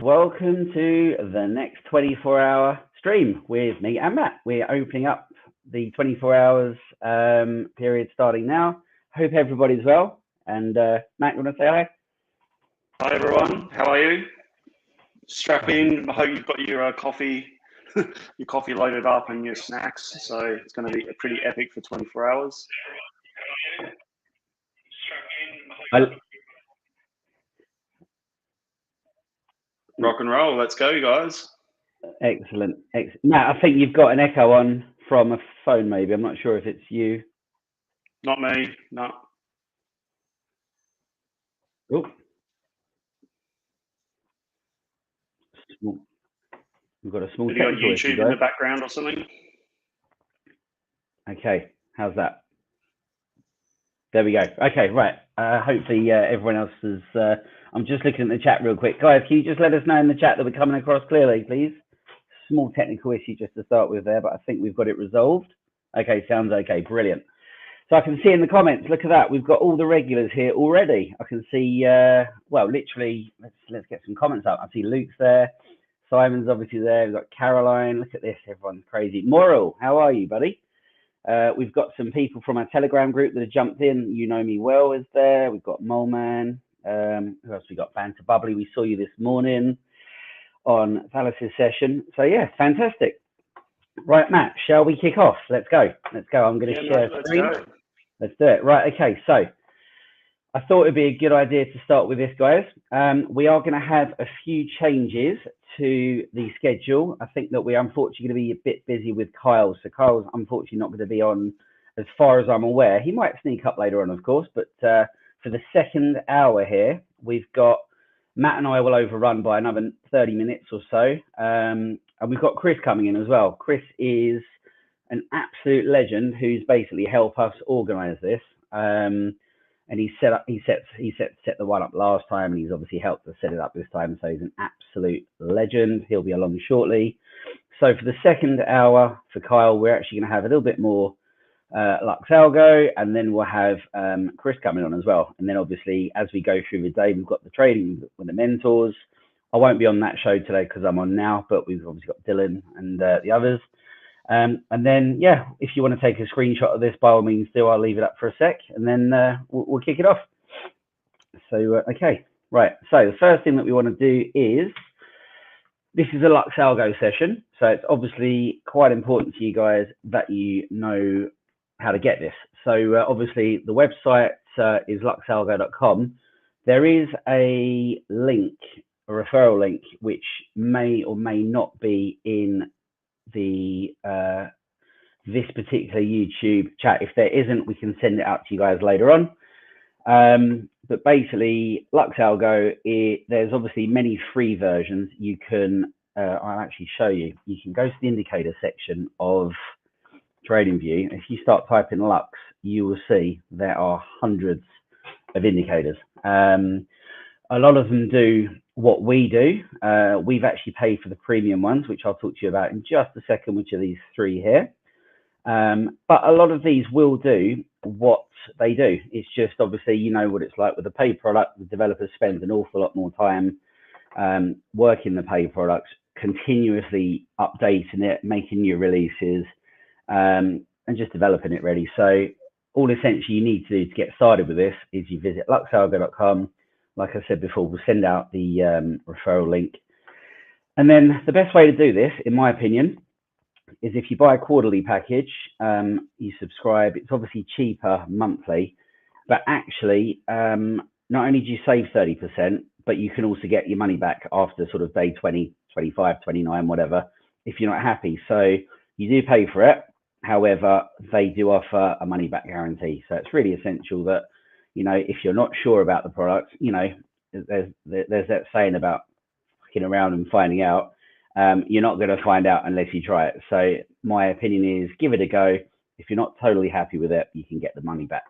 Welcome to the next 24-hour stream with me and Matt. We're opening up the 24 hours period starting now. Hope everybody's well. And Matt, you want to say hi? Hi everyone, how are you? Strap in. I hope you've got your coffee, your coffee loaded up and your snacks. So it's going to be pretty epic for 24 hours. Rock and roll. Let's go, guys. Excellent. Matt, I think you've got an echo on from a phone, maybe. I'm not sure if it's you. Not me. No. Oh. We've got a small technical issue. YouTube in the background or something? Okay. How's that? There we go. Okay, right. Hopefully everyone else is... I'm just looking at the chat real quick. Guys, can you just let us know in the chat that we're coming across clearly, please? Small technical issue just to start with there, but I think we've got it resolved. Okay, sounds okay. Brilliant. So I can see in the comments, look at that. We've got all the regulars here already. I can see, well, literally, let's get some comments up. I see Luke's there. Simon's obviously there. We've got Caroline. Look at this. Everyone's crazy. Moral, how are you, buddy? We've got some people from our Telegram group that have jumped in. You know me well is there. We've got Moleman. Who else we got? Banter Bubbly. We saw you this morning on Thales' session. So yeah, fantastic. Right, Matt, shall we kick off? Let's go. Let's go. I'm going to share screen. Let's do it. Right, okay. So I thought it'd be a good idea to start with this, guys. We are going to have a few changes to the schedule. I think that we're unfortunately going to be a bit busy with Kyle. So Kyle's unfortunately not going to be on as far as I'm aware. He might sneak up later on, of course, but for the second hour here, we've got Matt and I will overrun by another 30 minutes or so. And we've got Chris coming in as well. Chris is an absolute legend who's basically helped us organize this. And he set the one up last time, and he's obviously helped us set it up this time. So he's an absolute legend. He'll be along shortly. So for the second hour for Kyle, we're actually going to have a little bit more Lux Algo, and then we'll have Chris coming on as well. And then obviously as we go through the day, we've got the trading with the mentors. I won't be on that show today because I'm on now, but we've obviously got Dylan and the others. And then, yeah, if you want to take a screenshot of this, by all means do. I'll leave it up for a sec, and then we'll kick it off. So, okay, right. So the first thing that we want to do is, this is a Lux Algo session. So it's obviously quite important to you guys that you know how to get this. So obviously the website is luxalgo.com. There is a link, a referral link, which may or may not be in the this particular YouTube chat. If there isn't, we can send it out to you guys later on. But basically, Lux Algo, there's obviously many free versions. You can, I'll actually show you. You can go to the indicator section of TradingView. If you start typing Lux, you will see there are hundreds of indicators. A lot of them do what we do. We've actually paid for the premium ones, which I'll talk to you about in just a second, which are these three here. But a lot of these will do what they do. It's just obviously, you know what it's like with a paid product. The developers spend an awful lot more time working the paid products, continuously updating it, making new releases, and just developing it ready. So all essentially you need to do to get started with this is you visit luxalgo.com. Like I said before, we'll send out the referral link. And then the best way to do this, in my opinion, is if you buy a quarterly package, you subscribe. It's obviously cheaper monthly, but actually, not only do you save 30%, but you can also get your money back after sort of day 20, 25, 29, whatever, if you're not happy. So you do pay for it. However, they do offer a money back guarantee. So it's really essential that, you know, if you're not sure about the product, you know, there's that saying about fucking around and finding out. You're not going to find out unless you try it. So my opinion is give it a go. If you're not totally happy with it, you can get the money back.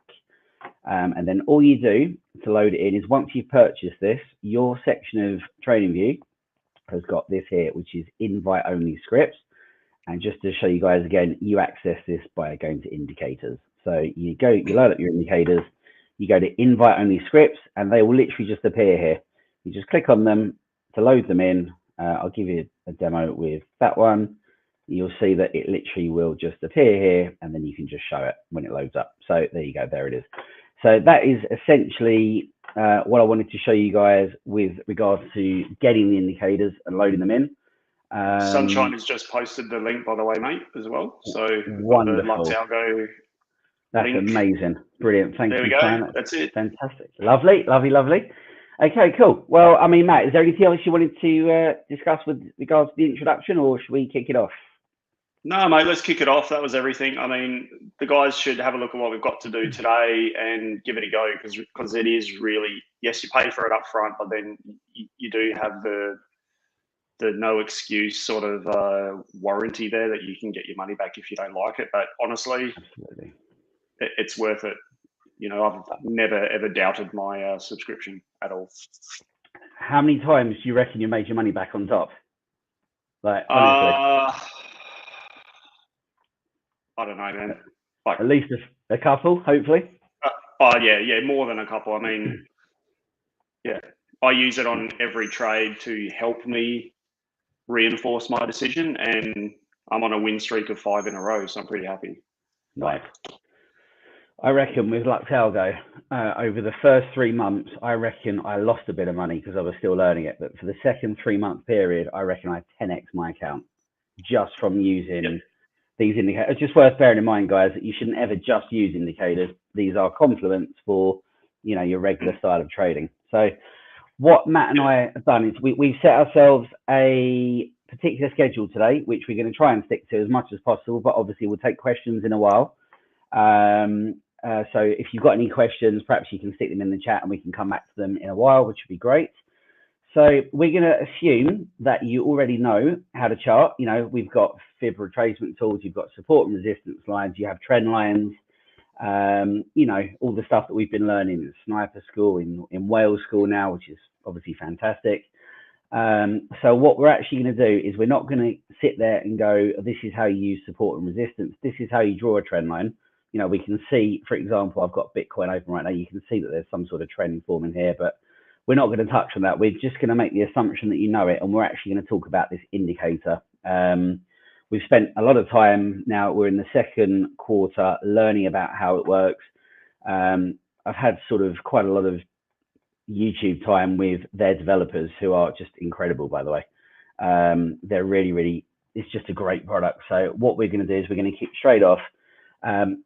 And then all you do to load it in is once you've purchased this, your section of TradingView has got this here, which is invite only scripts. And just to show you guys again, you access this by going to indicators. So you load up your indicators, you go to invite only scripts, and they will literally just appear here. You just click on them, to load them in, I'll give you a demo with that one. You'll see that it literally will just appear here, and then you can just show it when it loads up. So there you go, there it is. So that is essentially what I wanted to show you guys with regards to getting the indicators and loading them in. Sunshine has just posted the link, by the way, mate, as well. So wonderful. The Lux Algo That's link. Amazing. Brilliant. Thank you. There we go. That's it. Fantastic. Lovely, lovely, lovely. Okay, cool. Well, I mean, Matt, is there anything else you wanted to discuss with regards to the introduction, or should we kick it off? No, mate, let's kick it off. That was everything. I mean, the guys should have a look at what we've got to do today and give it a go, because it is really, yes, you pay for it up front, but then you do have the no excuse sort of warranty there that you can get your money back if you don't like it. But honestly, absolutely, it's worth it. You know, I've never ever doubted my subscription at all. How many times do you reckon you made your money back on top? Like, honestly. I don't know, man. Like at least a couple, hopefully. Yeah, more than a couple. I mean, yeah, I use it on every trade to help me reinforce my decision, and I'm on a win streak of 5 in a row, so I'm pretty happy. Nice. I reckon with Lux Algo, over the first 3 months, I reckon I lost a bit of money because I was still learning it. But for the second 3-month period, I reckon I 10x my account just from using these indicators. It's just worth bearing in mind, guys, that you shouldn't ever just use indicators. These are complements for, you know, your regular style of trading. So what Matt and I have done is we've set ourselves a particular schedule today, which we're going to try and stick to as much as possible, but obviously we'll take questions in a while. So if you've got any questions, perhaps you can stick them in the chat and we can come back to them in a while, which would be great. So we're going to assume that you already know how to chart. You know, we've got fib retracement tools, you've got support and resistance lines, you have trend lines, you know, all the stuff that we've been learning in sniper school, in Wales school now, which is obviously fantastic. So what we're actually going to do is we're not going to sit there and go, this is how you use support and resistance. This is how you draw a trend line. You know, we can see, for example, I've got Bitcoin open right now. You can see that there's some sort of trend forming here, but we're not going to touch on that. We're just going to make the assumption that you know it, and we're actually going to talk about this indicator. We've spent a lot of time now. We're in the second quarter learning about how it works. I've had sort of quite a lot of YouTube time with their developers, who are just incredible, by the way. They're really, really, it's just a great product. So what we're going to do is we're going to kick straight off.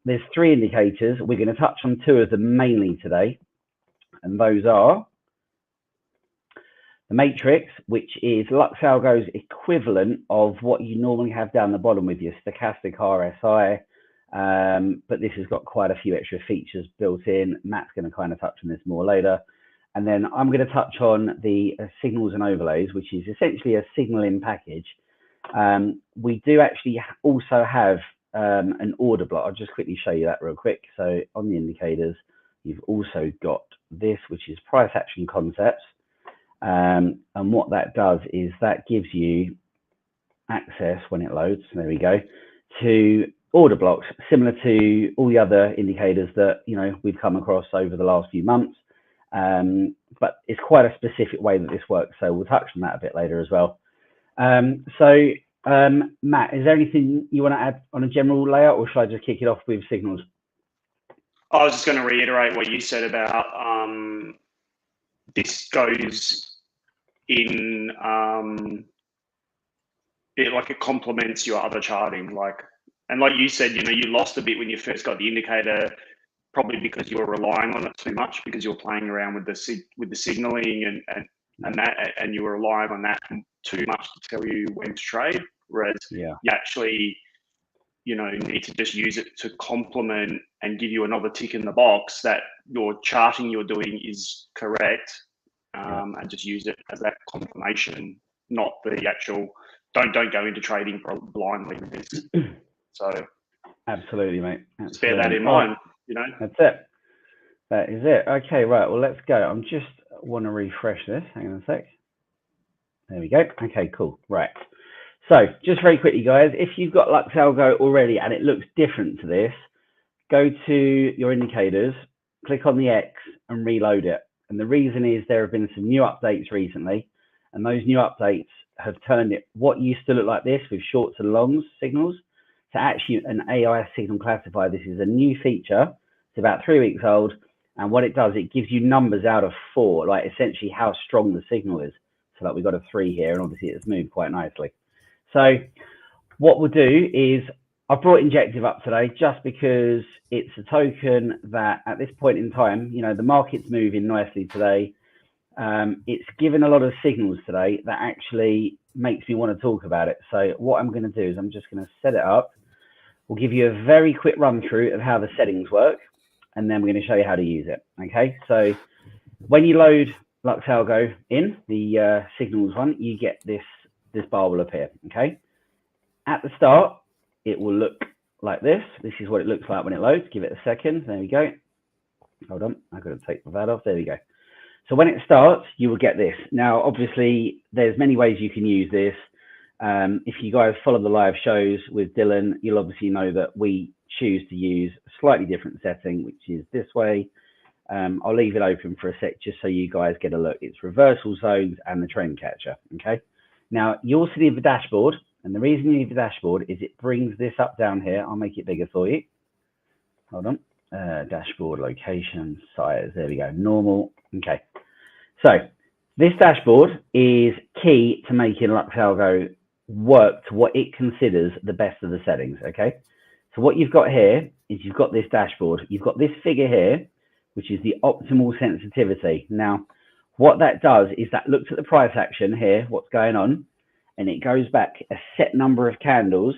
There's 3 indicators. We're going to touch on 2 of them mainly today, and those are the matrix, which is Lux Algo's equivalent of what you normally have down the bottom with your stochastic RSI, but this has got quite a few extra features built in. Matt's going to kind of touch on this more later. And then I'm going to touch on the signals and overlays, which is essentially a signaling package. We do actually also have an order block. I'll just quickly show you that real quick. So on the indicators, you've also got this, which is price action concepts. And what that does is that gives you access when it loads, there we go, to order blocks similar to all the other indicators that, you know, we've come across over the last few months. But it's quite a specific way that this works. So we'll touch on that a bit later as well. Matt, is there anything you want to add on a general layout, or should I just kick it off with signals? I was just going to reiterate what you said about this goes in it complements your other charting, and like you said, you know, you lost a bit when you first got the indicator, probably because you were relying on it too much, because you were playing around with the signaling and you were relying on that too much to tell you when to trade, whereas you actually, you know, need to just use it to complement and give you another tick in the box that your charting you're doing is correct, and just use it as that confirmation, not the actual. Don't go into trading blindly with this. So absolutely, mate. Absolutely. Just bear that in mind. You know, that's it. That is it. Okay, right. Well, let's go. I'm just want to refresh this. Hang on a sec. There we go. Okay, cool. Right. So just very quickly, guys, if you've got Lux Algo already and it looks different to this, go to your indicators, click on the X and reload it. And the reason is there have been some new updates recently. And those new updates have turned it, what used to look like this with shorts and longs signals, to actually an AI signal classifier. This is a new feature. It's about 3 weeks old. And what it does, it gives you numbers out of 4, like essentially how strong the signal is. So like we've got a 3 here, and obviously it's moved quite nicely. So what we'll do is I've brought Injective up today just because it's a token that at this point in time, you know, the market's moving nicely today. It's given a lot of signals today that actually makes me want to talk about it. So what I'm going to do is I'm just going to set it up. We'll give you a very quick run through of how the settings work, and then we're going to show you how to use it. Okay, so when you load Lux Algo in the signals one, you get this bar will appear. Okay, at the start, it will look like this. This is what it looks like when it loads. Give it a second. There we go. Hold on, I've got to take that off. There we go. So when it starts, you will get this. Now, obviously, there's many ways you can use this. If you guys follow the live shows with Dylan, you'll obviously know that we choose to use a slightly different setting, which is this way. I'll leave it open for a sec just so you guys get a look. It's reversal zones and the trend catcher. Okay. Now, you also need the dashboard. And the reason you need the dashboard is it brings this up down here. I'll make it bigger for you. Hold on. Dashboard, location, size. There we go. Normal. Okay. So this dashboard is key to making Lux Algo work to what it considers the best of the settings. Okay. So what you've got here is you've got this dashboard. You've got this figure here, which is the optimal sensitivity. Now, what that does is that looks at the price action here, what's going on, and it goes back a set number of candles,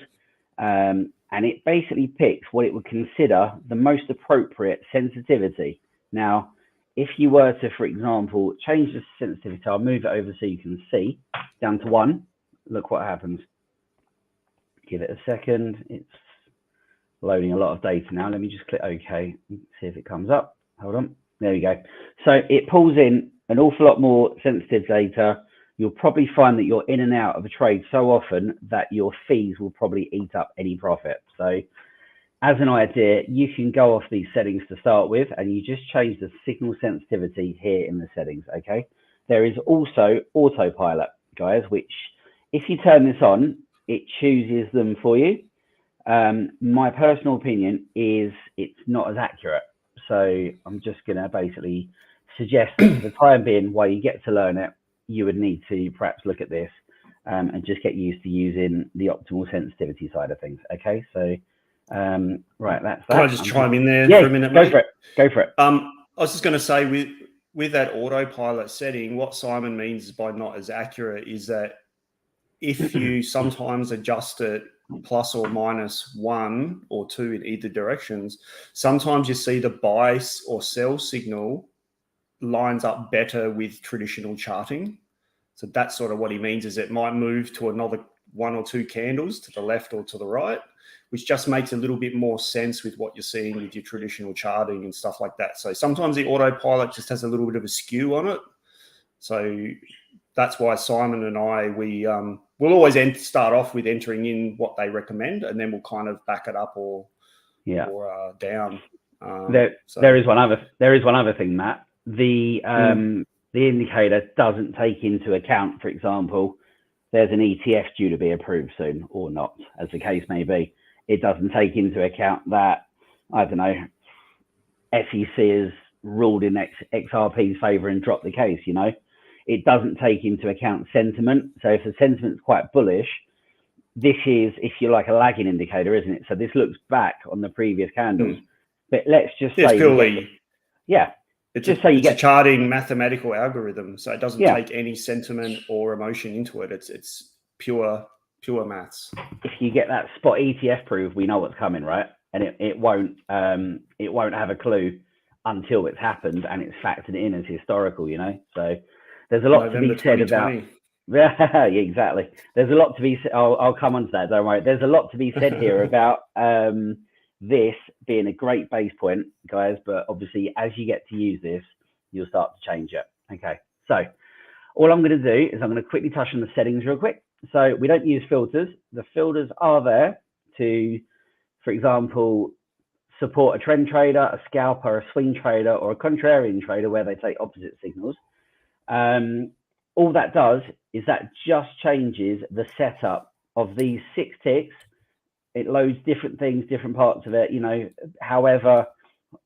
and it basically picks what it would consider the most appropriate sensitivity. Now, if you were to, for example, change the sensitivity, I'll move it over so you can see, down to 1. Look what happens. Give it a second. It's loading a lot of data now. Let me just click OK, see if it comes up. Hold on. There we go. So it pulls in an awful lot more sensitive data. You'll probably find that you're in and out of a trade so often that your fees will probably eat up any profit. So as an idea, you can go off these settings to start with, and you just change the signal sensitivity here in the settings. Okay. There is also autopilot, guys, which if you turn this on, it chooses them for you. My personal opinion is it's not as accurate. So I'm just going to basically suggest that for the time being, while you get to learn it, you would need to perhaps look at this and just get used to using the optimal sensitivity side of things. Okay, so right, that's that. Can I just chime in there for a minute, go mate? for it. Go for it. I was just going to say with that autopilot setting, what Simon means by not as accurate is that if you sometimes adjust it plus or minus 1 or 2 in either directions, sometimes you see the buy or sell signal lines up better with traditional charting. So that's sort of what he means, is it might move to another 1 or 2 candles to the left or to the right, which just makes a little bit more sense with what you're seeing with your traditional charting and stuff like that. So sometimes the autopilot just has a little bit of a skew on it. So that's why Simon and I, we'll always start off with entering in what they recommend, and then we'll kind of back it up or down. There is one other thing, Matt. The indicator doesn't take into account, for example, there's an ETF due to be approved soon or not, as the case may be. It doesn't take into account that, I don't know, SEC has ruled in XRP's favor and dropped the case, you know. It doesn't take into account sentiment. So if the sentiment's quite bullish, this is, if you like, a lagging indicator, isn't it? So this looks back on the previous candles. But let's just say, it's a charting mathematical algorithm, so it doesn't take any sentiment or emotion into it. It's pure maths. If you get that spot ETF proof, we know what's coming, right? And it won't have a clue until it's happened and it's factored in as historical, you know. So there's a lot November to be said about. Yeah, exactly. There's a lot to be. I'll come on to that. Don't worry. There's a lot to be said here about this being a great base point, guys. But obviously, as you get to use this, you'll start to change it. Okay. So all I'm going to do is I'm going to quickly touch on the settings real quick. So we don't use filters. The filters are there to, for example, support a trend trader, a scalper, a swing trader, or a contrarian trader where they take opposite signals. all that does is that just changes the setup of these 6 ticks. It loads different things, different parts of it, you know. However,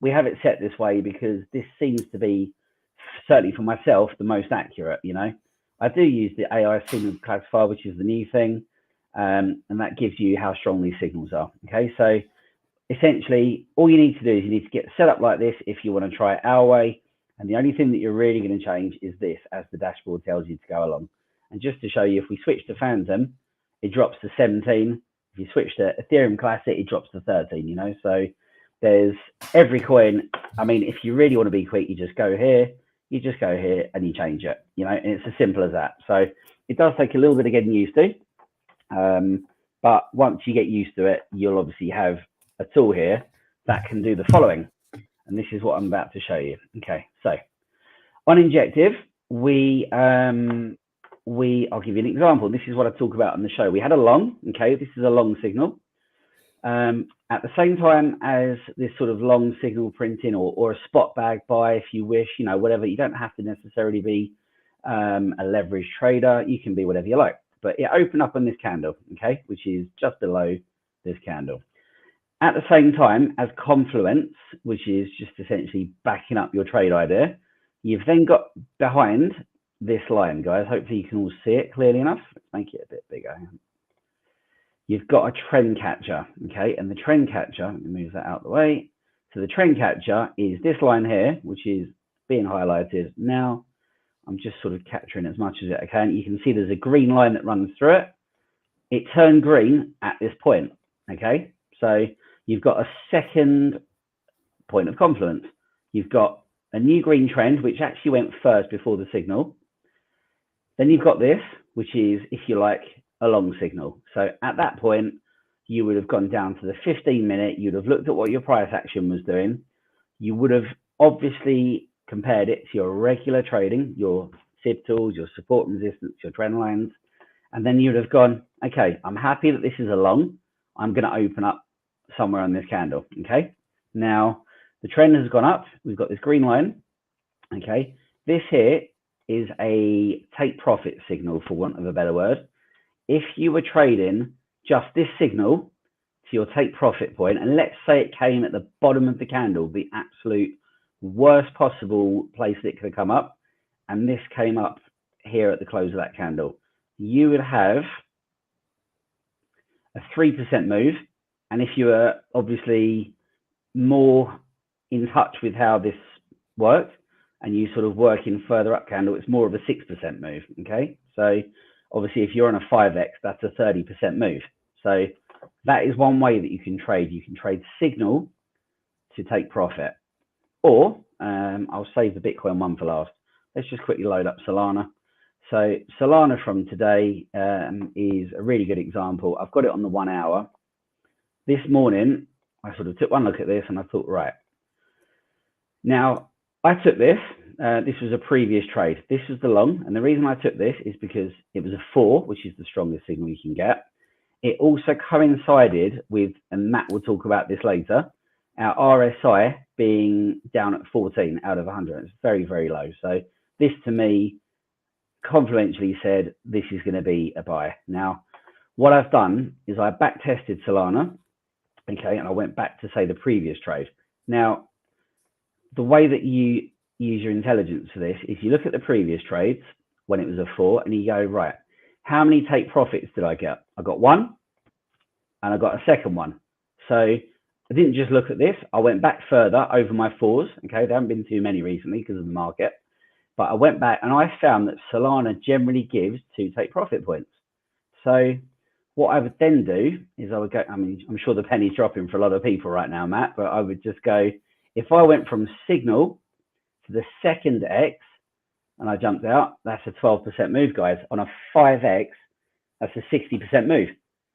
we have it set this way because this seems to be, certainly for myself, the most accurate, you know. I do use the AI signal classifier, which is the new thing, and that gives you how strong these signals are. Okay, so essentially, all you need to do is you need to get set up like this if you want to try it our way. And the only thing that you're really going to change is this, as the dashboard tells you to go along. And just to show you, if we switch to Phantom, it drops to 17. If you switch to Ethereum Classic, it drops to 13, you know. So there's every coin. I mean, if you really want to be quick, you just go here, and you change it, you know, and it's as simple as that. So it does take a little bit of getting used to. But once you get used to it, you'll obviously have a tool here that can do the following. And this is what I'm about to show you. Okay, so on Injective, I'll give you an example. This is what I talk about on the show. We had a long, okay, this is a long signal. At the same time as this sort of long signal printing or a spot bag buy, if you wish, you know, whatever. You don't have to necessarily be a leverage trader. You can be whatever you like. But it opened up on this candle, okay, which is just below this candle. At the same time as confluence, which is just essentially backing up your trade idea, you've then got behind this line, guys. Hopefully you can all see it clearly enough. Let's make it a bit bigger. You've got a trend catcher, okay? And the trend catcher, let me move that out of the way. So the trend catcher is this line here, which is being highlighted now. I'm just sort of capturing as much as I can. You can see there's a green line that runs through it. It turned green at this point, okay? So you've got a second point of confluence. You've got a new green trend, which actually went first before the signal. Then you've got this, which is, if you like, a long signal. So at that point, you would have gone down to the 15-minute. You'd have looked at what your price action was doing. You would have obviously compared it to your regular trading, your SIB tools, your support and resistance, your trend lines. And then you'd have gone, okay, I'm happy that this is a long. I'm going to open up somewhere on this candle, okay? Now, the trend has gone up. We've got this green line, okay? This here is a take profit signal, for want of a better word. If you were trading just this signal to your take profit point, and let's say it came at the bottom of the candle, the absolute worst possible place that it could have come up, and this came up here at the close of that candle, you would have a 3% move. And if you were obviously more in touch with how this worked and you sort of working further up candle, it's more of a 6% move, okay? So obviously if you're on a 5x, that's a 30% move. So that is one way that you can trade. You can trade signal to take profit. Or I'll save the Bitcoin one for last. Let's just quickly load up Solana. So Solana from today is a really good example. I've got it on the 1 hour. This morning, I sort of took one look at this and I thought, right. Now, I took this. This was a previous trade. This was the long. And the reason I took this is because it was a 4, which is the strongest signal you can get. It also coincided with, and Matt will talk about this later, our RSI being down at 14 out of 100. It's very, very low. So this to me confidentially said, this is going to be a buy. Now, what I've done is I back tested Solana, okay, and I went back to say the previous trade. Now, the way that you use your intelligence for this is you look at the previous trades when it was a 4 and you go, right, how many take profits did I get? I got 1 and I got a second one. So I didn't just look at this. I went back further over my 4s. Okay, there haven't been too many recently because of the market. But I went back and I found that Solana generally gives 2 take profit points. So what I would then do is I would go, I mean, I'm sure the penny's dropping for a lot of people right now, Matt, but I would just go, if I went from signal to the second X and I jumped out, that's a 12% move, guys. On a 5X, that's a 60% move.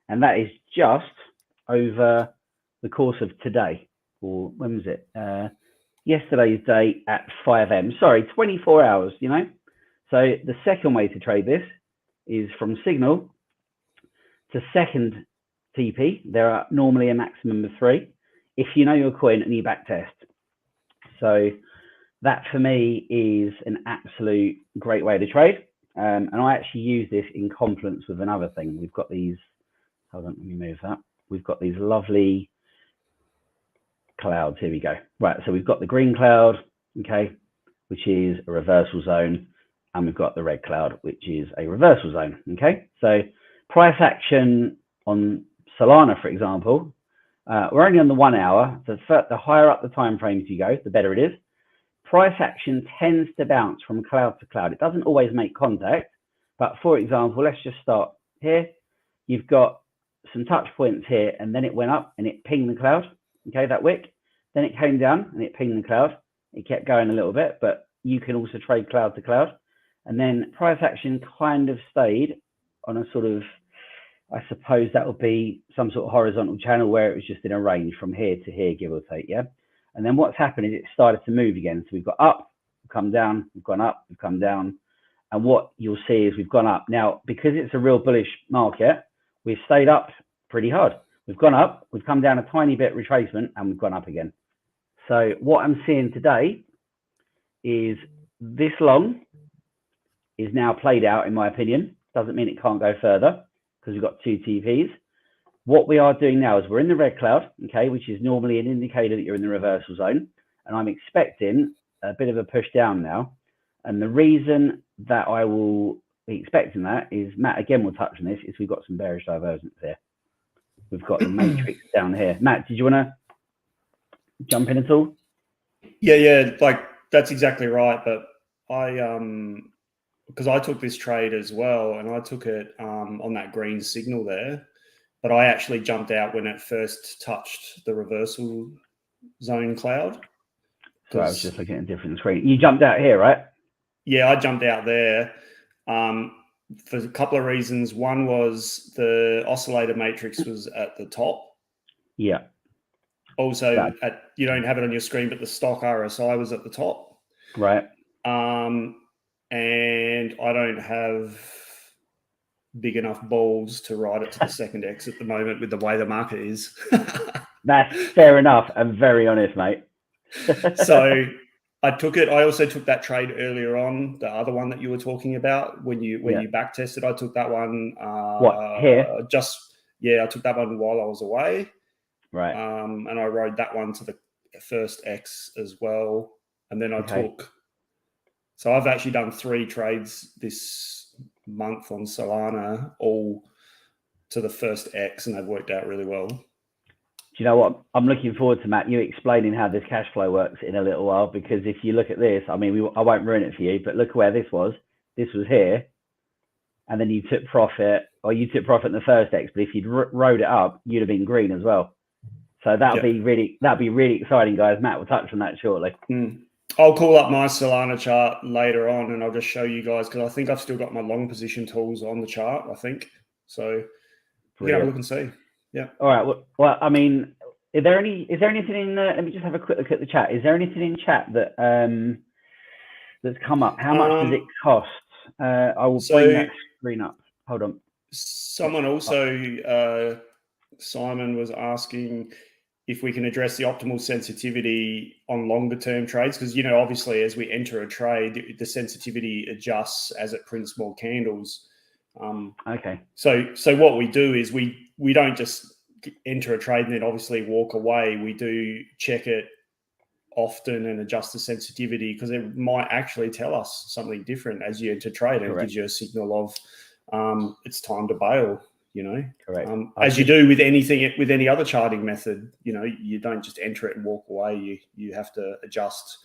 And that is just over the course of today, or when was it? Yesterday's date at 5 a.m. Sorry, 24 hours, you know? So the second way to trade this is from signal to second TP. There are normally a maximum of 3 if you know your coin and you back test. So that for me is an absolute great way to trade. and I actually use this in confluence with another thing. We've got these, hold on, let me move that. We've got these lovely clouds. Here we go. Right, so we've got the green cloud, okay, which is a reversal zone, and we've got the red cloud, which is a reversal zone, okay? So price action on Solana, for example, we're only on the 1 hour. So the higher up the time frames you go, the better it is. Price action tends to bounce from cloud to cloud. It doesn't always make contact, but for example, let's just start here. You've got some touch points here, and then it went up and it pinged the cloud, okay, that wick. Then it came down and it pinged the cloud. It kept going a little bit, but you can also trade cloud to cloud. And then price action kind of stayed on a sort of, I suppose that would be some sort of horizontal channel where it was just in a range from here to here, give or take, yeah? And then what's happened is it started to move again. So we've got up, we've come down, we've gone up, we've come down. And what you'll see is we've gone up. Now, because it's a real bullish market, we've stayed up pretty hard. We've gone up, we've come down a tiny bit retracement, and we've gone up again. So what I'm seeing today is this long is now played out, in my opinion. Doesn't mean it can't go further because we've got 2 TPs. What we are doing now is we're in the red cloud, okay, which is normally an indicator that you're in the reversal zone. And I'm expecting a bit of a push down now. And the reason that I will be expecting that is, Matt again will touch on this, is we've got some bearish divergence here. We've got the matrix down here. Matt, did you want to jump in at all? Yeah, like that's exactly right. But I, because I took this trade as well, and I took it on that green signal there, but I actually jumped out when it first touched the reversal zone cloud. So I was just looking at a different screen. You jumped out here, right? Yeah, I jumped out there for a couple of reasons. One was the oscillator matrix was at the top. Yeah. Also, you don't have it on your screen, but the stock RSI was at the top. Right. And I don't have big enough balls to ride it to the second X at the moment with the way the market is. That's fair enough and very honest, mate. So I took it. I also took that trade earlier on, the other one that you were talking about when you back tested. I took that one. What, here? I took that one while I was away. Right. And I rode that one to the first X as well. And then I took. So I've actually done 3 trades this month on Solana, all to the first X, and they've worked out really well. Do you know what? I'm looking forward to, Matt, you explaining how this cash flow works in a little while, because if you look at this, I mean, I won't ruin it for you, but look where this was. This was here, and then you took profit, or you took profit in the first X, but if you'd rode it up, you'd have been green as well. So that'll be really exciting, guys. Matt will touch on that shortly. I'll call up my Solana chart later on, and I'll just show you guys, because I think I've still got my long position tools on the chart, I think. So we can have a look and see. Yeah. All right. Well, I mean, is there anything in the, let me just have a quick look at the chat. Is there anything in chat that that's come up? How much does it cost? I will bring that screen up. Hold on. Someone also, Simon was asking if we can address the optimal sensitivity on longer term trades, because, you know, obviously as we enter a trade, the sensitivity adjusts as it prints more candles. Okay. So what we do is we don't just enter a trade and then obviously walk away. We do check it often and adjust the sensitivity, because it might actually tell us something different as you enter trade. And it gives you a signal of it's time to bail. You know, correct. As you do with anything, with any other charting method, you know, you don't just enter it and walk away. You have to adjust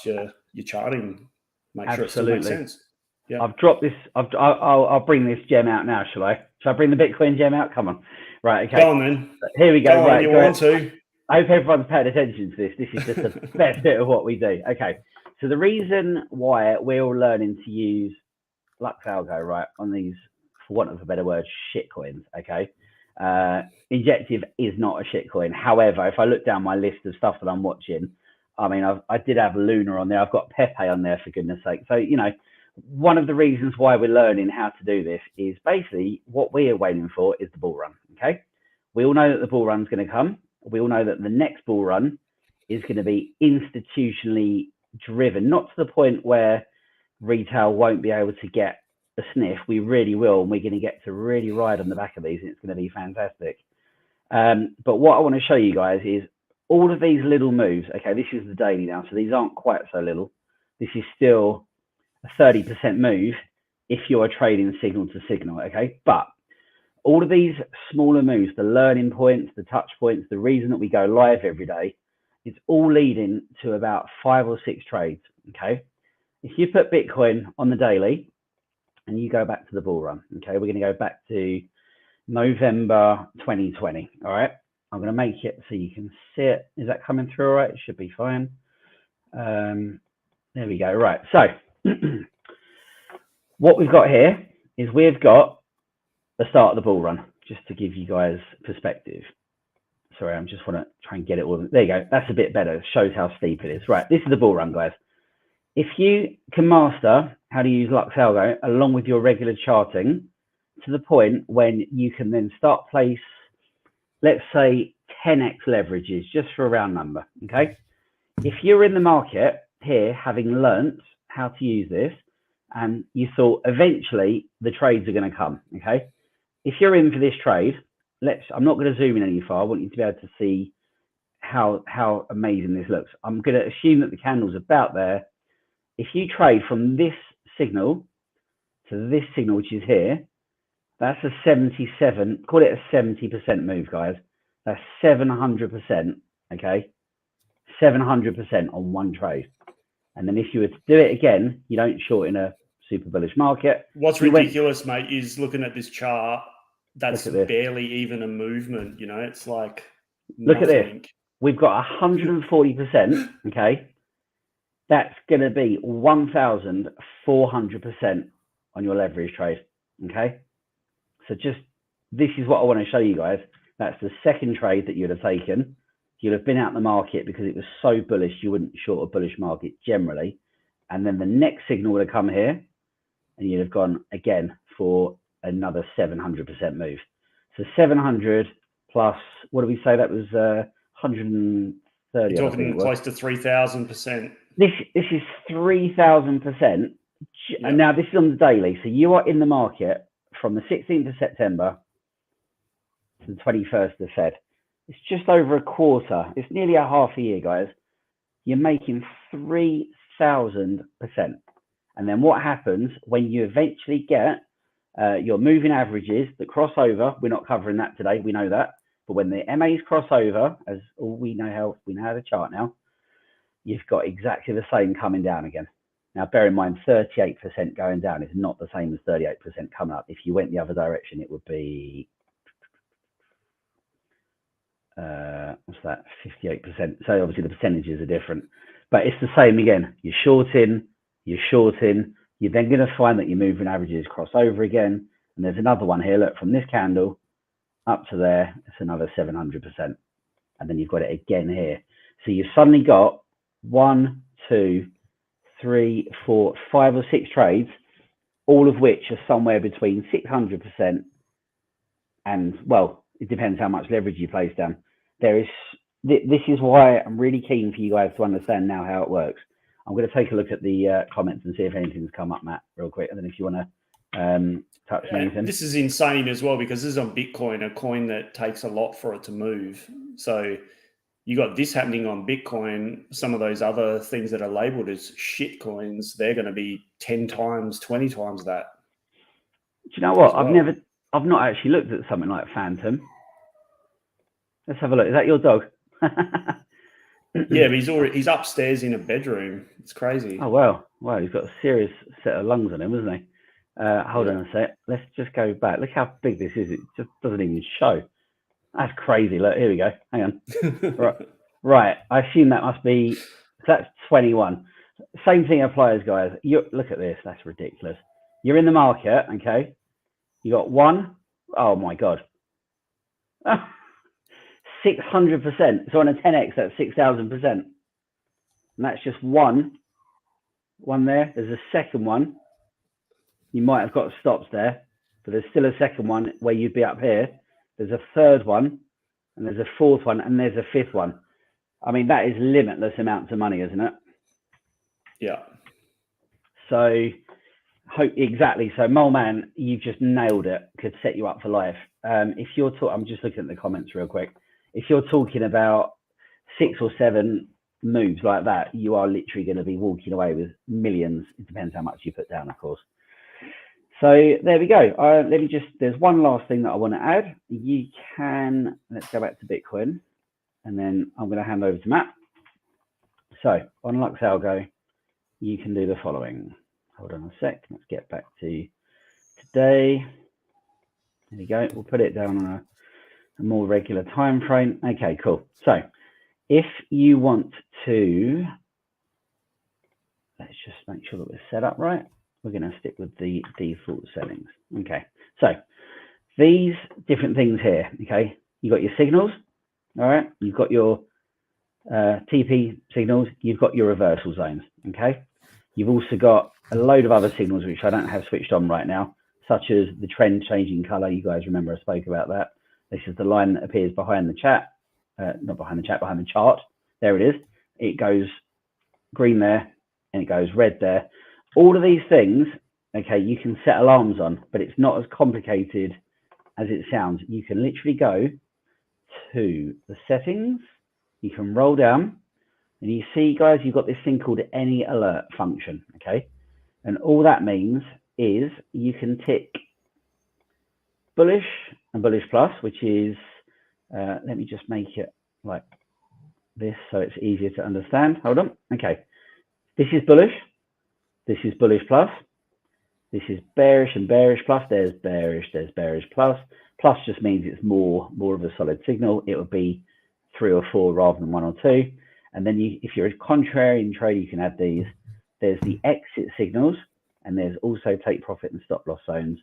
your charting, make sure it still makes sense. Yeah. I've dropped this. I'll bring this gem out now. Shall I bring the Bitcoin gem out? Come on. Right. Okay. Go on then. Here we go. Go on, you want to. I hope everyone's paid attention to this. This is just the best bit of what we do. Okay. So the reason why we're all learning to use Lux Algo, right, on these, for want of a better word, shit coins, okay? Injective is not a shit coin. However, if I look down my list of stuff that I'm watching, I mean, I did have Luna on there. I've got Pepe on there, for goodness sake. So, you know, one of the reasons why we're learning how to do this is basically what we are waiting for is the bull run, okay? We all know that the bull run's going to come. We all know that the next bull run is going to be institutionally driven, not to the point where retail won't be able to get a sniff. We really will, and we're going to get to really ride on the back of these, and it's going to be fantastic. But what I want to show you guys is all of these little moves. Okay, this is the daily now, so these aren't quite so little. This is still a 30% move if you're trading signal to signal, okay? But all of these smaller moves, the learning points, the touch points, the reason that we go live every day, it's all leading to about 5 or 6 trades, okay? If you put Bitcoin on the daily and you go back to the bull run, okay, we're going to go back to November 2020, all right? I'm going to make it so you can see it. Is that coming through all right? It should be fine. There we go. Right. So what we've got here is we've got the start of the bull run, just to give you guys perspective. Sorry, I just want to try and get it all. There you go. That's a bit better. It shows how steep it is. Right. This is the bull run, guys. If you can master how to use Lux Algo along with your regular charting to the point when you can then start place, let's say 10x leverages, just for a round number, okay? If you're in the market here, having learnt how to use this, and you thought eventually the trades are going to come, okay? If you're in for this trade, I'm not going to zoom in any far. I want you to be able to see how amazing this looks. I'm going to assume that the candle's about there. If you trade from this signal to this signal, which is here, that's a 77, call it a 70% move, guys. That's 700%, okay? 700% on one trade. And then if you were to do it again, you don't short in a super bullish market. What's ridiculous, mate, is looking at this chart, that's barely even a movement, you know? It's like nothing. Look at this. We've got 140%, okay? That's going to be 1,400% on your leverage trade, okay? So just, this is what I want to show you guys. That's the second trade that you'd have taken. You'd have been out in the market because it was so bullish, you wouldn't short a bullish market generally. And then the next signal would have come here and you'd have gone again for another 700% move. So 700 plus, what do we say? That was 130. You're talking close to 3,000%. This is 3,000%. Yep. And now this is on the daily. So you are in the market from the 16th of September to the 21st of Feb. It's just over a quarter. It's nearly a half a year, guys. You're making 3,000%. And then what happens when you eventually get your moving averages that cross over? We're not covering that today. We know that. But when the MAs cross over, as we know how to chart now, you've got exactly the same coming down again. Now, bear in mind, 38% going down is not the same as 38% coming up. If you went the other direction, it would be, what's that, 58%. So obviously the percentages are different, but it's the same again. You're shorting, you're then going to find that your moving averages cross over again. And there's another one here, look, from this candle up to there, it's another 700%. And then you've got it again here. So you've suddenly got 1, 2, 3, 4, 5 or 6 trades, all of which are somewhere between 600% and, well, it depends how much leverage you place down. This is why I'm really keen for you guys to understand now how it works. I'm going to take a look at the comments and see if anything's come up, Matt, real quick. And then if you want to touch anything. This is insane as well, because this is on Bitcoin, a coin that takes a lot for it to move. So you got this happening on Bitcoin. Some of those other things that are labeled as shit coins, they're going to be 10 times, 20 times that. Do you know what? Well, I've not actually looked at something like Phantom. Let's have a look. Is that your dog? Yeah, but he's upstairs in a bedroom. It's crazy. Oh, wow. Wow, he's got a serious set of lungs on him, hasn't he? Hold on a sec. Let's just go back. Look how big this is. It just doesn't even show. That's crazy. Look, here we go. Hang on. Right. I assume that must be, so that's 21. Same thing applies, guys. Look at this. That's ridiculous. You're in the market, okay? You got one. Oh, my God. 600%. So on a 10x, that's 6,000%. And that's just one there. There's a second one. You might have got stops there, but there's still a second one where you'd be up here. There's a third one, and there's a fourth one, and there's a fifth one. I mean, that is limitless amounts of money, isn't it? Yeah. So exactly. So Mole Man, you've just nailed it. Could set you up for life. If you're I'm just looking at the comments real quick. If you're talking about 6 or 7 moves like that, you are literally going to be walking away with millions. It depends how much you put down, of course. So there we go. There's one last thing that I want to add. Let's go back to Bitcoin, and then I'm going to hand over to Matt. So on Lux Algo, you can do the following. Hold on a sec. Let's get back to today. There we go. We'll put it down on a more regular time frame. Okay, cool. So if you want to, let's just make sure that we're set up right. We're going to stick with the default settings. Okay, so these different things here. Okay, you got your signals. All right, you've got your TP signals. You've got your reversal zones. Okay, you've also got a load of other signals which I don't have switched on right now, such as the trend changing color. You guys remember I spoke about that. This is the line that appears behind the chat, not behind the chat, behind the chart. There it is. It goes green there and it goes red there. All of these things, okay, you can set alarms on, but it's not as complicated as it sounds. You can literally go to the settings, you can roll down, and you see, guys, you've got this thing called any alert function, okay? And all that means is you can tick bullish and bullish plus, which is, let me just make it like this so it's easier to understand. Hold on. Okay. This is bullish. This is bullish plus. This is bearish and bearish plus. There's bearish plus. Plus just means it's more of a solid signal. It would be 3 or 4 rather than 1 or 2. And then if you're a contrarian trader, you can add these. There's the exit signals, and there's also take profit and stop loss zones.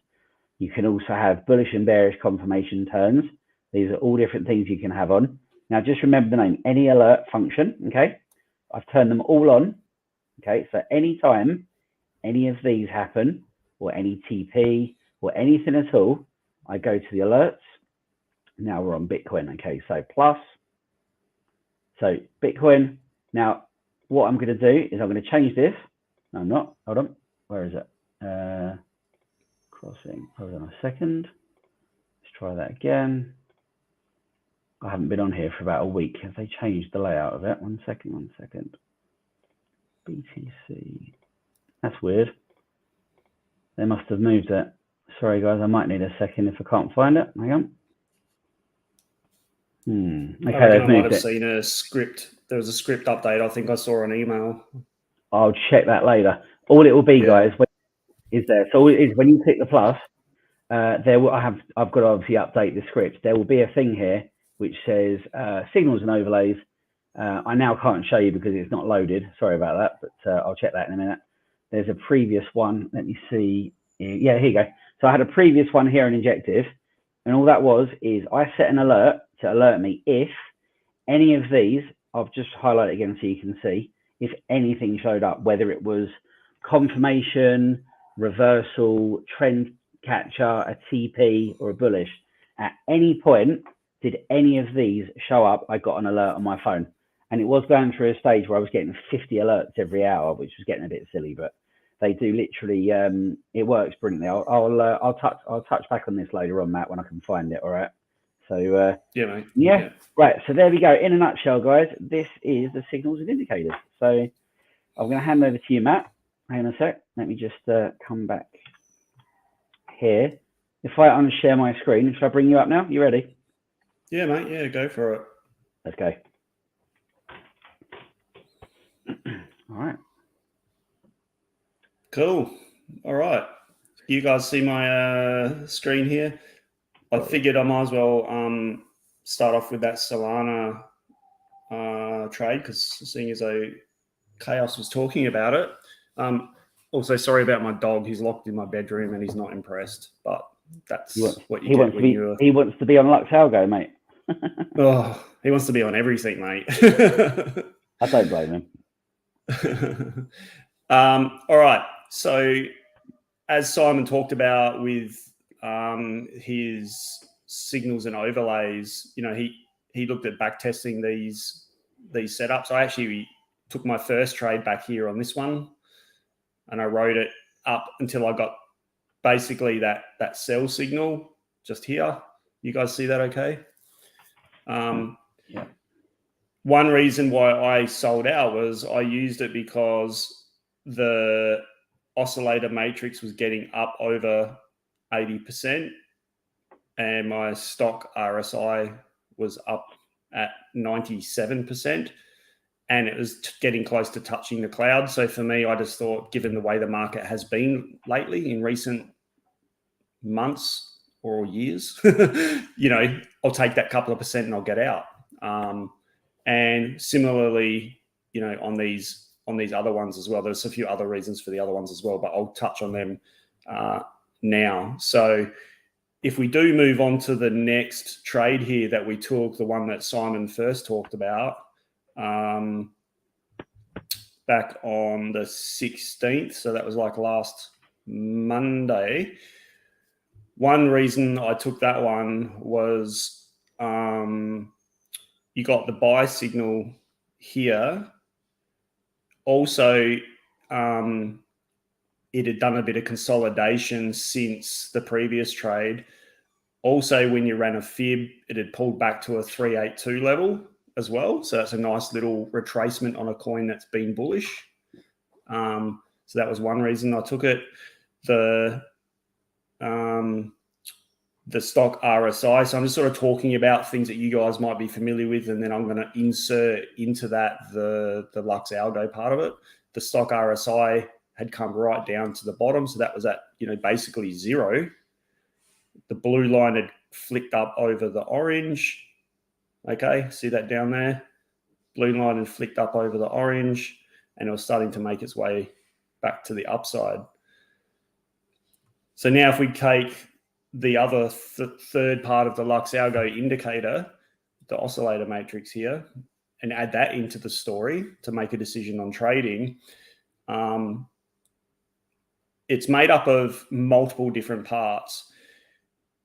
You can also have bullish and bearish confirmation turns. These are all different things you can have on. Now, just remember the name, any alert function, okay? I've turned them all on, okay? So anytime any of these happen, or any TP, or anything at all, I go to the alerts. Now we're on Bitcoin, okay? So plus, so Bitcoin. Now, what I'm going to do is I'm going to change this. No, I'm not. Hold on. Where is it? Crossing. Hold on a second. Let's try that again. I haven't been on here for about a week. Have they changed the layout of it? One second. BTC. That's weird. They must have moved it. Sorry, guys. I might need a second if I can't find it. Hang on. Okay, they've moved it. I might have seen a script. There was a script update. I think I saw an email. I'll check that later. All it will be, guys, is there. So it is when you click the plus. I've got to obviously update the script. There will be a thing here which says signals and overlays. I now can't show you because it's not loaded. Sorry about that, but I'll check that in a minute. There's a previous one. Let me see. Yeah, here you go. So I had a previous one here in Injective, and all that is I set an alert to alert me if any of these, I've just highlighted again so you can see, if anything showed up, whether it was confirmation, reversal, trend catcher, a TP, or a bullish. At any point, did any of these show up, I got an alert on my phone. And it was going through a stage where I was getting 50 alerts every hour, which was getting a bit silly, but they do literally, it works brilliantly. I'll touch back on this later on, Matt, when I can find it, all right? So, yeah, mate. Yeah, right. So there we go. In a nutshell, guys, this is the signals and indicators. So I'm going to hand over to you, Matt. Hang on a sec. Let me just come back here. If I unshare my screen, should I bring you up now? You ready? Yeah, mate. Yeah, go for it. Let's go. All right. Cool. All right. You guys see my screen here? I figured I might as well start off with that Solana trade because seeing as though Chaos was talking about it. Also, sorry about my dog. He's locked in my bedroom and he's not impressed. But that's what you get when you're... He wants to be on Lux Algo, mate. Oh, he wants to be on everything, mate. I don't blame him. All right. So as Simon talked about with his signals and overlays, you know, he looked at back testing these setups. I actually took my first trade back here on this one. and I rode it up until I got basically that sell signal just here. You guys see that okay? Yeah. One reason why I sold out was I used it because the oscillator matrix was getting up over 80% and my stock RSI was up at 97%, and it was getting close to touching the cloud. So for me, I just thought, given the way the market has been lately in recent months or years, I'll take that couple of percent and I'll get out. And similarly, on these other ones as well, there's a few other reasons for the other ones as well, but I'll touch on them now. So if we do move on to the next trade here that we took, the one that Simon first talked about, back on the 16th, so that was like last Monday. One reason I took that one was you got the buy signal here. Also, it had done a bit of consolidation since the previous trade. Also, when you ran a fib, it had pulled back to a 382 level as well. So that's a nice little retracement on a coin that's been bullish. So that was one reason I took it. The stock RSI. So I'm just sort of talking about things that you guys might be familiar with, and then I'm going to insert into that the Lux Algo part of it. The stock RSI had come right down to the bottom, so that was at basically zero. The blue line had flicked up over the orange. Okay, see that down there? Blue line had flicked up over the orange, and it was starting to make its way back to the upside. So now if we take the other third part of the Lux Algo indicator, the oscillator matrix here, and add that into the story to make a decision on trading, it's made up of multiple different parts.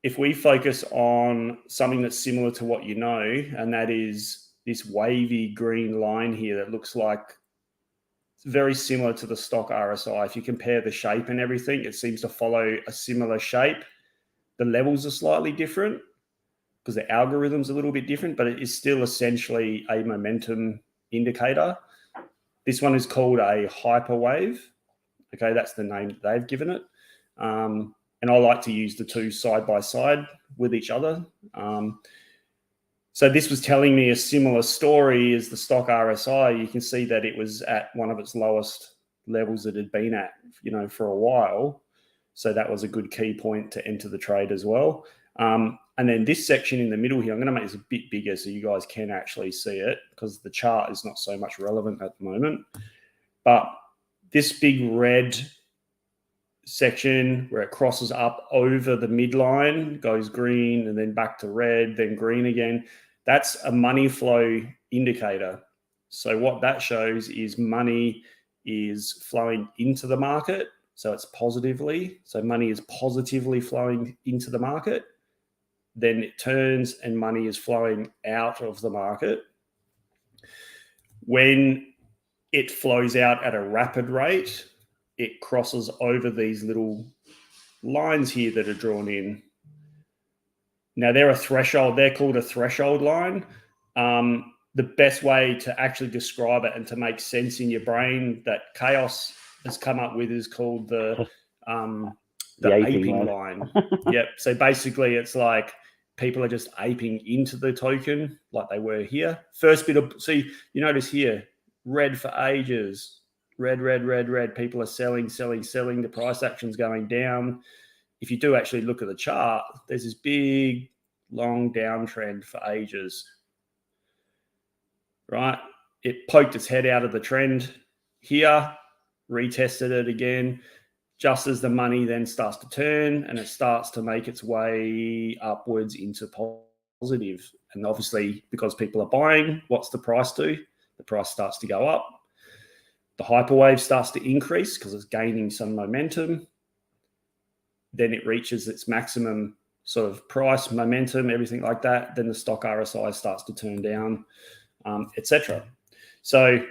If we focus on something that's similar to what you know, and that is this wavy green line here that looks like very similar to the stock RSI. If you compare the shape and everything, it seems to follow a similar shape. The levels are slightly different because the algorithm's a little bit different, but it is still essentially a momentum indicator. This one is called a hyperwave. Okay, that's the name that they've given it. And I like to use the two side by side with each other. So this was telling me a similar story as the stock RSI. You can see that it was at one of its lowest levels it had been at, for a while. So that was a good key point to enter the trade as well. And then this section in the middle here, I'm going to make this a bit bigger so you guys can actually see it, because the chart is not so much relevant at the moment. But this big red section where it crosses up over the midline, goes green and then back to red, then green again, that's a money flow indicator. So what that shows is money is flowing into the market. So it's positively. So money is positively flowing into the market. Then it turns and money is flowing out of the market. When it flows out at a rapid rate, it crosses over these little lines here that are drawn in. Now they're a threshold. They're called a threshold line. The best way to actually describe it and to make sense in your brain that Chaos has come up with is called the aping line. Yep. So basically it's like people are just aping into the token like they were here. First bit of, see, you notice here, red for ages, red. People are selling. The price action's going down. If you do actually look at the chart, there's this big, long downtrend for ages, right? It poked its head out of the trend here, retested it again, just as the money then starts to turn and it starts to make its way upwards into positive. And obviously, because people are buying, what's the price do? The price starts to go up. The hyperwave starts to increase because it's gaining some momentum. Then it reaches its maximum sort of price, momentum, everything like that. Then the stock RSI starts to turn down, etc. So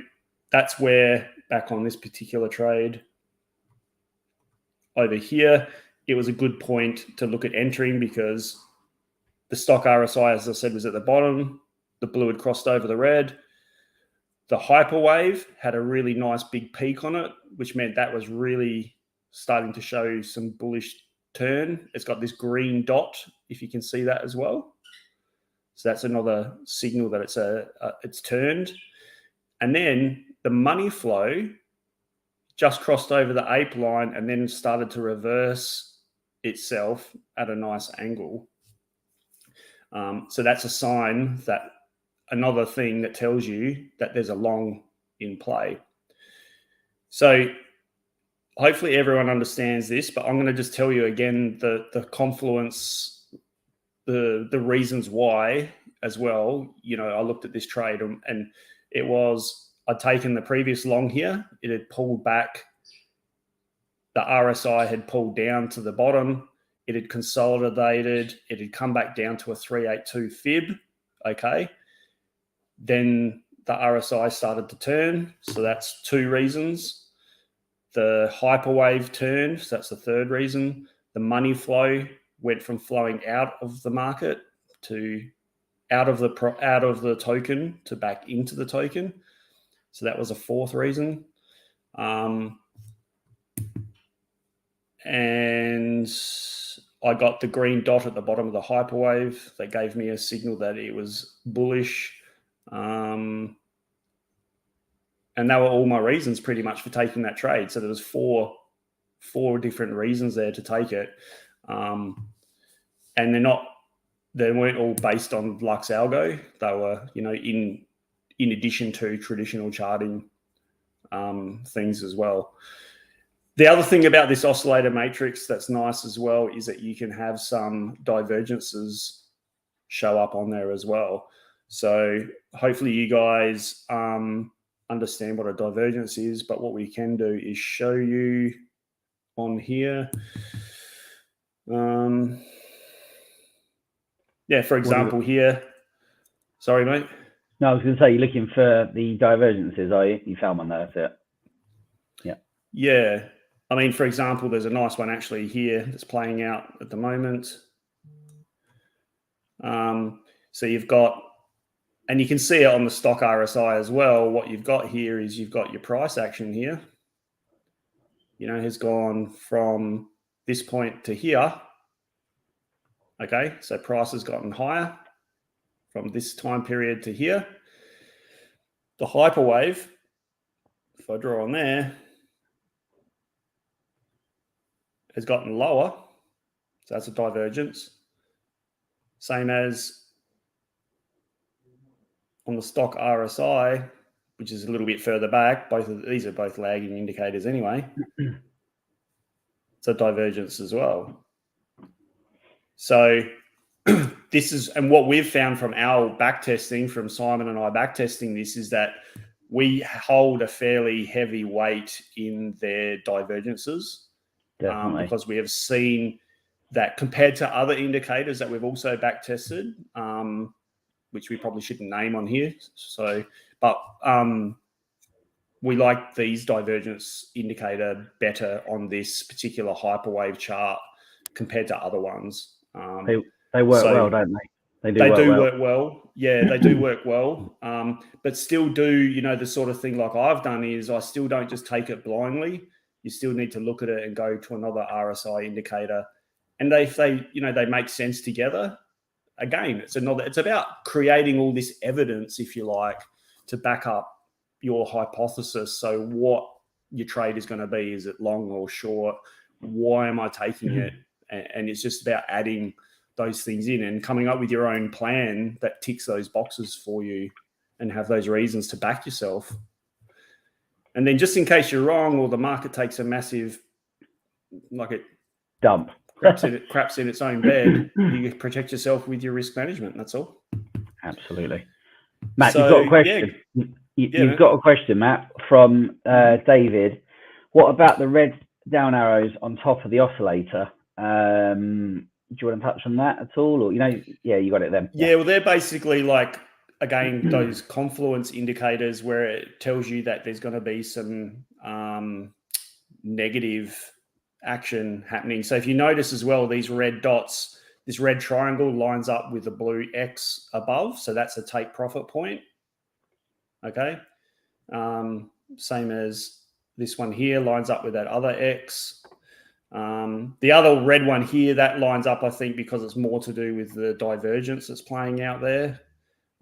that's where, back on this particular trade, over here, it was a good point to look at entering because the stock RSI, as I said, was at the bottom. The blue had crossed over the red. The hyperwave had a really nice big peak on it, which meant that was really starting to show some bullish turn. It's got this green dot, if you can see that as well. So that's another signal that it's turned. And then the money flow just crossed over the ape line and then started to reverse itself at a nice angle. So that's a sign that another thing that tells you that there's a long in play. So hopefully everyone understands this, but I'm going to just tell you again the confluence, the reasons why as well. You know, I looked at this trade and it was, I'd taken the previous long here. It had pulled back. The RSI had pulled down to the bottom. It had consolidated. It had come back down to a 382 fib. Okay. Then the RSI started to turn. So that's two reasons. The hyperwave turned. So that's the third reason. The money flow went from flowing out of the market to out of the token to back into the token. So that was a fourth reason. And I got the green dot at the bottom of the hyperwave. That gave me a signal that it was bullish. And they were all my reasons pretty much for taking that trade. So there was four different reasons there to take it. And they weren't all based on Lux Algo. They were, you know, in addition to traditional charting things as well. The other thing about this oscillator matrix that's nice as well is that you can have some divergences show up on there as well. So hopefully you guys understand what a divergence is, but what we can do is show you on here. Yeah, for example here. Sorry, mate. No, I was going to say, you're looking for the divergences, are you? You found one there, that's it. Yeah. Yeah. I mean, for example, there's a nice one actually here that's playing out at the moment. So you've got, and you can see it on the stock RSI as well. What you've got here is you've got your price action here. You know, has gone from this point to here. Okay, so price has gotten higher from this time period to here. The hyperwave, if I draw on there, has gotten lower. So that's a divergence. Same as on the stock RSI, which is a little bit further back. These are both lagging indicators anyway. It's a divergence as well. So this is, and what we've found from our backtesting, from Simon and I backtesting this, is that we hold a fairly heavy weight in their divergences. Because we have seen that compared to other indicators that we've also backtested, which we probably shouldn't name on here. So, but we like these divergence indicator better on this particular hyperwave chart compared to other ones. They work well, don't they? They do work well. Yeah, they do work well. But still do, you know, the sort of thing like I've done is I still don't just take it blindly. You still need to look at it and go to another RSI indicator. And they make sense together. Again, it's about creating all this evidence, if you like, to back up your hypothesis. So what your trade is going to be, is it long or short? Why am I taking it? And it's just about adding those things in and coming up with your own plan that ticks those boxes for you and have those reasons to back yourself. And then just in case you're wrong or the market takes a massive, like it dump, craps in its own bed, you protect yourself with your risk management. That's all. Absolutely. Matt, you've got a question. Yeah. You've got a question, Matt, from David. What about the red down arrows on top of the oscillator? Do you want to touch on that at all? Or, you know, yeah, you got it then. Yeah, well, they're basically like, again, those confluence indicators where it tells you that there's going to be some negative action happening. So if you notice as well, these red dots, this red triangle lines up with the blue X above. So that's a take profit point. Okay. Same as this one here lines up with that other X. The other red one here, that lines up, I think, because it's more to do with the divergence that's playing out there.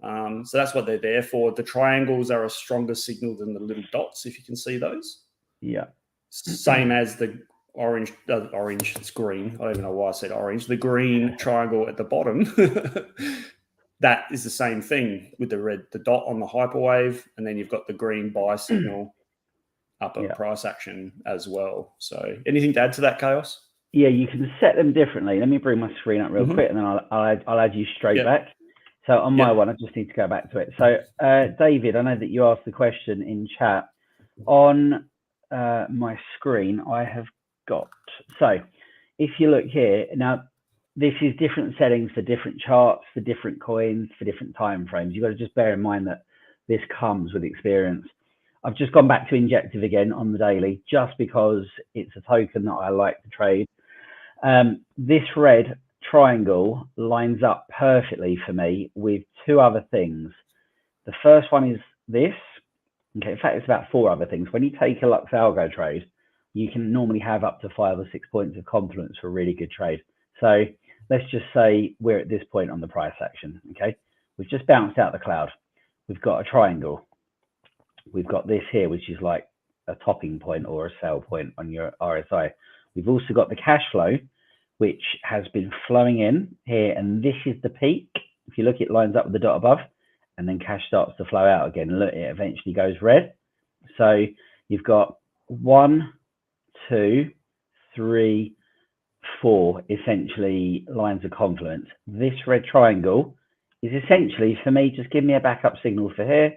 So that's what they're there for. The triangles are a stronger signal than the little dots, if you can see those. Yeah. Same as the orange, it's green. I don't even know why I said orange. The green triangle at the bottom, that is the same thing with the dot on the hyperwave, and then you've got the green buy signal up at price action as well. So anything to add to that, Chaos? Yeah, you can set them differently. Let me bring my screen up real quick, and then I'll add you straight back. So on my one, I just need to go back to it. So David, I know that you asked the question in chat. On my screen, I have got, so if you look here, now this is different settings for different charts, for different coins, for different time frames. You've got to just bear in mind that this comes with experience. I've just gone back to Injective again on the daily, just because it's a token that I like to trade. This red triangle lines up perfectly for me with two other things. The first one is this. Okay, in fact, it's about four other things. When you take a Lux Algo trade, you can normally have up to 5 or 6 points of confidence for a really good trade. So let's just say we're at this point on the price action. Okay, we've just bounced out the cloud. We've got a triangle. We've got this here, which is like a topping point or a sell point on your RSI. We've also got the cash flow, which has been flowing in here, and this is the peak. If you look, it lines up with the dot above, and then cash starts to flow out again. Look, it eventually goes red. So you've got 1, 2, 3, 4 essentially lines of confluence. This red triangle is essentially, for me, just give me a backup signal for here.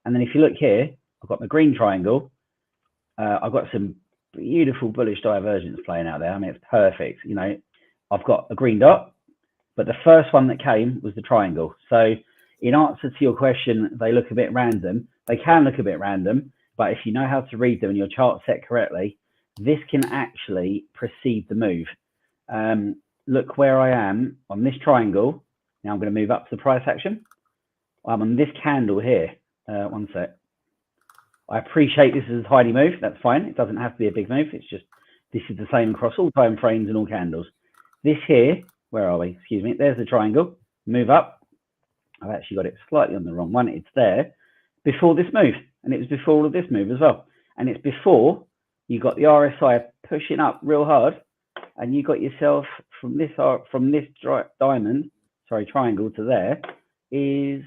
And then if you look here, I've got my green triangle. I've got some beautiful bullish divergence playing out there. I mean, it's perfect. You know, I've got a green dot, but the first one that came was the triangle. So in answer to your question, they look a bit random. They can look a bit random, but if you know how to read them and your chart set correctly, this can actually precede the move. Look where I am on this triangle. Now I'm going to move up to the price action. I'm on this candle here. One sec. I appreciate this is a tiny move. That's fine. It doesn't have to be a big move. It's just, this is the same across all time frames and all candles. This here, where are we? Excuse me. There's the triangle. Move up. I've actually got it slightly on the wrong one. It's there before this move. And it was before all of this move as well. And it's before you got the RSI pushing up real hard. And you got yourself from this triangle to there is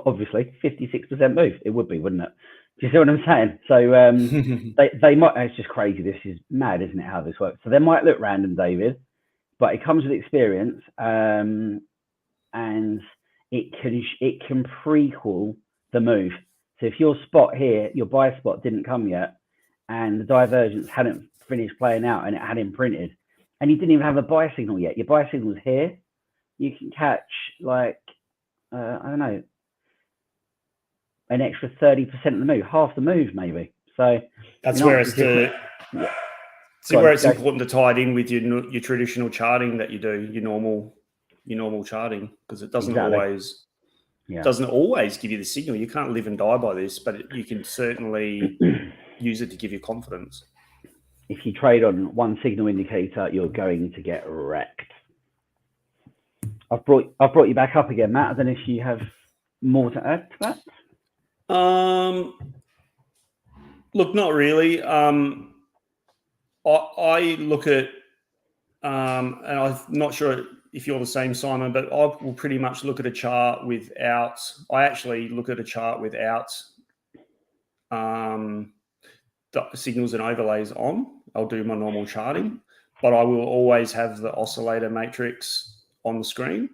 obviously 56% move. It would be, wouldn't it? Do you see what I'm saying? So they might, it's just crazy. This is mad, isn't it, how this works? So they might look random, David, but it comes with experience, and it can prequel the move. So if your spot here, your buy spot didn't come yet, and the divergence hadn't finished playing out and it hadn't printed, and you didn't even have a buy signal yet, your buy signal was here, you can catch like, I don't know, an extra 30% of the move, half the move maybe. So that's where it's important to tie it in with your traditional charting that you do, your normal charting, because it doesn't always give you the signal. You can't live and die by this, but you can certainly use it to give you confidence. If you trade on one signal indicator, you're going to get wrecked. I've brought you back up again, Matt. I don't know if you have more to add to that. Look, not really. I look at, and I'm not sure if you're the same, Simon, but I will pretty much look at a chart without. I actually look at a chart without the signals and overlays on. I'll do my normal charting, but I will always have the oscillator matrix on the screen,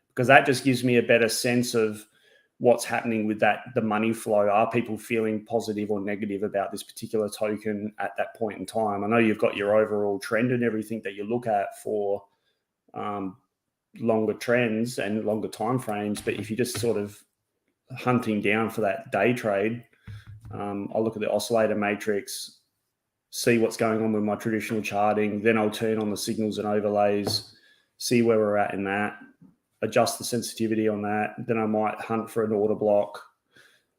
because that just gives me a better sense of what's happening with the money flow. Are people feeling positive or negative about this particular token at that point in time? I know you've got your overall trend and everything that you look at for longer trends and longer time frames, but if you're just sort of hunting down for that day trade, I'll look at the oscillator matrix see what's going on with my traditional charting. Then I'll turn on the signals and overlays, see where we're at in that, adjust the sensitivity on that. Then I might hunt for an order block,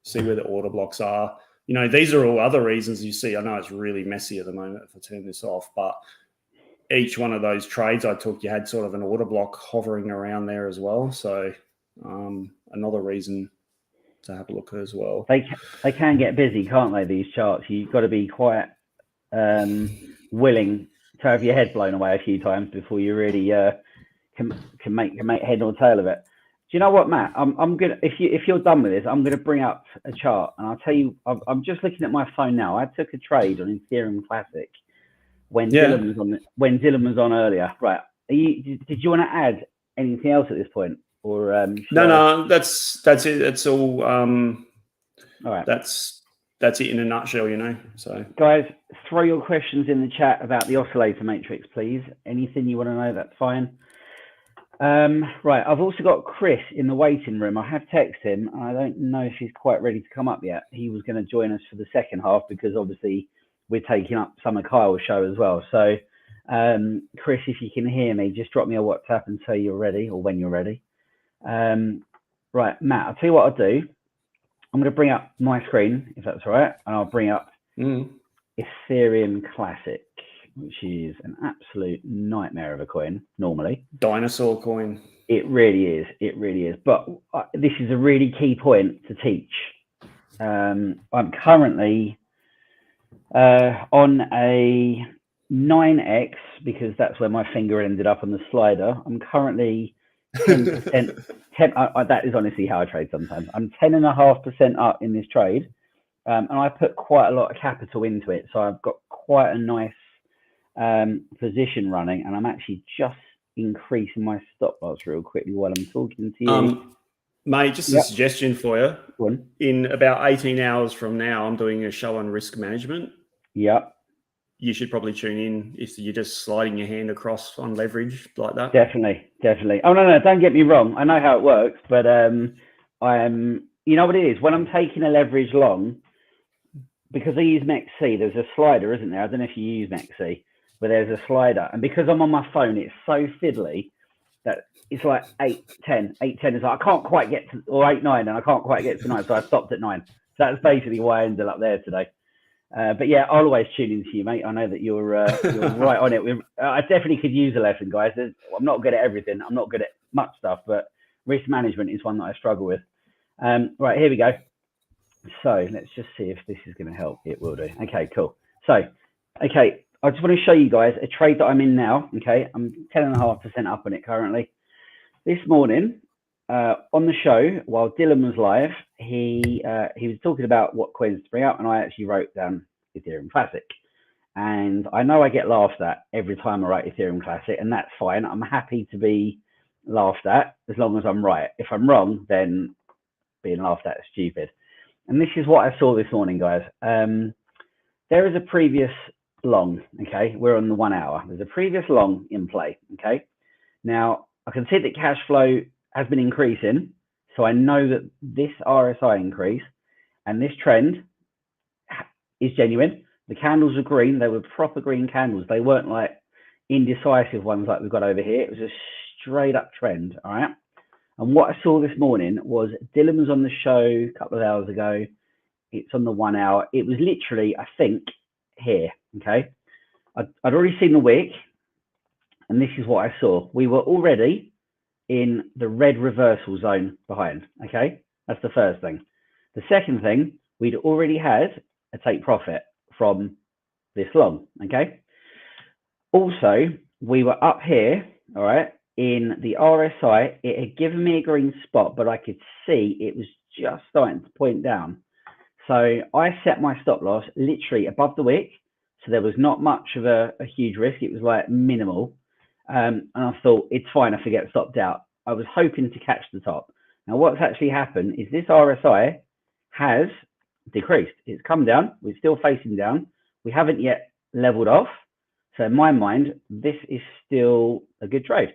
see where the order blocks are. You know, these are all other reasons you see. I know it's really messy at the moment if I turn this off, but each one of those trades I took, you had sort of an order block hovering around there as well. So another reason to have a look as well. They can get busy, can't they, these charts? You've got to be quite willing to have your head blown away a few times before you really can make head or tail of it. Do you know what, Matt? I'm gonna, if you're done with this, I'm gonna bring up a chart, and I'll tell you. I'm just looking at my phone now. I took a trade on Ethereum Classic when Dylan was on earlier. Right? Did you want to add anything else at this point, or no? That's it. That's all. All right. That's it in a nutshell, you know. So guys, throw your questions in the chat about the oscillator matrix, please. Anything you want to know, that's fine. Right, I've also got Chris in the waiting room. I have texted him. I don't know if he's quite ready to come up yet. He was going to join us for the second half because obviously we're taking up some of Kyle's show as well. So, Chris, if you can hear me, just drop me a WhatsApp and say you're ready or when you're ready. Right, Matt, I'll tell you what I'll do. I'm going to bring up my screen, if that's all right, and I'll bring up Ethereum Classic, which is an absolute nightmare of a coin normally. Dinosaur coin. It really is. It really is. But this is a really key point to teach. I'm currently on a 9x because that's where my finger ended up on the slider. I'm currently 10%. That is honestly how I trade sometimes. I'm 10.5% up in this trade. And I put quite a lot of capital into it. So I've got quite a nice position running, and I'm actually just increasing my stop loss real quickly while I'm talking to you. Mate, just a suggestion for you. In about 18 hours from now, I'm doing a show on risk management. Yep. You should probably tune in if you're just sliding your hand across on leverage like that. Definitely. Oh, no, don't get me wrong. I know how it works, but you know what it is? When I'm taking a leverage long, because I use MEXC, there's a slider, isn't there? I don't know if you use MEXC, but there's a slider. And because I'm on my phone, it's so fiddly that it's like 8.10. 8.10 is like, I can't quite get to, or 8.9, and I can't quite get to 9. So I stopped at 9. So that's basically why I ended up there today. But yeah, I'll always tune into you, mate. I know that you're right on it. I definitely could use a lesson, guys. I'm not good at everything. I'm not good at much stuff, but risk management is one that I struggle with. Right, here we go. So let's just see if this is going to help. It will do. Okay, cool. So, okay, I just want to show you guys a trade that I'm in now. Okay, I'm 10.5% up on it currently. This morning on the show, while Dylan was live, he was talking about what coins to bring up, and I actually wrote down Ethereum Classic. And I know I get laughed at every time I write Ethereum Classic, and that's fine. I'm happy to be laughed at as long as I'm right. If I'm wrong, then being laughed at is stupid. And this is what I saw this morning, guys. There is a previous long, okay? We're on the 1 hour. There's a previous long in play, okay? Now, I can see that cash flow has been increasing. So I know that this RSI increase and this trend is genuine. The candles are green. They were proper green candles. They weren't like indecisive ones like we've got over here. It was a straight up trend, all right? And what I saw this morning was Dylan was on the show a couple of hours ago. It's on the 1 hour. It was literally, I think, here, okay? I'd already seen the wick, and this is what I saw. We were already in the red reversal zone behind, okay? That's the first thing. The second thing, we'd already had a take profit from this long, okay? Also, we were up here, all right? In the RSI, it had given me a green spot, but I could see it was just starting to point down. So I set my stop loss literally above the wick. So there was not much of a huge risk. It was like minimal. And I thought, it's fine if I get stopped out. I was hoping to catch the top. Now, what's actually happened is this RSI has decreased. It's come down. We're still facing down. We haven't yet leveled off. So in my mind, this is still a good trade.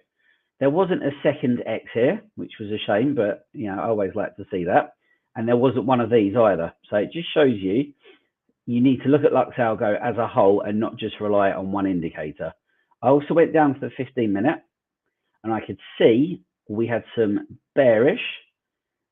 There wasn't a second X here, which was a shame, but you know, I always like to see that. And there wasn't one of these either. So it just shows you you need to look at Lux Algo as a whole and not just rely on one indicator. I also went down to the 15-minute, and I could see we had some bearish,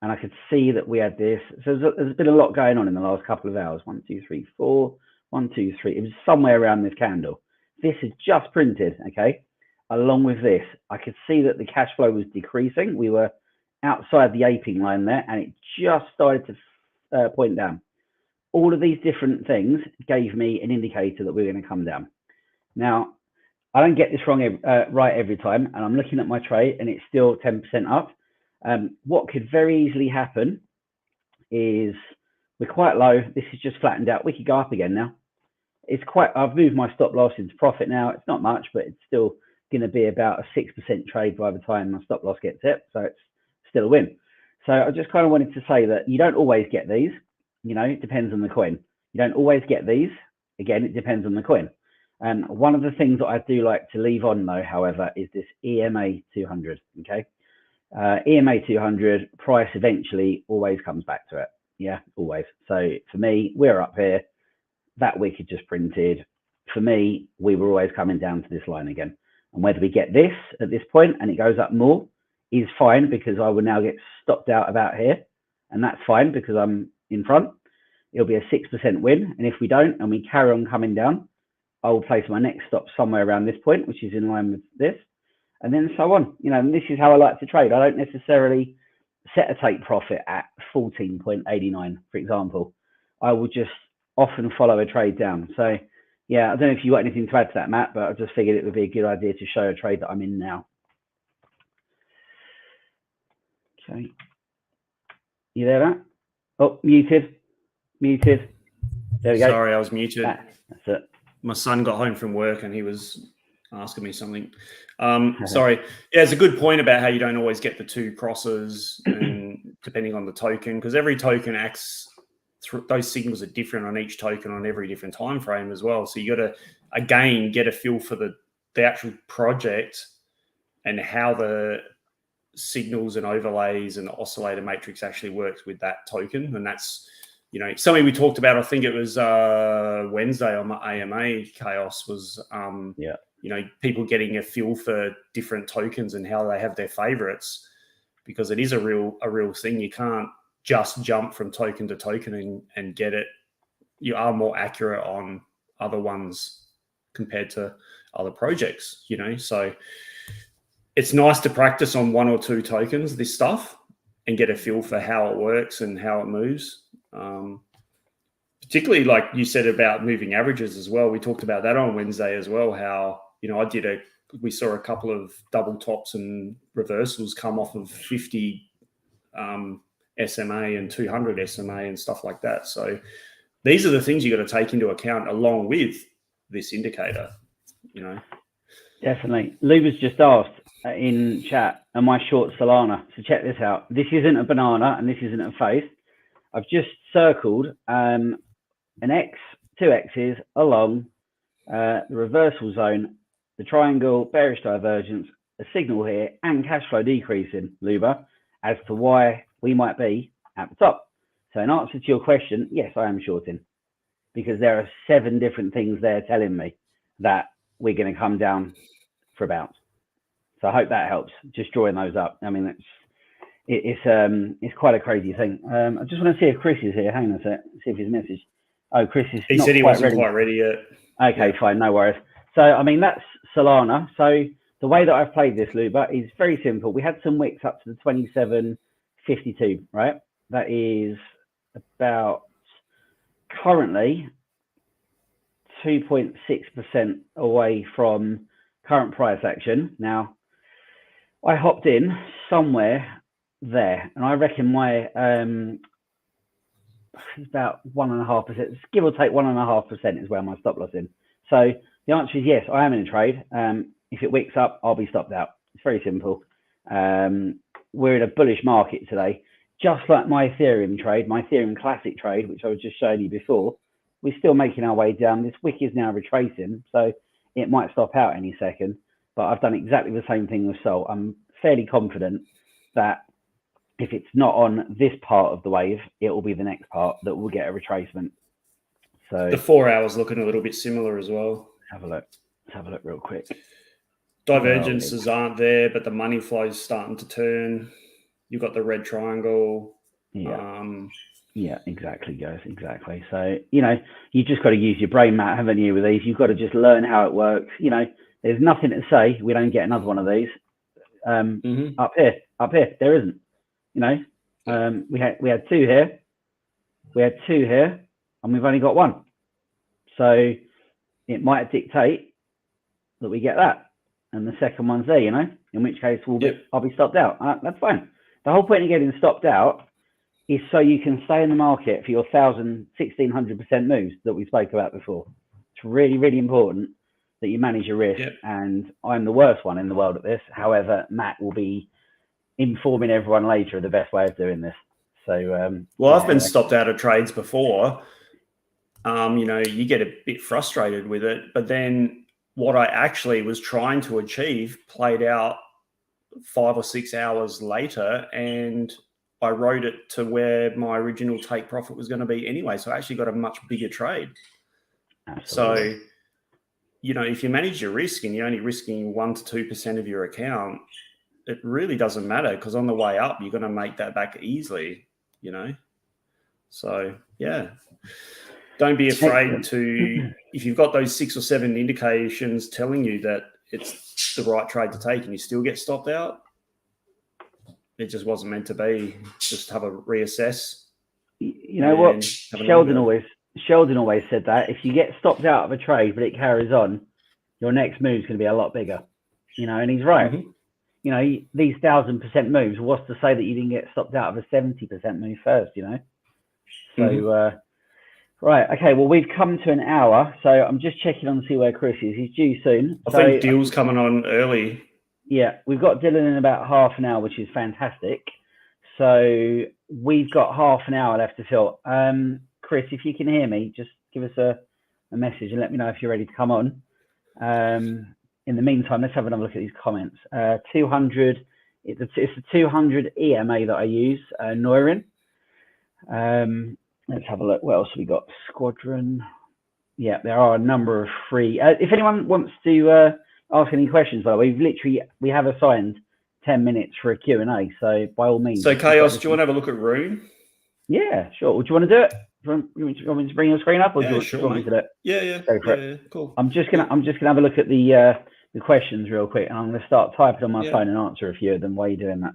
and I could see that we had this. So there's been a lot going on in the last couple of hours. 1, 2, 3, 4, 1, 2, 3. It was somewhere around this candle. This is just printed, okay? Along with this, I could see that the cash flow was decreasing. We were outside the aping line there, and it just started to point down. All of these different things gave me an indicator that we were going to come down. Now, I don't get this wrong right every time, and I'm looking at my trade, and it's still 10% up. What could very easily happen is we're quite low. This is just flattened out. We could go up again now. I've moved my stop loss into profit now. It's not much, but it's still going to be about a 6% trade by the time my stop loss gets hit. So it's still a win. So I just kind of wanted to say that you don't always get these. You know, it depends on the coin. You don't always get these. Again, it depends on the coin. One of the things that I do like to leave on though, however, is this EMA 200. Okay. EMA 200 price eventually always comes back to it. Yeah, always. So for me, we're up here. That week had just printed. For me, we were always coming down to this line again. And whether we get this at this point and it goes up more is fine, because I will now get stopped out about here. And that's fine because I'm in front. It'll be a 6% win. And if we don't, and we carry on coming down, I will place my next stop somewhere around this point, which is in line with this. And then so on. You know, and this is how I like to trade. I don't necessarily set a take profit at 14.89, for example. I will just often follow a trade down. So yeah, I don't know if you got anything to add to that, Matt, but I just figured it would be a good idea to show a trade that I'm in now. Okay. You there, Matt? Oh, muted. There we go. Sorry, I was muted. That's it. My son got home from work and he was asking me something. Sorry. Yeah, it's a good point about how you don't always get the two crosses, and depending on the token, because every token acts through, those signals are different on each token on every different time frame as well. So you got to, again, get a feel for the actual project and how the signals and overlays and the oscillator matrix actually works with that token. And that's, you know, something we talked about, I think it was Wednesday on my AMA Chaos, was, you know, people getting a feel for different tokens and how they have their favorites, because it is a real thing. You can't just jump from token to token and get it. You are more accurate on other ones compared to other projects, you know. So it's nice to practice on one or two tokens, this stuff, and get a feel for how it works and how it moves. Particularly like you said about moving averages as well. We talked about that on Wednesday as well, how, you know, we saw a couple of double tops and reversals come off of 50 SMA and 200 SMA and stuff like that. So these are the things you got to take into account along with this indicator, you know. Definitely. Luba's just asked in chat, am I short Solana? So check this out. This isn't a banana and this isn't a face. I've just circled an X, two X's along the reversal zone, the triangle, bearish divergence, a signal here, and cash flow decreasing, Luba, as to why we might be at the top. So in answer to your question, yes, I am shorting, because there are 7 different things there telling me that we're going to come down for a bounce. So I hope that helps, just drawing those up. I mean, it's quite a crazy thing. I just want to see if Chris is here. Hang on a sec, see if his message. Oh, Chris is. He said he wasn't quite ready yet. Okay, fine, no worries. So I mean, that's Solana. So the way that I've played this, Luba, is very simple. We had some wicks up to the 27.52, right? That is about currently 2.6% away from current price action. Now, I hopped in somewhere there, and I reckon my it's about 1.5%, give or take 1.5% is where my stop loss in. So the answer is yes, I am in a trade. If it wicks up, I'll be stopped out. It's very simple. We're in a bullish market today, just like my Ethereum trade, my Ethereum Classic trade, which I was just showing you before. We're still making our way down. This wick is now retracing, so it might stop out any second. But I've done exactly the same thing with Sol. I'm fairly confident that if it's not on this part of the wave, it will be the next part that will get a retracement. So the 4 hours looking a little bit similar as well. have a look. Let's have a look real quick. Divergences aren't there, but the money flow is starting to turn. You've got the red triangle. Yeah. Yeah, exactly, guys. Exactly. So, you just got to use your brain, Matt, haven't you, with these? You've got to just learn how it works. There's nothing to say we don't get another one of these. Up here, there isn't. We had two here. We had two here, and we've only got one. So it might dictate that we get that. And the second one's there, in which case I'll be stopped out. That's fine. The whole point of getting stopped out is so you can stay in the market for your 1,000, 1,600% moves that we spoke about before. It's really, really important that you manage your risk. Yep. And I'm the worst one in the world at this. However, Matt will be informing everyone later of the best way of doing this. So, I've been stopped out of trades before. You get a bit frustrated with it, but then what I actually was trying to achieve played out 5 or 6 hours later, and I wrote it to where my original take profit was going to be anyway. So I actually got a much bigger trade. Absolutely. So, if you manage your risk and you're only risking 1% to 2% of your account, it really doesn't matter, because on the way up, you're going to make that back easily, So, yeah. Don't be afraid to, if you've got those 6 or 7 indications telling you that it's the right trade to take and you still get stopped out, it just wasn't meant to be. Just have a reassess. You know what? Sheldon always said that if you get stopped out of a trade but it carries on, your next move is going to be a lot bigger. And he's right. Mm-hmm. These 1,000% moves, what's to say that you didn't get stopped out of a 70% move first, So, right. Okay. Well, we've come to an hour. So I'm just checking on to see where Chris is. He's due soon. I think Deal's coming on early. Yeah. We've got Dylan in about half an hour, which is fantastic. So we've got half an hour left to fill. Chris, if you can hear me, just give us a message and let me know if you're ready to come on. In the meantime, let's have another look at these comments. 200, it's a 200 EMA that I use, Neurin. Let's have a look. What else have we got? Squadron. Yeah, there are a number of free. If anyone wants to ask any questions, by the way, we have assigned 10 minutes for a Q&A. So by all means. So Chaos, do you want to have a look at Rune? Yeah, sure. Do you want to do it? Do you want me to bring your screen up, or do you want me to do it? Yeah. Go for it. Yeah, cool. I'm just gonna have a look at the questions real quick, and I'm gonna start typing on my phone and answer a few of them while you're doing that.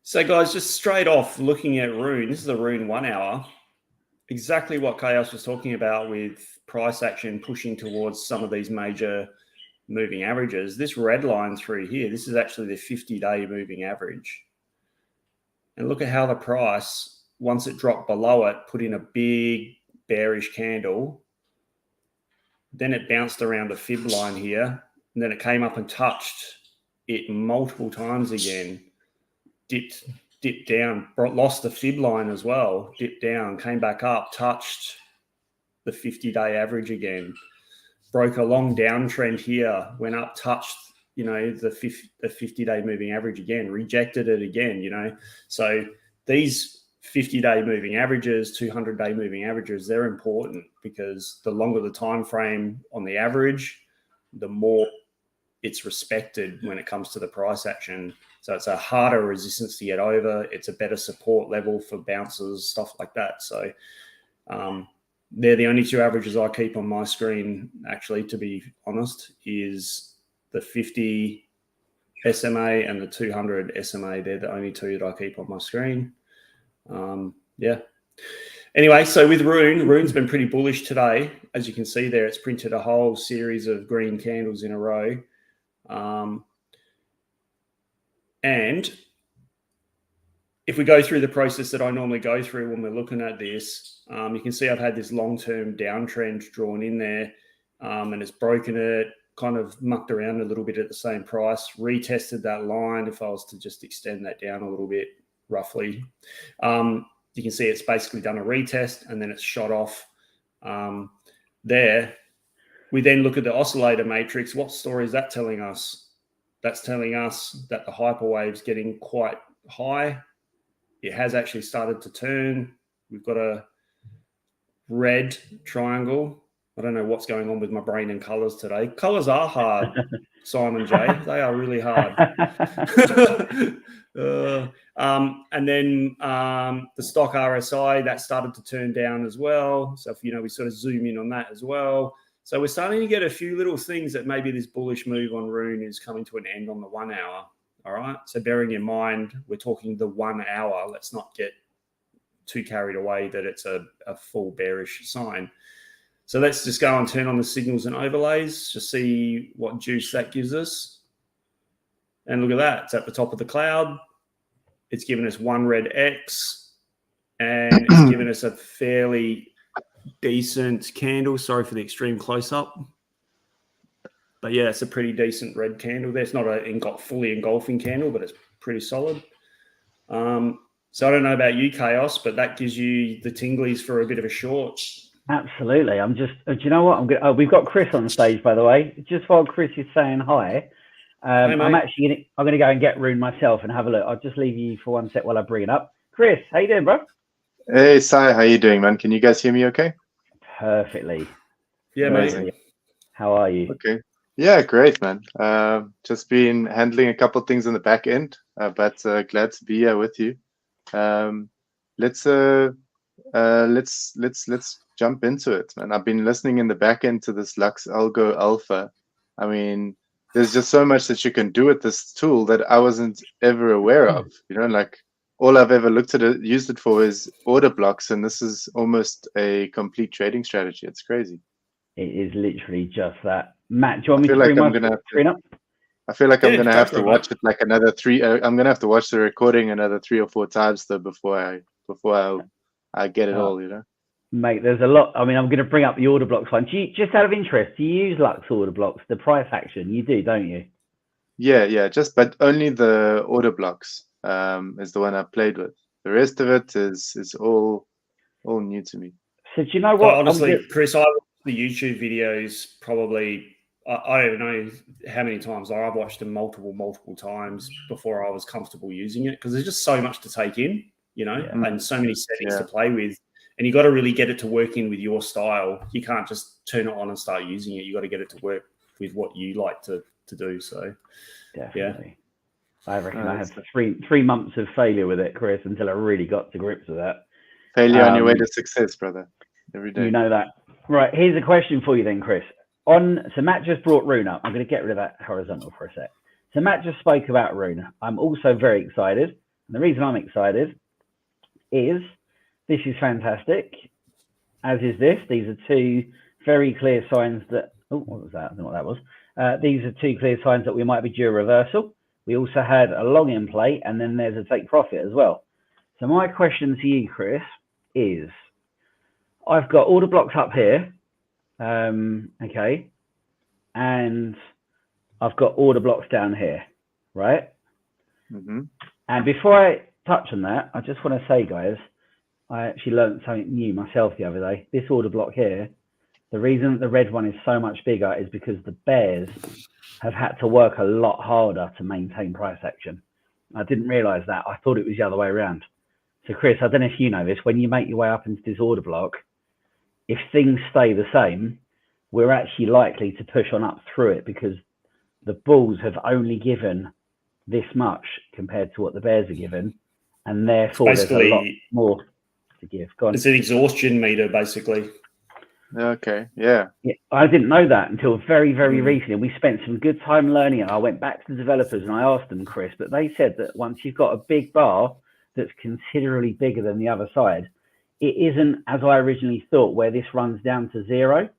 So guys, just straight off looking at Rune, this is a Rune 1 hour. Exactly what Chaos was talking about with price action pushing towards some of these major moving averages. This red line through here, this is actually the 50-day moving average. And look at how the price, once it dropped below it, put in a big bearish candle. Then it bounced around a fib line here, and then it came up and touched it multiple times again. Dipped down, lost the fib line as well, dipped down, came back up, touched the 50-day average again, broke a long downtrend here, went up, touched, the 50-day moving average again, rejected it again, So these 50-day moving averages, 200-day moving averages, they're important, because the longer the time frame on the average, the more it's respected when it comes to the price action. So it's a harder resistance to get over. It's a better support level for bounces, stuff like that. So they're the only two averages I keep on my screen, actually, to be honest, is the 50 SMA and the 200 SMA. They're the only two that I keep on my screen. Anyway, so with Rune's been pretty bullish today. As you can see there, it's printed a whole series of green candles in a row. And if we go through the process that I normally go through when we're looking at this, you can see I've had this long-term downtrend drawn in there, and it's broken it, kind of mucked around a little bit at the same price, retested that line. If I was to just extend that down a little bit, roughly, you can see it's basically done a retest and then it's shot off there. We then look at the oscillator matrix. What story is that telling us? That's telling us that the hyperwave's getting quite high. It has actually started to turn. We've got a red triangle. I don't know what's going on with my brain and colors today. Colors are hard, Simon J. They are really hard. And then the stock RSI, that started to turn down as well. So if we sort of zoom in on that as well. So we're starting to get a few little things that maybe this bullish move on Rune is coming to an end on the 1 hour. All right. So bearing in mind, we're talking the 1 hour. Let's not get too carried away that it's a full bearish sign. So let's just go and turn on the signals and overlays to see what juice that gives us. And look at that. It's at the top of the cloud. It's given us one red X, and it's given us a fairly decent candle. Sorry for the extreme close-up. But yeah, it's a pretty decent red candle there. It's not a fully engulfing candle, but it's pretty solid. So I don't know about you, Chaos, but that gives you the tinglies for a bit of a short. Absolutely. I'm just, do you know what? We've got Chris on stage, by the way. Just while Chris is saying hi, I'm going to go and get Rune myself and have a look. I'll just leave you for 1 sec while I bring it up. Chris, how you doing, bro? Hey, Sai, how you doing, man? Can you guys hear me okay? Perfectly. Yeah, amazing. mate. How are you? Okay. Yeah, great, man. Just been handling a couple of things on the back end, but glad to be here with you. Let's jump into it, man. I've been listening in the back end to this Lux Algo Alpha. I mean, there's just so much that you can do with this tool that I wasn't ever aware of. Like all I've ever used it for is order blocks, and this is almost a complete trading strategy. It's crazy. It is literally just that. Matt, do you want me to like bring my screen up? I feel like I'm gonna have to watch it like another three. I'm gonna have to watch the recording another 3 or 4 times though before I get it all. Mate, there's a lot. I mean, I'm going to bring up the order blocks one. Just out of interest, do you use Lux order blocks, the price action? You do, don't you? Yeah. But only the order blocks is the one I've played with. The rest of it is all new to me. So do you know what? Honestly, Chris, I watched the YouTube videos probably. I don't know how many times. I've watched them multiple times before I was comfortable using it because there's just so much to take in, and so many settings to play with. And you got to really get it to work in with your style. You can't just turn it on and start using it. You got to get it to work with what you like to do. So, definitely. Yeah. I reckon I had 3 months of failure with it, Chris, until I really got to grips with that. Failure on your way to success, brother. Every day. You know that. Right. Here's a question for you then, Chris. So Matt just brought Rune up. I'm going to get rid of that horizontal for a sec. So Matt just spoke about Rune. I'm also very excited. And the reason I'm excited is this is fantastic, as is this. These are 2 very clear signs that, what was that? I don't know what that was. These are 2 clear signs that we might be due a reversal. We also had a long in play, and then there's a take profit as well. So my question to you, Chris, is I've got order blocks up here, okay, and I've got order blocks down here, right? Mm-hmm. And before I touch on that, I just want to say, guys, I actually learned something new myself the other day. This order block here, the reason that the red one is so much bigger is because the bears have had to work a lot harder to maintain price action. I didn't realize that. I thought it was the other way around. So Chris, I don't know if you know this, when you make your way up into this order block, if things stay the same, we're actually likely to push on up through it because the bulls have only given this much compared to what the bears are given. And therefore there's a lot more to give. Go on. It's an exhaustion meter, basically. Okay, yeah. I didn't know that until very, very recently. We spent some good time learning it. I went back to the developers and I asked them, Chris, but they said that once you've got a big bar that's considerably bigger than the other side, it isn't, as I originally thought, where this runs down to 0. It's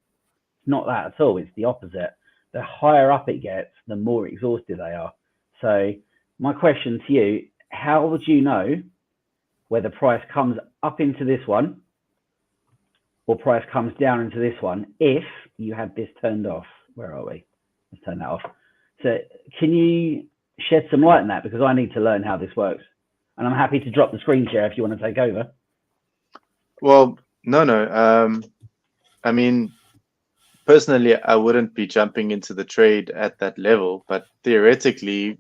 not that at all. It's the opposite. The higher up it gets, the more exhausted they are. So my question to you, how would you know whether price comes up into this one or price comes down into this one if you had this turned off? Where are we? Let's turn that off. So can you shed some light on that? Because I need to learn how this works. And I'm happy to drop the screen share if you want to take over. Well, no. I mean, personally, I wouldn't be jumping into the trade at that level. But theoretically,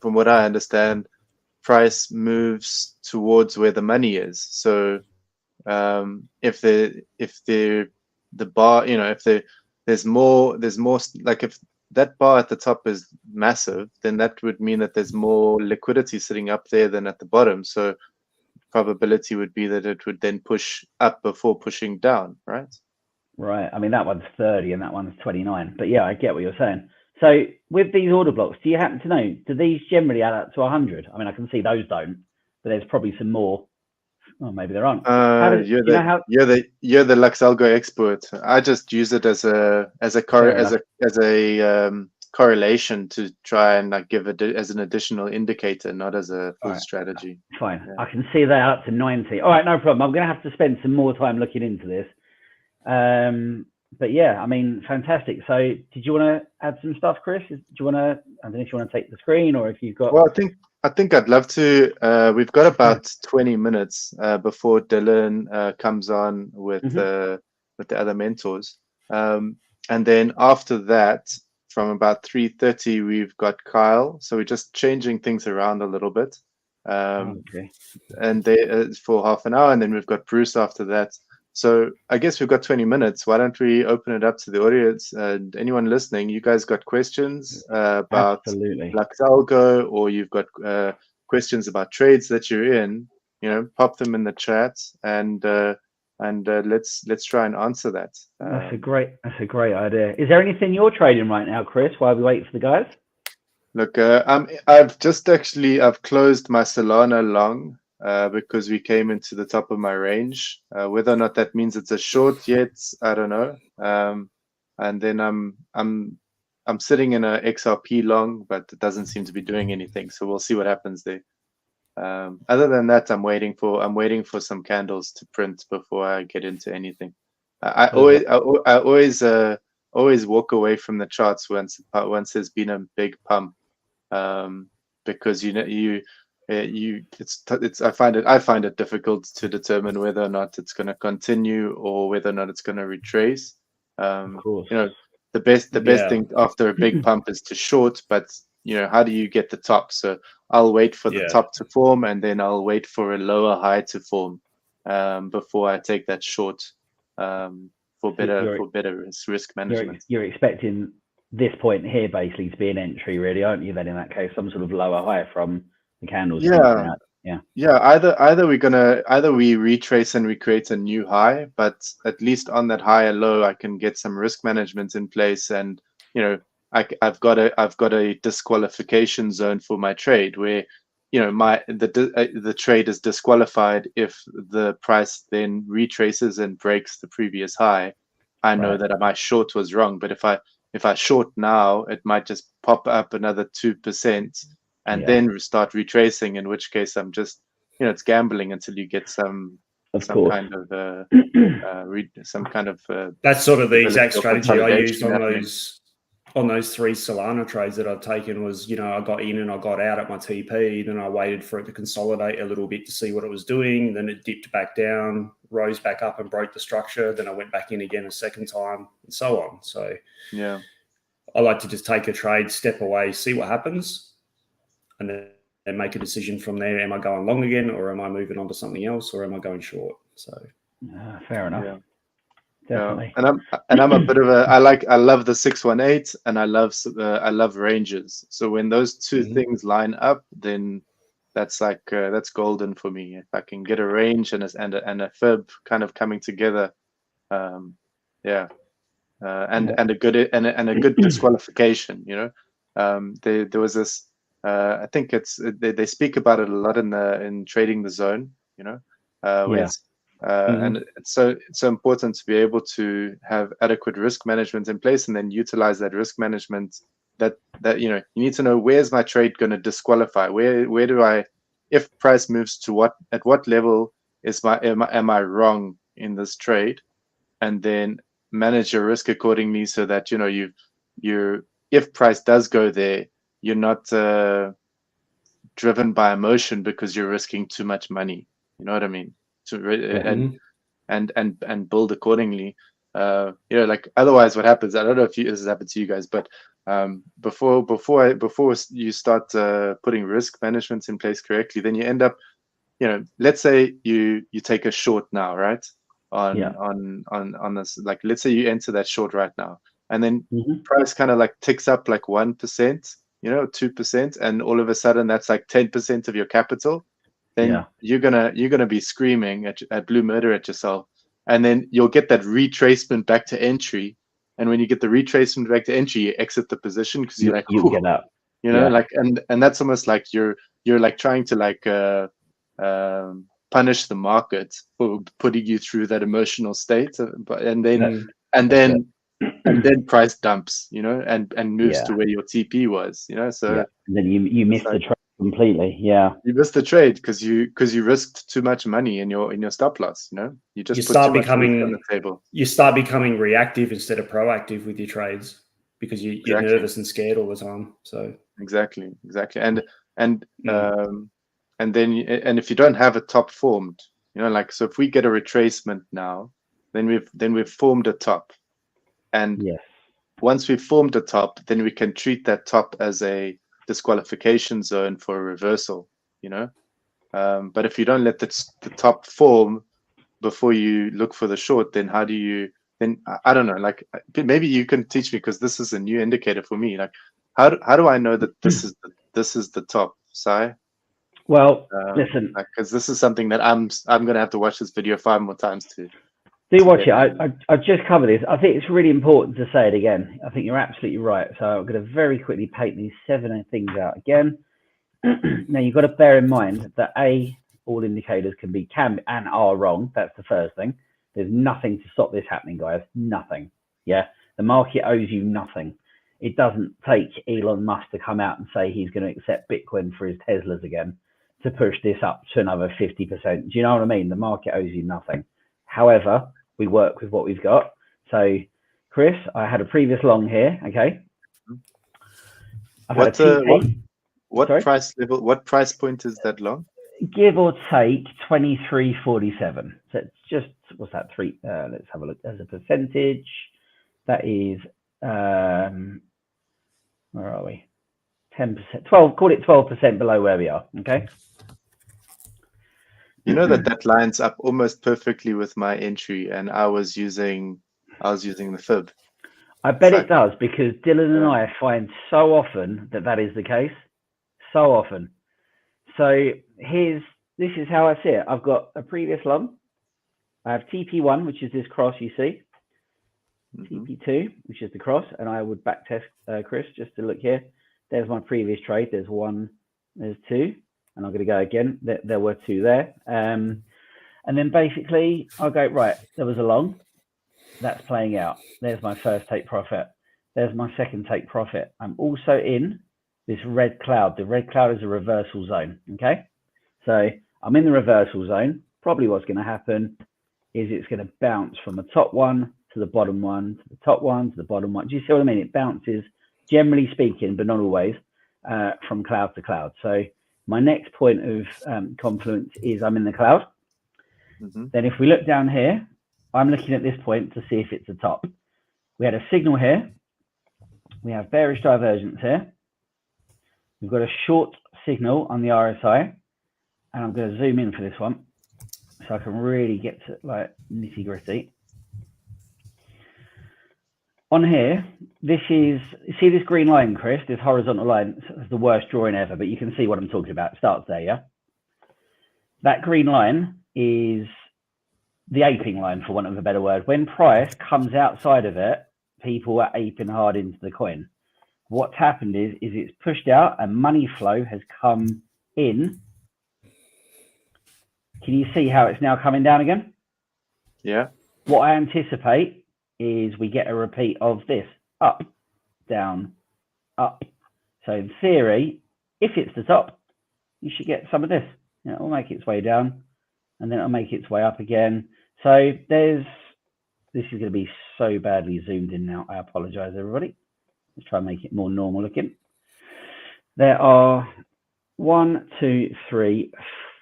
from what I understand, price moves towards where the money is. So if the bar, if there's more, like if that bar at the top is massive, then that would mean that there's more liquidity sitting up there than at the bottom. So probability would be that it would then push up before pushing down, right? Right. I mean, that one's 30 and that one's 29. But yeah, I get what you're saying. So with these order blocks, do you happen to know, do these generally add up to 100? I mean, I can see those don't, but there's probably some more. Oh, maybe there aren't. You're the Lux Algo expert. I just use it as a correlation to try and like give it as an additional indicator, not as a full strategy. Fine. Yeah. I can see that up to 90. All right, no problem. I'm going to have to spend some more time looking into this. But yeah, I mean, fantastic. So did you want to add some stuff, Chris? Do you want to, I don't know if you want to take the screen or if you've got... Well, I think I'd love to. We've got about 20 minutes before Dylan comes on with the other mentors. And then after that, from about 3:30, we've got Kyle. So we're just changing things around a little bit. Okay. And they for half an hour, and then we've got Bruce after that. So I guess we've got 20 minutes. Why don't we open it up to the audience and anyone listening? You guys got questions about Lux Algo, or you've got questions about trades that you're in? Pop them in the chat, and let's try and answer that. That's a great idea. Is there anything you're trading right now, Chris, while we wait for the guys? Look, I've closed my Solana long. Because we came into the top of my range. Whether or not that means it's a short yet, I don't know. And then I'm sitting in a XRP long, but it doesn't seem to be doing anything. So we'll see what happens there. Other than that, I'm waiting for some candles to print before I get into anything. I always walk away from the charts once there's been a big pump, because I find it difficult to determine whether or not it's going to continue or whether or not it's going to retrace. Of course. The best thing after a big pump is to short, but how do you get the top? So I'll wait for the top to form, and then I'll wait for a lower high to form before I take that short for better risk management. You're expecting this point here basically to be an entry, really, aren't you? Then in that case, some sort of lower high from the candles. Either we retrace and we create a new high, but at least on that high or low I can get some risk management in place, and I've got a disqualification zone for my trade where the trade is disqualified if the price then retraces and breaks the previous high. I know that my short was wrong, but if I short now, it might just pop up another 2%. And then start retracing, in which case I'm just, it's gambling until you get some kind of That's sort of the exact strategy I used on those 3 Solana trades that I've taken. Was I got in and I got out at my TP, then I waited for it to consolidate a little bit to see what it was doing, then it dipped back down, rose back up and broke the structure, then I went back in again a second time, and so on. So I like to just take a trade, step away, see what happens, and then make a decision from there. Am I going long again, or am I moving on to something else, or am I going short? So fair enough. Definitely. And I'm a bit of I love the 618, and I love ranges. So when those two things line up, then that's golden for me. If I can get a range and a fib kind of coming together, and a good disqualification. There was this. I think they speak about it a lot in trading the zone, and it's so important to be able to have adequate risk management in place, and then utilize that risk management. That you need to know, where's my trade going to disqualify? Where do I, if price moves to at what level am I wrong in this trade, and then manage your risk accordingly, so that you if price does go there, you're not driven by emotion because you're risking too much money. You know what I mean? And build accordingly. Like otherwise, what happens? I don't know if this has happened to you guys, but before you start putting risk management in place correctly, then you end up let's say you take a short now, right? Yeah. On this, like, let's say you enter that short right now, and then Mhm. price kind of like ticks up like 1%, 2%, and all of a sudden that's like 10% of your capital. Then Yeah. you're gonna be screaming at blue murder at yourself, and then you'll get that retracement back to entry. And when you get the retracement back to entry, you exit the position because you're like, You get up. like, and that's almost like you're like trying to like punish the market for putting you through that emotional state, and then and then price dumps, and moves Yeah. to where your TP was, so Yeah. And then you miss like, the trade completely. Yeah. you missed the trade because you risked too much money in your stop loss. You just put too much risk on the table. You start becoming reactive instead of proactive with your trades because you're Exactly. nervous and scared all the time. So exactly, and then if you don't have a top formed, like, so if we get a retracement now, then we've formed a top, and Yes. once we've formed a top, then we can treat that top as a disqualification zone for a reversal. But if you don't let the top form before you look for the short, then how do you? Then I don't know. Like, maybe you can teach me, because this is a new indicator for me. Like, how do I know that this is the top, Sai? Well, listen, because this is something that I'm gonna have to watch this video 5 more times to. do watch it. I just covered this. I think it's really important to say it again. I think you're absolutely right. So I'm going to very quickly paint these 7 things out again. Now you've got to bear in mind that all indicators can and are wrong. That's the first thing. There's nothing to stop this happening, guys. Nothing. Yeah, the market owes you nothing. It doesn't take Elon Musk to come out and say he's going to accept Bitcoin for his Teslas again to push this up to another 50%. Do you know what I mean? The market owes you nothing. However, we work with what we've got. So, Chris, I had a previous long here. Okay. What price level? What price point is that long? Give or take 23.47. So it's just, what's that? Let's have a look as a percentage. That is, where are we? 10%, 12. Call it 12% below where we are. Okay. You know that lines up almost perfectly with my entry, and I was using the fib. I bet it does, because Dylan and I find so often that is the case. So often. So this is how I see it. I've got a previous long. I have TP1, which is this cross you see. TP2, which is the cross, and I would back test, Chris, just to look here. There's my previous trade. There's 1, there's 2, and I'm going to go again. There were 2 there. And then basically I'll go, right, there was a long. That's playing out. There's my first take profit. There's my second take profit. I'm also in this red cloud. The red cloud is a reversal zone. Okay. So I'm in the reversal zone. Probably what's going to happen is it's going to bounce from the top one to the bottom one, to the top one, to the bottom one. Do you see what I mean? It bounces, generally speaking, but not always, from cloud to cloud. So my next point of confluence is I'm in the cloud. Then if we look down here, I'm looking at this point to see if it's a top. We had a signal here. We have bearish divergence here. We've got a short signal on the RSI, and I'm going to zoom in for this one so I can really get to like nitty gritty. On here, this is, see this green line, Chris, this horizontal line. It's the worst drawing ever, but you can see what I'm talking about. It starts there, yeah? That green line is the aping line, for want of a better word. When price comes outside of it, people are aping hard into the coin. What's happened is it's pushed out and money flow has come in. Can you see how it's now coming down again? Yeah. What I anticipate is we get a repeat of this. Up, down, up. So in theory, if it's the top, you should get some of this. It'll make its way down and then it'll make its way up again. So this is going to be so badly zoomed in now. I apologize, everybody. Let's try and make it more normal looking. There are 1, 2, 3,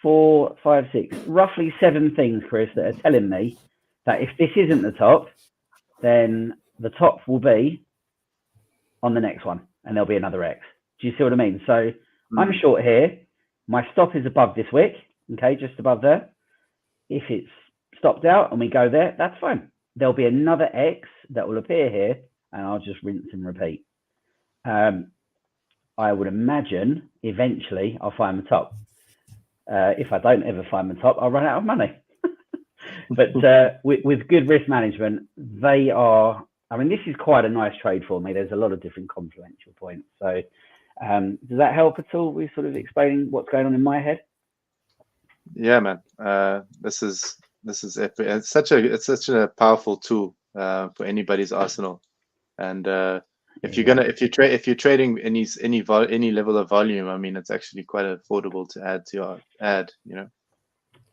4, 5, 6, roughly 7 things, Chris, that are telling me that if this isn't the top, then the top will be on the next one and there'll be another X. Do you see what I mean? So I'm short here. My stop is above this wick. okay, just above there. If it's stopped out and we go there, that's fine. There'll be another X that will appear here, and I'll just rinse and repeat. I would imagine eventually I'll find the top. If I don't ever find the top, I'll run out of money. But with good risk management, they are, I mean, this is quite a nice trade for me. There's a lot of different complementary points. So does that help at all with sort of explaining what's going on in my head? Yeah, man. This is epic. It's such a powerful tool for anybody's arsenal. And if you're trading any level of volume, I mean, it's actually quite affordable to add to your ad. You know.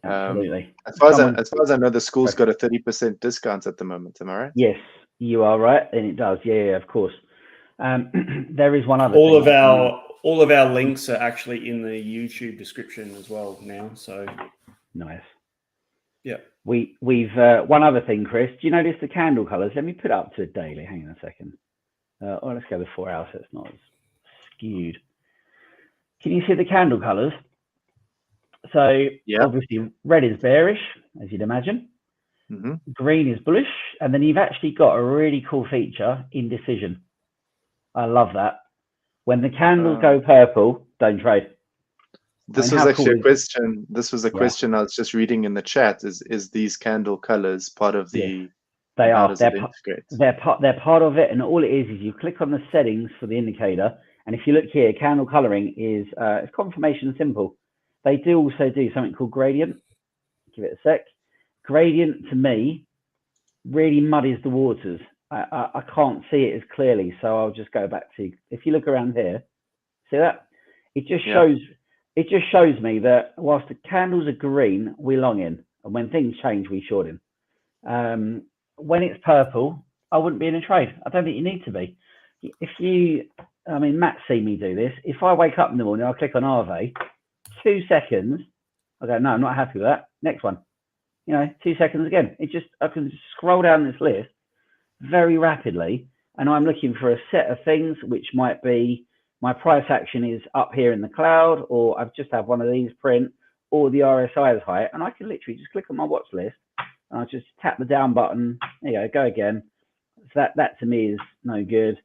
Absolutely. As far as I know, the school's got a 30% discount at the moment. Am I right? Yes, you are right, and it does. Yeah, of course. There is one other. All of our links are actually in the YouTube description as well now. So nice. Yeah. We've one other thing, Chris. Do you notice the candle colors? Let me put it up to daily. Hang on a second. Let's go with 4 hours so it's not as skewed. Can you see the candle colors? So yeah. Obviously red is bearish, as you'd imagine. Mm-hmm. Green is bullish, and then you've actually got a really cool feature, indecision. I love that. When the candles go purple, don't trade. This was actually a question. This was a question I was just reading in the chat. Is these candle colors part of the? They are. They're part of it, and all it is you click on the settings for the indicator, and if you look here, candle coloring is it's confirmation simple. They do also do something called gradient. Give it a sec. Gradient to me really muddies the waters. I can't see it as clearly, so I'll just go back to. If you look around here, see that? It just shows. It just shows me that whilst the candles are green, we long in, and when things change, we short in. When it's purple, I wouldn't be in a trade. I don't think you need to be. I mean, Matt see me do this. If I wake up in the morning, I'll click on Arve, 2 seconds, I go, no, I'm not happy with that. Next one. 2 seconds again. I can just scroll down this list very rapidly, and I'm looking for a set of things which might be my price action is up here in the cloud, or I've just had one of these print, or the RSI is high, and I can literally just click on my watch list, and I'll just tap the down button. There you go again. So that to me is no good.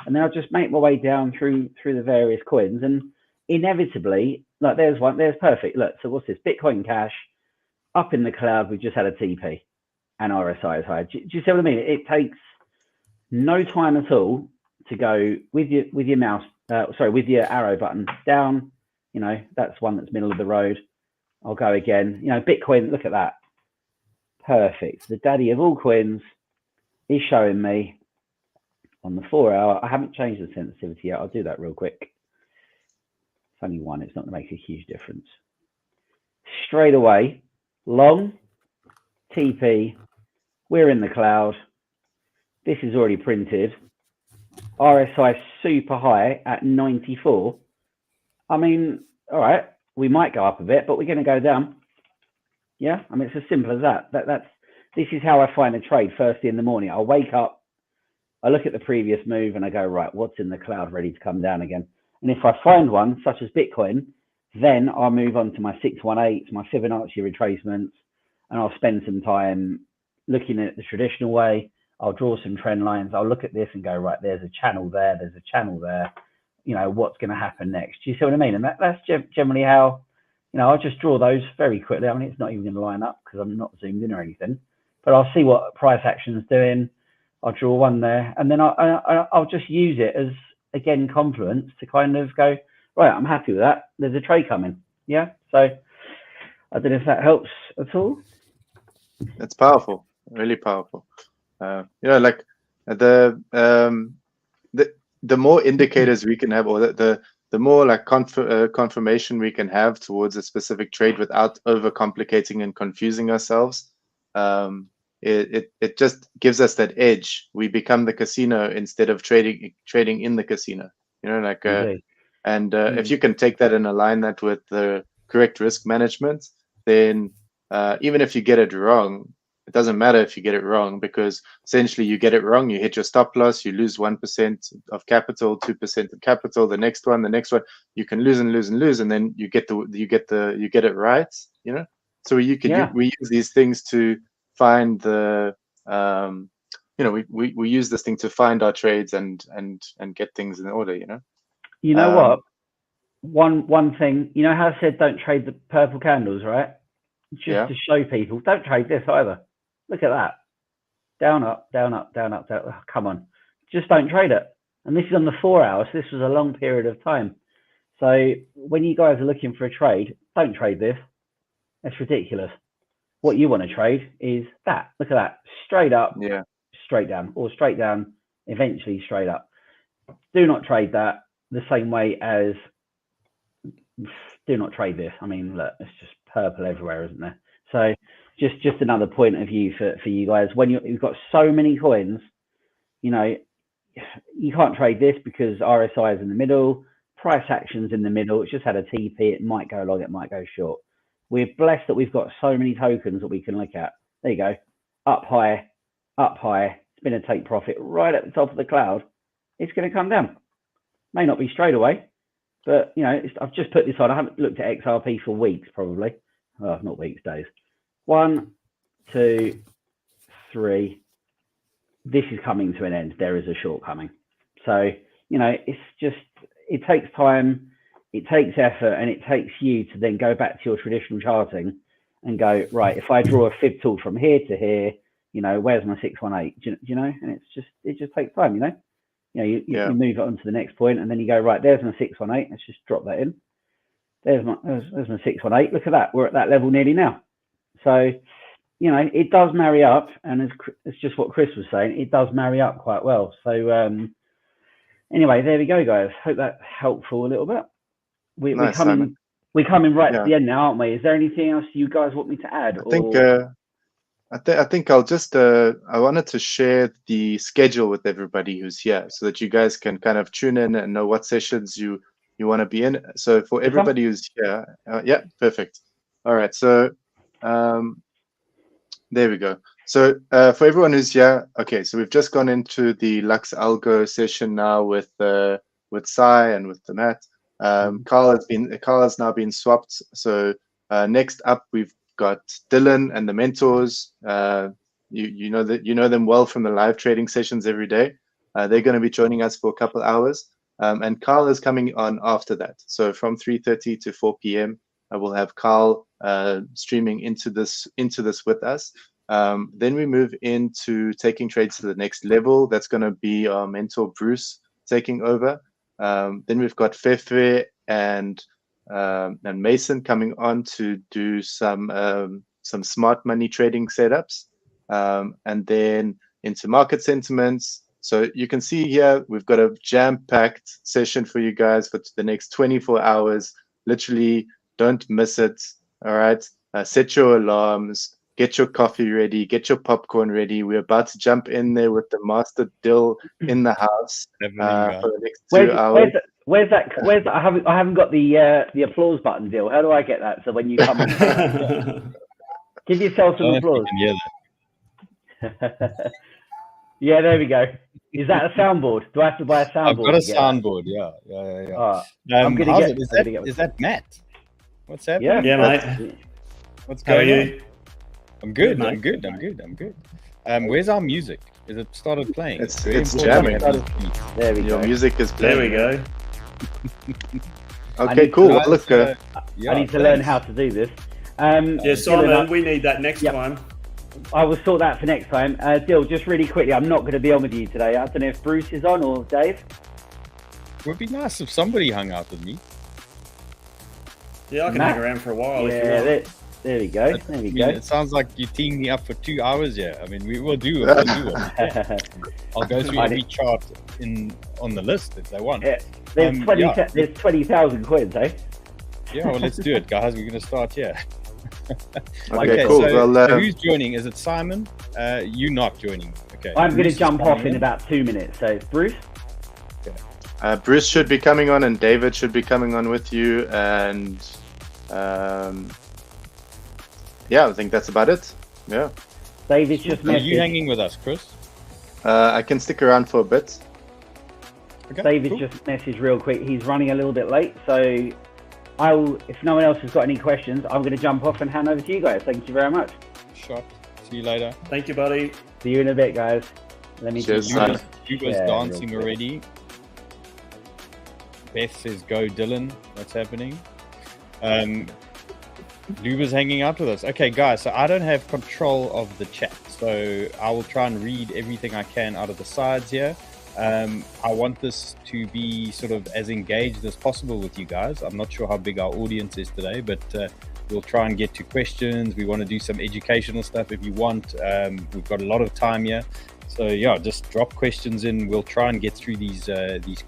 And then I'll just make my way down through the various coins, and inevitably, like there's perfect. Look, so what's this? Bitcoin Cash up in the cloud. We've just had a TP, and RSI is high. Do you see what I mean? It takes no time at all to go with your mouse. With your arrow button down. That's one that's middle of the road. I'll go again. Bitcoin. Look at that. Perfect. The daddy of all coins is showing me on the 4 hour. I haven't changed the sensitivity yet. I'll do that real quick. It's only one. It's not going to make a huge difference. Straight away, long, TP, we're in the cloud. This is already printed. RSI super high at 94. I mean, all right, we might go up a bit, but we're going to go down. Yeah, I mean, it's as simple as that. This is how I find a trade first thing in the morning. I'll wake up, I look at the previous move, and I go, right, what's in the cloud ready to come down again? And if I find one, such as Bitcoin, then I'll move on to my 618s, my Fibonacci retracements, and I'll spend some time looking at the traditional way. I'll draw some trend lines. I'll look at this and go, right, there's a channel there. There's a channel there. What's going to happen next? Do you see what I mean? And that's generally how, I'll just draw those very quickly. I mean, it's not even going to line up because I'm not zoomed in or anything, but I'll see what price action is doing. I'll draw one there, and then I'll just use it as, again, confluence to kind of go, right, I'm happy with that. There's a trade coming. Yeah. So I don't know if that helps at all. It's powerful, really powerful. Like the more indicators we can have, or the more like confirmation we can have towards a specific trade without overcomplicating and confusing ourselves, it just gives us that edge. We become the casino instead of trading in the casino. If you can take that and align that with the correct risk management, then even if you get it wrong, it doesn't matter if you get it wrong, because essentially you get it wrong, you hit your stop loss, you lose 1% of capital, 2% of capital. The next one, you can lose and lose and lose, and then you get it right. You know, so we use these things to find the we use this thing to find our trades and get things in order. You know what? One thing, you know how I said don't trade the purple candles, right? Just to show people, don't trade this either. Look at that. Down, up, down, up, down, up, down. Oh, come on. Just don't trade it. And this is on the 4 hours. This was a long period of time. So when you guys are looking for a trade, don't trade this. That's ridiculous. What you want to trade is that. Look at that. Straight up, straight down, or straight down, eventually straight up. Do not trade that the same way as do not trade this. I mean, look, it's just purple everywhere, isn't there? So just another point of view for you guys. When you've got so many coins, you can't trade this because RSI is in the middle, price action's in the middle. It's just had a TP. It might go long, it might go short. We're blessed that we've got so many tokens that we can look at. There you go. Up high. It's been a take profit right at the top of the cloud. It's going to come down. May not be straight away, but I've just put this on. I haven't looked at XRP for weeks, probably. Oh, not weeks, days. 1, 2, 3. This is coming to an end. There is a short coming. So, it's just, it takes time, it takes effort, and it takes you to then go back to your traditional charting and go, right, if I draw a fib tool from here to here, where's my 618? Do you know? And it just takes time, you move it on to the next point, and then you go, right, there's my 618. Let's just drop that in. There's my 618. Look at that. We're at that level nearly now. So, it does marry up, and it's just what Chris was saying. It does marry up quite well. So, anyway, there we go, guys. Hope that's helpful a little bit. We're coming right to the end now, aren't we? Is there anything else you guys want me to add? I think I'll just I wanted to share the schedule with everybody who's here so that you guys can kind of tune in and know what sessions you want to be in. So for everybody who's here, perfect. All right, so there we go. So for everyone who's here, okay, so we've just gone into the Lux Algo session now with Sai and with the Matt. Carl has now been swapped. So next up we've got Dylan and the mentors. You know them well from the live trading sessions every day. They're going to be joining us for a couple hours, and Carl is coming on after that. So from 3:30 to 4 p.m. I will have Carl streaming into this with us. Then we move into taking trades to the next level. That's going to be our mentor Bruce taking over. Then we've got Fefe and Maison coming on to do some smart money trading setups, and then into market sentiments. So you can see here we've got a jam-packed session for you guys for the next 24 hours. Literally, don't miss it. All right, set your alarms, get your coffee ready, get your popcorn ready. We're about to jump in there with the master Dill in the house for the next 2 hours. Where's that? I haven't got the applause button, Dill. How do I get that? So when you come in, give yourself some applause. Yeah, there we go. Is that a soundboard? Do I have to buy a soundboard? I've got a soundboard. Yeah. I'm gonna get. Is that Matt? What's happening? Yeah, mate. What's going on? You? I'm good. I'm good. Where's our music? Is it started playing? It's jamming. There we go. Your music is playing. There we go. Okay, cool. Well, look, I need to learn how to do this. Simon, we need that next time. I will sort that for next time. Dill, just really quickly, I'm not going to be on with you today. I don't know if Bruce is on or Dave. It would be nice if somebody hung out with me. Yeah, I can hang around for a while. Yeah, there we go. There we go. It sounds like you teamed me up for 2 hours. Yeah, I mean, we will do it. I'll go through every chart on the list if they want. Yeah. There's 20,000 coins, eh? Yeah, well, let's do it, guys. We're going to start here. Okay, cool. So who's joining? Is it Simon? You not joining? Okay. I'm going to jump off in about 2 minutes. So Bruce. Okay. Bruce should be coming on, and David should be coming on with you, and I think that's about it. Yeah. David's just Are you messaged. hanging with us, Chris? I can stick around for a bit. Okay, David's cool. just messaged real quick. He's running a little bit late, so if no one else has got any questions, I'm going to jump off and hand over to you guys. Thank you very much. Shot. See you later. Thank you, buddy. See you in a bit, guys. Let me Cheers, just... son. Luba's Yeah, dancing real quick. already. Beth says, go Dylan. What's happening? Luba's hanging out with us. Okay, guys, so I don't have control of the chat. So I will try and read everything I can out of the sides here. I want this to be sort of as engaged as possible with you guys. I'm not sure how big our audience is today, but we'll try and get to questions. We want to do some educational stuff if you want. We've got a lot of time here. So yeah, just drop questions in. We'll try and get through these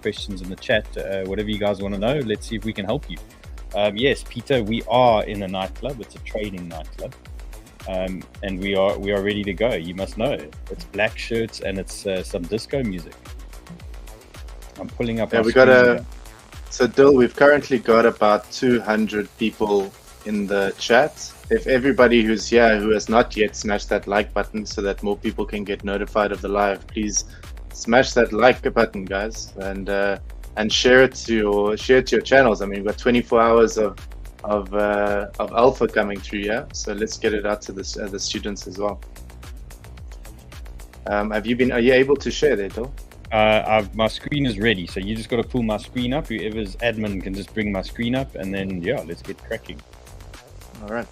questions in the chat. Whatever you guys want to know, let's see if we can help you. Yes, Peter, we are in a nightclub. It's a trading nightclub. And we are ready to go. You must know. It's black shirts and it's some disco music. I'm pulling up. Yeah, our we got screen a. here. So, Dill, we've currently got about 200 people in the chat. If everybody who's here who has not yet smashed that like button so that more people can get notified of the live, please smash that like button, guys, and share it to your channels. I mean, we've got 24 hours of alpha coming through, yeah. So let's get it out to the students as well. Are you able to share there, Dill? My screen is ready, so you just got to pull my screen up. Whoever's admin can just bring my screen up, and then yeah, let's get cracking. All right.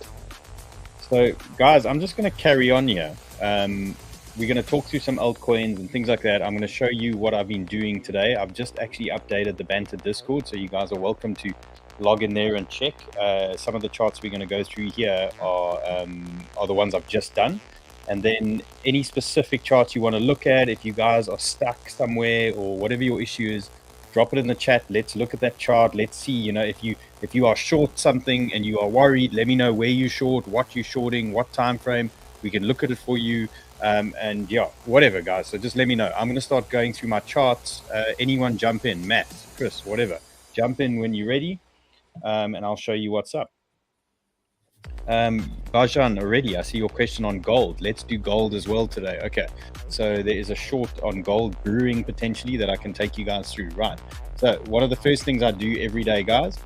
So guys, I'm just going to carry on here. We're going to talk through some altcoins and things like that. I'm going to show you what I've been doing today. I've just actually updated the Banter Discord, so you guys are welcome to log in there and check. Some of the charts we're going to go through here are the ones I've just done. And then any specific charts you want to look at, if you guys are stuck somewhere or whatever your issue is, drop it in the chat. Let's look at that chart. Let's see, if you are short something and you are worried, let me know where you're short, what you're shorting, what time frame. We can look at it for you. And yeah, whatever, guys. So just let me know. I'm going to start going through my charts. Anyone jump in, Matt, Chris, whatever. Jump in when you're ready, and I'll show you what's up. Bajan, already I see your question on gold. Let's do gold as well today. Okay, so there is a short on gold brewing potentially that I can take you guys through. Right, so one of the first things I do every day, guys,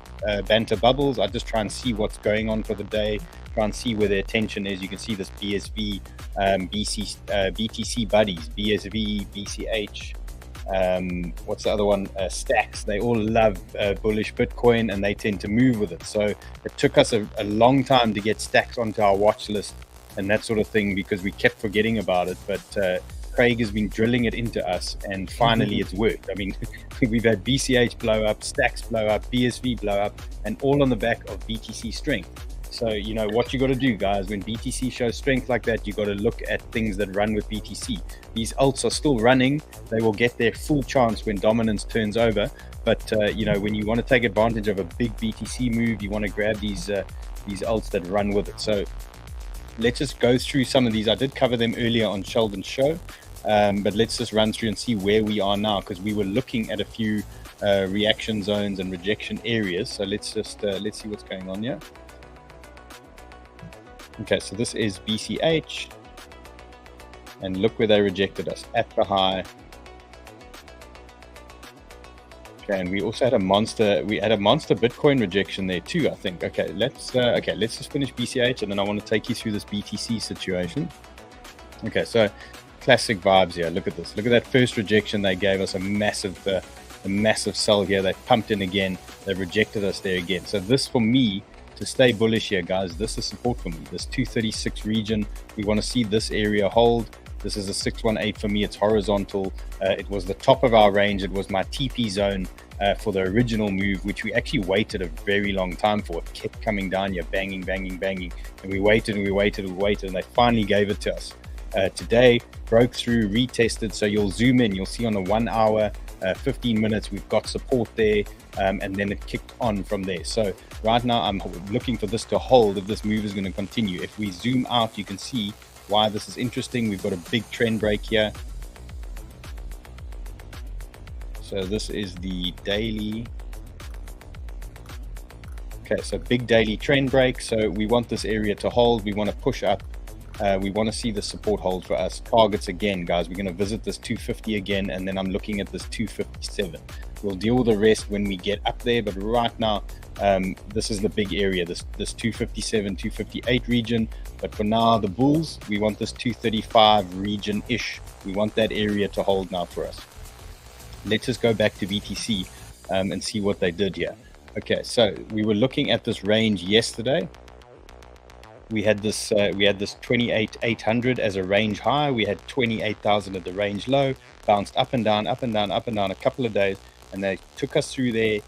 banter bubbles. I just try and see what's going on for the day, try and see where the attention is. You can see this BSV, BTC buddies, BSV, BCH, what's the other one, Stax. They all love bullish Bitcoin and they tend to move with it. So it took us a long time to get Stax onto our watch list and that sort of thing because we kept forgetting about it, but Craig has been drilling it into us and finally it's worked. I mean, we've had BCH blow up, Stax blow up, BSV blow up, and all on the back of BTC strength. So, what you got to do, guys, when BTC shows strength like that, you got to look at things that run with BTC. These alts are still running. They will get their full chance when dominance turns over. But, when you want to take advantage of a big BTC move, you want to grab these alts that run with it. So let's just go through some of these. I did cover them earlier on Sheldon's show, but let's just run through and see where we are now because we were looking at a few reaction zones and rejection areas. So let's just let's see what's going on here. Okay, so this is BCH, and look where they rejected us at the high. Okay, and we also had a monster. We had a monster Bitcoin rejection there too, I think. Okay, let's just finish BCH, and then I want to take you through this BTC situation. Okay, so classic vibes here. Look at this. Look at that first rejection. They gave us a massive sell here. They pumped in again. They rejected us there again. So this for me. To stay bullish here, guys, this is support for me. This 236 region, we want to see this area hold. This is a 618 for me. It's horizontal. It was the top of our range. It was my TP zone for the original move, which we actually waited a very long time for. It kept coming down here, banging, banging, banging, and we waited and we waited and we waited, and they finally gave it to us. Today, broke through, retested. So you'll zoom in, you'll see on the 1 hour, 15 minutes, we've got support there, and then it kicked on from there. So right now, I'm looking for this to hold if this move is going to continue. If we zoom out, you can see why this is interesting. We've got a big trend break here. So this is the daily. Okay, so big daily trend break. So we want this area to hold. We want to push up We want to see the support hold for us. Targets again, guys. We're going to visit this 250 again, and then I'm looking at this 257. We'll deal with the rest when we get up there, but right now, this is the big area, this 257, 258 region. But for now, the bulls, we want this 235 region-ish. We want that area to hold now for us. Let's just go back to BTC and see what they did here. Okay, so we were looking at this range yesterday. We had this 28,800 as a range high. We had 28,000 at the range low, bounced up and down, up and down, up and down a couple of days, and they took us through there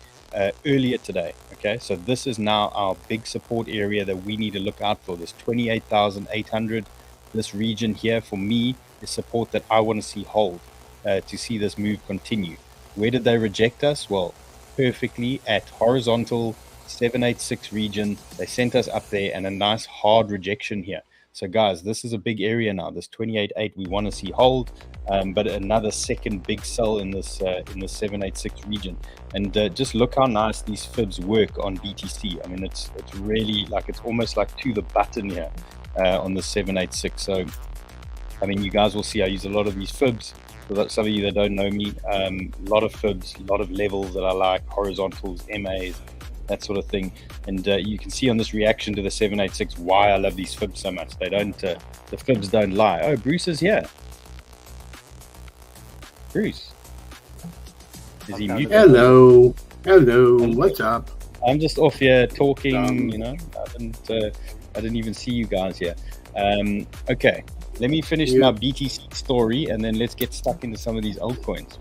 earlier today. Okay, so this is now our big support area that we need to look out for. This 28,800, this region here for me is support that I want to see hold to see this move continue. Where did they reject us? Well, perfectly at horizontal 786 region. They sent us up there, and a nice hard rejection here. So guys, this is a big area now. This 28.8 we want to see hold, but another second big sell in this 786 region. And just look how nice these fibs work on BTC. I mean, it's really like, it's almost like to the button here on the 786. So I mean, you guys will see I use a lot of these fibs. For some of you that don't know me, a lot of fibs, a lot of levels that I like, horizontals, MAs, that sort of thing. And you can see on this reaction to the 786 why I love these fibs so much. They don't, the fibs don't lie. Oh, Bruce is here. Bruce, is he muted? Hello, what's up? I'm just off here talking. You know, I didn't even see you guys here. Okay, let me finish my BTC story, and then let's get stuck into some of these altcoins.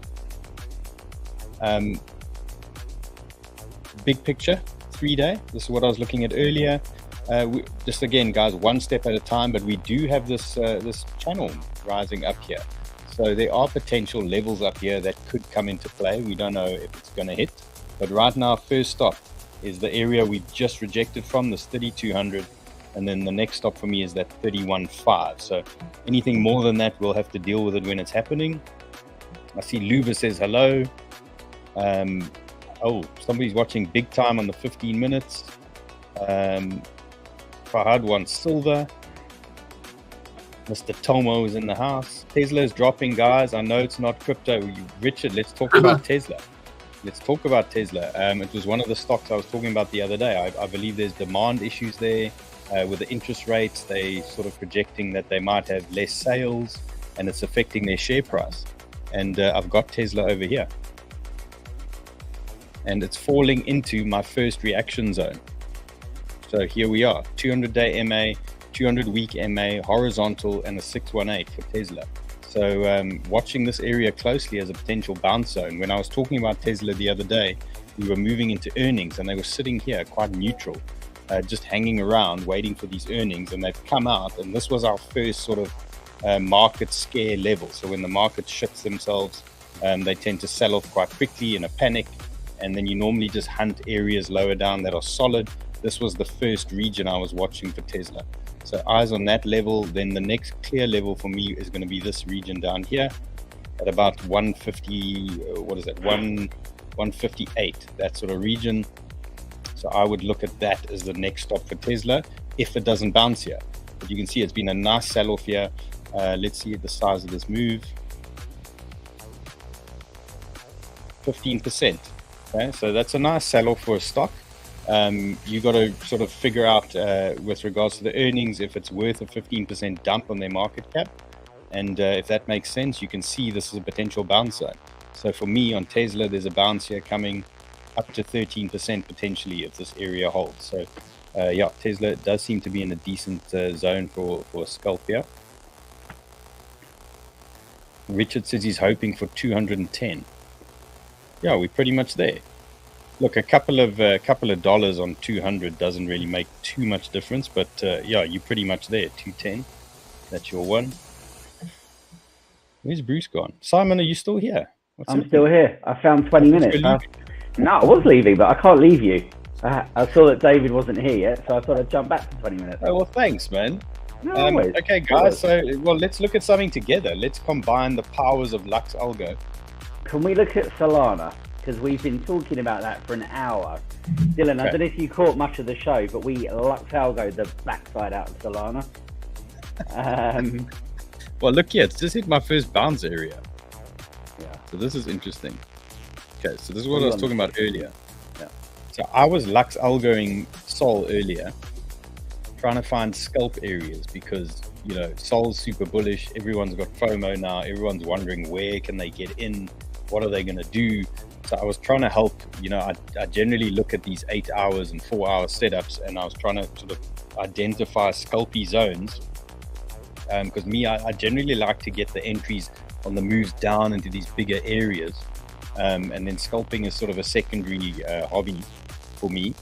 Big picture, 3-day. This is what I was looking at earlier. Just again, guys, one step at a time, but we do have this this channel rising up here. So there are potential levels up here that could come into play. We don't know if it's going to hit, but right now, first stop is the area we just rejected from, this 3,200, and then the next stop for me is that 31.5. So anything more than that, we'll have to deal with it when it's happening. I see Luva says hello. Oh, somebody's watching big time on the 15 minutes. Fahad wants silver. Mr. Tomo is in the house. Tesla is dropping, guys. I know it's not crypto. Richard, let's talk about Tesla. Let's talk about Tesla. It was one of the stocks I was talking about the other day. I believe there's demand issues there with the interest rates. They sort of projecting that they might have less sales, and it's affecting their share price. And I've got Tesla over here. And it's falling into my first reaction zone. So here we are, 200-day MA, 200-week MA, horizontal, and a 618 for Tesla. So watching this area closely as a potential bounce zone. When I was talking about Tesla the other day, we were moving into earnings, and they were sitting here quite neutral, just hanging around, waiting for these earnings, and they've come out, and this was our first sort of market scare level. So when the market shifts themselves, they tend to sell off quite quickly in a panic, and then you normally just hunt areas lower down that are solid. This was the first region I was watching for Tesla. So eyes on that level. Then the next clear level for me is going to be this region down here at about 150, what is that, 158, that sort of region. So I would look at that as the next stop for Tesla if it doesn't bounce here. But you can see it's been a nice sell-off here. Let's see the size of this move. 15%. Okay, so that's a nice sell-off for a stock. You got to sort of figure out with regards to the earnings if it's worth a 15% dump on their market cap, and if that makes sense, you can see this is a potential bounce zone. So for me on Tesla, there's a bounce here coming up to 13% potentially if this area holds. So yeah, Tesla does seem to be in a decent zone for a scalp here. Richard says he's hoping for 210. Yeah, we're pretty much there. Look, a couple of dollars on 200 doesn't really make too much difference, but yeah, you're pretty much there. 210. That's your one. Where's Bruce gone? Simon, are you still here? I'm still here. I found 20 minutes. No, I was leaving, but I can't leave you. I saw that David wasn't here yet, so I thought I'd jump back for 20 minutes. Oh, well, thanks, man. No, okay, guys, so well, let's look at something together. Let's combine the powers of Lux Algo. Can we look at Solana? Because we've been talking about that for an hour. Dylan, I don't know if you caught much of the show, but we Lux Algo the backside out of Solana. Well, look here, it's just hit my first bounce area. Yeah. So this is interesting. Okay, so this is what I was talking about earlier. Yeah. So I was Lux Algoing Sol earlier, trying to find scalp areas because, you know, Sol's super bullish. Everyone's got FOMO now. Everyone's wondering where can they get in? What are they going to do? So I was trying to help, you know, I generally look at these 8 hours and 4 hour setups, and I was trying to sort of identify scalpy zones. Because I generally like to get the entries on the moves down into these bigger areas. And then scalping is sort of a secondary hobby for me.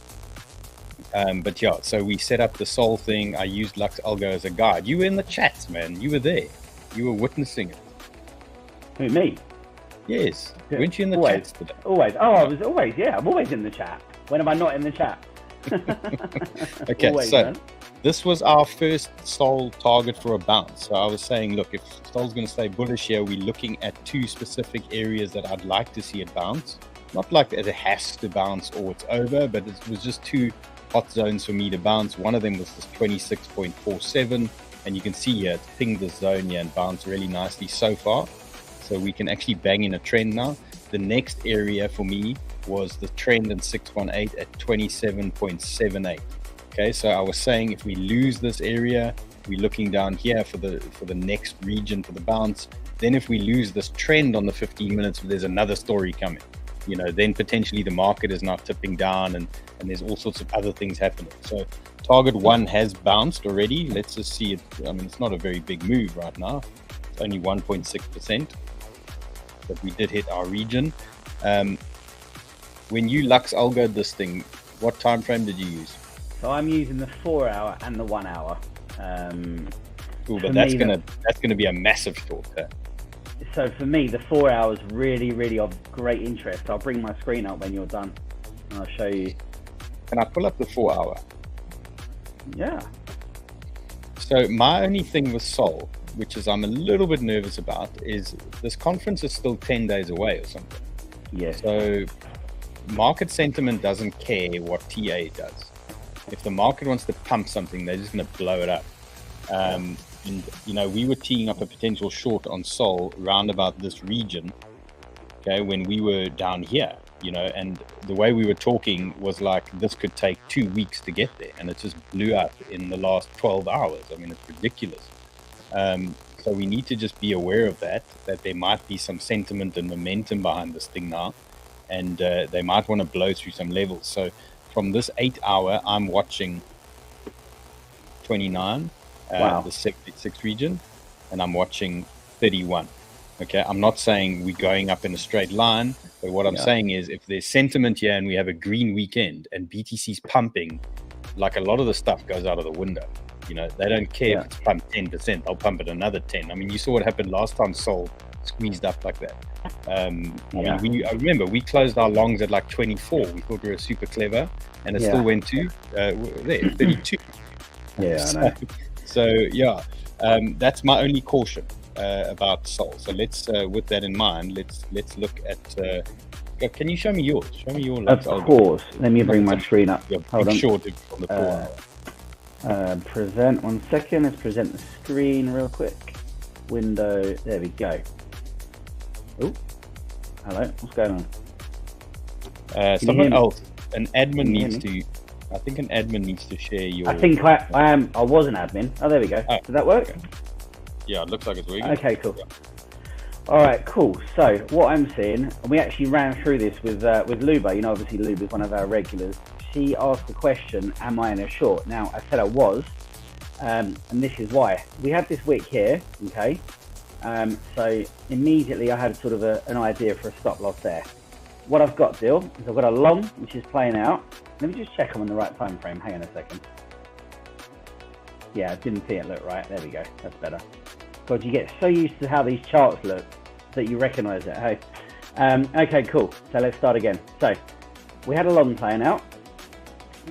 But yeah, so we set up the Sol thing. I used Lux Algo as a guide. You were in the chats, man. You were there. You were witnessing it. Who, me? Yes. Yeah. Weren't you in the Always. chats today? Always. Oh, I was always, yeah. I'm always in the chat. When am I not in the chat? Okay, Always, so man. this was our first Sol target for a bounce. So I was saying, look, if Sol's going to stay bullish here, we're looking at 2 specific areas that I'd like to see it bounce. Not like it has to bounce or it's over, but it was just 2 hot zones for me to bounce. One of them was this 26.47, and you can see here it's pinged this zone here and bounced really nicely so far. So we can actually bang in a trend now. The next area for me was the trend in 618 at 27.78. Okay, so I was saying if we lose this area, we're looking down here for the next region for the bounce. Then if we lose this trend on the 15 minutes, there's another story coming. You know, then potentially the market is not tipping down, and there's all sorts of other things happening. So target 1 has bounced already. Let's just see it. I mean, it's not a very big move right now. It's only 1.6%, but we did hit our region. When you Lux Algoed this thing, what time frame did you use? So I'm using the 4 hour and the 1 hour. Ooh, but that's gonna be a massive short term. So for me, the 4 hours really of great interest. I'll bring my screen up when you're done, and I'll show you. Can I pull up the 4 hour? Yeah. So my only thing with Sol, which is I'm a little bit nervous about, is this conference is still 10 days away or something. Yes. So market sentiment doesn't care what TA does. If the market wants to pump something, they're just going to blow it up. And, you know, we were teeing up a potential short on Sol round about this region, okay, when we were down here, you know, and the way we were talking was like this could take 2 weeks to get there, and it just blew up in the last 12 hours. I mean, it's ridiculous. So we need to just be aware of that there might be some sentiment and momentum behind this thing now, and they might want to blow through some levels. So from this 8 hour, I'm watching 29, Wow. the 76 region, and I'm watching 31. Okay, I'm not saying we're going up in a straight line, but what I'm saying is if there's sentiment here and we have a green weekend and BTC's pumping, like a lot of the stuff goes out of the window. You know, they don't care if it's pumped 10%, they'll pump it another 10. I mean, you saw what happened last time Sol squeezed up like that. I mean, I remember we closed our longs at like 24. We thought we were super clever, and it still went to there, 32. Yeah, I know. So yeah, that's my only caution about Sol. So let's, with that in mind, let's look at. Can you show me yours? Show me your. Of course. Let me bring my screen up. Hold on. Short on the 4 hour. Present 1 second. Let's present the screen real quick. Window. There we go. Oh, hello. What's going on? Someone else. An admin needs to. I think an admin needs to share your. I think I am. I was an admin. Oh, there we go. Does that work? Okay. Yeah, it looks like it's working. Okay, cool. Yeah. All right, cool. So what I'm seeing, and we actually ran through this with Luba. You know, obviously Luba is one of our regulars. She asked the question, "Am I in a short?" Now I said I was, and this is why. We have this wick here, okay. So immediately I had sort of an idea for a stop loss there. What I've got, Dill, is I've got a long which is playing out. Let me just check I'm on the right time frame. Hang on a second. Yeah, I didn't see it look right. There we go. That's better. God, you get so used to how these charts look that you recognise it. Hey, okay, cool. So let's start again. So we had a long playing out.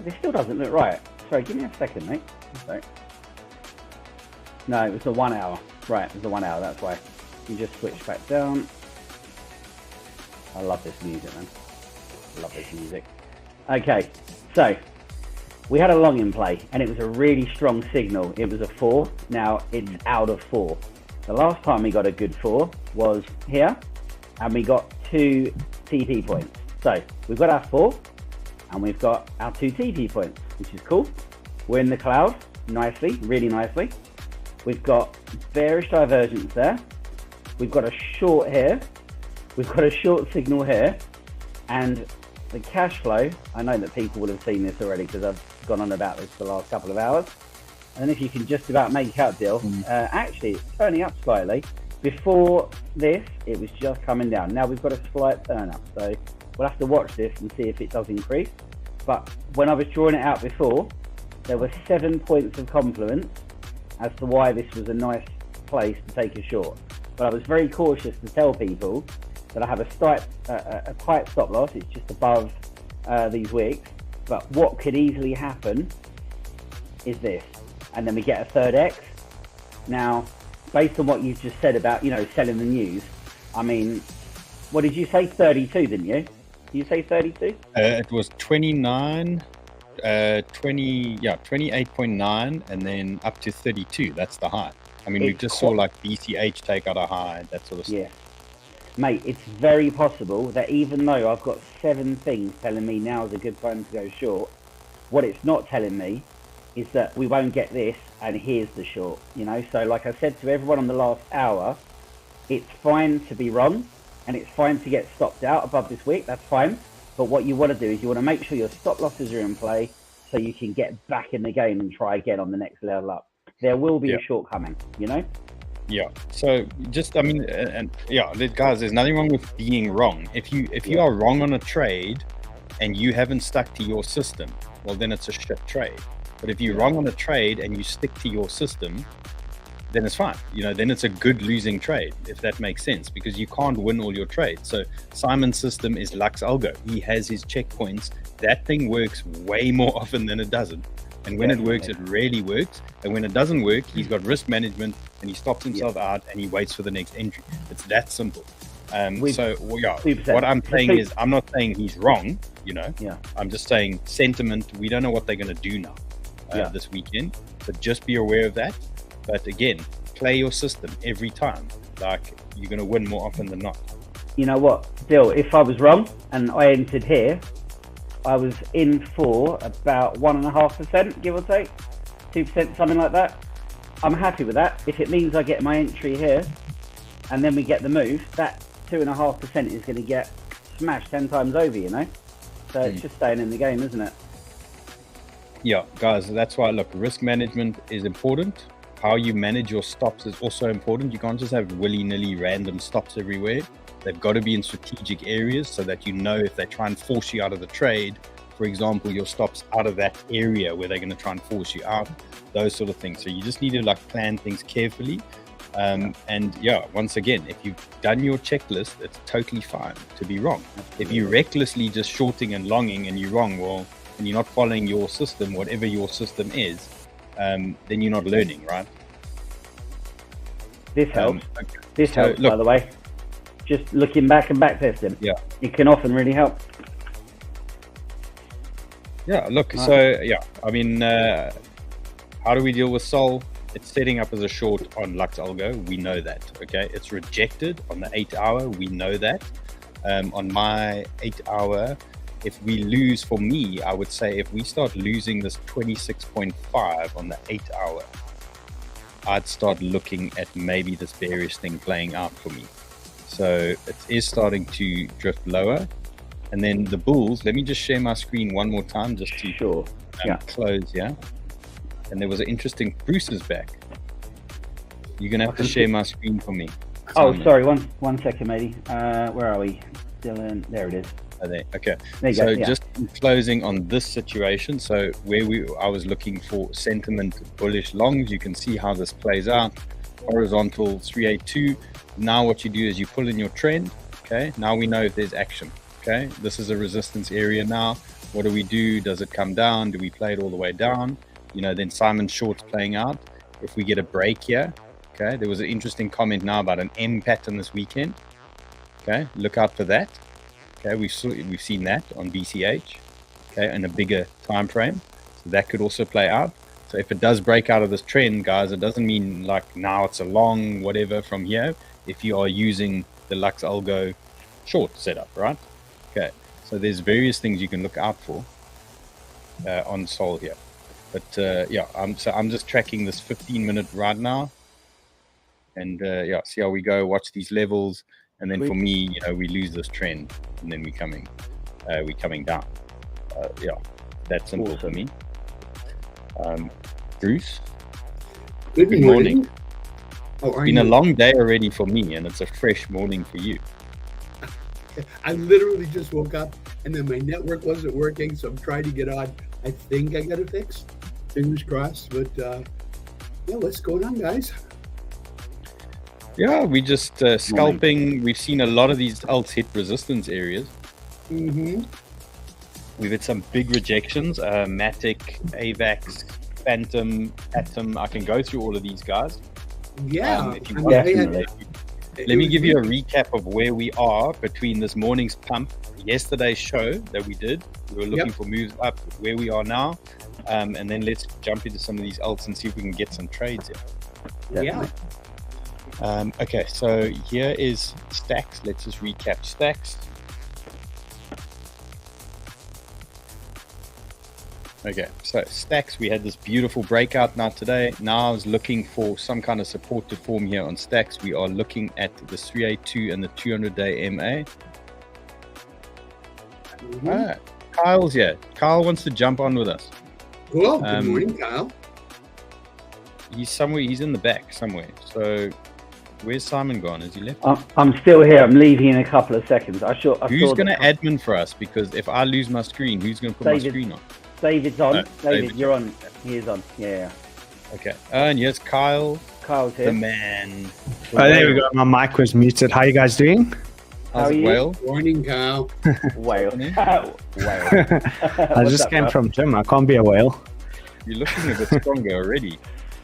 This still doesn't look right. Sorry, give me a second, mate. Sorry. No, it was the 1 hour. Right, it was the 1 hour. That's why. You just switch back down. I love this music, man. I love this music. Okay, so We had a long in play, and it was a really strong signal. It was a 4. Now it's out of 4. The last time we got a good 4 was here, and we got 2 TP points. So we've got our 4, and we've got our 2 TP points, which is cool. We're in the cloud nicely, really nicely. We've got bearish divergence there. We've got a short here. We've got a short signal here. And the cash flow, I know that people will have seen this already because I've gone on about this for the last couple of hours. And if you can just about make out, Dill, actually it's turning up slightly. Before this, it was just coming down. Now we've got a slight turn up. So we'll have to watch this and see if it does increase. But when I was drawing it out before, there were 7 points of confluence as to why this was a nice place to take a short. But I was very cautious to tell people that I have a tight stop loss. It's just above these wicks. But what could easily happen is this. And then we get a third X. Now, based on what you've just said about, you know, selling the news, I mean, what did you say? 32, didn't you? Did you say 32? It was 29, 28.9, and then up to 32. That's the high. I mean, we just saw like BCH take out a high, that sort of stuff. Yeah. Mate, it's very possible that even though I've got 7 things telling me now is a good time to go short, what it's not telling me is that we won't get this and here's the short, you know? So like I said to everyone on the last hour, it's fine to be wrong and it's fine to get stopped out above this wick, that's fine. But what you want to do is you want to make sure your stop losses are in play so you can get back in the game and try again on the next level up. There will be a short coming, you know? Yeah. So just, I mean, and yeah, guys, there's nothing wrong with being wrong. If you are wrong on a trade and you haven't stuck to your system, well, then it's a shit trade. But if you're wrong on a trade and you stick to your system, then it's fine. You know, then it's a good losing trade, if that makes sense, because you can't win all your trades. So Simon's system is Lux Algo. He has his checkpoints. That thing works way more often than it doesn't. And when it works, it really works. And when it doesn't work, he's got risk management and he stops himself out and he waits for the next entry. It's that simple. So, well, yeah, what I'm saying is, I'm not saying he's wrong, you know. I'm just saying sentiment, we don't know what they're going to do now this weekend. So just be aware of that. But again, play your system every time. Like, you're going to win more often than not. You know what, Dill, if I was wrong and I entered here, I was in for about 1.5%, give or take, 2%, something like that. I'm happy with that. If it means I get my entry here and then we get the move, that 2.5% is going to get smashed 10 times over, you know? So it's just staying in the game, isn't it? Yeah, guys, that's why, look, risk management is important. How you manage your stops is also important. You can't just have willy-nilly random stops everywhere. They've got to be in strategic areas so that you know if they try and force you out of the trade, for example, your stops out of that area where they're going to try and force you out, those sort of things. So you just need to like plan things carefully. And yeah, once again, if you've done your checklist, it's totally fine to be wrong. If you're recklessly just shorting and longing and you're wrong, well, and you're not following your system, whatever your system is, then you're not learning, right? This helps. This helps, look, by the way. Just looking back and backtesting. Yeah. It can often really help. Yeah, look, so yeah, I mean, how do we deal with Sol? It's setting up as a short on Lux Algo. We know that, okay? It's rejected on the 8 hour. We know that. On my 8 hour, if we lose, for me, I would say if we start losing this 26.5 on the 8 hour, I'd start looking at maybe this bearish thing playing out for me. So it is starting to drift lower. And then the bulls, let me just share my screen one more time just to close, yeah? And there was an interesting, Bruce is back. You're going to have to share my screen for me. Oh, sorry, one second, matey. Where are we? Dylan, there it is. Oh, there. Okay. There you so go, just closing on this situation. So where I was looking for sentiment bullish longs, you can see how this plays out. Horizontal 382. Now what you do is you pull in your trend. Okay. Now we know if there's action. Okay. This is a resistance area now. What do we do? Does it come down? Do we play it all the way down? You know, then Simon's shorts playing out. If we get a break here, okay, there was an interesting comment now about an M pattern this weekend. Okay, look out for that. Okay, we've seen that on BCH. Okay, in a bigger time frame. So that could also play out. So if it does break out of this trend, guys, it doesn't mean like now it's a long whatever from here. If you are using the Lux Algo short setup, right? Okay, so there's various things you can look out for on Sol here. But yeah, I'm just tracking this 15-minute right now, and yeah, see how we go. Watch these levels, and then for me, you know, we lose this trend, and then we're coming down. Yeah, that's simple for me. Bruce, good morning. Oh, it's been a long day already for me, and it's a fresh morning for you. I literally just woke up, and then my network wasn't working, so I'm trying to get on. I think I got it fixed. Fingers crossed. But yeah, what's going on, guys? Yeah, we just scalping. We've seen a lot of these alts hit resistance areas. Mm-hmm. We've had some big rejections. Matic, AVAX, Phantom, Atom. I can go through all of these guys. Yeah. If you want. Let me give you a recap of where we are between this morning's pump, yesterday's show that we did. We were looking for moves up, where we are now. And then let's jump into some of these alts and see if we can get some trades here. Yeah. Okay, so here is Stax. Let's just recap Stax. Okay, so Stax, we had this beautiful breakout now today. Now I was looking for some kind of support to form here on Stax. We are looking at the 382 and the 200-day MA. Mm-hmm. All right, Kyle's here. Kyle wants to jump on with us. Cool. Good morning, Kyle. He's somewhere. He's in the back somewhere. So where's Simon gone? Has he left? I'm still here. I'm leaving in a couple of seconds. Who's going to admin for us? Because if I lose my screen, who's going to put my screen on? David's on. No, David, you're on. He is on. Yeah. Okay. And yes, Kyle. Kyle's here. The man. Oh, there we go. My mic was muted. How you guys doing? How's it, Whale? Morning, Kyle. Whale. Whale. I just came from gym. I can't be a whale. You're looking a bit stronger already.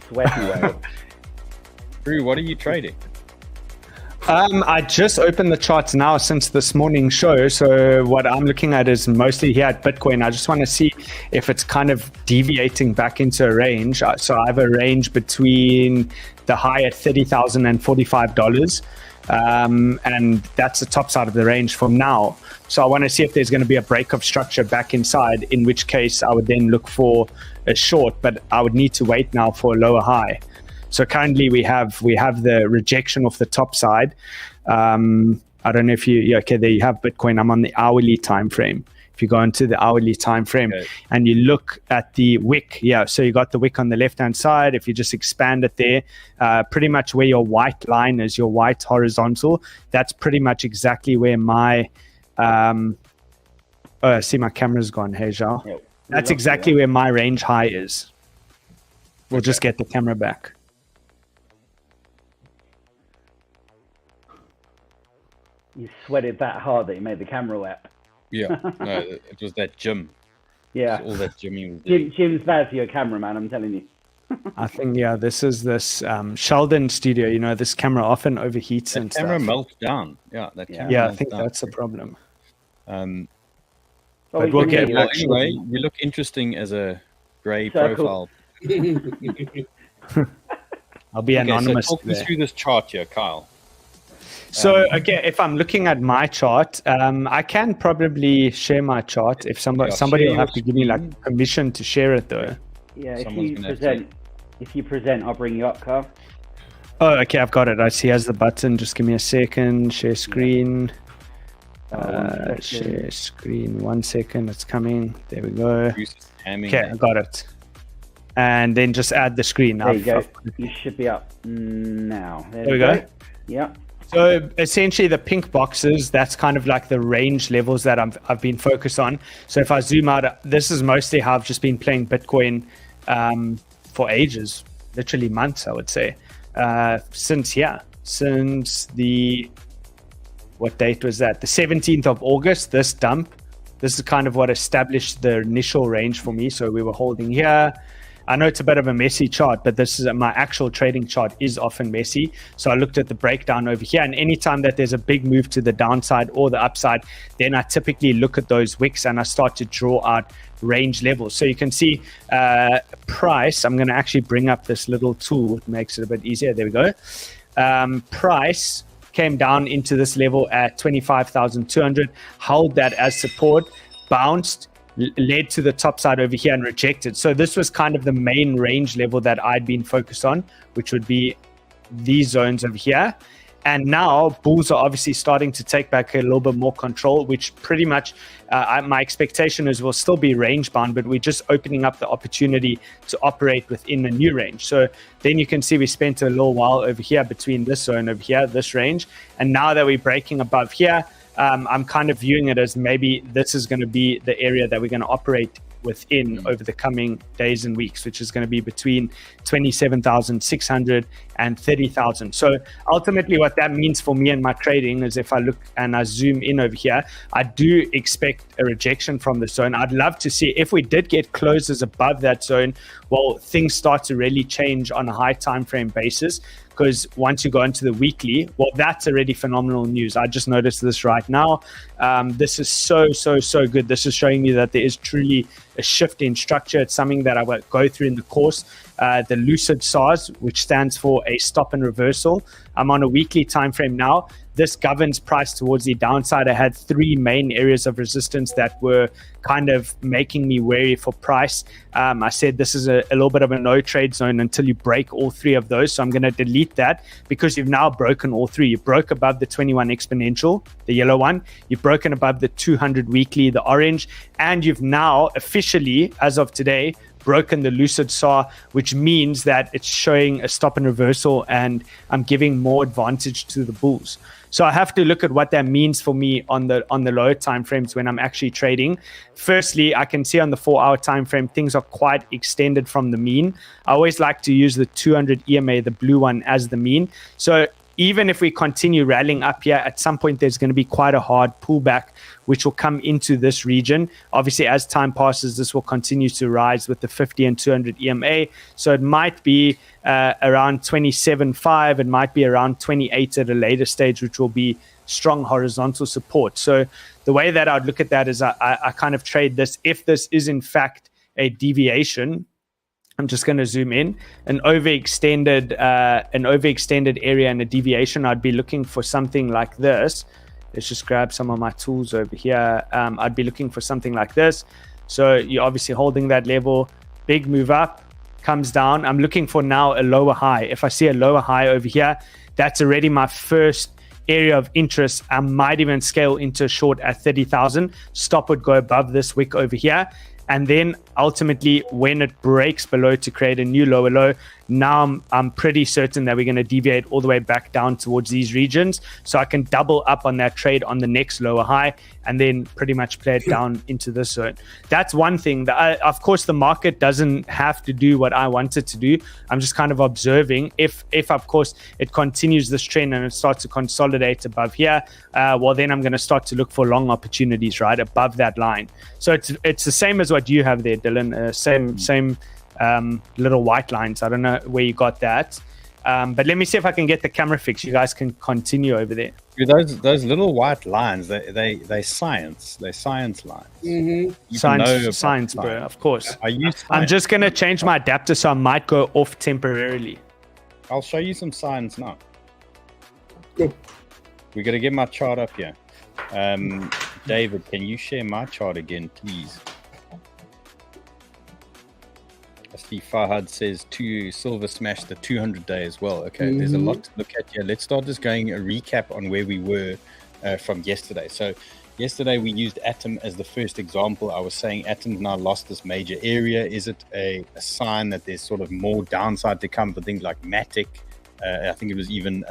Sweaty whale. Drew, what are you trading? I just opened the charts now since this morning's show. So what I'm looking at is mostly here at Bitcoin. I just want to see if it's kind of deviating back into a range. So I have a range between the high at $30,000 and $45. And that's the top side of the range from now. So I want to see if there's going to be a break of structure back inside, in which case I would then look for a short, but I would need to wait now for a lower high. So currently we have the rejection off the top side. I don't know if okay, there you have Bitcoin. I'm on the hourly time frame. If you go into the hourly time frame and you look at the wick, so you got the wick on the left-hand side. If you just expand it there, pretty much where your white line is, your white horizontal, that's pretty much exactly where my, I see my camera's gone, hey, Zhao. Yeah, that's exactly where my range high is. We'll just get the camera back. You sweated that hard that you made the camera wet. Yeah, no, it was that gym. Yeah. All that Jimmy was doing. Jim's bad for your cameraman, I'm telling you. I think, this Sheldon studio, this camera often overheats that and camera stuff. melts down. Yeah, that camera Yeah, I melts think down. that's the problem. But we'll get Well, back. anyway, you look interesting as a grey Circle. profile. I'll be anonymous. So talk me there. through this chart here, Kyle. So, okay, if I'm looking at my chart, I can probably share my chart. If somebody share will have your to give me screen. permission to share it though. Yeah, Someone's if you present, I'll bring you up, Carl. Oh, okay, I've got it. I see. Has the button. Just give me a second. Share screen. Share screen. 1 second. It's coming. There we go. Okay, I got it. And then just add the screen. There you go. You should be up now. There we go. Yeah. So essentially the pink boxes, that's kind of like the range levels that I've been focused on. So if I zoom out, this is mostly how I've just been playing Bitcoin for ages, literally months, I would say. Since the, what date was that? The 17th of August, this dump. This is kind of what established the initial range for me. So we were holding here. I know it's a bit of a messy chart, but this is my actual trading chart is often messy. So I looked at the breakdown over here, and anytime that there's a big move to the downside or the upside, then I typically look at those wicks and I start to draw out range levels. So you can see price. I'm going to actually bring up this little tool. It makes it a bit easier. There we go. Price came down into this level at 25,200, held that as support, bounced, led to the top side over here and rejected. So this was kind of the main range level that I'd been focused on, which would be these zones over here. And now bulls are obviously starting to take back a little bit more control, which pretty much my expectation is will still be range bound, but we're just opening up the opportunity to operate within a new range. So then you can see we spent a little while over here between this zone over here, this range. And now that we're breaking above here, I'm kind of viewing it as maybe this is going to be the area that we're going to operate within over the coming days and weeks, which is going to be between 27,600 and 30,000. So ultimately what that means for me and my trading is if I look and I zoom in over here, I do expect a rejection from the zone. I'd love to see if we did get closes above that zone, well, things start to really change on a high time frame basis. Because once you go into the weekly, well, that's already phenomenal news. I just noticed this right now. This is so good. This is showing me that there is truly a shift in structure. It's something that I will go through in the course. The lucid SARS, which stands for a stop and reversal. I'm on a weekly time frame now. This governs price towards the downside. I had 3 main areas of resistance that were kind of making me wary for price. I said this is a little bit of a no trade zone until you break all 3 of those. So I'm going to delete that because you've now broken all 3. You broke above the 21 exponential, the yellow one. You've broken above the 200 weekly, the orange. And you've now officially, as of today, broken the lucid SAR, which means that it's showing a stop and reversal and I'm giving more advantage to the bulls. So I have to look at what that means for me on the lower time frames when I'm actually trading. Firstly, I can see on the 4-hour time frame things are quite extended from the mean. I always like to use the 200 EMA, the blue one, as the mean. So even if we continue rallying up here, at some point there's going to be quite a hard pullback, which will come into this region. Obviously, as time passes, this will continue to rise with the 50 and 200 EMA. So it might be around 27.5. It might be around 28 at a later stage, which will be strong horizontal support. So the way that I'd look at that is I kind of trade this. If this is in fact a deviation, I'm just going to zoom in, an overextended area and a deviation, I'd be looking for something like this. Let's just grab some of my tools over here. I'd be looking for something like this. So you're obviously holding that level, big move up, comes down. I'm looking for now a lower high. If I see a lower high over here, that's already my first area of interest. I might even scale into a short at 30,000. Stop would go above this wick over here. And then ultimately, when it breaks below to create a new lower low, now I'm pretty certain that we're going to deviate all the way back down towards these regions. So I can double up on that trade on the next lower high and then pretty much play it down into this zone. That's one thing. Of course, the market doesn't have to do what I want it to do. I'm just kind of observing. If of course, it continues this trend and it starts to consolidate above here, well, then I'm going to start to look for long opportunities right above that line. So it's the same as what you have there, Dylan. Same little white lines. I don't know where you got that, but let me see if I can get the camera fixed. You guys can continue over there. Those little white lines, they science. They're science lines. Mm-hmm. Science, bro. Of course. I'm just gonna change my adapter, so I might go off temporarily. I'll show you some science now. Cool. We got to get my chart up here. David, can you share my chart again, please? I see Fahad says to silver smash the 200 day as well. Okay, There's a lot to look at here. Let's start just going a recap on where we were from yesterday. So yesterday we used Atom as the first example. I was saying Atom's now lost this major area. Is it a sign that there's sort of more downside to come for things like Matic? I think it was even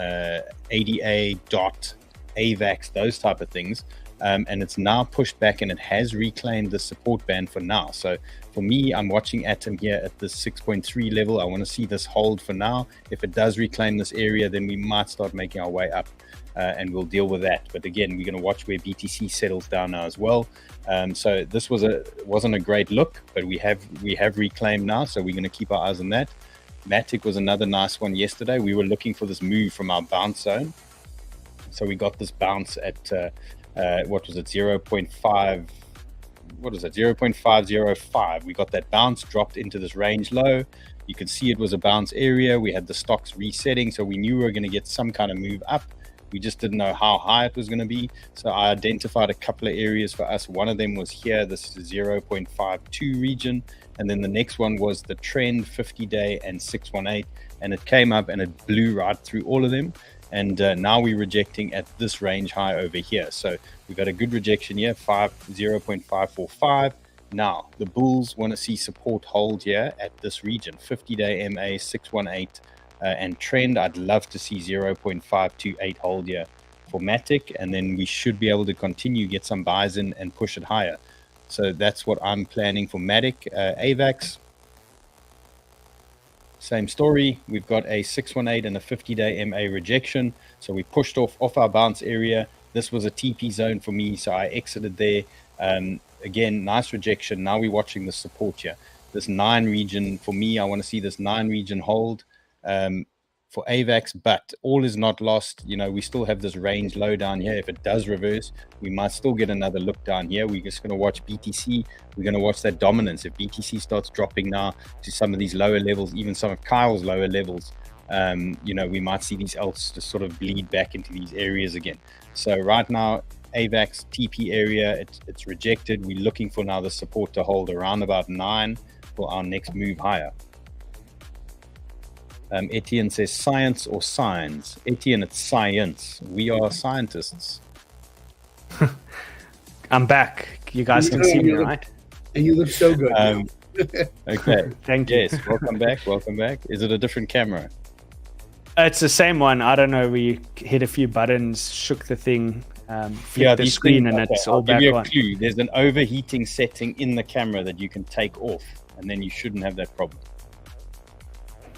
ADA, DOT, AVAX, those type of things. And it's now pushed back and it has reclaimed the support band for now. So for me, I'm watching Atom here at the 6.3 level. I want to see this hold for now. If it does reclaim this area, then we might start making our way up. and we'll deal with that. But again, we're going to watch where BTC settles down now as well. So this wasn't a great look, but we have reclaimed now, so we're going to keep our eyes on that. Matic was another nice one yesterday. We were looking for this move from our bounce zone, so we got this bounce at what was it, 0.5. What is it, 0.505? We got that bounce, dropped into this range low. You can see it was a bounce area. We had the stocks resetting, so we knew we were going to get some kind of move up. We just didn't know how high it was going to be. So I identified a couple of areas for us. One of them was here, this 0.52 region. And then the next one was the trend 50-day and 618. And it came up and it blew right through all of them. And now we're rejecting at this range high over here. So we've got a good rejection here, 0.545. Now, the bulls want to see support hold here at this region, 50-day MA, 618. And trend, I'd love to see 0.528 hold here for Matic, and then we should be able to continue, get some buys in and push it higher. So that's what I'm planning for Matic. AVAX, same story. We've got a 618 and a 50-day MA rejection. So we pushed off our bounce area. This was a TP zone for me, so I exited there. Again, nice rejection. Now we're watching the support here. This 9 region, for me, I want to see this 9 region hold. For AVAX, but all is not lost. You know, we still have this range low down here. If it does reverse, we might still get another look down here. We're just going to watch BTC. We're going to watch that dominance. If BTC starts dropping now to some of these lower levels, even some of Kyle's lower levels, you know, we might see these alts just sort of bleed back into these areas again. So right now, AVAX TP area, it's rejected. We're looking for now the support to hold around about 9 for our next move higher. Etienne says science or signs. Etienne, it's science. We are scientists. I'm back. You guys can see me, right? And you look so good. Okay. Thank you. Yes, welcome back. Welcome back. Is it a different camera? It's the same one. I don't know. We hit a few buttons, shook the thing, flipped the screen, and it's all back on. Clue. There's an overheating setting in the camera that you can take off, and then you shouldn't have that problem.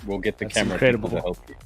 We'll get the camera people to help you.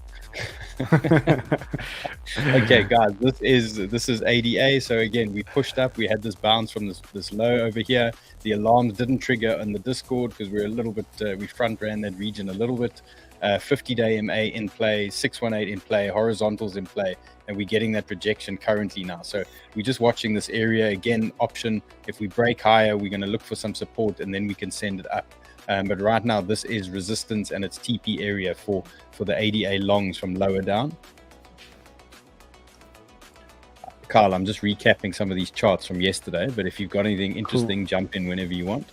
Okay, guys, this is ADA. So again, we pushed up. We had this bounce from this low over here. The alarms didn't trigger on the Discord because we're a little bit we front ran that region a little bit. 50-day MA in play, 618 in play, horizontals in play, and we're getting that rejection currently now. So we're just watching this area again. Option, if we break higher, we're going to look for some support and then we can send it up. But right now, this is resistance and it's TP area for the ADA longs from lower down. Carl, I'm just recapping some of these charts from yesterday, but if you've got anything interesting, jump in whenever you want.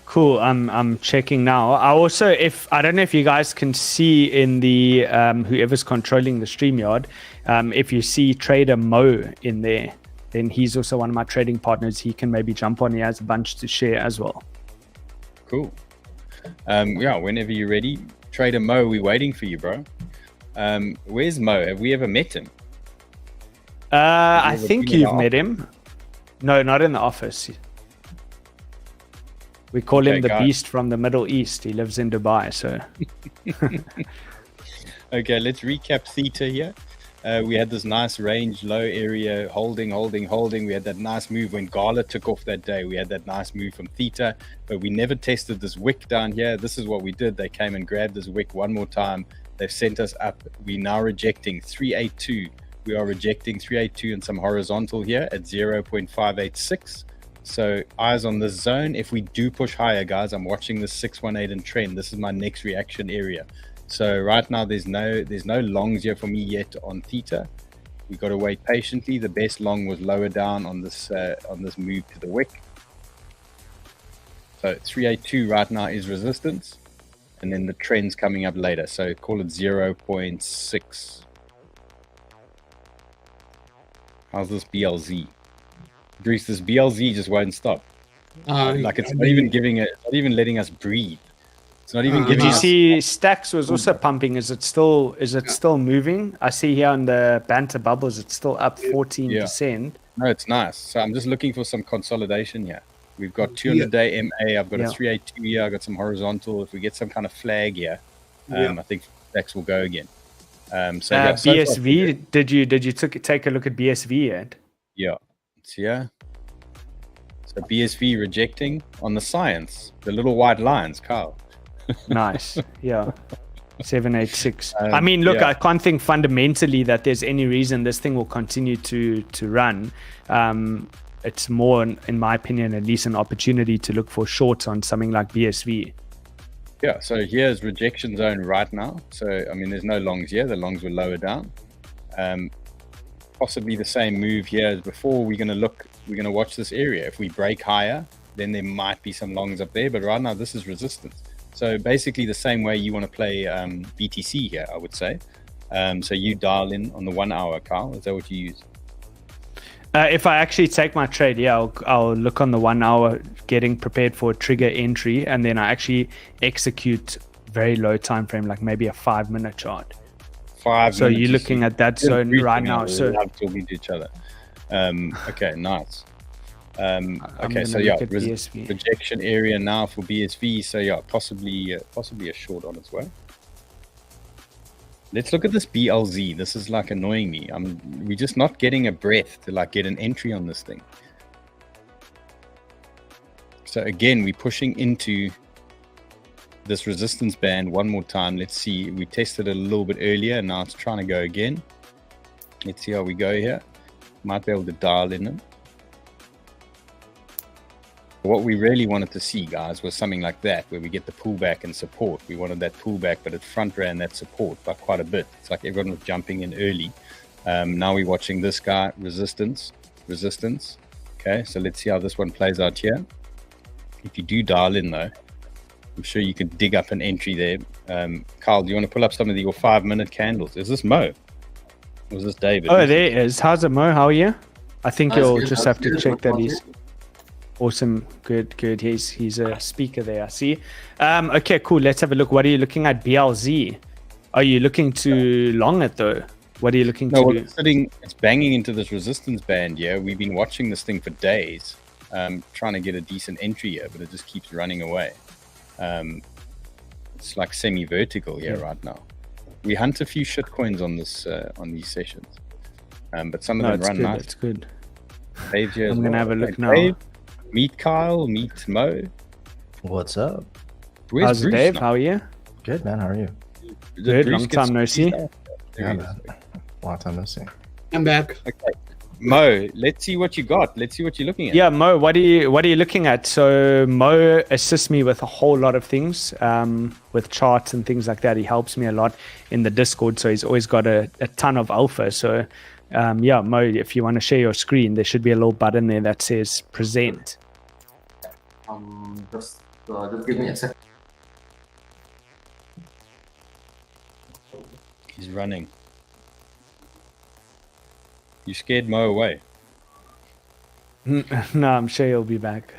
Cool. I'm checking now. I also, I don't know if you guys can see in the whoever's controlling the StreamYard, if you see Trader Mo in there, then he's also one of my trading partners. He can maybe jump on. He has a bunch to share as well. Cool. Yeah, whenever you're ready. Trader Mo, we're waiting for you, bro. Where's Mo? Have we ever met him? I think you've met him. No, not in the office. We call him the Beast from the Middle East. He lives in Dubai, so. Okay, let's recap Theta here. We had this nice range low area holding. We had that nice move when Gala took off that day. We had that nice move from Theta, but we never tested this wick down here. This is what we did. They came and grabbed this wick one more time. They've sent us up. We're now rejecting 382. We are rejecting 382 and some horizontal here at 0.586. So eyes on this zone. If we do push higher, guys, I'm watching this 618 and trend. This is my next reaction area. So right now there's no longs here for me yet on Theta. We've got to wait patiently. The best long was lower down on this move to the wick. So 382 right now is resistance, and then the trend's coming up later. So call it 0.6. How's this BLZ? Bruce, this BLZ just won't stop. Like it's not even letting us breathe. It's not even giving us. Did you see Stax was also pumping? Is it still moving? I see here on the banter bubbles, it's still up 14%. No, it's nice. So I'm just looking for some consolidation here. We've got 200-day MA. I've got a 382 here. I've got some horizontal. If we get some kind of flag here, I think Stax will go again. So yeah, so far, BSV. Did you take a look at BSV yet? yeah, it's here. So BSV rejecting on the science, the little white lines, Carl. Nice. Yeah. 786. I mean, look, yeah. I can't think fundamentally that there's any reason this thing will continue to run. It's more, in my opinion, at least an opportunity to look for shorts on something like BSV. Yeah, so here's rejection zone right now. So, I mean, there's no longs here. The longs were lower down. Possibly the same move here as before. We're going to watch this area. If we break higher, then there might be some longs up there. But right now, this is resistance. So basically the same way you want to play BTC here, I would say. So you dial in on the 1 hour, Carl. Is that what you use? If I actually take my trade, yeah, I'll look on the 1 hour, getting prepared for a trigger entry, and then I actually execute very low time frame, like maybe a 5 minute chart. 5 So minutes. you're looking at that zone right now. So we love talking to each other. Okay, nice. Okay, so look yeah, at BSV. rejection area now for BSV. So yeah, possibly a short on its way. Let's look at this BLZ. This is like annoying me. We're just not getting a breath to like get an entry on this thing. So again, we're pushing into this resistance band one more time. Let's see. We tested it a little bit earlier, and now it's trying to go again. Let's see how we go here. Might be able to dial in it. What we really wanted to see, guys, was something like that, where we get the pullback and support. We wanted that pullback, but it front ran that support by quite a bit. It's like everyone was jumping in early. Now we're watching this guy, resistance. Okay, so let's see how this one plays out here. If you do dial in, though, I'm sure you can dig up an entry there. Carl, do you want to pull up some of your 5 minute candles? Is this Mo? Or is this David? Oh, there it is. How's it, Mo? How are you? I think you'll just have to check that he's... Awesome. Good. He's a speaker there, I see. Okay, cool. Let's have a look. What are you looking at? BLZ. Are you looking to long it though? What are you looking to do? It's banging into this resistance band here. We've been watching this thing for days, trying to get a decent entry here, but it just keeps running away. It's like semi-vertical here right now. We hunt a few shit coins on this on these sessions, but some of them run nice. It's good. Dave here I'm gonna have a look now. Dave, meet Kyle, meet Mo. What's up? Where's How's Bruce Dave? now? How are you? Good, man. How are you? Good. Long time no see. Yeah, man. Long time no see. I'm back. Okay. Mo, let's see what you got. Let's see what you're looking at. Yeah, Mo, what are you looking at? So Mo assists me with a whole lot of things, with charts and things like that. He helps me a lot in the Discord, so he's always got a ton of alpha. So yeah, Mo, if you want to share your screen, there should be a little button there that says present. Just give me a second. He's running. You scared Mo away. No, I'm sure he'll be back.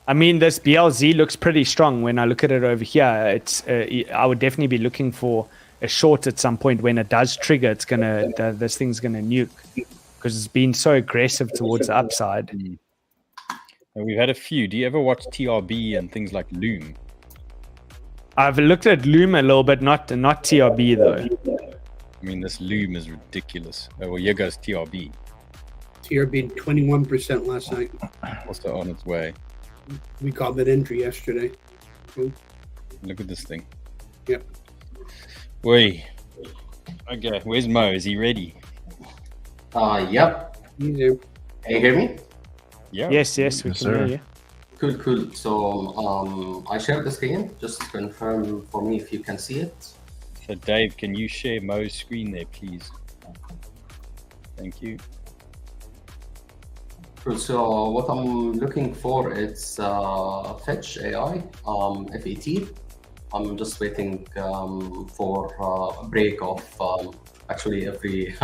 I mean, this BLZ looks pretty strong when I look at it over here. It's I would definitely be looking for a short at some point. When it does trigger, it's gonna this thing's gonna nuke because it's been so aggressive towards the upside. And we've had a few. Do you ever watch TRB and things like Loom? I've looked at Loom a little bit, not TRB though. I mean, this Loom is ridiculous. Oh, well, here goes TRB. TRB 21% last night. Also on its way. We called that entry yesterday. Look at this thing. Yep. Wait. Okay, where's Mo? Is he ready? Yep. He's there. Can you hear me? Yeah. Yes, we can hear you. Cool. So I shared the screen. Just confirm for me if you can see it. So Dave, can you share Mo's screen there, please? Thank you. Cool. So what I'm looking for is Fetch AI, FET. I'm just waiting for a break of actually every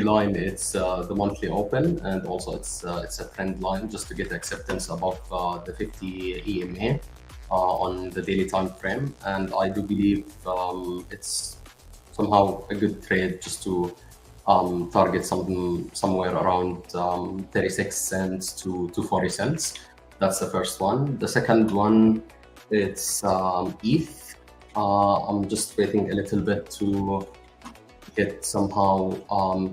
line. It's the monthly open, and also it's a trend line just to get acceptance above the 50 EMA. On the daily time frame, and I do believe it's somehow a good trade just to target somewhere around 36 cents to 40 cents. That's the first one. The second one, it's ETH. I'm just waiting a little bit to get somehow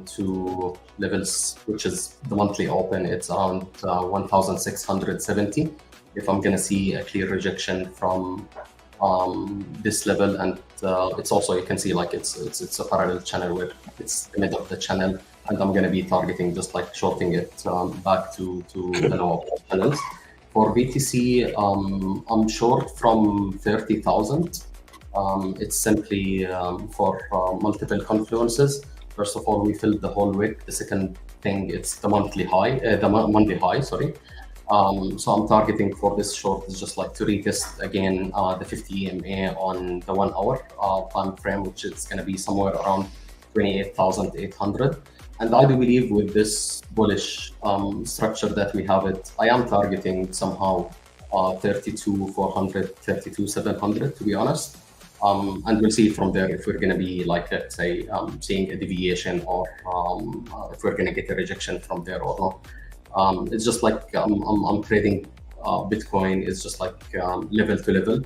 to levels, which is the monthly open. It's around 1,670. If I'm gonna see a clear rejection from this level, and it's also, you can see like it's a parallel channel where it's the middle of the channel, and I'm gonna be targeting just like shorting it back to the lower channels. For BTC, I'm short from 30,000. It's simply for multiple confluences. First of all, we filled the whole wick. The second thing, it's the monthly high, the Monday high, sorry. So I'm targeting for this short is just like to retest again the 50 EMA on the 1 hour time frame, which is going to be somewhere around 28,800. And I do believe with this bullish structure that we have it, I am targeting somehow 32,400, 32,700 to be honest. And we'll see from there if we're going to be like, let's say, seeing a deviation, or if we're going to get a rejection from there or not. It's just like I'm trading Bitcoin. It's just like level to level.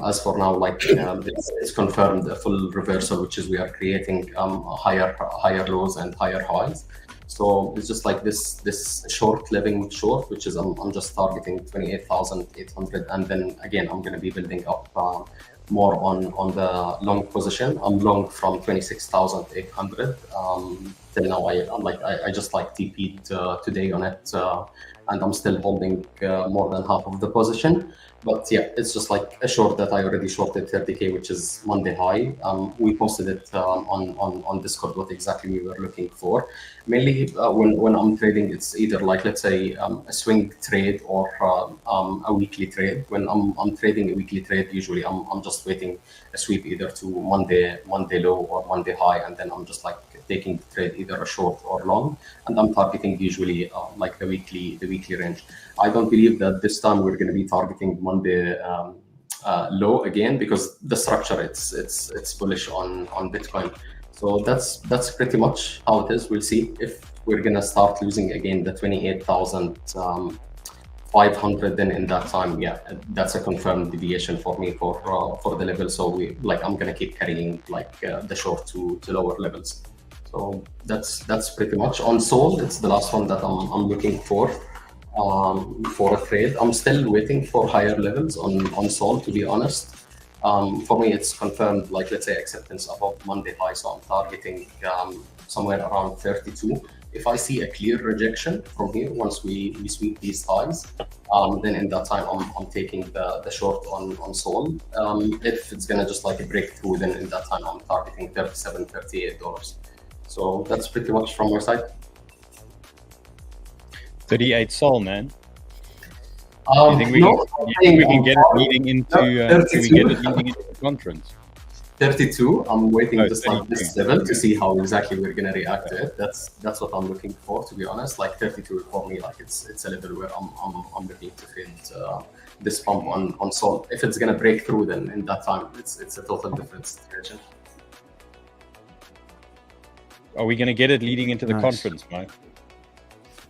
As for now, like it's confirmed a full reversal, which is we are creating higher lows and higher highs. So it's just like this short living short, which is I'm just targeting 28,800, and then again I'm going to be building up more on the long position. I'm long from 26,800 till now. I just like TP'd today on it, and I'm still holding more than half of the position. But yeah, it's just like a short that I already shorted 30K, which is Monday high. We posted it on Discord what exactly we were looking for. Mainly when I'm trading, it's either like, let's say, a swing trade or a weekly trade. When I'm trading a weekly trade, usually I'm just waiting a sweep either to Monday low or Monday high, and then I'm just like taking the trade either a short or long, and I'm targeting usually like the weekly range. I don't believe that this time we're going to be targeting Monday low again, because the structure it's bullish on Bitcoin. So that's pretty much how it is. We'll see if we're going to start losing again the 28,500. Then in that time, yeah, that's a confirmed deviation for me for the level. So I'm going to keep carrying like the short to lower levels. So that's pretty much on Sol. It's the last one that I'm looking for a trade. I'm still waiting for higher levels on Sol, to be honest. For me, it's confirmed, like, let's say, acceptance above Monday high. So I'm targeting somewhere around 32. If I see a clear rejection from here, once we sweep these highs, then in that time, I'm taking the short on Sol. If it's going to just like a breakthrough, then in that time, I'm targeting $37, $38. So that's pretty much from our side. 38 Sol, man. You think we can get it leading into the conference? 32. I'm waiting just like this level to see how exactly we're gonna react to it. That's what I'm looking for, to be honest. Like 32 for me, like it's a level where I'm looking to find this pump on Sol. If it's gonna break through, then in that time it's a total different situation. Are we gonna get it leading into the conference, Mike?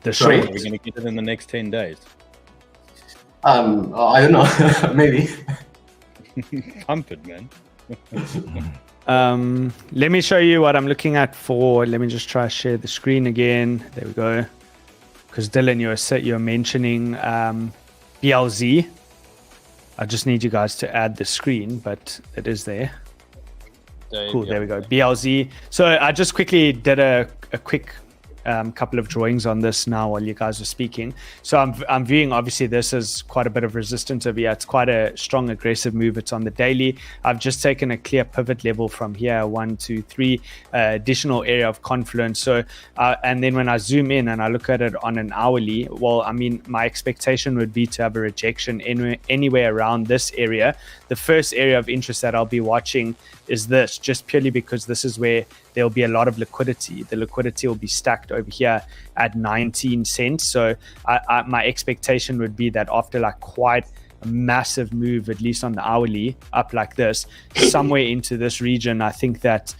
The short. Are we gonna get it in the next 10 days? I don't know. Maybe. Comfort, man. Let me show you what I'm looking at for. Let me just try to share the screen again. There we go. Because Dylan, you're mentioning BLZ. I just need you guys to add the screen, but it is there. Cool, there we go. BLZ. So I just quickly did a quick couple of drawings on this now while you guys are speaking. So I'm viewing, obviously, this is quite a bit of resistance over here. It's quite a strong, aggressive move. It's on the daily. I've just taken a clear pivot level from here, 1, 2, 3, additional area of confluence. So, and then when I zoom in and I look at it on an hourly, well, I mean, my expectation would be to have a rejection anywhere around this area. The first area of interest that I'll be watching is this, just purely because this is where there'll be a lot of liquidity. The liquidity will be stacked over here at 19 cents. So my expectation would be that after like quite a massive move, at least on the hourly, up like this, somewhere into this region, I think that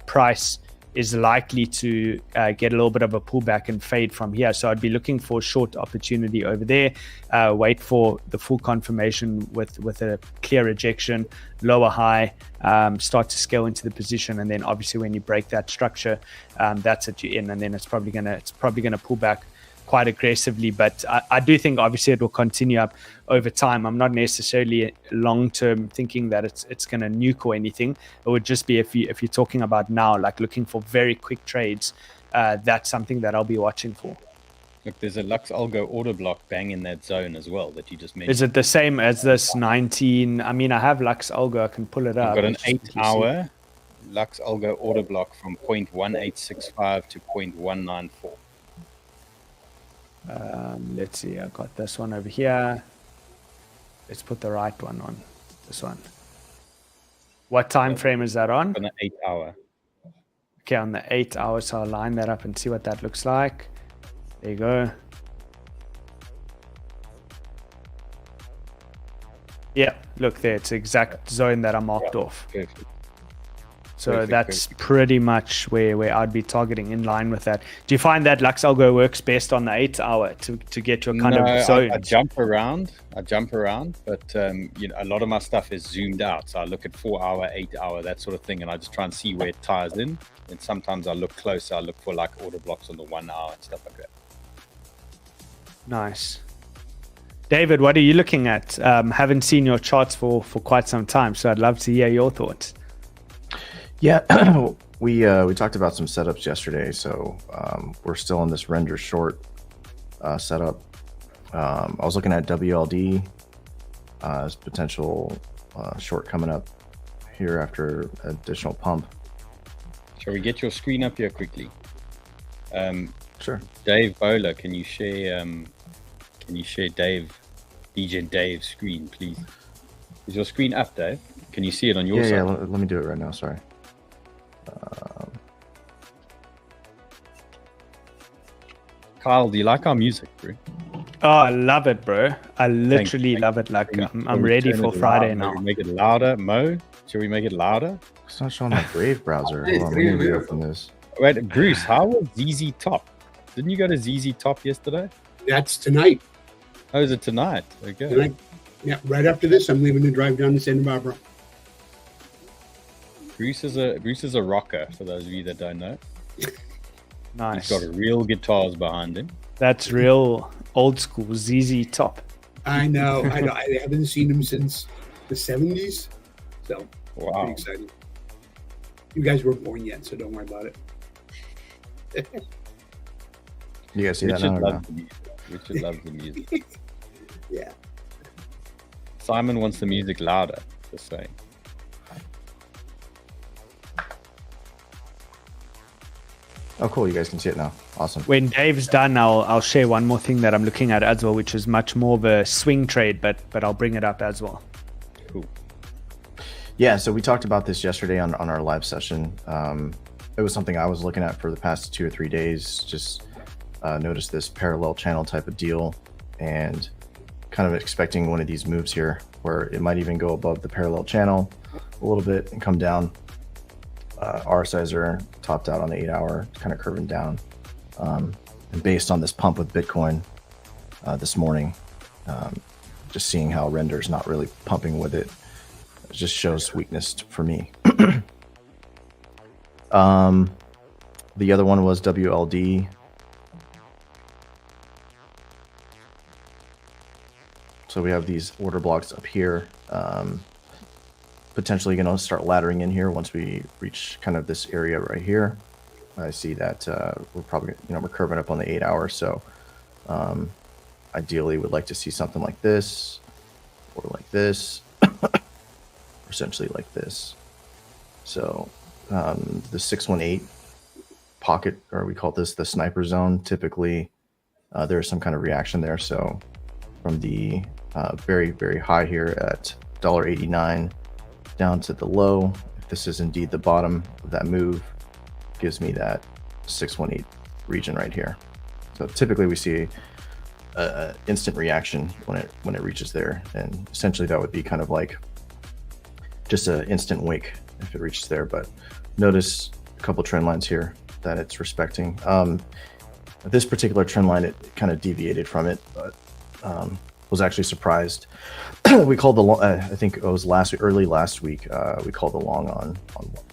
price is likely to get a little bit of a pullback and fade from here. So I'd be looking for a short opportunity over there, wait for the full confirmation with a clear rejection, lower high, start to scale into the position, and then obviously when you break that structure, that's at you in, and then it's probably gonna pull back quite aggressively. But I do think obviously it will continue up over time. I'm not necessarily long term thinking that it's going to nuke or anything. It would just be if you're talking about now, like looking for very quick trades, that's something that I'll be watching for. Look, there's a Lux Algo order block bang in that zone as well that you just mentioned. Is it the same as this 19? I mean, I have Lux Algo, I can pull it up. I've got an 8-hour Lux Algo order block from 0.1865 to 0.194. Let's see, I got this one over here. Let's put the right one on. This one. What time frame is that on? On the 8-hour. Okay, on the 8 hours, so I'll line that up and see what that looks like. There you go. Yeah, look there. It's the exact zone that I marked off. Perfect. So that's pretty much where I'd be targeting, in line with that. Do you find that Lux Algo works best on the 8 hour to get your kind of zone? I jump around, but you know, a lot of my stuff is zoomed out. So I look at 4 hour, 8 hour, that sort of thing, and I just try and see where it ties in. And sometimes I look closer. I look for like order blocks on the 1 hour and stuff like that. Nice. David, what are you looking at? Haven't seen your charts for quite some time, so I'd love to hear your thoughts. Yeah, we talked about some setups yesterday, so we're still in this render short setup. I was looking at WLD as potential short coming up here after additional pump. Shall we get your screen up here quickly? Sure. Dave Bowler, can you share DJ Dave's screen, please? Is your screen up, Dave? Can you see it on your side? Yeah, let me do it right now. Sorry. Kyle, do you like our music, bro? Oh, I love it, bro. I literally love it. Like, I'm ready for Friday now. Make it louder, Mo. Should we make it louder? It's not showing my Brave browser. Hold on, let me reopen this. Wait, Bruce, how was ZZ Top? Didn't you go to ZZ Top yesterday? That's tonight. Oh, is it tonight? Okay. Tonight. Yeah, right after this, I'm leaving to drive down to Santa Barbara. Bruce is a rocker, for those of you that don't know. Nice. He's got real guitars behind him. That's real old school ZZ Top. I know. I haven't seen him since the 70s. So, wow. Pretty exciting. You guys weren't born yet, so don't worry about it. You guys see Richard that now? loves the music. Richard loves the music. Yeah. Simon wants the music louder, just saying. Oh, cool. You guys can see it now. Awesome. When Dave's done, I'll share one more thing that I'm looking at as well, which is much more of a swing trade, but I'll bring it up as well. Cool. Yeah, so we talked about this yesterday on our live session. It was something I was looking at for the past 2 or 3 days. Just noticed this parallel channel type of deal and kind of expecting one of these moves here where it might even go above the parallel channel a little bit and come down. RSIs topped out on the 8 hour, kind of curving down. And based on this pump with Bitcoin this morning, just seeing how render's not really pumping with it, it just shows weakness for me. The other one was WLD. So we have these order blocks up here. Potentially going to start laddering in here once we reach kind of this area right here. I see that we're probably, we're curving up on the 8 hour. So ideally would like to see something like this or like this, or essentially like this. So the 618 pocket, or we call this the sniper zone, typically there's some kind of reaction there. So from the very, very high here at $1.89 down to the low, if this is indeed the bottom of that move, gives me that 618 region right here. So typically we see a instant reaction when it reaches there, and essentially that would be kind of like just an instant wick if it reaches there. But notice couple trend lines here that it's respecting. This particular trend line, it kind of deviated from it, but was actually surprised. We called the long, I think it was early last week. We called the long on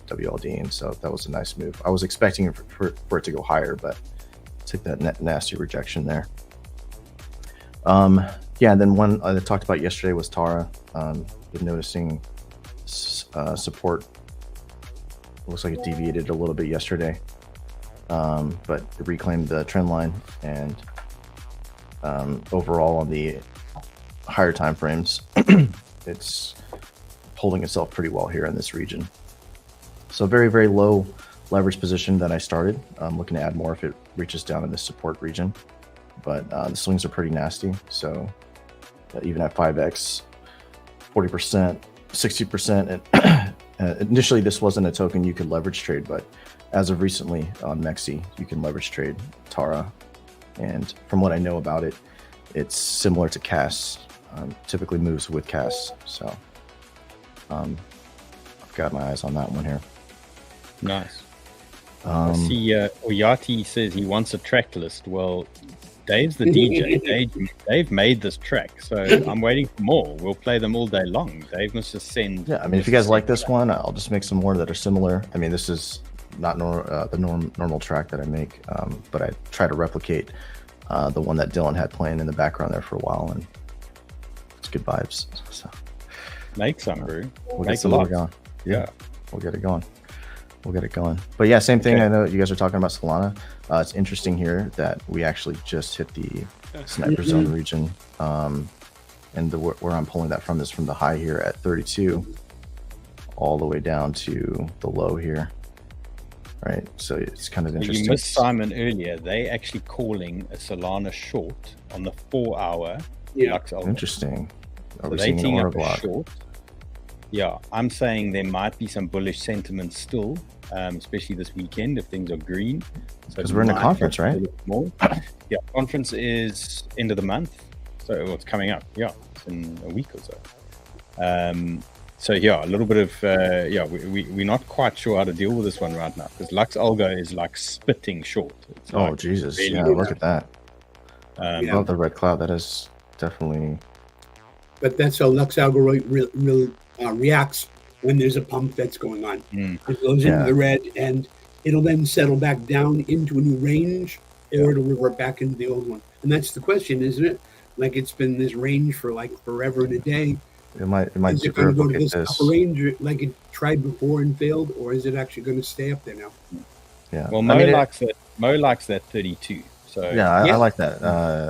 WLD, and so that was a nice move. I was expecting for it to go higher, but took that nasty rejection there. Yeah, and then one I talked about yesterday was Tara. Been noticing support. Looks like it deviated a little bit yesterday, but it reclaimed the trend line, and overall on the higher time frames, it's holding itself pretty well here in this region. So very, very low leverage position that I started. I'm looking to add more if it reaches down in this support region, but the swings are pretty nasty. So even at 5x, 40%, 60%, and initially this wasn't a token you could leverage trade, but as of recently on Mexi, you can leverage trade Tara. And from what I know about it, it's similar to CAS, typically moves with CAS. So I've got my eyes on that one here. Nice. I see Oyati says he wants a track list. Well, Dave's the DJ. Dave made this track, so I'm waiting for more. We'll play them all day long. Dave must just send. Yeah, I mean, if you guys like this one, I'll just make some more that are similar. I mean, this is not the normal track that I make, but I try to replicate the one that Dylan had playing in the background there for a while, and it's good vibes. So make some, bro. We'll get some more going. Yeah, we'll get it going. But yeah, same thing. Okay. I know you guys are talking about Solana. It's interesting here that we actually just hit the sniper zone region, and where I'm pulling that from is from the high here at 32 all the way down to the low here. Right, so it's kind of interesting. You missed Simon earlier. They actually calling a Solana short on the 4-hour Lux Algo. Interesting. So they teeing up a short. Yeah, I'm saying there might be some bullish sentiment still, especially this weekend if things are green. Because we're in a conference, right? More. Yeah, conference is end of the month, so it's coming up. Yeah, it's in a week or so. So yeah, a little bit of we're not quite sure how to deal with this one right now because Lux Algo is like spitting short. It's like Jesus! Really look at that. Love the red cloud. That is definitely. But that's how Lux Algo reacts when there's a pump that's going on. It goes into the red, and it'll then settle back down into a new range, or it'll revert back into the old one. And that's the question, isn't it? Like it's been this range for like forever and a day. It might is it going to go to this upper range like it tried before and failed, or is it actually going to stay up there now? Yeah. Well, Mo likes that 32. So I like that,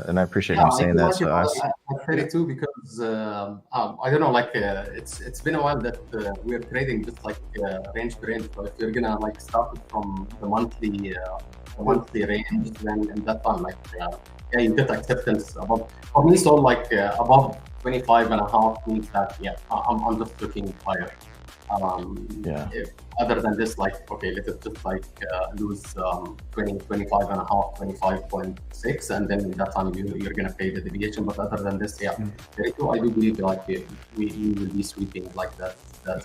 and I appreciate him saying that. So I 32 because I don't know, like it's been a while that we're trading just like range to range. So if you're gonna like start from the monthly range, then in that time, like you get acceptance above. For me, so like above 25.5 means that I'm just looking higher. Other than this, like let it just like lose 25.5, 25.6, and then that time you're gonna pay the deviation. But other than this, I do believe like we will be sweeping like that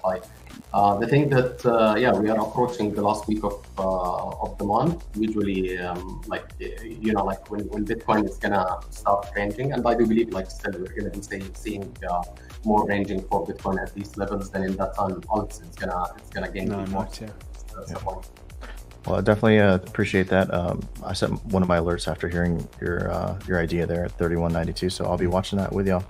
high. The thing that we are approaching the last week of the month. Usually, like when Bitcoin is gonna start ranging, and I do believe like still we're gonna be seeing more ranging for Bitcoin at these levels. Then in that time, it's gonna gain more. Well, I definitely appreciate that. I set one of my alerts after hearing your idea there at 31.92, so I'll be watching that with y'all.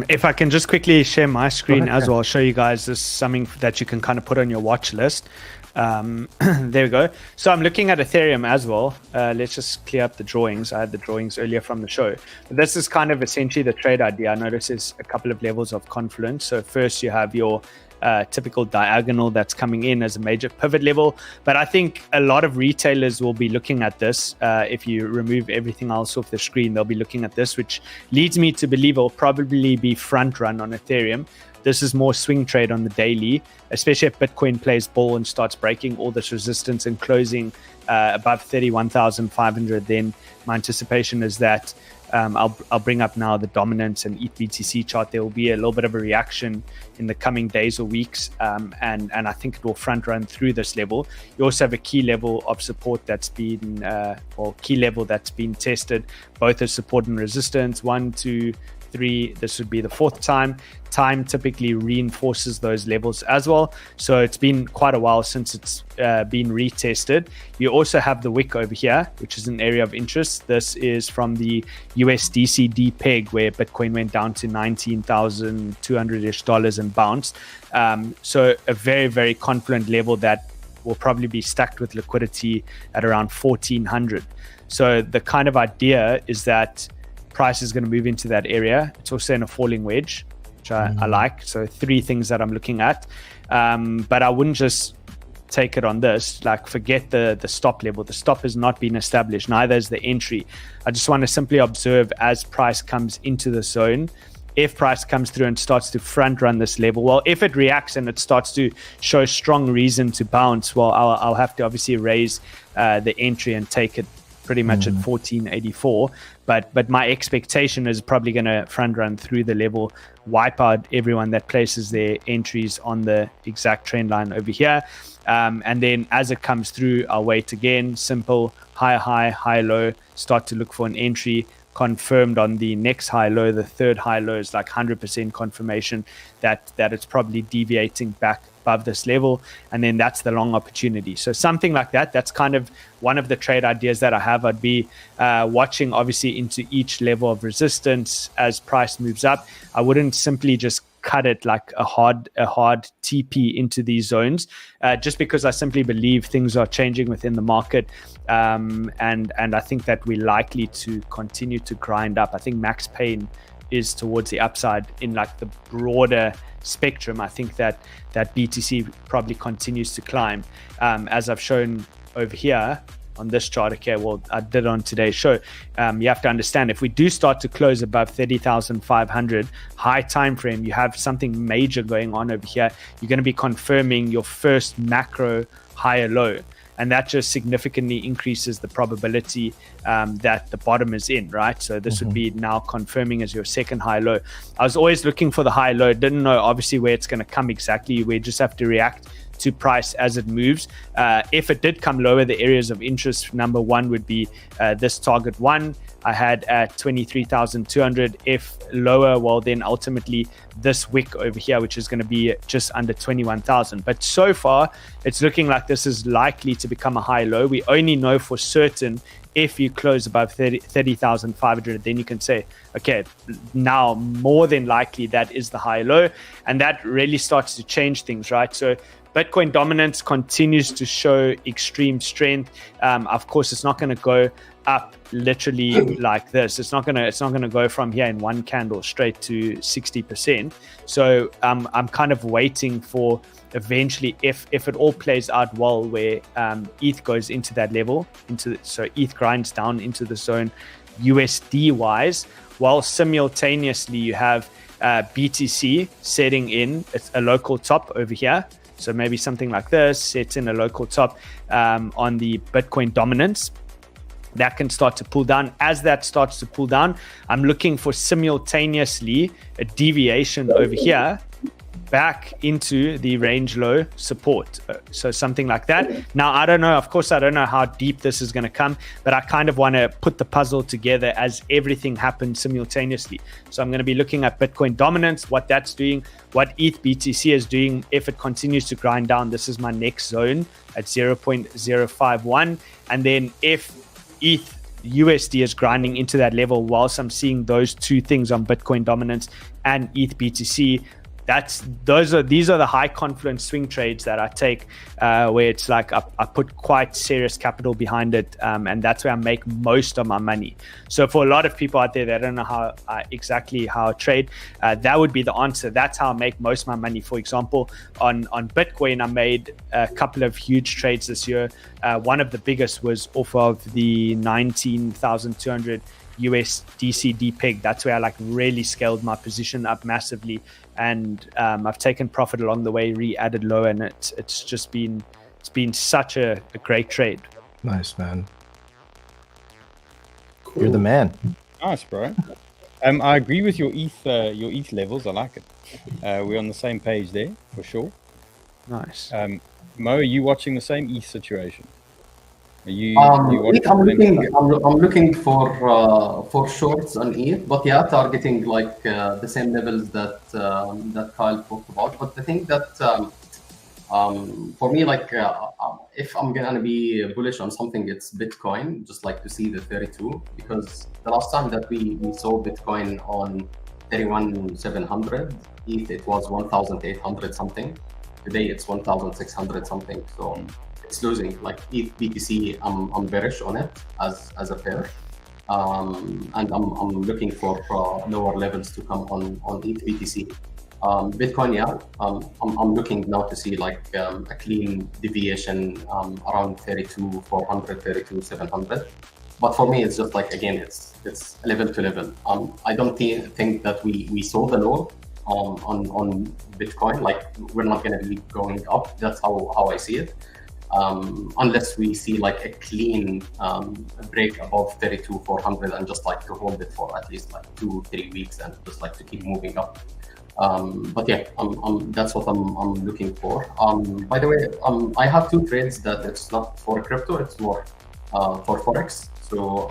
If I can just quickly share my screen as well, I'll show you guys this something that you can kind of put on your watch list. There we go. So I'm looking at Ethereum as well. Let's just clear up the drawings. I had the drawings earlier from the show. But this is kind of essentially the trade idea. I notice there's a couple of levels of confluence. So first you have your typical diagonal that's coming in as a major pivot level. But I think a lot of retailers will be looking at this. If you remove everything else off the screen, they'll be looking at this, which leads me to believe it'll probably be front run on Ethereum. This is more swing trade on the daily, especially if Bitcoin plays ball and starts breaking all this resistance and closing above 31,500. Then my anticipation is that I'll bring up now the dominance and ETH BTC chart. There will be a little bit of a reaction in the coming days or weeks, and I think it will front run through this level. You also have a key level of support that's been or key level that's been tested, both as support and resistance. 1, 2, 3, this would be the fourth time. Time typically reinforces those levels as well. So it's been quite a while since it's been retested. You also have the wick over here, which is an area of interest. This is from the USDCD peg, where Bitcoin went down to $19,200-ish and bounced. So a very, very confident level that will probably be stacked with liquidity at around 1,400. So the kind of idea is that price is going to move into that area. It's also in a falling wedge, which I like. So 3 things that I'm looking at. But I wouldn't just take it on this. Like, forget the stop level. The stop has not been established. Neither is the entry. I just want to simply observe as price comes into the zone. If price comes through and starts to front run this level, well, if it reacts and it starts to show strong reason to bounce, well, I'll have to obviously raise the entry and take it pretty much at 1484, but my expectation is probably going to front run through the level, wipe out everyone that places their entries on the exact trend line over here, and then as it comes through, I'll wait again, simple high, high, low, start to look for an entry, confirmed on the next high low. The third high low is like 100% confirmation that it's probably deviating back above this level, and then that's the long opportunity. So something like that's kind of one of the trade ideas that I have. I'd be watching obviously into each level of resistance as price moves up. I wouldn't simply just cut it like a hard TP into these zones, just because I simply believe things are changing within the market, and I think that we're likely to continue to grind up. I think max pain is towards the upside in like the broader spectrum. I think that BTC probably continues to climb, as I've shown over here on this chart. Okay, well, I did on today's show. You have to understand, if we do start to close above 30,500 high time frame, you have something major going on over here. You're going to be confirming your first macro higher low, and that just significantly increases the probability that the bottom is in, right? So this would be now confirming as your second high low. I was always looking for the high low, didn't know obviously where it's going to come exactly. We just have to react to price as it moves. If it did come lower, the areas of interest, number one would be this target one I had at 23,200. If lower, well, then ultimately this wick over here, which is going to be just under 21,000. But so far, it's looking like this is likely to become a high low. We only know for certain if you close above 30,500, then you can say, okay, now more than likely that is the high low. And that really starts to change things, right? So Bitcoin dominance continues to show extreme strength. Of course, it's not going to go up literally like this. It's not gonna go from here in one candle straight to 60%. So I'm kind of waiting for eventually, if it all plays out well, where ETH goes into that level, so ETH grinds down into the zone USD wise, while simultaneously you have BTC setting in a local top over here. So maybe something like this sets in a local top on the Bitcoin dominance. That can start to pull down. As that starts to pull down, I'm looking for simultaneously a deviation over here back into the range low support. So something like that. Now, I don't know. Of course, I don't know how deep this is going to come, but I kind of want to put the puzzle together as everything happens simultaneously. So I'm going to be looking at Bitcoin dominance, what that's doing, what ETH BTC is doing. If it continues to grind down, this is my next zone at 0.051. And then if ETH USD is grinding into that level, whilst I'm seeing those two things on Bitcoin dominance and ETH BTC, these are the high confidence swing trades that I take, where it's like I put quite serious capital behind it, and that's where I make most of my money. So for a lot of people out there that don't know exactly how I trade, that would be the answer. That's how I make most of my money. For example, on Bitcoin, I made a couple of huge trades this year. One of the biggest was off of the 19,200 USDCD peg. That's where I really scaled my position up massively, and I've taken profit along the way, re-added low, and it's just been such a great trade. Nice, man. Cool. You're the man. Nice, bro. I agree with your ETH levels. I like it. We're on the same page there for sure. Nice. Mo, are you watching the same ETH situation? Are you? I'm looking for shorts on ETH, but yeah, targeting like the same levels that that Kyle talked about. But I think that for me, like if I'm gonna be bullish on something, it's Bitcoin. Just like to see the 32, because the last time that we saw Bitcoin on 31,700 ETH, it was 1,800 something. Today it's 1,600 something. So it's losing. Like ETH BTC, I'm bearish on it as a pair, and I'm looking for lower levels to come on ETH BTC. Bitcoin, yeah, I'm looking now to see like a clean deviation around 32,400, 32,700. But for me, it's just like, again, it's level to level. I don't think that we saw the low on Bitcoin. Like, we're not going to be going up. That's how I see it. Unless we see like a clean break above 32,400 and just like to hold it for at least like 2-3 weeks and just like to keep moving up. But yeah, that's what I'm looking for. By the way, I have 2 trades that it's not for crypto, it's more for Forex. So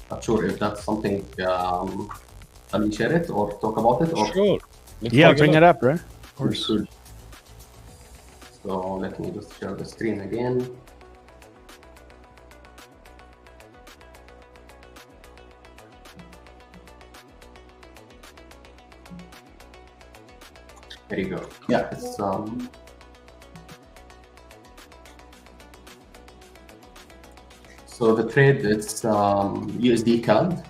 not sure if that's something, shall we share it or talk about it? Or? Sure. Yeah, bring it up, bro. Of course. So let me just share the screen again. There you go. Yeah, it's so the trade, it's USD CAD.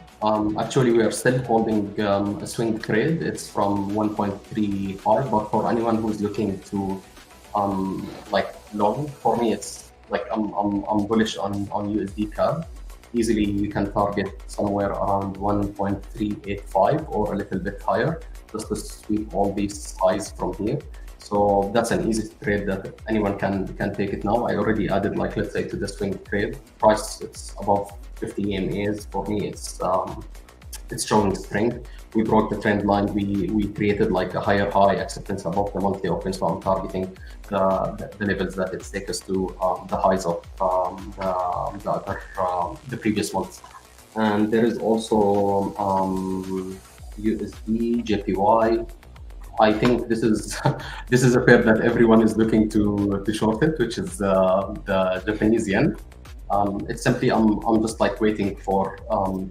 Actually, we are still holding a swing trade. It's from 1.35, but for anyone who's looking to like long, for me, it's like I'm bullish on USD CAD. Easily, you can target somewhere around 1.385 or a little bit higher, just to sweep all these highs from here. So that's an easy trade that anyone can take it now. I already added, like, let's say, to the swing trade price, it's above 50 EMAs. For me, it's showing strength. We broke the trend line. We created like a higher high acceptance above the monthly open. So I'm targeting the levels that it takes us to the highs of the previous months. And there is also USD JPY. I think this is a pair that everyone is looking to short it, which is the Japanese yen. It's simply I'm just like waiting for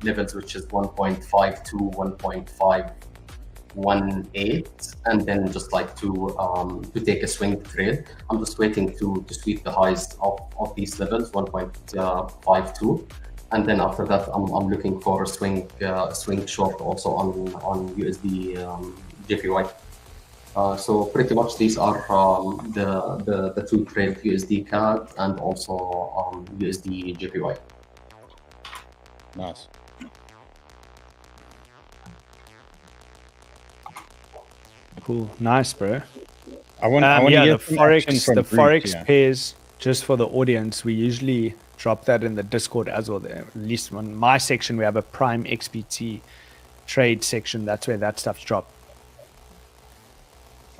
levels which is 1.5 to 1.518, and then just like to take a swing trade. I'm just waiting to sweep the highs of these levels, 1.52. And then after that, I'm looking for a swing short also on USD JPY. So pretty much these are the 2 trade, USD CAD and also USD JPY. Nice. Cool, nice, bro. I want the Bruce, Forex yeah. pairs, just for the audience, we usually drop that in the Discord as well. There, at least on my section, we have a Prime XBT trade section. That's where that stuff's dropped.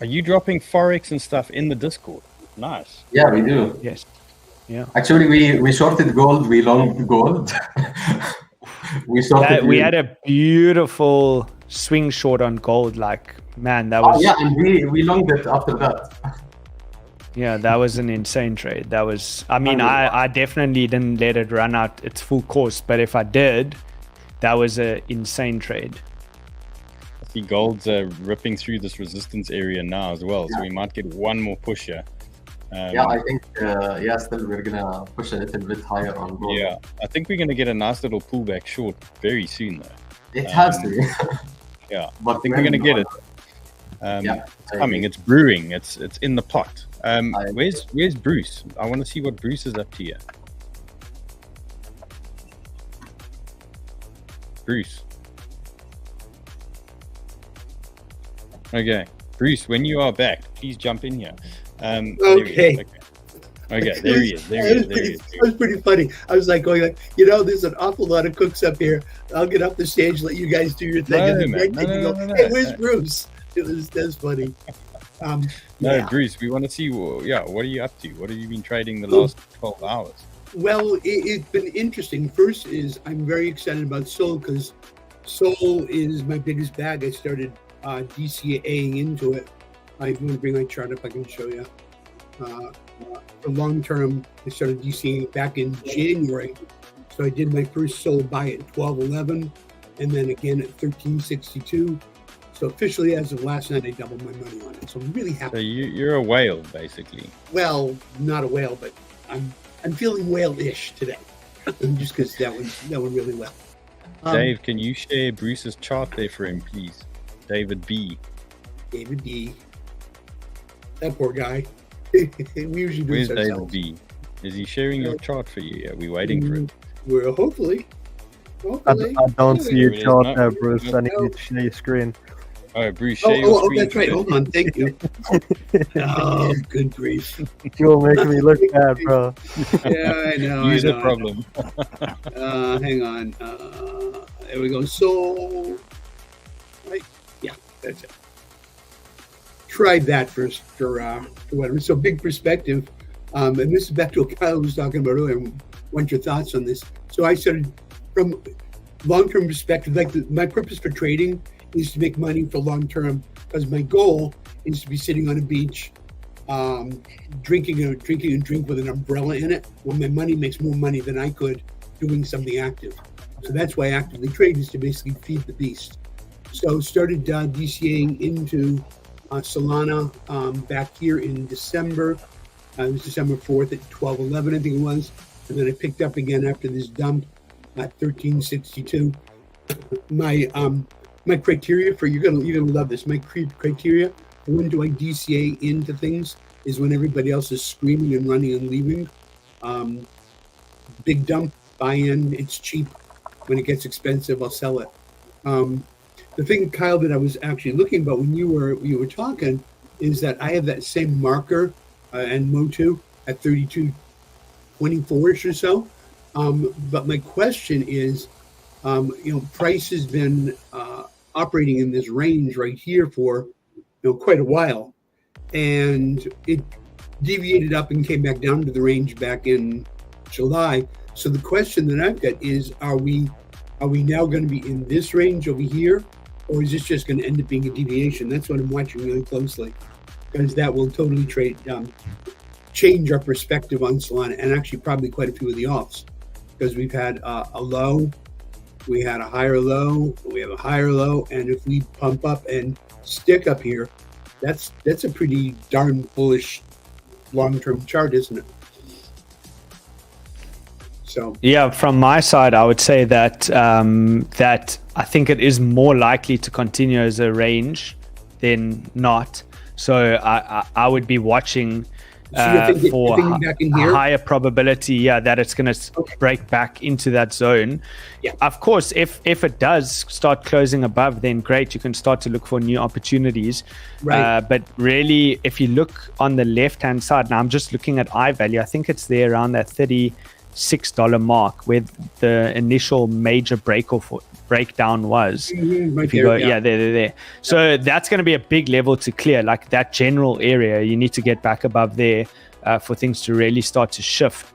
Are you dropping Forex and stuff in the Discord? Nice. Yeah, we do. Yes. Yeah. Actually, we shorted gold. We longed gold. we had a beautiful swing short on gold. Like, man, that was. Yeah, and we longed it after that. Yeah, that was an insane trade. That was. I mean, I definitely didn't let it run out its full course, but if I did, that was an insane trade. I see gold's ripping through this resistance area now as well, so we might get one more push here. Yeah, I think still we're gonna push a little bit higher on gold. Yeah, I think we're gonna get a nice little pullback short very soon though. It has to. Yeah, but I think we're gonna get it. It's coming. It's brewing. It's in the pot. Where's Bruce? I want to see what Bruce is up to here. Bruce. Okay, Bruce. When you are back, please jump in here. Okay. Okay, there he is. It was pretty funny. I was like going like, there's an awful lot of cooks up here. I'll get up the stage, let you guys do your thing. Hey, where's Bruce? That's funny. Bruce, we want to see. What are you up to? What have you been trading the last 12 hours? Well, it's been interesting. First is I'm very excited about Sol because Sol is my biggest bag. I started DCAing into it. If you want to bring my chart up, I can show you. For long term, I started DCAing back in January. So I did my first Sol buy at 12.11 and then again at 13.62. So officially, as of last night, I doubled my money on it. So I'm really happy. So you're a whale, basically. Well, not a whale, but I'm feeling whale-ish today, just because that went really well. Dave, can you share Bruce's chart there for him, please? David B. That poor guy. We usually do Where's this David ourselves. B? Is he sharing your chart for you? Are we waiting for it? Well, hopefully. I don't see your There it is. chart No, there, Bruce. no. I need you to share your screen. Oh, Bruce, share your screen. That's right. Hold on. Thank you. Oh, good grief. You're making me look bad, bro. Yeah, I know. User problem. Hang on. There we go. So, right. Yeah, that's it. Tried that for whatever. So big perspective. And this is back to what Kyle was talking about earlier. I want your thoughts on this. So I started from long-term perspective, my purpose for trading is to make money for long-term, because my goal is to be sitting on a beach, drinking a drink with an umbrella in it, when my money makes more money than I could doing something active. So that's why I actively trade, is to basically feed the beast. So started DCAing into Solana back here in December. It was December 4th at 12.11, I think it was. And then I picked up again after this dump at 13.62. My criteria for, you're gonna love this. My criteria for when do I DCA into things is when everybody else is screaming and running and leaving. Big dump, buy in, it's cheap. When it gets expensive, I'll sell it. The thing, Kyle, that I was actually looking about when you were talking is that I have that same marker and Motu at 32.24ish or so. But my question is, price has been operating in this range right here for quite a while, and it deviated up and came back down to the range back in July. So the question that I've got is, are we now going to be in this range over here, or is this just going to end up being a deviation? That's what I'm watching really closely, because that will totally change our perspective on Solana, and actually probably quite a few of the alts, because we've had a low, we had a higher low, we have a higher low, and if we pump up and stick up here, that's a pretty darn bullish long-term chart, isn't it? So yeah, from my side, I would say that that I think it is more likely to continue as a range than not. So I would be watching for a higher probability, that it's going to break back into that zone. Yeah. Of course, if it does start closing above, then great, you can start to look for new opportunities. Right. But really, if you look on the left-hand side, now I'm just looking at I value, I think it's there around that $36 mark where the initial major breakdown was. Right if you there, go, there. So that's going to be a big level to clear, like that general area. You need to get back above there for things to really start to shift.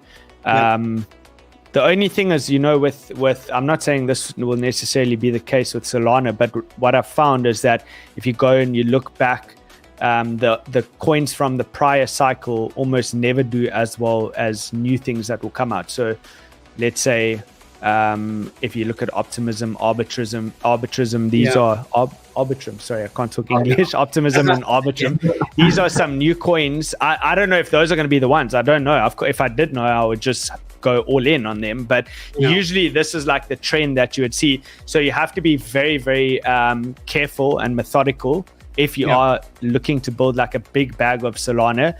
The only thing is, with I'm not saying this will necessarily be the case with Solana, but what I've found is that if you go and you look back, the coins from the prior cycle almost never do as well as new things that will come out. So let's say if you look at optimism, arbitrism, these are arbitrum. Sorry, I can't talk English. Optimism and arbitrum. These are some new coins. I don't know if those are going to be the ones. I don't know. If I did know, I would just go all in on them. But usually this is like the trend that you would see. So you have to be very, very careful and methodical if you are looking to build like a big bag of Solana,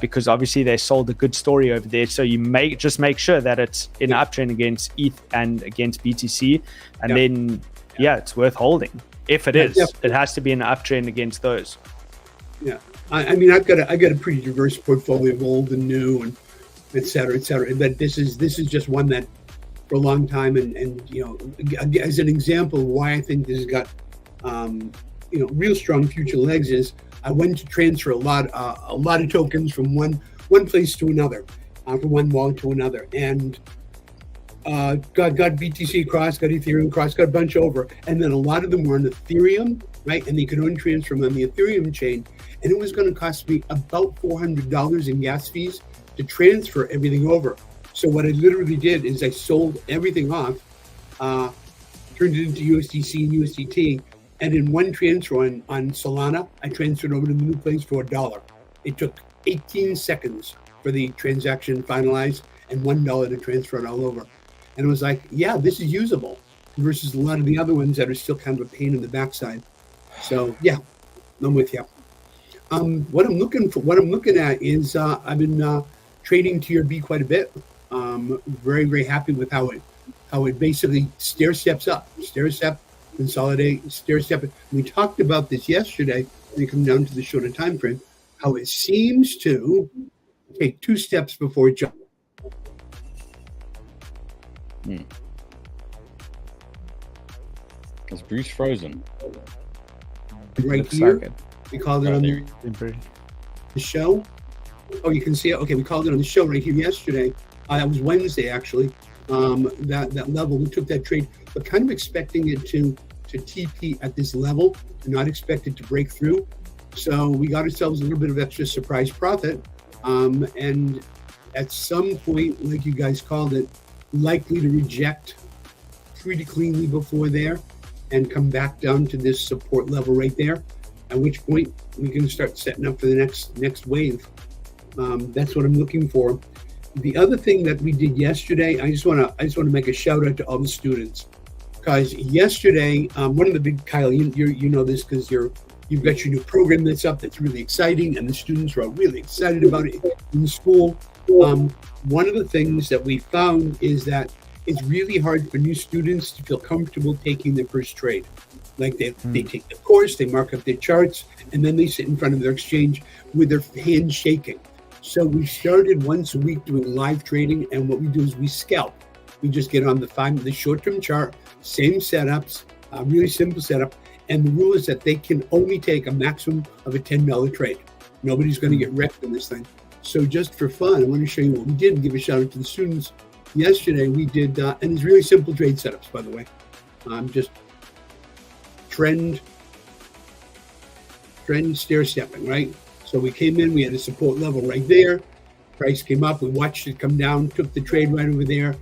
because obviously they sold a good story over there. So you just make sure that it's in an uptrend against ETH and against BTC, and then it's worth holding. If it is, it has to be an uptrend against those. Yeah, I mean, I've got a pretty diverse portfolio of old and new, and et cetera, et cetera. But this is just one that for a long time, and you know, as an example of why I think this has got you know, real strong future legs is I went to transfer a lot of tokens from one place to another, from one wallet to another, and got BTC across, got Ethereum across, got a bunch over, and then a lot of them were on Ethereum, right? And they could only transfer them on the Ethereum chain, and it was going to cost me about $400 in gas fees to transfer everything over. So what I literally did is I sold everything off, turned it into USDC and USDT, and in one transfer on Solana, I transferred over to the new place for $1. It took 18 seconds for the transaction finalized and $1 to transfer it all over. And it was like, yeah, this is usable versus a lot of the other ones that are still kind of a pain in the backside. So yeah, I'm with you. What I'm looking at is I've been trading TRB quite a bit. Very, very happy with how it basically stair steps up, stair step, consolidate, stair step. We talked about this yesterday when you come down to the shorter time frame, how it seems to take 2 steps before it jumps. Is Bruce frozen? Right here, we called it on the show. Oh, you can see it. Okay, we called it on the show right here yesterday. That was Wednesday, actually. That level, we took that trade, but kind of expecting it to TP at this level, not expected to break through. So we got ourselves a little bit of extra surprise profit. And at some point, like you guys called it, likely to reject pretty cleanly before there and come back down to this support level right there, at which point we can start setting up for the next wave. That's what I'm looking for. The other thing that we did yesterday, I just want to make a shout out to all the students, because yesterday, one of the big, Kyle, you know this because you've got your new program that's up that's really exciting, and the students are really excited about it in school. One of the things that we found is that it's really hard for new students to feel comfortable taking their first trade. Like they take the course, they mark up their charts, and then they sit in front of their exchange with their hands shaking. So we started once a week doing live trading, and what we do is we scalp. We just get on the short-term chart, same setups, really simple setup, and the rule is that they can only take a maximum of a $10 trade. Nobody's going to get wrecked on this thing. So just for fun, I want to show you what we did and give a shout out to the students. Yesterday we did, and it's really simple trade setups, by the way. Just trend stair stepping, right? So we came in, we had a support level right there. Price came up, we watched it come down, took the trade right over there,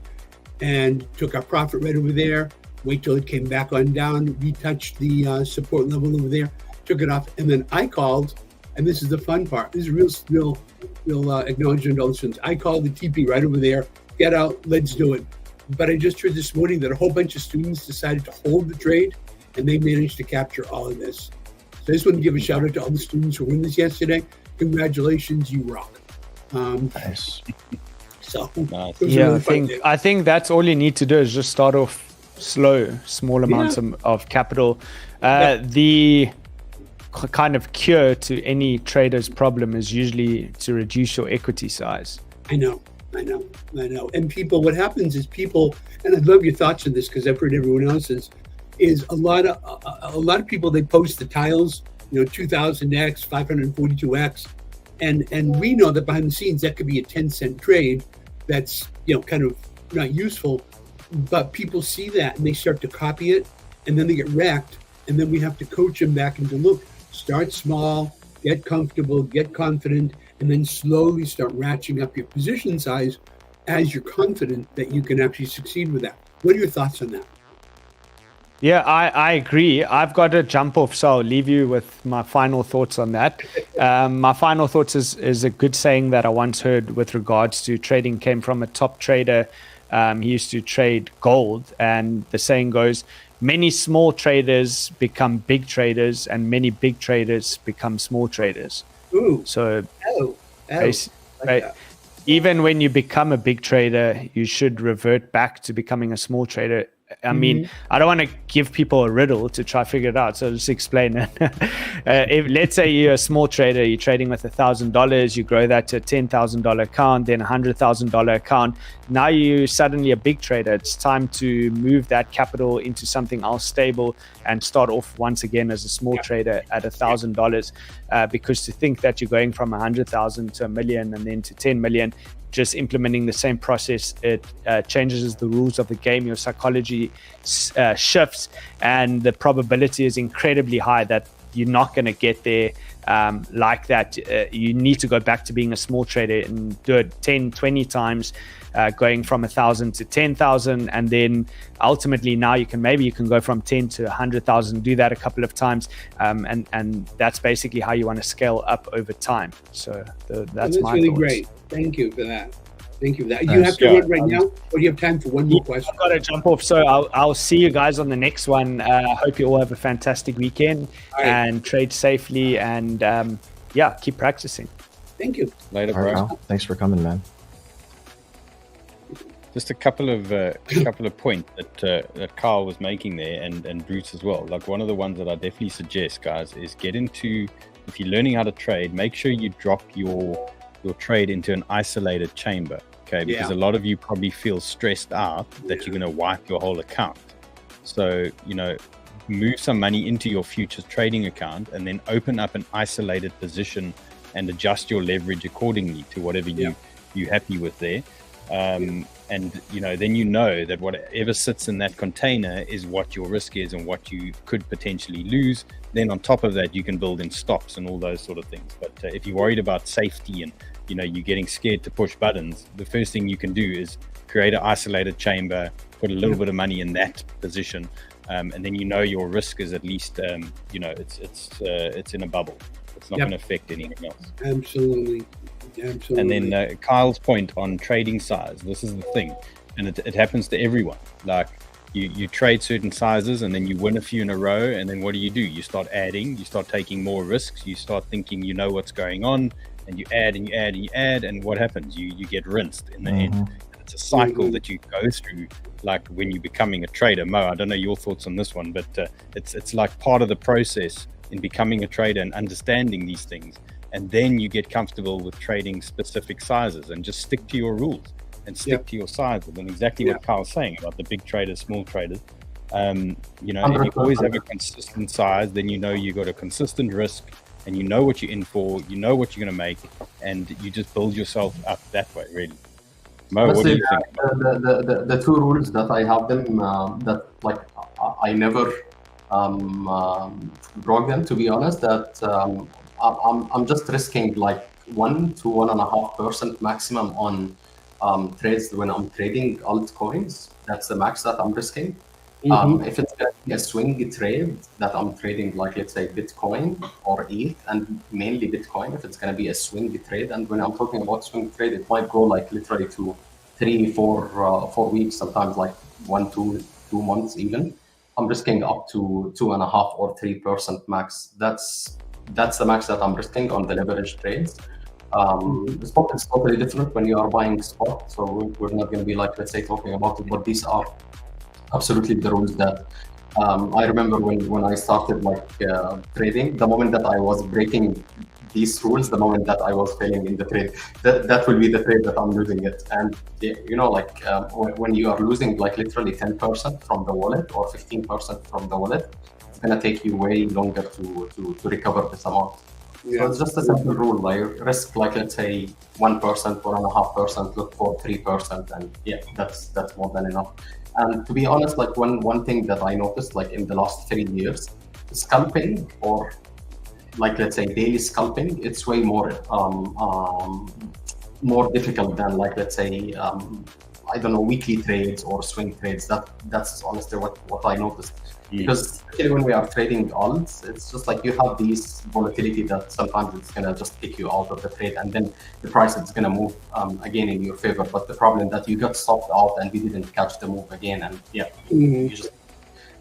and took our profit right over there. Wait till it came back on down, retouched the support level over there, took it off, and then I called, and this is the fun part. This is real acknowledgement to all the students. I called the TP right over there. Get out, let's do it. But I just heard this morning that a whole bunch of students decided to hold the trade, and they managed to capture all of this. So I just want to give a shout out to all the students who won this yesterday. Congratulations, you rock. Nice. So yeah, I think that's all you need to do is just start off slow, small amounts of capital. The kind of cure to any trader's problem is usually to reduce your equity size. I know. And people, what happens is people, and I'd love your thoughts on this because I've heard everyone else's, is a lot of people, they post the tiles, 2000x, 542x, and we know that behind the scenes that could be a 10-cent trade that's kind of not useful, but people see that and they start to copy it, and then they get wrecked, and then we have to coach them back into, look, start small, get comfortable, get confident, and then slowly start ratcheting up your position size as you're confident that you can actually succeed with that. What are your thoughts on that? Yeah, I agree. I've got to jump off, so I'll leave you with my final thoughts on that. My final thoughts is a good saying that I once heard with regards to trading, came from a top trader. He used to trade gold, and the saying goes, many small traders become big traders, and many big traders become small traders. Ooh. So like even when you become a big trader, you should revert back to becoming a small trader I mean, I don't want to give people a riddle to try to figure it out, so I'll just explain it. If, let's say you're a small trader, you're trading with $1,000, you grow that to a $10,000 account, then a $100,000 account. Now you're suddenly a big trader. It's time to move that capital into something else stable and start off once again as a small trader at $1,000. Because to think that you're going from 100,000 to 1 million and then to 10 million, just implementing the same process, it changes the rules of the game. Your psychology shifts, and the probability is incredibly high that you're not going to get there like that. You need to go back to being a small trader and do it 10, 20 times, going from 1,000 to 10,000, and then ultimately now you can go from 10 to 100,000. Do that a couple of times, and that's basically how you want to scale up over time. So that's my really thoughts. Great. Thank you for that. Thank you for that. You have to run right now, or do you have time for one more question? I've got to jump off, so I'll see you guys on the next one. Hope you all have a fantastic weekend and trade safely, and keep practicing. Thank you. Later, All right, bro. Kyle. Thanks for coming, man. Just a couple of points that Kyle was making there, and Bruce as well. Like, one of the ones that I definitely suggest, guys, is get into, if you're learning how to trade, make sure you drop your trade into an isolated chamber, okay? Because a lot of you probably feel stressed out that you're going to wipe your whole account. So, move some money into your futures trading account and then open up an isolated position and adjust your leverage accordingly to whatever you're happy with there. And then you know that whatever sits in that container is what your risk is and what you could potentially lose. Then on top of that, you can build in stops and all those sort of things. But if you're worried about safety and you're getting scared to push buttons, the first thing you can do is create an isolated chamber, put a little bit of money in that position, and then your risk is at least it's in a bubble. It's not going to affect anything else. Absolutely. And then Kyle's point on trading size, this is the thing, and it happens to everyone. Like, you trade certain sizes and then you win a few in a row, and then what do? You start adding, you start taking more risks, you start thinking you know what's going on, and you add and you add and you add, and what happens? You get rinsed in the end. It's a cycle that you go through, like when you're becoming a trader. Mo, I don't know your thoughts on this one, but it's like part of the process in becoming a trader and understanding these things. And then you get comfortable with trading specific sizes and just stick to your rules and stick to your sizes. And exactly what Kyle's saying about the big traders, small traders. If you always have a consistent size, then you got a consistent risk, and you know what you're in for, you know what you're going to make, and you just build yourself up that way, really. Mo, what do you think? The two rules that I have them, that like I never broke them, to be honest, that I'm just risking like 1 to 1.5% maximum on trades when I'm trading altcoins. That's the max that I'm risking. If it's going to be a swing trade that I'm trading, like let's say Bitcoin or ETH, and mainly Bitcoin, if it's going to be a swing trade, and when I'm talking about swing trade, it might go like literally to 3, 4 weeks, sometimes like 1 to 2 months even. I'm risking up to 2.5 or 3% max. That's the max that I'm risking on the leverage trades. Spot is totally different when you are buying spot, so we're not going to be like, let's say, talking about it, but these are absolutely the rules that I remember when I started trading. The moment that I was breaking these rules, the moment that I was failing in the trade, that will be the trade that I'm losing it. And when you are losing like literally 10% from the wallet or 15% from the wallet, it's gonna take you way longer to recover this amount. So it's just a simple rule, like risk like let's say 1%, 1.5%, look for 3%, and that's more than enough. And to be honest, like one thing that I noticed like in the last 3 years, scalping, or like let's say daily scalping, it's way more difficult than like let's say I don't know, weekly trades or swing trades. That's honestly what I noticed. Because especially when we are trading alts, it's just like you have these volatility that sometimes it's gonna just kick you out of the trade, and then the price is gonna move again in your favor. But the problem that you got stopped out and we didn't catch the move again, and you just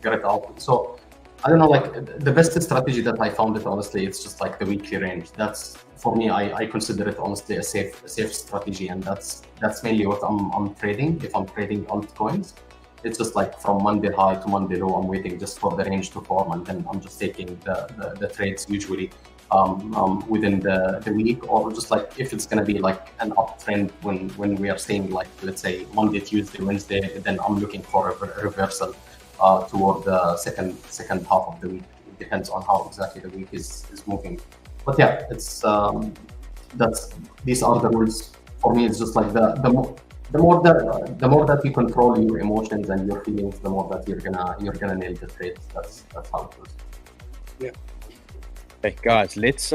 got it out. So I don't know, like the best strategy that I found it honestly, it's just like the weekly range. That's for me, I consider it honestly a safe strategy, and that's mainly what I'm trading if I'm trading altcoins. it's just like from Monday high to Monday low. I'm waiting just for the range to form, and then I'm just taking the trades usually within the week, or just like if it's going to be like an uptrend when we are seeing like, let's say Monday, Tuesday, Wednesday, then I'm looking for a reversal toward the second half of the week. It depends on how exactly the week is moving. But yeah, it's these are the rules. For me, it's just like the more that you control your emotions and your feelings, the more that you're gonna nail the trades. That's how it goes. Yeah. Hey guys, let's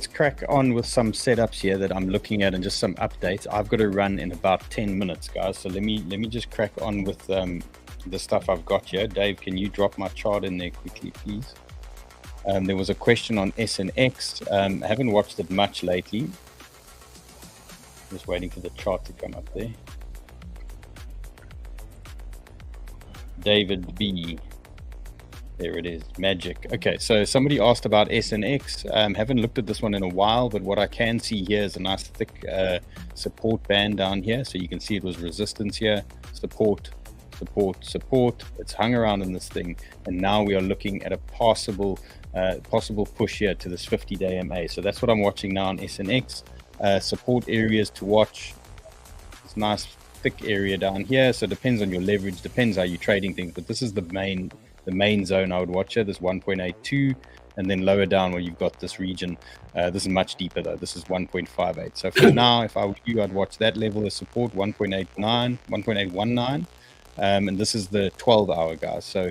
crack on with some setups here that I'm looking at and just some updates. I've got to run in about 10 minutes, guys. So let me just crack on with the stuff I've got here. Dave, can you drop my chart in there quickly, please? There was a question on SNX. I haven't watched it much lately. Just waiting for the chart to come up there. David B. There it is, magic. Okay, so somebody asked about SNX. Haven't looked at this one in a while, but what I can see here is a nice thick support band down here. So you can see it was resistance here, support. It's hung around in this thing, and now we are looking at a possible push here to this 50-day MA. So that's what I'm watching now on SNX. Support areas to watch. It's nice thick area down here. So it depends on your leverage, depends how you're trading things, but this is the main zone I would watch here, this 1.82, and then lower down where you've got this region. This is much deeper though. This is 1.58. So for now, if I were you, I'd watch that level of support, 1.819, and this is the 12-hour, guys. So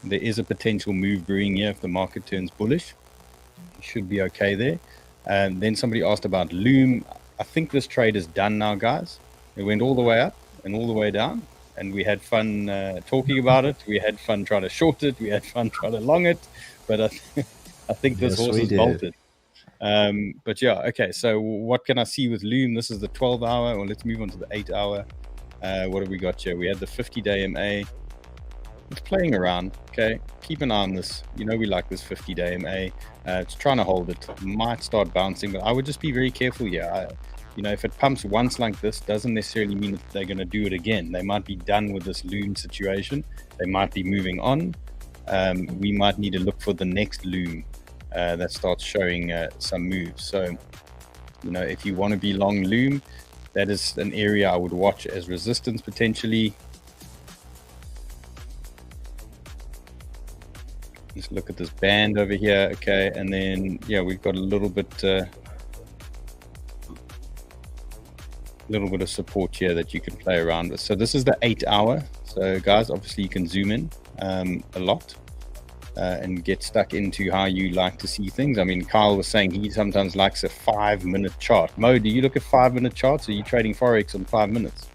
there is a potential move brewing here if the market turns bullish. You should be okay there. And then somebody asked about Loom. I think this trade is done now, guys. It went all the way up and all the way down, and we had fun talking about it. We had fun trying to short it. We had fun trying to long it, but I think this horse is bolted. But yeah, okay. So what can I see with Loom? This is the 12-hour, or let's move on to the 8-hour. What have we got here? We had the 50-day MA. It's playing around. Okay, keep an eye on this. You know we like this 50-day MA. It's trying to hold it. Might start bouncing, but I would just be very careful here. You know, if it pumps once like this, doesn't necessarily mean that they're going to do it again. They might be done with this Loom situation. They might be moving on. We might need to look for the next Loom that starts showing some moves. So, you know, if you want to be long Loom, that is an area I would watch as resistance potentially. Let's look at this band over here. Okay, and then yeah, we've got a little bit of support here that you can play around with. So this is the 8-hour. So guys, obviously you can zoom in a lot and get stuck into how you like to see things. I mean, Kyle was saying he sometimes likes a 5-minute chart. Mo, do you look at 5-minute charts? Are you trading Forex on 5 minutes?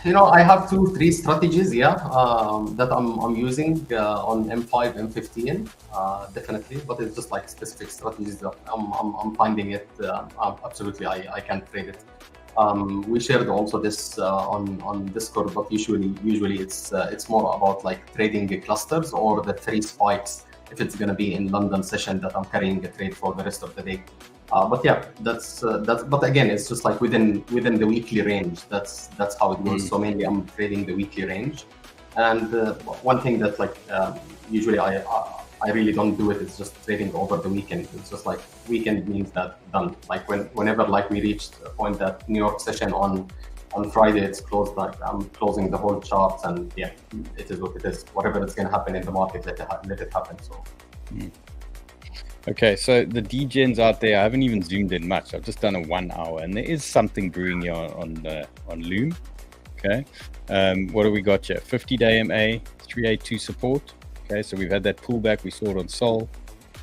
You know, I have 2-3 strategies, that I'm using on M5, M15, definitely. But it's just like specific strategies that I'm finding it absolutely. I can't trade it. We shared also this on Discord, but usually it's more about like trading the clusters or the 3 spikes if it's going to be in London session that I'm carrying a trade for the rest of the day. But yeah, that's but again, it's just like within the weekly range. That's how it goes. So mainly I'm trading the weekly range, and one thing that like usually I really don't do it. It's just trading over the weekend. It's just like weekend means that done. Like whenever like we reached a point that New York session on Friday it's closed. Like I'm closing the whole charts, and yeah, it is what it is. Whatever is going to happen in the market, let it happen. So. Okay, so the Degens out there, I haven't even zoomed in much. I've just done a 1-hour, and there is something brewing here on Loom. Okay, what do we got here? 50-day MA, 382 support. Okay, so we've had that pullback. We saw it on Sol.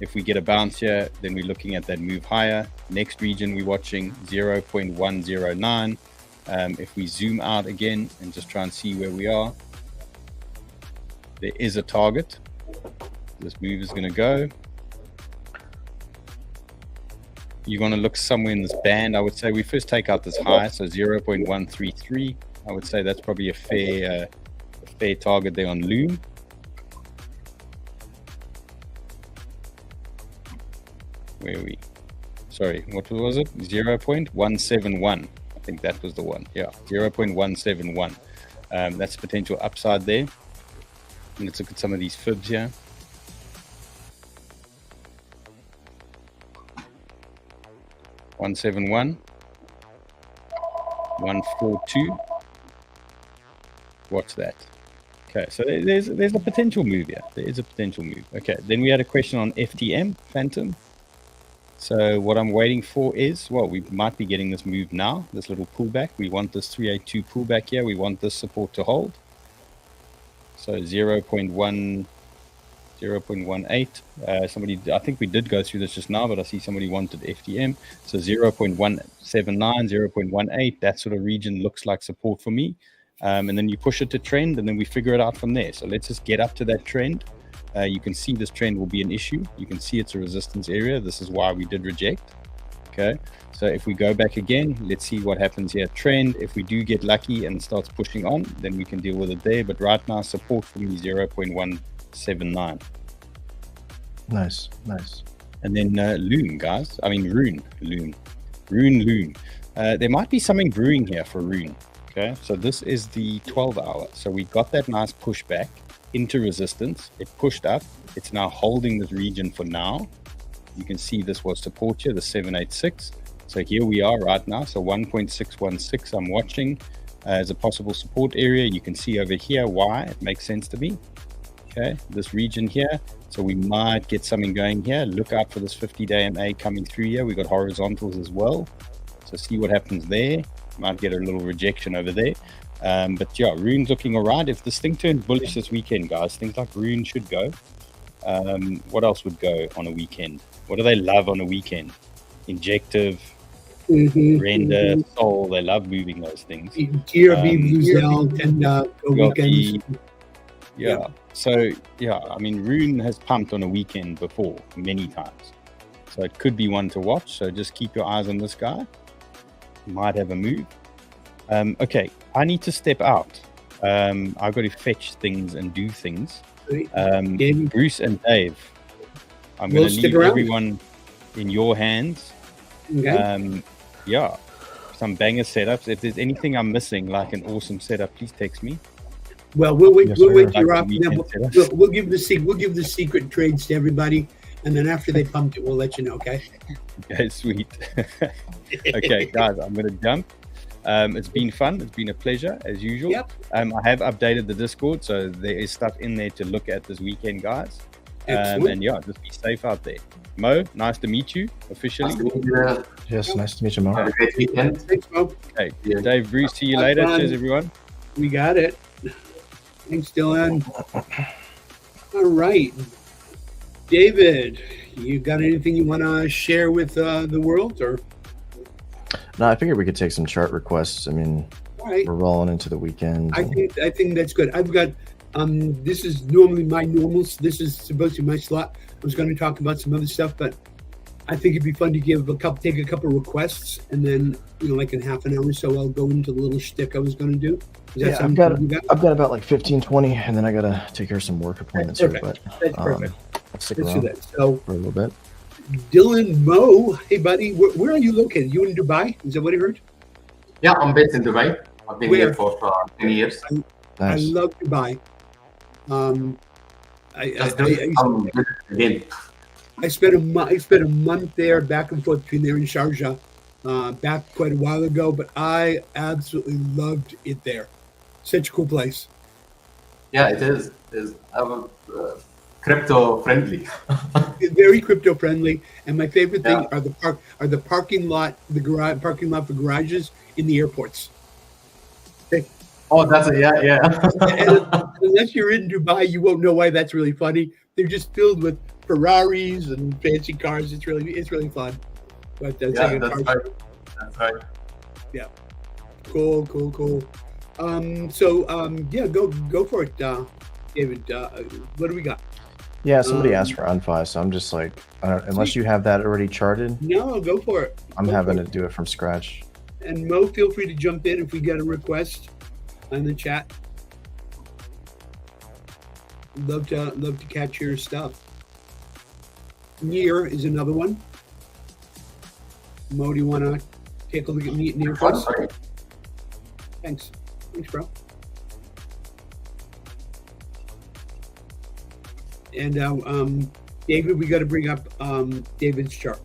If we get a bounce here, then we're looking at that move higher. Next region we're watching 0.109. If we zoom out again and just try and see where we are, there is a target. This move is going to go. You're going to look somewhere in this band. I would say we first take out this high, so 0.133. I would say that's probably a fair target there on Loom. Where are we? Sorry, what was it? 0.171. I think that was the one. Yeah, 0.171. That's potential upside there. And let's look at some of these fibs here. $171, $142. Watch that. Okay, so there's a potential move here. There is a potential move. Okay, then we had a question on FTM, Phantom. So what I'm waiting for is, well, we might be getting this move now, this little pullback. We want this 382 pullback here. We want this support to hold. So 0.18. Somebody, I think we did go through this just now, but I see somebody wanted FTM. So 0.179, 0.18, that sort of region looks like support for me. And then you push it to trend, and then we figure it out from there. So let's just get up to that trend. You can see this trend will be an issue. You can see it's a resistance area. This is why we did reject. Okay, so if we go back again, let's see what happens here. Trend, if we do get lucky and starts pushing on, then we can deal with it there. But right now, support for me 0.179. Nice. And then Loon, guys. I mean Rune. Loon. There might be something brewing here for Rune. Okay, so this is the 12 hour. So we got that nice pushback into resistance. It pushed up. It's now holding this region for now. You can see this was support here, the 786. So here we are right now. So 1.616 I'm watching as a possible support area. You can see over here why it makes sense to me. Okay, this region here. So we might get something going here. Look out for this 50-day MA coming through here. We got horizontals as well. So see what happens there. Might get a little rejection over there. But yeah, Rune's looking all right. If this thing turns bullish this weekend, guys, things like Rune should go. What else would go on a weekend? What do they love on a weekend? Injective, Render, Soul. They love moving those things. TRB, Bluesell, and weekends. Yeah. So, yeah, I mean, Rune has pumped on a weekend before, many times. So it could be one to watch. So just keep your eyes on this guy. Might have a move. Okay, I need to step out. I've got to fetch things and do things. Bruce and Dave, I'm going to leave everyone in your hands. Okay. Yeah, some banger setups. If there's anything I'm missing, like an awesome setup, please text me. Well, we'll wait. Yes, We'll wait sir. till you're Like off. the Then weekend we'll give the secret trades to everybody, and then after they pumped it, we'll let you know. Okay. Okay, sweet. Okay, guys, I'm going to jump. It's been fun. It's been a pleasure as usual. Yep. I have updated the Discord, so there is stuff in there to look at this weekend, guys. Excellent. And yeah, just be safe out there. Mo, nice to meet you officially. Yes, nice to meet you, Mo. Have a great weekend. Thanks, Mo. Okay, Dave, Bruce, see you later. fun. Cheers, everyone. We got it. Thanks, Dylan. All right, David, you got anything you want to share with the world, or? No, I figured we could take some chart requests. I mean, All right. we're rolling into the weekend. I think that's good. I've got this is normally my normals. This is supposed to be my slot. I was going to talk about some other stuff, but I think it'd be fun to take a couple requests, and then like in half an hour or so, I'll go into the little shtick I was going to do. Is that Yeah, something I've got about like 15, 20, and then I gotta take care of some work appointments here. Perfect. But That's perfect. I'll stick Let's do around that. So, for a little bit. Dylan Mo, hey buddy, where are you located? You in Dubai? Is that what I heard? Yeah, I'm based in Dubai. I've been here for 10 years. I Nice. love Dubai. I spent a month there, back and forth between there and Sharjah, back quite a while ago. But I absolutely loved it there. Such a cool place. Yeah, it is. Crypto friendly. Very crypto friendly. And my favorite thing are the parking lot, parking lot for garages in the airports. Oh, that's yeah. And unless you're in Dubai, you won't know why that's really funny. They're just filled with Ferraris and fancy cars. It's really fun. But That's right. Yeah. Cool. Yeah, go for it, David. What do we got? Yeah, somebody asked for Unfi, so I'm just like, unless you have that already charted, No, go for it. I'm Go having for to do it from scratch. it. And Mo, feel free to jump in if we get a request in the chat. Love to catch your stuff. Near is another one. Mo, do you want to take a look at Near first? Thanks, bro. And now, David, we got to bring up David's chart.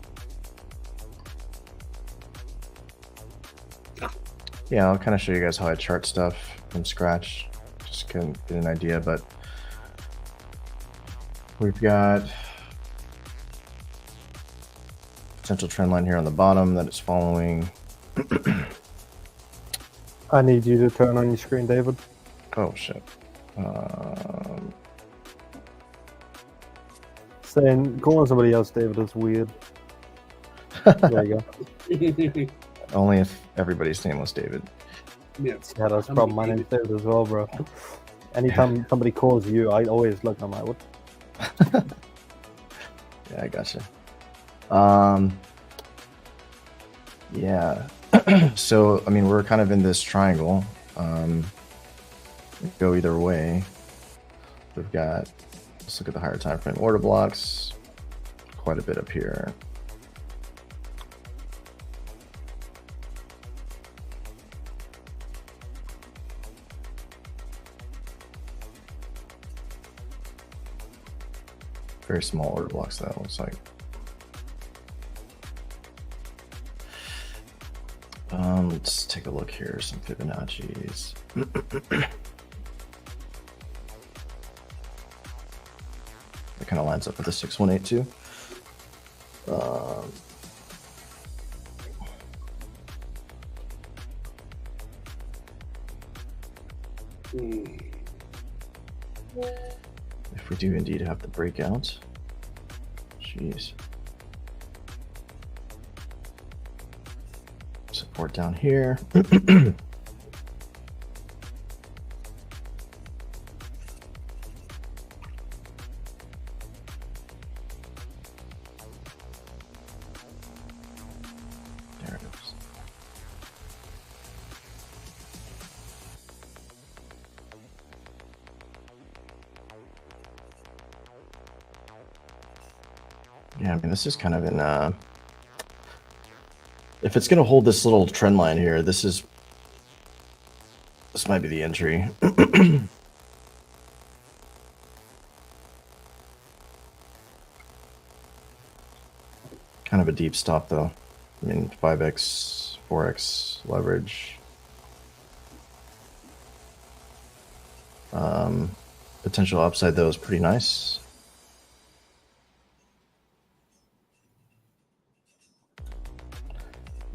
Yeah, I'll kind of show you guys how I chart stuff from scratch. Just can get an idea, but we've got potential trend line here on the bottom that it's following. I need you to turn on your screen, David. Oh shit. Calling somebody else David is weird. There you go. Only if everybody's name was David. Yeah, Yeah, that's the problem. My name's David as well, bro. Anytime somebody calls you, I always look. I'm like, what? Yeah, I gotcha. Yeah. So, I mean, we're kind of in this triangle. Go either way. We've got, let's look at the higher time frame order blocks. Quite a bit up here. Very small order blocks, that looks like. Let's take a look here. Some Fibonacci's. It kind of lines up with the 6182. If we do indeed have the breakout, jeez. Support down here. There it is. Yeah, I mean, this is kind of in if it's going to hold this little trend line here, this might be the entry. Kind of a deep stop though. I mean, 5x, 4x leverage. Potential upside though is pretty nice.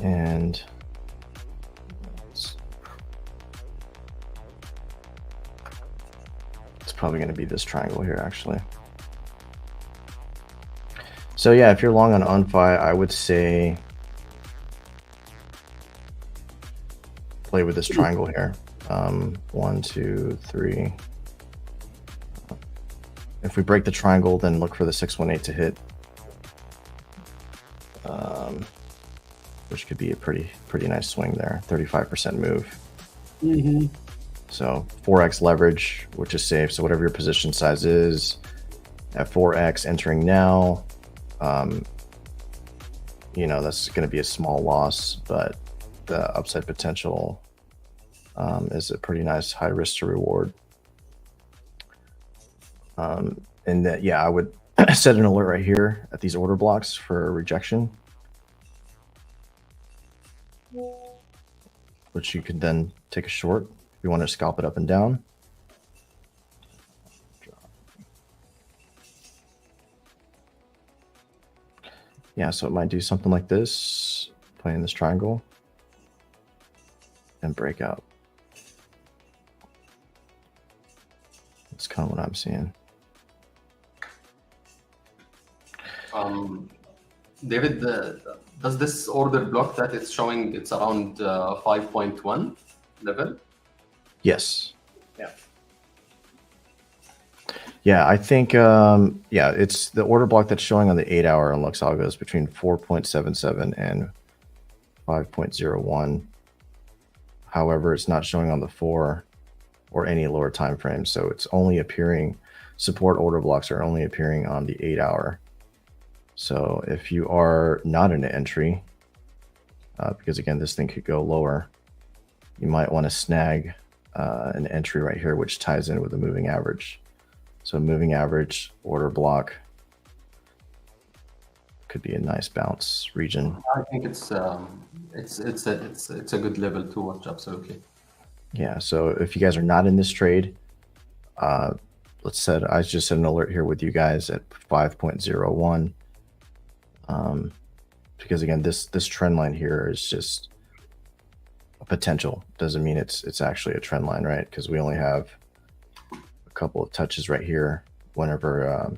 And it's probably going to be this triangle here, actually. So yeah, if you're long on OnFi, I would say play with this triangle here. 1, 2, 3. If we break the triangle, then look for the 618 to hit. Which could be a pretty nice swing there. 35% move. Mm-hmm. So 4x leverage, which is safe. So whatever your position size is, at 4x entering now, you know, that's going to be a small loss, but the upside potential is a pretty nice high risk to reward. And that, yeah, I would set an alert right here at these order blocks for rejection, which you could then take a short if you want to scalp it up and down. Yeah, so it might do something like this, play in this triangle, and break out. That's kind of what I'm seeing. David, does this order block that it's showing, it's around 5.1 level? Yes. Yeah. Yeah, I think, yeah, it's the order block that's showing on the 8-hour on Lux Algo is between 4.77 and 5.01. However, it's not showing on the 4 or any lower time frame. So it's only appearing, support order blocks are only appearing on the 8-hour. So if you are not in an entry, because again, this thing could go lower, you might want to snag an entry right here, which ties in with the moving average. So moving average, order block could be a nice bounce region. I think it's a good level to watch. Absolutely. Yeah. So if you guys are not in this trade, let's set. I just set an alert here with you guys at 5.01. Because again, this trend line here is just a potential. Doesn't mean it's actually a trend line, right? Because we only have a couple of touches right here whenever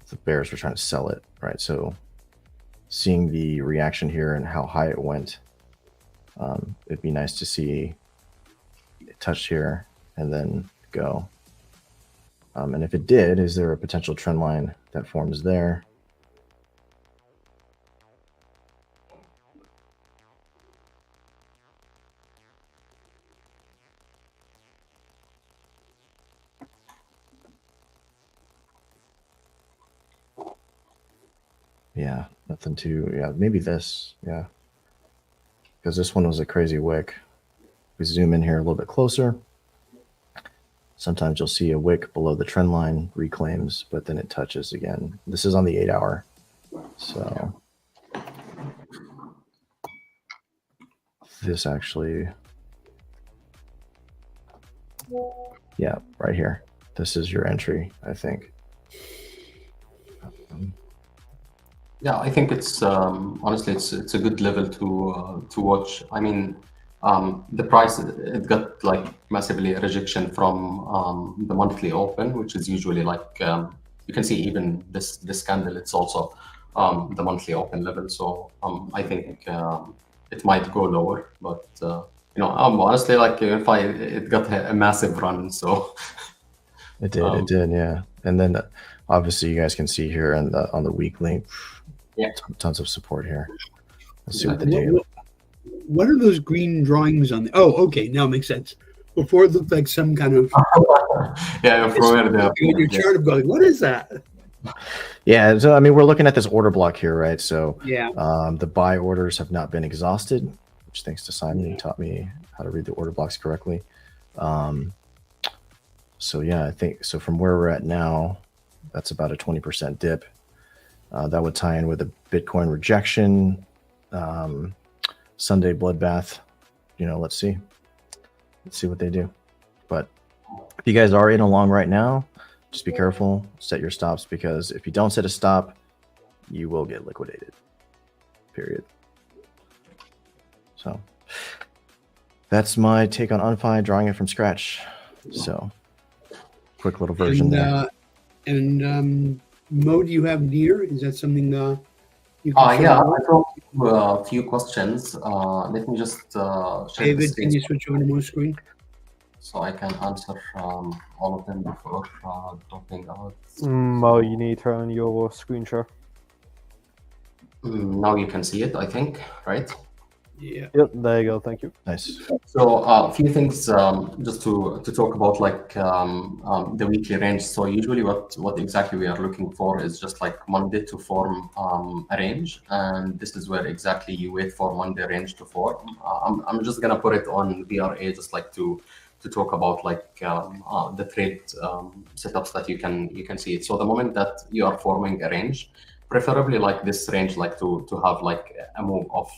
the bears were trying to sell it, right? So seeing the reaction here and how high it went, it'd be nice to see it touch here and then go. And if it did, is there a potential trend line that forms there? Yeah, nothing too, yeah, maybe this, yeah. Because this one was a crazy wick. We zoom in here a little bit closer. Sometimes you'll see a wick below the trend line, reclaims, but then it touches again. This is on the 8 hour. So this actually, yeah, right here. This is your entry, I think. Yeah, I think it's honestly it's a good level to watch. I mean, the price, it got like massively a rejection from the monthly open, which is usually like you can see even this candle. It's also the monthly open level. So I think it might go lower, but honestly, like it got a massive run. So it did, yeah. And then obviously you guys can see here on the weekly. Yeah, tons of support here. Let's see what the data. What are those green drawings on the? Oh, okay, now it makes sense. Before it looked like some kind of your chart of going. What is that? Yeah, so I mean, we're looking at this order block here, right? So yeah, the buy orders have not been exhausted, which thanks to Simon, he taught me how to read the order blocks correctly. So yeah, I think so. From where we're at now, that's about a 20% dip. That would tie in with a Bitcoin rejection, Sunday bloodbath. Let's see what they do. But if you guys are in a long right now, just be careful, set your stops, because if you don't set a stop, you will get liquidated, period. So that's my take on Unfi, drawing it from scratch. So quick little version there. Mo, do you have near? Is that something you can yeah, I got a few questions. Let me just share David, can you switch over to Mo's screen? So I can answer all of them before dropping out. Mo, you need to turn on your screen share. Now you can see it, I think, right? Yeah. Yep, there you go. Thank you. Nice. So a few things just to talk about, like the weekly range. So usually what exactly we are looking for is just like Monday to form a range, and this is where exactly you wait for Monday range to form. I'm just gonna put it on VRA just like to talk about like the trade setups that you can see it. So the moment that you are forming a range, preferably like this range, like to have like a move of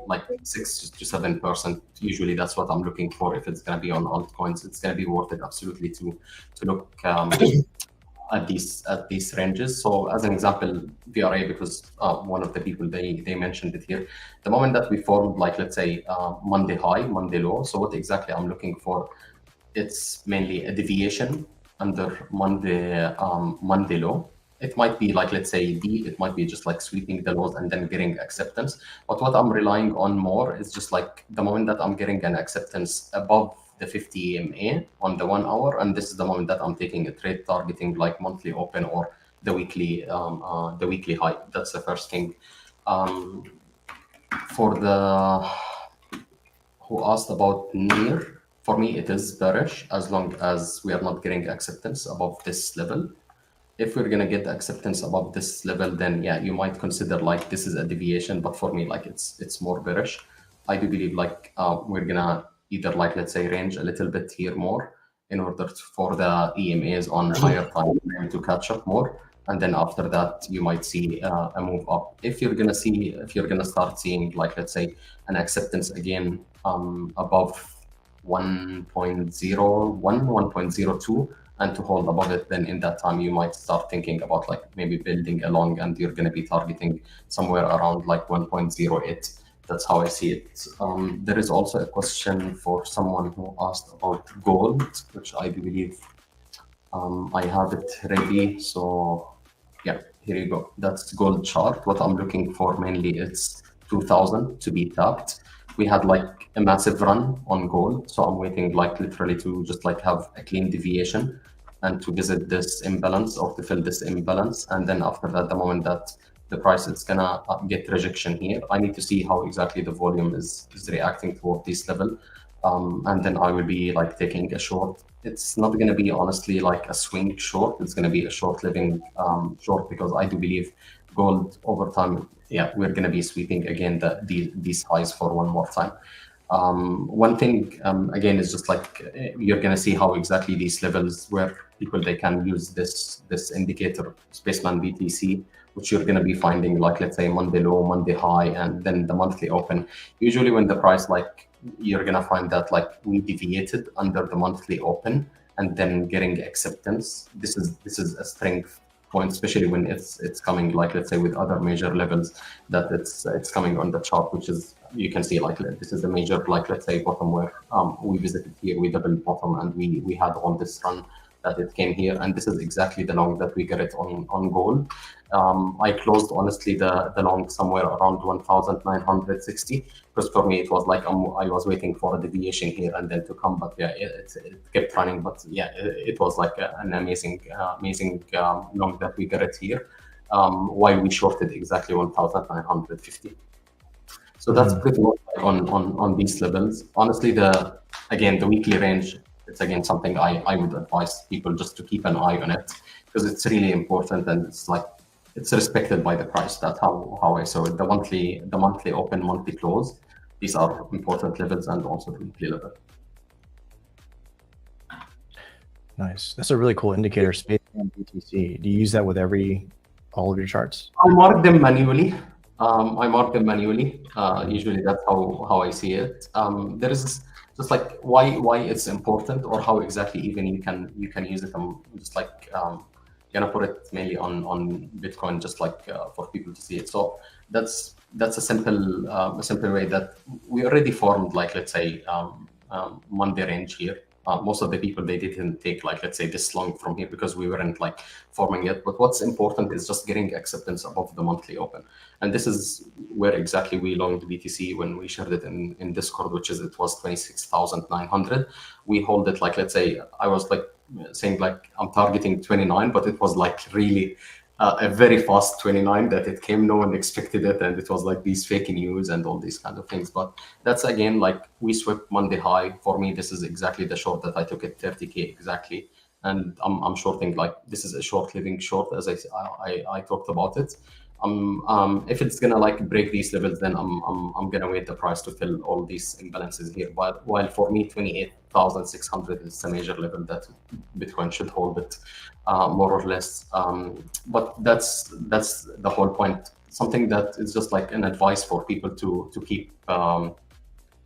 like 6 to 7%. Usually that's what I'm looking for. If it's gonna be on altcoins, it's gonna be worth it absolutely to look at these ranges. So as an example, VRA, because one of the people they mentioned it here. The moment that we formed, like let's say Monday high, Monday low. So what exactly I'm looking for? It's mainly a deviation under Monday low. It might be like, let's say, deep. It might be just like sweeping the lows and then getting acceptance. But what I'm relying on more is just like the moment that I'm getting an acceptance above the 50 EMA on the 1 hour, and this is the moment that I'm taking a trade targeting like monthly open or the weekly high. That's the first thing. For the who asked about near, for me it is bearish as long as we are not getting acceptance above this level. If we're gonna get acceptance above this level, then yeah, you might consider like this is a deviation. But for me, like it's more bearish. I do believe like we're gonna either like let's say range a little bit here more in order for the EMAs on higher time frame to catch up more. And then after that, you might see a move up. If you're gonna start seeing, like, let's say, an acceptance again above 1.01, 1.02, and to hold above it, then in that time you might start thinking about like maybe building along, and you're going to be targeting somewhere around like 1.08. That's how I see it. There is also a question for someone who asked about gold, which I believe I have it ready. So yeah, here you go. That's gold chart. What I'm looking for mainly is 2000 to be tapped. We had like a massive run on gold, so I'm waiting like literally to just like have a clean deviation and to visit this imbalance or to fill this imbalance. And then after that, the moment that the price is gonna get rejection here, I need to see how exactly the volume is reacting toward this level. And then I will be like taking a short. It's not going to be honestly like a swing short. It's going to be a short living short, because I do believe gold over time, yeah, we're going to be sweeping again these highs for one more time. One thing again is just like you're going to see how exactly these levels where people they can use this indicator Spaceman BTC, which you're going to be finding like, let's say, Monday low, Monday high, and then the monthly open. Usually when the price like you're going to find that like we deviated under the monthly open and then getting acceptance. This is a strength point, especially when it's coming like, let's say, with other major levels that it's coming on the chart, which is, you can see like this is a major like, let's say, bottom where we visited here, we double bottom, and we had on this run that it came here, and this is exactly the long that we get it on gold. I closed honestly the long somewhere around 1960, because for me it was like I was waiting for a deviation here and then to come, but yeah, it kept running. But yeah, it was like an amazing long that we got it here, while we shorted exactly 1950. So that's pretty much on these levels. Honestly, the weekly range, it's again something I would advise people just to keep an eye on it, because it's really important, and it's like it's respected by the price. That's how I saw it. The monthly open, monthly close, these are important levels, and also the weekly level. Nice. That's a really cool indicator, Space and BTC. Do you use that with all of your charts? I mark them manually. Usually that's how I see it. There is just like why it's important, or how exactly even you can use it. I'm just like gonna put it mainly on Bitcoin, just like for people to see it. So that's a simple way that we already formed, like, let's say, Monday range here. Most of the people, they didn't take like, let's say, this long from here because we weren't like forming it. But what's important is just getting acceptance above the monthly open. And this is where exactly we longed BTC when we shared it in Discord, which is it was 26,900. We hold it like, let's say, I was like saying like I'm targeting 29, but it was like really a very fast 29 that it came. No one expected it, and it was like these fake news and all these kind of things. But that's again like we swept Monday high. For me, this is exactly the short that I took at 30K exactly, and I'm shorting like this is a short living short, as I talked about it. If it's gonna like break these levels, then I'm gonna wait the price to fill all these imbalances here. But while for me 28,600 is the major level that Bitcoin should hold it, more or less. But that's the whole point. Something that is just like an advice for people to keep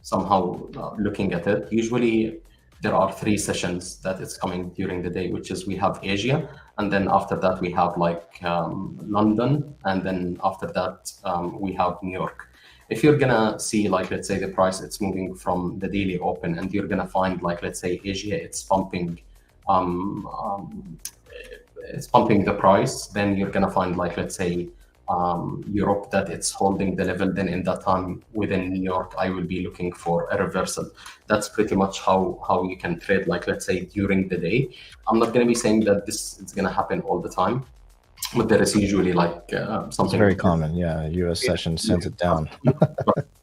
somehow looking at it. Usually there are 3 sessions that it's coming during the day, which is we have Asia, and then after that we have like London, and then after that we have New York. If you're gonna see like, let's say, the price, it's moving from the daily open, and you're gonna find like, let's say, Asia, it's pumping the price, then you're gonna find like, let's say, Europe, that it's holding the level. Then in that time within New York, I will be looking for a reversal. That's pretty much how you can trade, like, let's say, during the day. I'm not going to be saying that this is going to happen all the time, but there is usually like something. It's very common. Yeah, US session sends it down.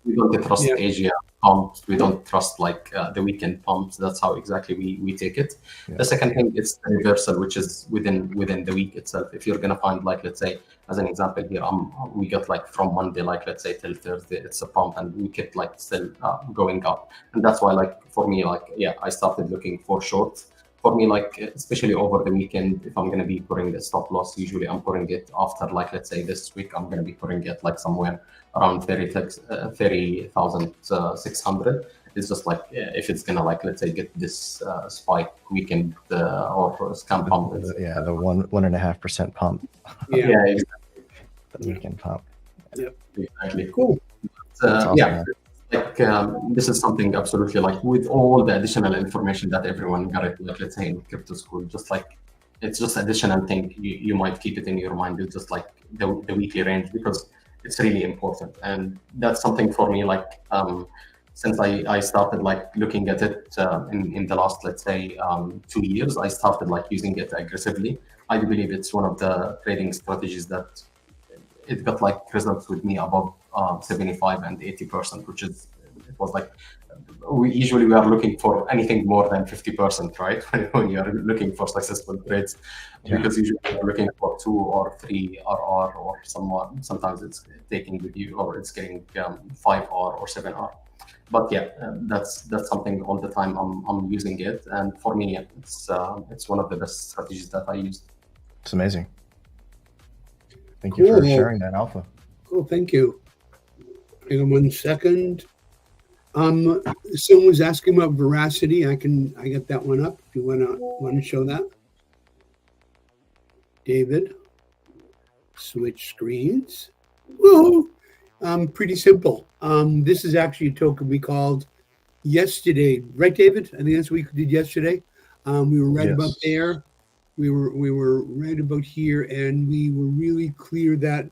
We don't trust Asia pumps. We don't trust like the weekend pumps. That's how exactly we take it. Yeah. The second thing is the reversal, which is within the week itself. If you're gonna find like, let's say, as an example here, we got like from Monday, like, let's say, till Thursday, it's a pump, and we kept like still going up. And that's why, like, for me, like, yeah, I started looking for short for me, like especially over the weekend, if I'm gonna be putting the stop loss, usually I'm putting it after, like, let's say this week, I'm gonna be putting it like somewhere around 30,600. It's just like if it's gonna, like, let's say get this spike weekend or scam pump. Yeah, the 1.5% pump. Yeah, exactly. The weekend pump. Yep. Exactly. Cool. Awesome, Yeah. man. Like this is something absolutely, like, with all the additional information that everyone got it, like, let's say in crypto school, just like it's just additional thing. You might keep it in your mind. It's just like the weekly range, because it's really important. And that's something for me, like since I started like looking at it in the last, let's say 2 years, I started like using it aggressively. I do believe it's one of the trading strategies that it got like results with me above 75 and 80%, which is, it was like, we are looking for anything more than 50%, right? When you are looking for successful trades, because usually you're looking for 2 or 3 RR, or sometimes it's taking with you, or it's getting 5 R or 7 R. But yeah, that's something all the time I'm using it, and for me it's one of the best strategies that I used. It's amazing. Thank you for sharing that, Alpha. Cool, thank you. Hang on 1 second. Someone was asking about veracity. I got that one up. Do you wanna show that? David. Switch screens. Woo! Pretty simple. This is actually a token we called yesterday, right, David? I think that's what we did yesterday. We were right about there. We were right about here, and we were really clear that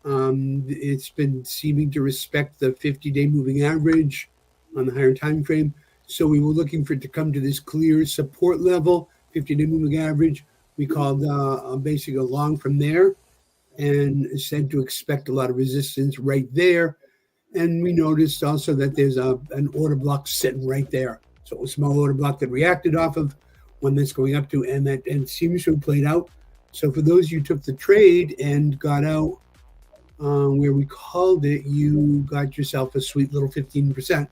it's been seeming to respect the 50-day moving average on the higher time frame. So we were looking for it to come to this clear support level, 50-day moving average. We called basically a long from there, and said to expect a lot of resistance right there. And we noticed also that there's an order block sitting right there. So a small order block that reacted off of one that's going up to, and seems to have played out. So for those of you who took the trade and got out where we called it, you got yourself a sweet little 15%.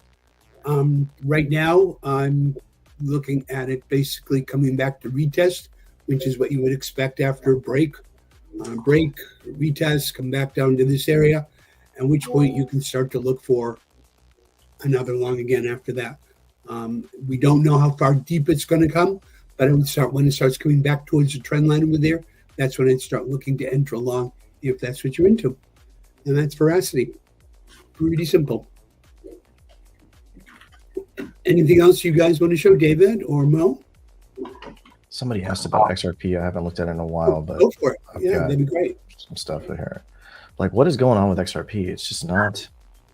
Right now, I'm looking at it basically coming back to retest, which is what you would expect after a break. Break, retest, come back down to this area, at which point you can start to look for another long again after that. We don't know how far deep it's going to come, but I would start when it starts coming back towards the trend line over there. That's when I'd start looking to enter along, if that's what you're into. And that's veracity. Pretty simple. Anything else you guys want to show, David or Mo? Somebody asked about XRP. I haven't looked at it in a while, but go for it. Yeah, that'd be great. Some stuff in here. Like, what is going on with XRP? It's just not.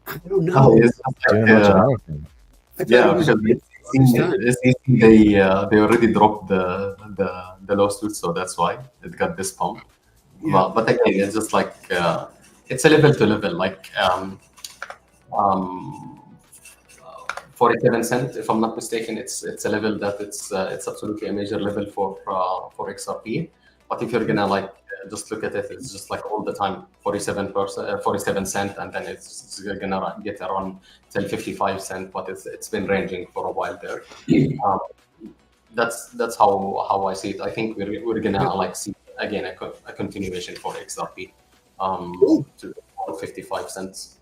I don't know. Doing much of anything. Yeah, because they already dropped the lawsuit, so that's why it got this pump. Yeah. But again, it's just like it's a level to level, like 47 cents, if I'm not mistaken. It's a level that it's absolutely a major level for XRP. But if you're gonna like just look at it, it's just like all the time 47 cent, and then it's gonna get around till 55 cent. But it's been ranging for a while there. That's how I see it. I think we're gonna like see again a continuation for XRP to 55 cents.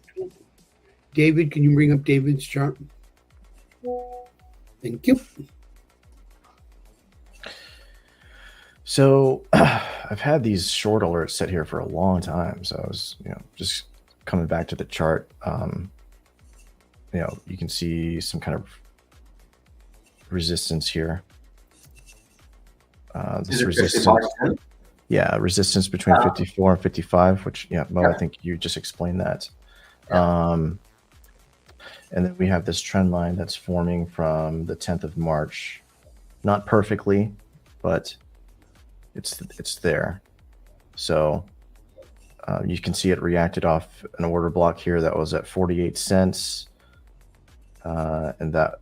David, can you bring up David's chart? Thank you. So I've had these short alerts set here for a long time. So I was, just coming back to the chart. You can see some kind of resistance here. This resistance, resistance between 54 and 55, which, Mo, I think you just explained that. And then we have this trend line that's forming from the 10th of March. Not perfectly, but it's there. So you can see it reacted off an order block here that was at 48 cents. And that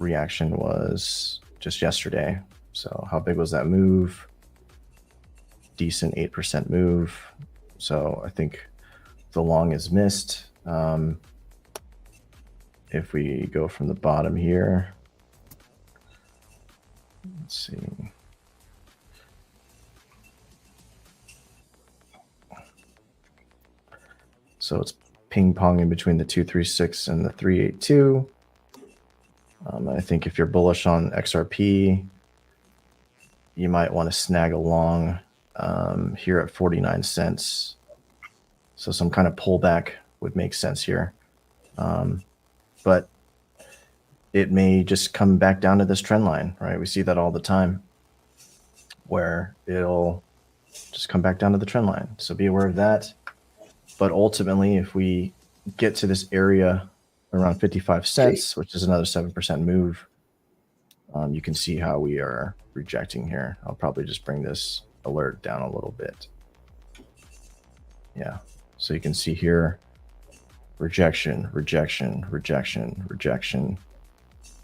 reaction was just yesterday. So how big was that move? Decent 8% move. So I think the long is missed. If we go from the bottom here, Let's see. So it's ping-ponging between the 236 and the 382. I think if you're bullish on XRP, you might want to snag along here at 49 cents. So some kind of pullback would make sense here. But it may just come back down to this trend line, right? We see that all the time where it'll just come back down to the trend line. So be aware of that. But ultimately, if we get to this area around 55 cents, which is another 7% move, you can see how we are rejecting here. I'll probably just bring this alert down a little bit. Yeah. So you can see here, rejection, rejection, rejection, rejection.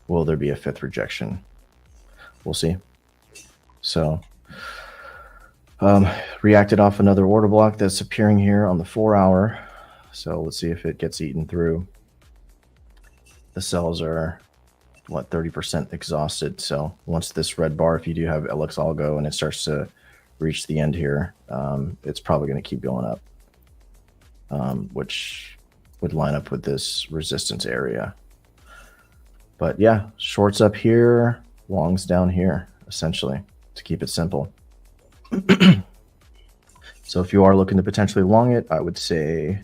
Will there be a fifth rejection? We'll see. So reacted off another order block that's appearing here on the 4-hour. So let's see if it gets eaten through. The cells are, what, 30% exhausted. So once this red bar, if you do have Lux Algo and it starts to reach the end here, it's probably going to keep going up, which would line up with this resistance area. But yeah, shorts up here, longs down here, essentially, to keep it simple. So if you are looking to potentially long it, I would say,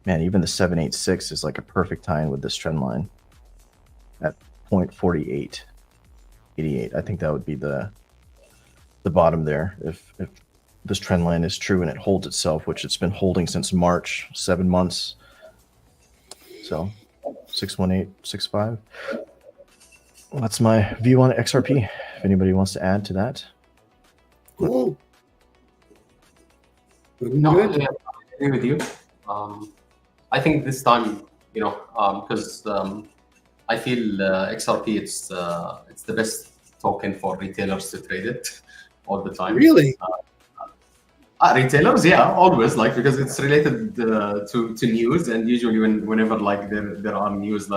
man, even the 786 is like a perfect tie-in with this trend line at 0.4888. I think that would be the bottom there if this trend line is true and it holds itself, which it's been holding since March, 7 months. So 61865. That's my view on XRP. If anybody wants to add to that. Cool. No, I agree with you. I think this time, because I feel XRP, it's the best token for retailers to trade it all the time. Really? Retailers, yeah, always, because it's related to news, and usually whenever there are news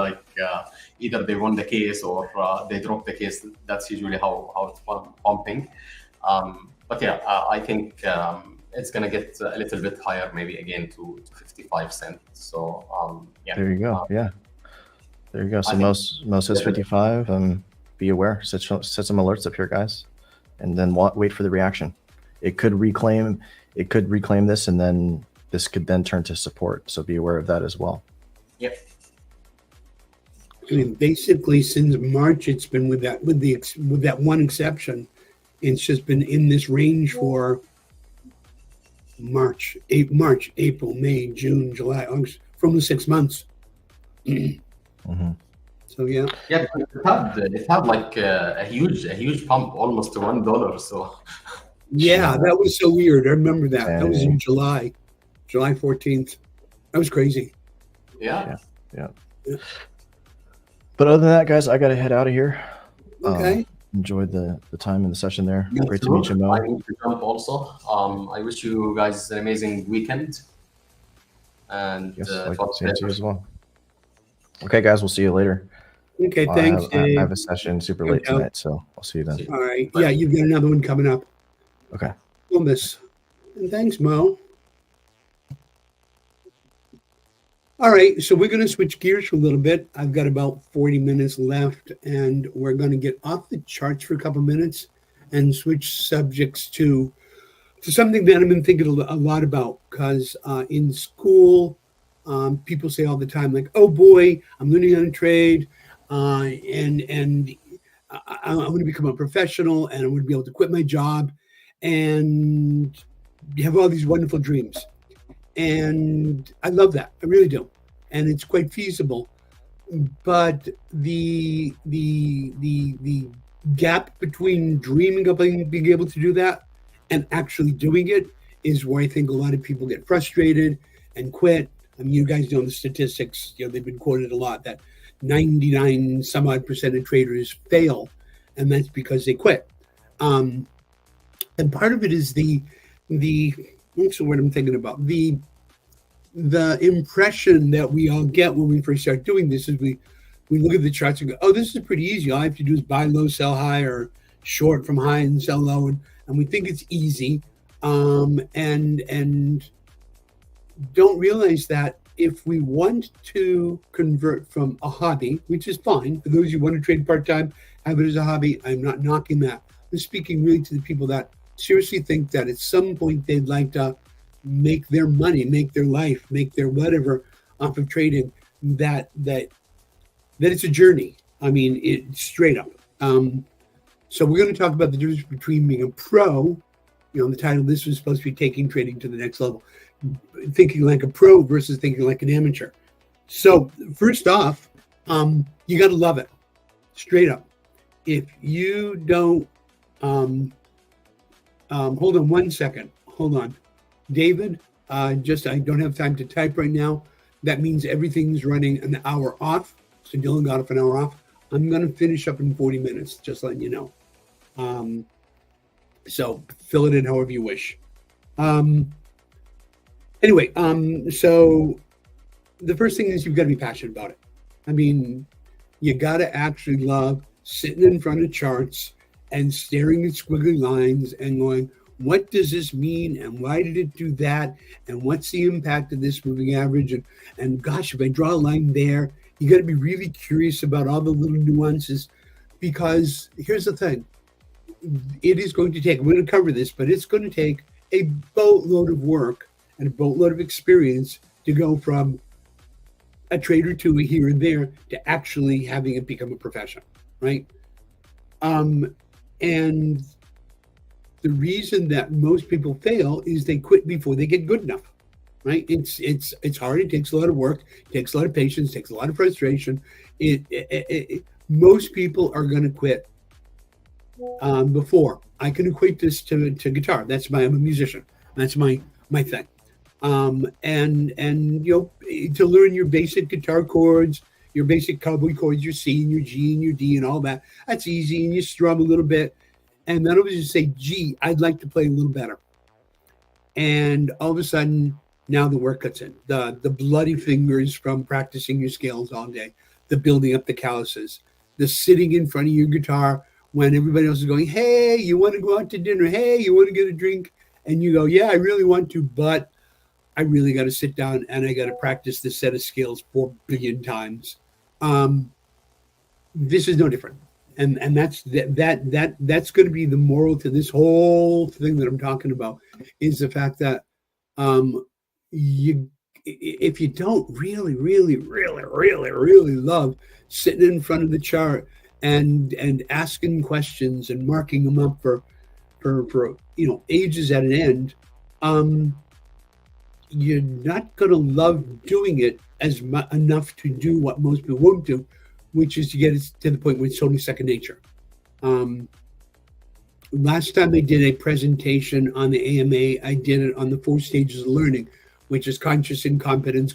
either they won the case or they dropped the case, that's usually how it's pumping. But yeah, I think it's gonna get a little bit higher, maybe again to 55 cents. So yeah. There you go. Yeah. There you go. So most says 55. Be aware. Set some alerts up here, guys, and then wait for the reaction. It could reclaim this, and then this could then turn to support. So be aware of that as well. Yep. I mean, basically since March, it's been with that one exception. It's just been in this range for March, April, May, June, July, August, from the 6 months. Mm-hmm. So yeah. Yeah, it had like a huge pump, almost to $1. So yeah, that was so weird. I remember that. That was in July 14th. That was crazy. Yeah. But other than that, guys, I gotta head out of here. Okay. Enjoyed the time in the session there. Me Great too. to meet you, Mo. I need to jump also. I wish you guys an amazing weekend. And Yes, I'd like to see you as well. Okay, guys, we'll see you later. Okay, thanks. I have a session super late tonight, so I'll see you then. All right. Yeah, you've got another one coming up. Okay. On this. And thanks, Mo. All right, so we're going to switch gears for a little bit. I've got about 40 minutes left, and we're going to get off the charts for a couple minutes and switch subjects to something that I've been thinking a lot about, because in school, people say all the time, like, oh boy, I'm learning how to trade, and I'm going to become a professional, and I'm going to be able to quit my job, and you have all these wonderful dreams. And I love that. I really do. And it's quite feasible. But the gap between dreaming of being able to do that and actually doing it is where I think a lot of people get frustrated and quit. I mean, you guys know the statistics, they've been quoted a lot that 99 some odd percent of traders fail, and that's because they quit. And part of it is what's the word I'm thinking about? The impression that we all get when we first start doing this is we look at the charts and go, oh, this is pretty easy. All I have to do is buy low, sell high, or short from high and sell low, and we think it's easy, and don't realize that if we want to convert from a hobby, which is fine, for those who want to trade part-time, have it as a hobby, I'm not knocking that. I'm speaking really to the people that seriously think that at some point they'd like to make their money, make their life, make their whatever off of trading, that it's a journey. I mean, it's straight up. So we're going to talk about the difference between being a pro, the title, this was supposed to be taking trading to the next level, thinking like a pro versus thinking like an amateur. So first off, you got to love it, straight up. If you don't, hold on 1 second. Hold on. David, I don't have time to type right now. That means everything's running an hour off. So Dylan got off an hour off. I'm going to finish up in 40 minutes, just letting you know. So fill it in however you wish. Anyway, so the first thing is you've got to be passionate about it. I mean, you got to actually love sitting in front of charts and staring at squiggly lines and going, what does this mean? And why did it do that? And what's the impact of this moving average? And gosh, if I draw a line there, you got to be really curious about all the little nuances, because here's the thing. It is going to take, we're going to cover this, but it's going to take a boatload of work and a boatload of experience to go from a trade or two here and there to actually having it become a profession, right? And the reason that most people fail is they quit before they get good enough, right? It's hard. It takes a lot of work. It takes a lot of patience. It takes a lot of frustration. Most people are going to quit before. I can equate this to guitar. I'm a musician. That's my thing. And to learn your basic guitar chords, your basic cowboy chords, your C and your G and your D and all that, that's easy. And you strum a little bit. And then you say, gee, I'd like to play a little better. And all of a sudden, now the work cuts in. The bloody fingers from practicing your scales all day, the building up the calluses, the sitting in front of your guitar when everybody else is going, hey, you want to go out to dinner? Hey, you want to get a drink? And you go, yeah, I really want to, but I really got to sit down and I got to practice this set of scales 4 billion times. This is no different. And that's going to be the moral to this whole thing that I'm talking about, is the fact that if you don't really love sitting in front of the chart and asking questions and marking them up for ages at an end, you're not going to love doing it enough to do what most people won't do, which is to get it to the point where it's only second nature. Last time I did a presentation on the AMA, I did it on the 4 stages of learning, which is conscious incompetence,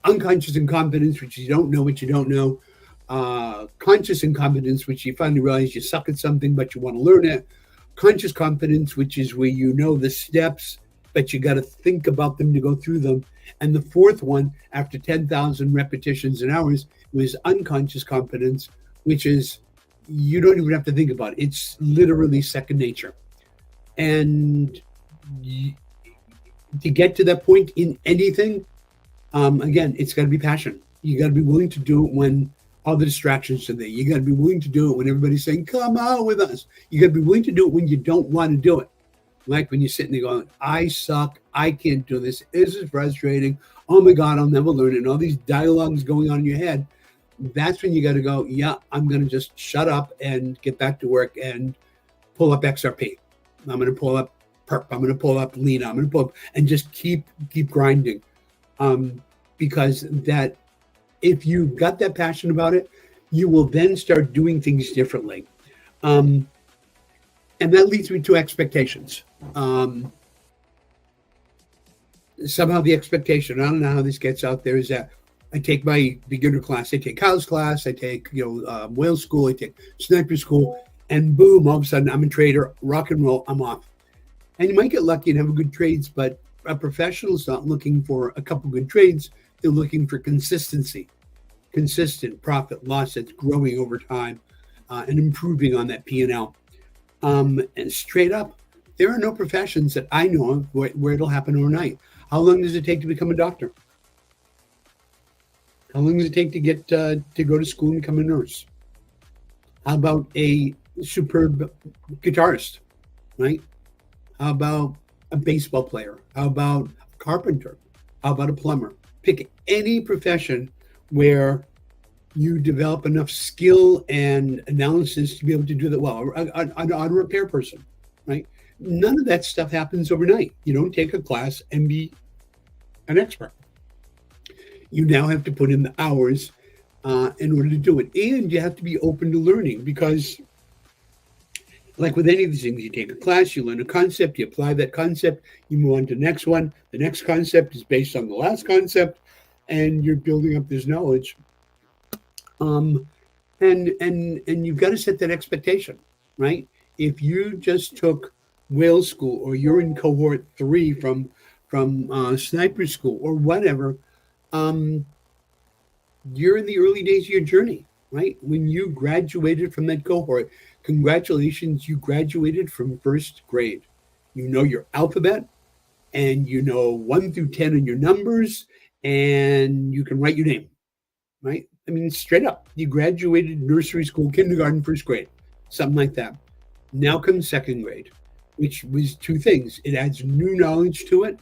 unconscious incompetence, which you don't know what you don't know, conscious incompetence, which you finally realize you suck at something, but you want to learn it, conscious competence, which is where you know the steps, but you got to think about them to go through them. And the fourth one, after 10,000 repetitions and hours, was unconscious competence, which is you don't even have to think about it. It's literally second nature. And to get to that point in anything, again, it's got to be passion. You got to be willing to do it when all the distractions are there. You got to be willing to do it when everybody's saying, come out with us. You got to be willing to do it when you don't want to do it. Like when you're sitting there going, I suck, I can't do this, this is frustrating, oh my God, I'll never learn it, and all these dialogues going on in your head. That's when you got to go, yeah, I'm going to just shut up and get back to work and pull up XRP. I'm going to pull up Perp. I'm going to pull up Lena. I'm going to pull up and just keep grinding. Because that, if you got that passion about it, you will then start doing things differently. And that leads me to expectations. Somehow the expectation, I don't know how this gets out there, is that I take my beginner class, I take Kyle's class, I take whale school, I take sniper school, and boom, all of a sudden I'm a trader, rock and roll, I'm off. And you might get lucky and have good trades, but a professional's not looking for a couple good trades, they're looking for consistency, consistent profit loss that's growing over time. and improving on that P&L. And straight up, there are no professions that I know of where it'll happen overnight. How long does it take to become a doctor? How long does it take to get to go to school and become a nurse? How about a superb guitarist, right? How about a baseball player? How about a carpenter? How about a plumber? Pick any profession where you develop enough skill and analysis to be able to do that well. An auto repair person, right? None of that stuff happens overnight. You don't take a class and be an expert. You now have to put in the hours in order to do it. And you have to be open to learning, because like with any of these things, you take a class, you learn a concept, you apply that concept, you move on to the next one. The next concept is based on the last concept, and you're building up this knowledge. And you've got to set that expectation, right? If you just took whale school, or you're in cohort 3 from sniper school or whatever, you're in the early days of your journey, right? When you graduated from that cohort, congratulations, you graduated from first grade. You know your alphabet, and you know 1 through 10 in your numbers, and you can write your name, right? I mean, straight up, you graduated nursery school, kindergarten, first grade, something like that. Now comes second grade, which was 2 things. It adds new knowledge to it,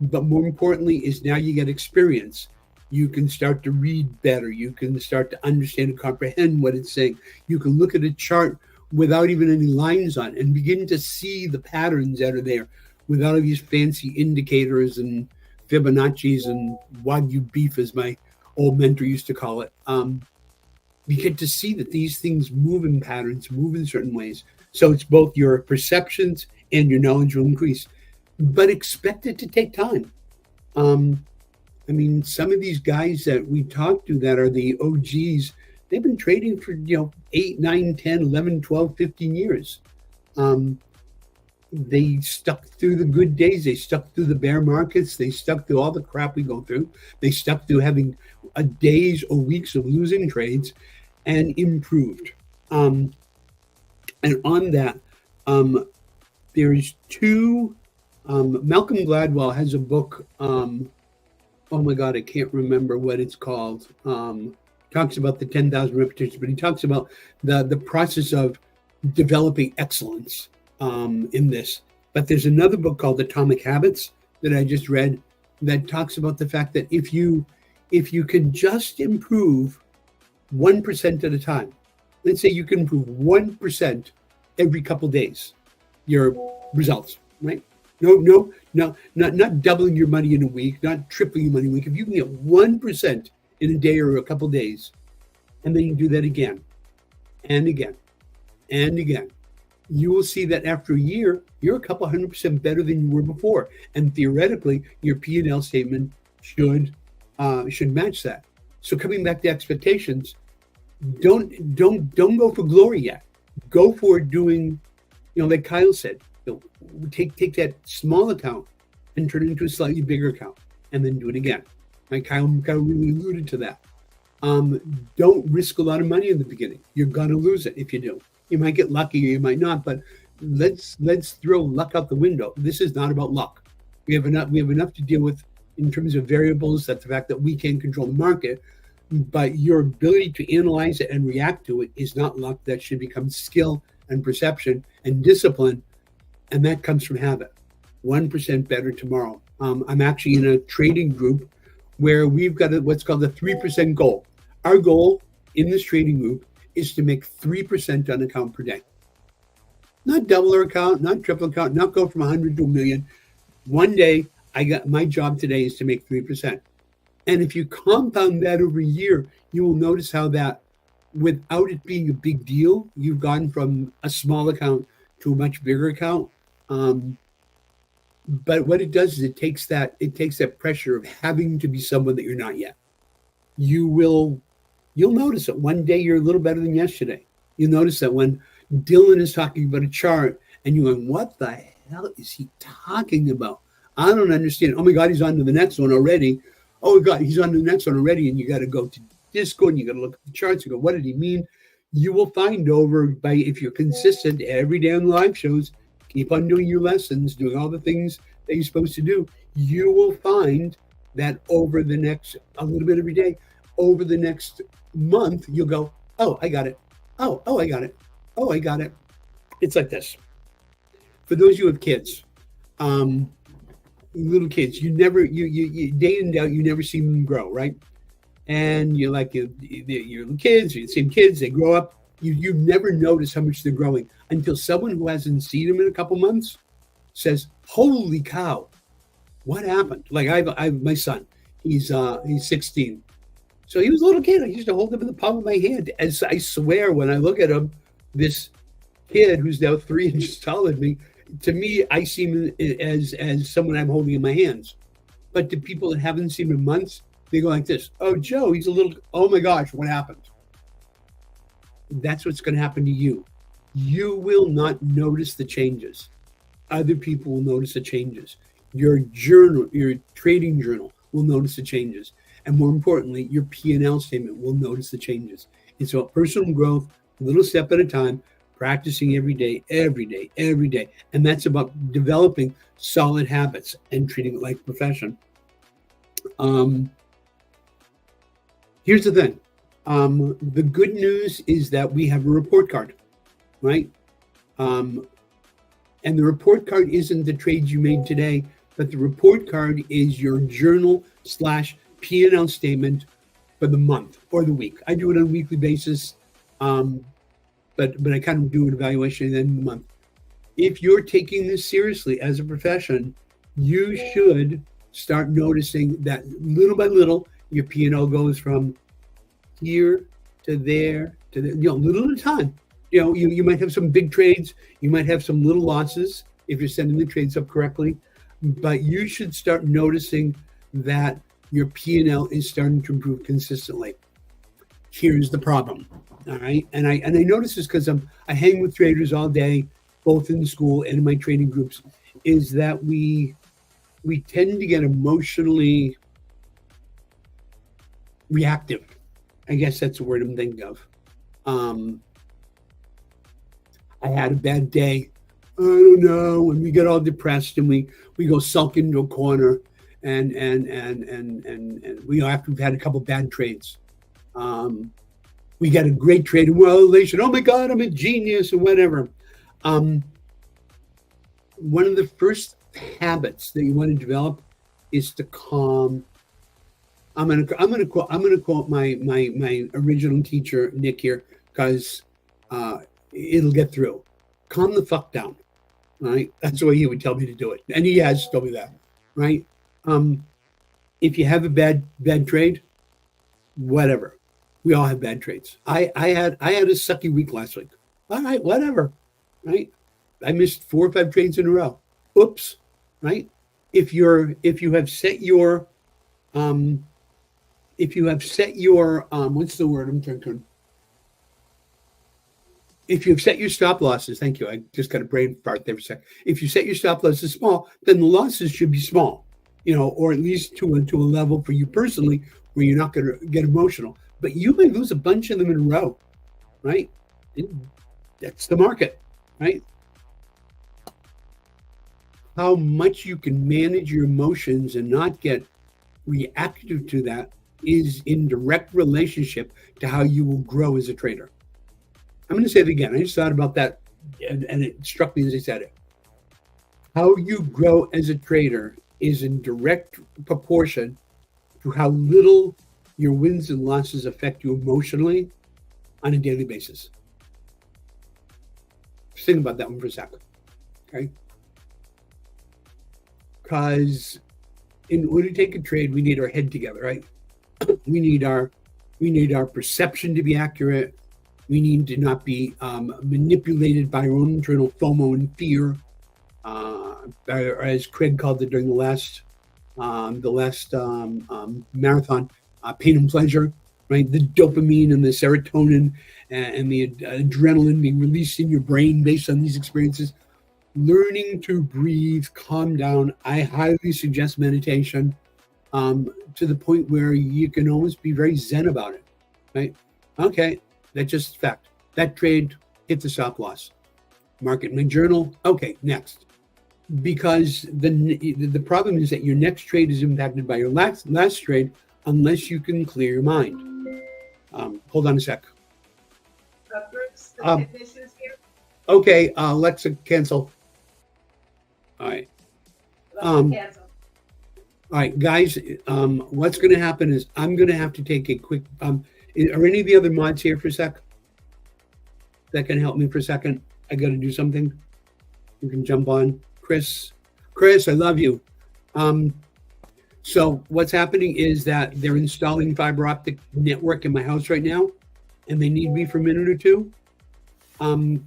but more importantly is now you get experience. You can start to read better. You can start to understand and comprehend what it's saying. You can look at a chart without even any lines on it and begin to see the patterns that are there without all these fancy indicators and Fibonacci's and Wagyu beef, as my old mentor used to call it. You get to see that these things move in patterns, move in certain ways. So it's both your perceptions and your knowledge will increase, but expect it to take time. I mean, some of these guys that we talk to that are the OGs, they've been trading for, 8, 9, 10, 11, 12, 15 years. They stuck through the good days. They stuck through the bear markets. They stuck through all the crap we go through. They stuck through having days or weeks of losing trades and improved. And on that, there's 2, Malcolm Gladwell has a book, oh my God, I can't remember what it's called. Talks about the 10,000 repetitions, but he talks about the process of developing excellence in this. But there's another book called Atomic Habits that I just read that talks about the fact that if you can just improve 1% at a time, let's say you can improve 1% every couple days, your results, right? No, not doubling your money in a week, not tripling your money in a week. If you can get 1% in a day or a couple days, and then you do that again and again and again, you will see that after a year, you're a couple 100% better than you were before. And theoretically, your P&L statement should match that. So coming back to expectations, don't go for glory yet. Go for doing, like Kyle said, take that small account and turn it into a slightly bigger account, and then do it again. Like Kyle really alluded to that. Don't risk a lot of money in the beginning. You're gonna lose it if you do. You might get lucky or you might not, but let's throw luck out the window. This is not about luck. We have enough to deal with in terms of variables. That's the fact that we can't control the market, but your ability to analyze it and react to it is not luck. That should become skill and perception and discipline, and that comes from habit. 1% better tomorrow. I'm actually in a trading group where we've got what's called the 3% goal. Our goal in this trading group is to make 3% on account per day. Not double our account, not triple account, not go from 100 to 1 million. One day, my job today is to make 3%. And if you compound that over a year, you will notice how that, without it being a big deal, you've gone from a small account to a much bigger account. But what it does is it takes that pressure of having to be someone that you're not yet. You'll notice that one day you're a little better than yesterday. You'll notice that when Dylan is talking about a chart and you're going, what the hell is he talking about? I don't understand. Oh my God, he's on to the next one already. Oh my God, he's on to the next one already. And you got to go to Discord and you got to look at the charts and go, what did he mean? You will find if you're consistent every day on live shows, keep on doing your lessons, doing all the things that you're supposed to do, you will find that over the next, a little bit every day, over the next month, you'll go, oh, I got it. Oh, I got it. Oh, I got it. It's like this. For those of you who have kids, little kids, you day in and out, you never see them grow, right? And you're like, your little kids, you see kids, they grow up. You never notice how much they're growing until someone who hasn't seen them in a couple months says, holy cow, what happened? Like I have my son, he's 16. So he was a little kid. I used to hold him in the palm of my hand. As I swear, when I look at him, this kid who's now 3 inches taller than me, to me, I see him as someone I'm holding in my hands. But to people that haven't seen him in months, they go like this. Oh, Joe, he's a little, oh my gosh, what happened? That's what's going to happen to you. You will not notice the changes. Other people will notice the changes. Your journal, your trading journal will notice the changes. And more importantly, your P&L statement will notice the changes. It's about personal growth, a little step at a time, practicing every day. And that's about developing solid habits and treating it like a profession. Here's the thing. The good news is that we have a report card, right? And the report card isn't the trades you made today, but the report card is your journal / P&L statement for the month or the week. I do it on a weekly basis, but I kind of do an evaluation at the end of the month. If you're taking this seriously as a profession, you should start noticing that little by little, your P&L goes from here to there to there, little at a time. You might have some big trades, you might have some little losses if you're setting the trades up correctly, but you should start noticing that your P&L is starting to improve consistently. Here's the problem, all right? And I notice this because I hang with traders all day, both in the school and in my trading groups, is that we tend to get emotionally reactive. I guess that's the word I'm thinking of. I had a bad day. I don't know. And we get all depressed and we go sulk into a corner and we after we've had a couple bad trades. We get a great trade and we're all elation. Oh my God, I'm a genius or whatever. One of the first habits that you want to develop is to calm. I'm gonna quote my original teacher Nick here because it'll get through. Calm the fuck down, right? That's the way he would tell me to do it, and he has told me that, right? If you have a bad trade, whatever. We all have bad trades. I had a sucky week last week. All right, whatever, right? I missed 4 or 5 trades in a row. Oops, right? If you have set your what's the word I'm trying to? If you've set your stop losses, thank you. I just got a brain fart there for a second. If you set your stop losses small, then the losses should be small, or at least to a level for you personally where you're not going to get emotional. But you may lose a bunch of them in a row, right? That's the market, right? How much you can manage your emotions and not get reactive to that is in direct relationship to how you will grow as a trader. I'm going to say it again. I just thought about that, and it struck me as I said it. How you grow as a trader is in direct proportion to how little your wins and losses affect you emotionally on a daily basis. Just think about that one for a second, okay? Because in order to take a trade, we need our head together, right? We need our perception to be accurate. We need to not be manipulated by our own internal FOMO and fear, or as Craig called it during the last marathon, pain and pleasure, right? The dopamine and the serotonin and the adrenaline being released in your brain based on these experiences. Learning to breathe, calm down. I highly suggest meditation to the point where you can almost be very zen about it, right? Okay, that's just fact. That trade hit the stop loss. Mark it in my journal. Okay, next. Because the problem is that your next trade is impacted by your last trade unless you can clear your mind. Hold on a sec. Brooks, the technician's here. Okay, Alexa, cancel. All right. Cancel. All right, guys. What's going to happen is I'm going to have to take a quick. Are any of the other mods here for a sec? That can help me for a second. I got to do something. You can jump on, Chris, I love you. So what's happening is that they're installing fiber optic network in my house right now, and they need me for a minute or two. Can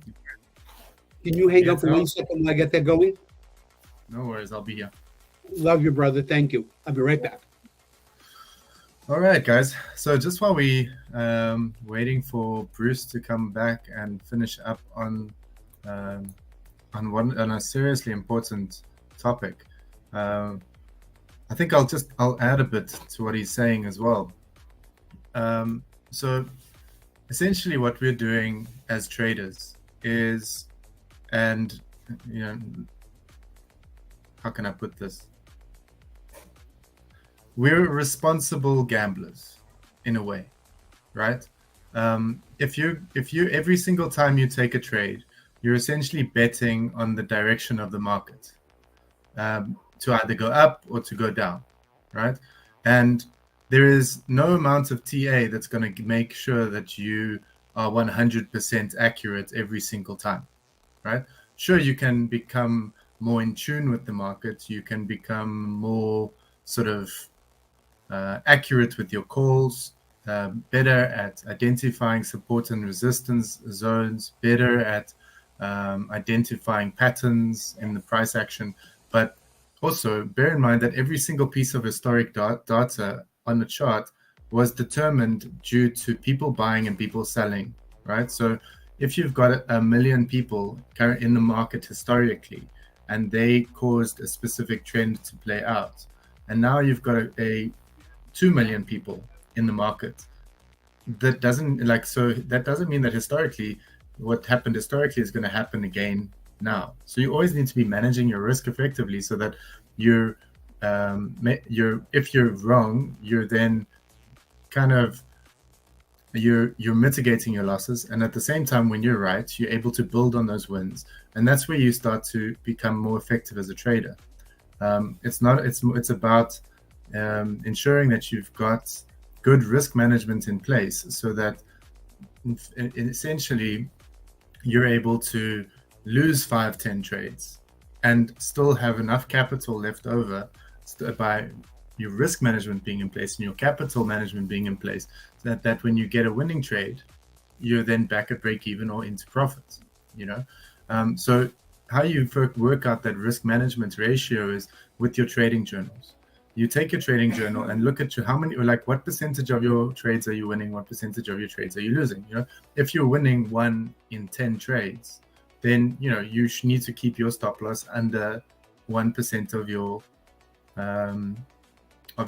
you hang up for 1 second while I get that going? No worries, I'll be here. Love you, brother. Thank you. I'll be right back. All right, guys. So just while we waiting for Bruce to come back and finish up on a seriously important topic, I think I'll add a bit to what he's saying as well. So essentially, what we're doing as traders is, and how can I put this? We're responsible gamblers in a way, right? If you every single time you take a trade, you're essentially betting on the direction of the market to either go up or to go down, right? And there is no amount of TA that's going to make sure that you are 100% accurate every single time, right? Sure, you can become more in tune with the market. You can become more sort of accurate with your calls, better at identifying support and resistance zones, better at identifying patterns in the price action. But also bear in mind that every single piece of historic data on the chart was determined due to people buying and people selling, right? So if you've got 1 million people in the market historically, and they caused a specific trend to play out, and now you've got a 2 million people in the market, that doesn't mean that historically what happened historically is going to happen again now. So you always need to be managing your risk effectively, so that if you're wrong, you're then kind of you're mitigating your losses, and at the same time, when you're right, you're able to build on those wins, and that's where you start to become more effective as a trader. It's about ensuring that you've got good risk management in place, so that essentially you're able to lose 5-10 trades and still have enough capital left over by your risk management being in place and your capital management being in place, so that when you get a winning trade, you're then back at break even or into profits. So how you work out that risk management ratio is with your trading journals. You take your trading journal and look at what percentage of your trades are you winning, what percentage of your trades are you losing. If you're winning 1 in 10 trades, then you need to keep your stop loss under 1% of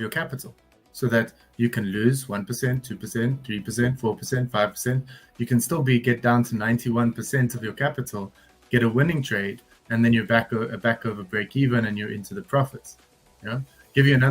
your capital, so that you can lose 1%, 2%, 3%, 4%, 5%. You can still get down to 91% of your capital, get a winning trade, and then you're back over break even and you're into the profits. Give you an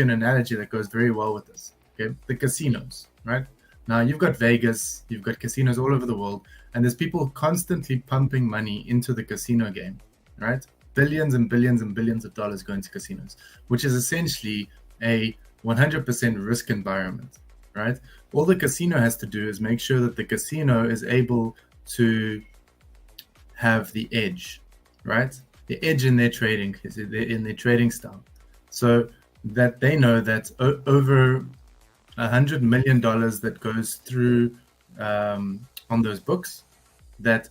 analogy that goes very well with this. Okay, the casinos, right? Now you've got Vegas, you've got casinos all over the world, and there's people constantly pumping money into the casino game, right? Billions and billions and billions of dollars go into casinos, which is essentially a 100% risk environment, right? All the casino has to do is make sure that the casino is able to have the edge, right? The edge in their trading, in their trading style, so that they know that over $100 million that goes through on those books, that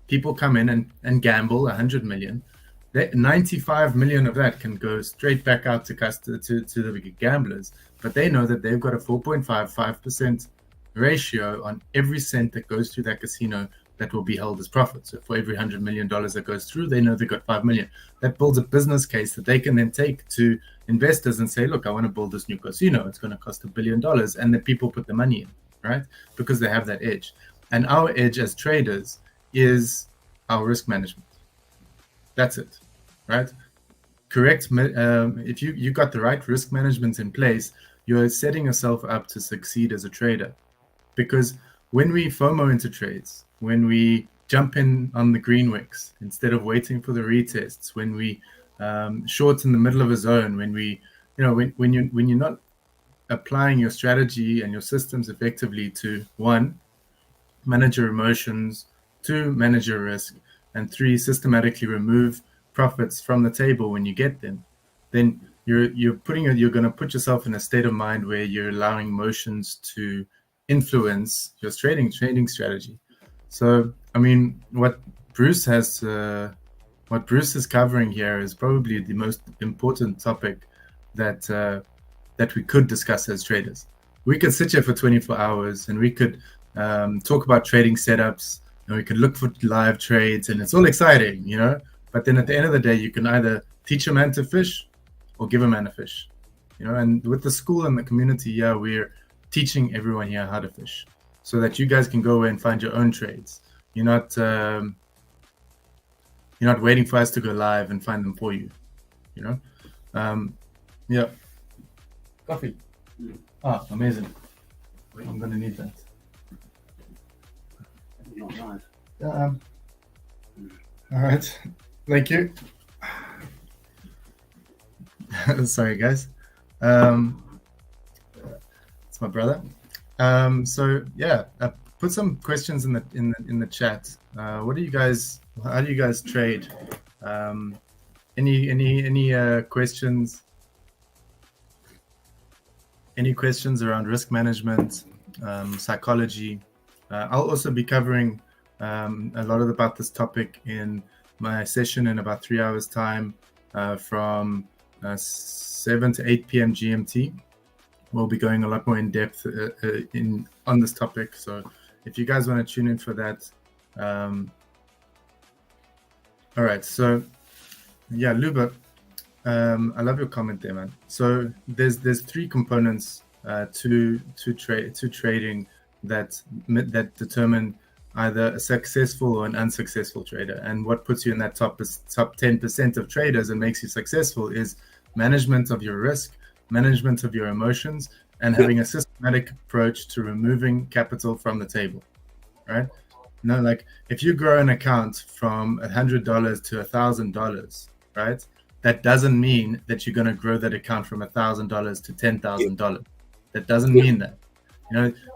people come in and gamble 100 million. 95 million of that can go straight back out to the gamblers, but they know that they've got a 4.55% ratio on every cent that goes through that casino that will be held as profit. So for every $100 million that goes through, they know they've got 5 million. That builds a business case that they can then take to investors and say, look, I want to build this new casino. It's going to cost $1 billion. And then people put the money in, right? Because they have that edge. And our edge as traders is our risk management. That's it, right? Correct. If you got the right risk management in place, you're setting yourself up to succeed as a trader. Because when we FOMO into trades, when we jump in on the green wicks instead of waiting for the retests, when we short in the middle of a zone, when we, when you're not applying your strategy and your systems effectively to 1, manage your emotions, 2, manage your risk, and 3, systematically remove profits from the table when you get them, then you're going to put yourself in a state of mind where you're allowing emotions to influence your trading strategy. So, I mean, what Bruce is covering here is probably the most important topic that we could discuss as traders. We could sit here for 24 hours and we could talk about trading setups, and we could look for live trades, and it's all exciting, But then at the end of the day, you can either teach a man to fish or give a man a fish, And with the school and the community, we're teaching everyone here how to fish, so that you guys can go away and find your own trades. You're not waiting for us to go live and find them for you, Yeah. Coffee. Amazing. I'm gonna need that. All right. Thank you. Sorry, guys. It's my brother. So yeah, put some questions in the chat. What do you guys? How do you guys trade? Any questions? Any questions around risk management, psychology? I'll also be covering a lot about this topic in my session in about 3 hours' time, from 7 to 8 p.m. GMT. We'll be going a lot more in depth on this topic. So if you guys want to tune in for that. All right. So yeah, Luba, I love your comment there, man. So there's 3 components to trading that determine either a successful or an unsuccessful trader. And what puts you in that top 10% of traders and makes you successful is management of your risk, management of your emotions, and having a systematic approach to removing capital from the table, right? Like if you grow an account from $100 to $1,000, right? That doesn't mean that you're going to grow that account from $1,000 to $10,000. That doesn't mean that.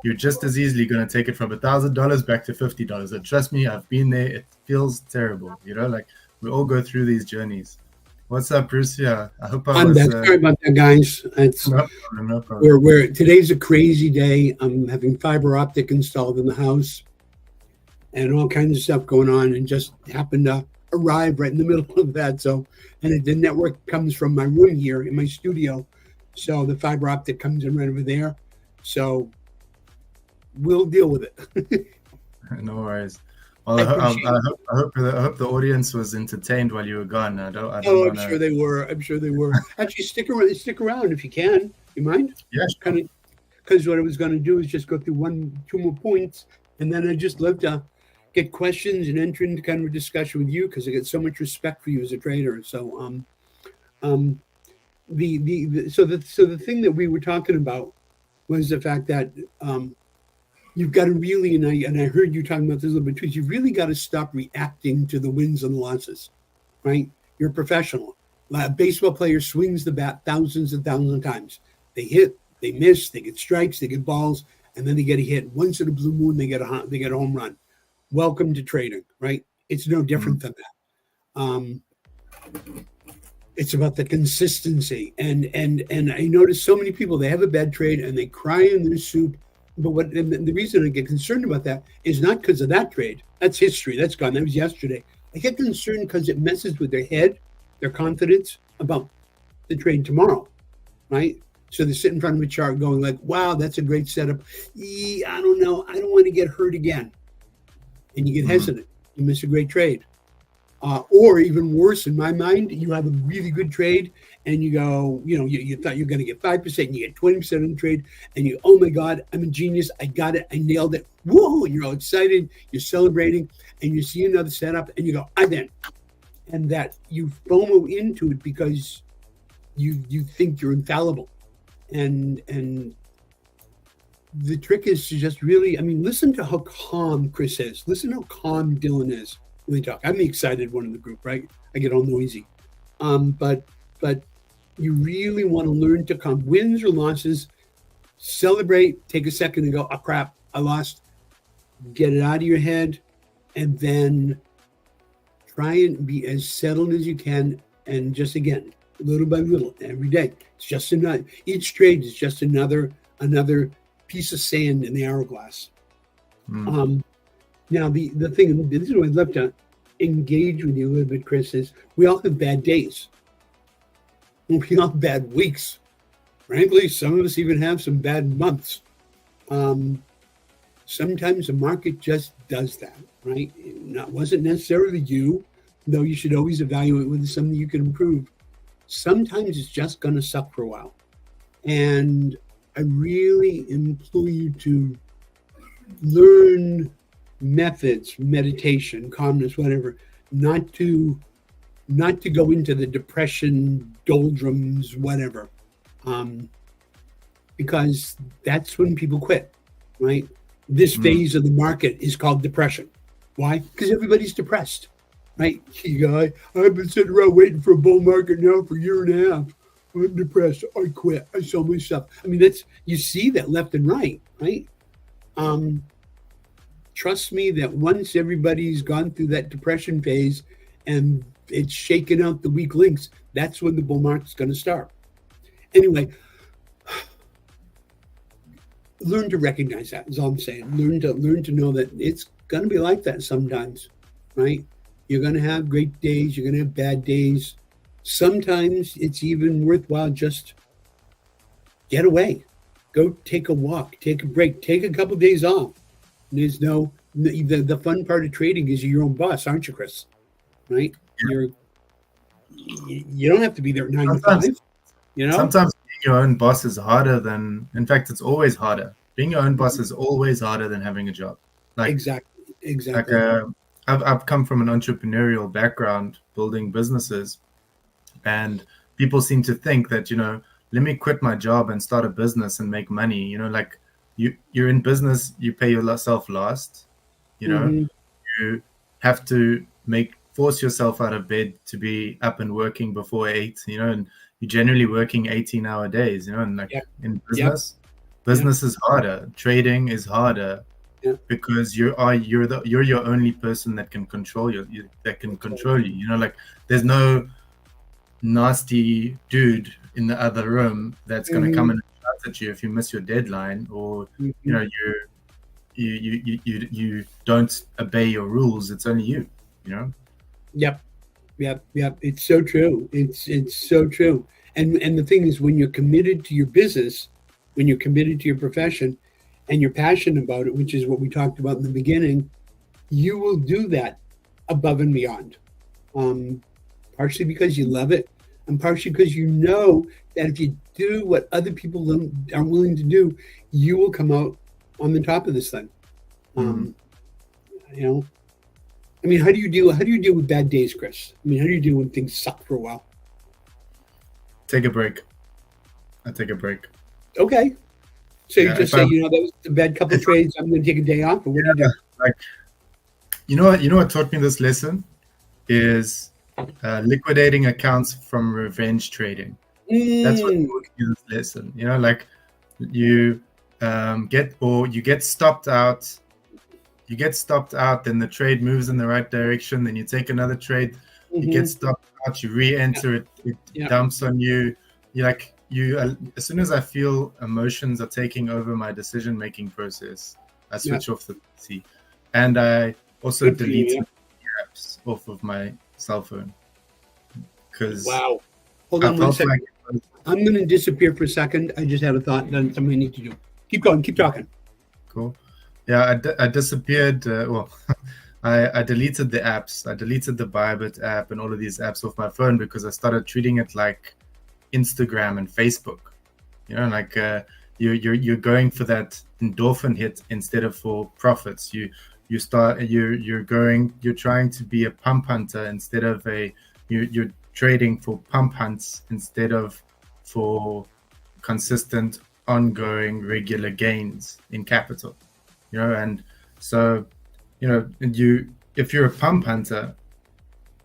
You're just as easily going to take it from $1,000 back to $50. And trust me, I've been there. It feels terrible. Like we all go through these journeys. What's up, Bruce? Yeah, I hope I'm back. Sorry about that, guys. It's no problem. Today's a crazy day. I'm having fiber optic installed in the house, and all kinds of stuff going on, and just happened to arrive right in the middle of that. So, and the network comes from my room here in my studio, so the fiber optic comes in right over there. So we'll deal with it. No worries. Well, I hope the audience was entertained while you were gone. I'm sure they were. Actually, stick around if you can. You mind? Yeah. Kind of, because what I was going to do is just go through 2 more points, and then I just love to get questions and enter into kind of a discussion with you, because I get so much respect for you as a trader. So the thing that we were talking about was the fact that you've got to really, and I heard you talking about this a little bit too, you've really got to stop reacting to the wins and losses, right? You're a professional. A baseball player swings the bat thousands and thousands of times. They hit, they miss, they get strikes, they get balls, and then they get a hit. Once in a blue moon, they get a home run. Welcome to trading, right? It's no different than that. It's about the consistency, and I notice so many people, they have a bad trade and they cry in their soup. But the reason I get concerned about that is not because of that trade. That's history. That's gone. That was yesterday. I get concerned because it messes with their head, their confidence about the trade tomorrow, right? So they sit in front of a chart going like, wow, that's a great setup. I don't know. I don't want to get hurt again. And you get hesitant. You miss a great trade. Or even worse, in my mind, you have a really good trade and you go, you thought you're going to get 5%, and you get 20% on the trade, and you, oh my God, I'm a genius. I got it. I nailed it. Whoa. And you're all excited. You're celebrating, and you see another setup and you go, I win. And that you FOMO into it because you think you're infallible. And the trick is to just really, listen to how calm Chris is. Listen how calm Dylan is when they talk. I'm the excited one in the group, right? I get all noisy. But you really want to learn to calm. Wins or losses, celebrate, take a second and go, oh crap, I lost. Get it out of your head, and then try and be as settled as you can. And just again, little by little, every day. It's just another, each trade is just another piece of sand in the hourglass. Now the thing, this is what I'd love to engage with you a little bit, Chris, is we all have bad days. We all have bad weeks. Frankly, some of us even have some bad months. Sometimes the market just does that, right? Wasn't necessarily you, though you should always evaluate whether something you can improve. Sometimes it's just going to suck for a while. And I really implore you to learn methods, meditation, calmness, whatever, not to go into the depression, doldrums, whatever, because that's when people quit, right? This phase of the market is called depression. Why? Because everybody's depressed, right? You go, I've been sitting around waiting for a bull market now for a year and a half. I'm depressed. I quit. I sell my stuff. You see that left and right? Trust me that once everybody's gone through that depression phase and it's shaken out the weak links, that's when the bull market's going to start. Anyway, learn to recognize that is all I'm saying. Learn to know that it's going to be like that sometimes, right? You're going to have great days. You're going to have bad days. Sometimes it's even worthwhile just get away. Go take a walk, take a break, take a couple of days off. There's the fun part of trading is you're your own boss, aren't you, Chris? Right? You don't have to be there at 9 to 5. Sometimes being your own boss is harder than, in fact, it's always harder. Being your own boss is always harder than having a job. Exactly. I've come from an entrepreneurial background, building businesses, and people seem to think that, let me quit my job and start a business and make money. You're in business, you pay yourself last. You have to force yourself out of bed to be up and working before 8. And you're generally working 18-hour days. In business is harder. Trading is harder because you're your only person that can control you. There's no nasty dude in the other room that's going to come and shout at you if you miss your deadline, or you don't obey your rules. It's only you. Yep. It's so true. It's so true. And the thing is, when you're committed to your business, when you're committed to your profession, and you're passionate about it, which is what we talked about in the beginning, you will do that above and beyond. Partially because you love it, and partially because you know that if you do what other people aren't willing to do, you will come out on the top of this thing. How do you deal with bad days, Chris? How do you deal when things suck for a while? Take a break. I take a break. Okay. So you just say, that was a bad couple of trades, I'm going to take a day off, or what do you do? What taught me this lesson is liquidating accounts from revenge trading. That's what taught me this lesson. You get stopped out. You get stopped out, then the trade moves in the right direction. Then you take another trade. You get stopped out. You re-enter it dumps on you. As soon as I feel emotions are taking over my decision-making process, I switch off the PC, and I also delete apps off of my cell phone. Because hold on one second. I'm going to disappear for a second. I just had a thought. Then something I need to do. Keep going. Keep talking. Cool. Yeah, I disappeared. I deleted the apps. I deleted the Bybit app and all of these apps off my phone because I started treating it like Instagram and Facebook. You know, like you're going for that endorphin hit instead of for profits. You're trying to be a pump hunter instead of you're trading for pump hunts instead of for consistent, ongoing, regular gains in capital. You know, and so, you know, if you're a pump hunter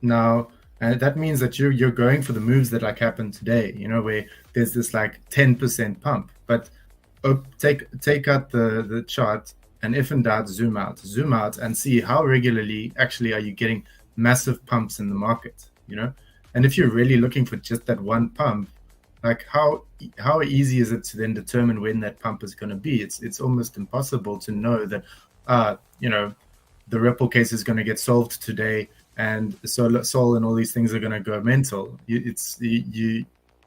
now, that means that you're going for the moves that like happened today, you know, where there's this like 10% pump, but take out the chart, and if in doubt, zoom out and see how regularly actually are you getting massive pumps in the market, you know. And if you're really looking for just that one pump, like how easy is it to then determine when that pump is going to be? It's almost impossible to know that you know, the Ripple case is going to get solved today, and Sol and all these things are going to go mental. You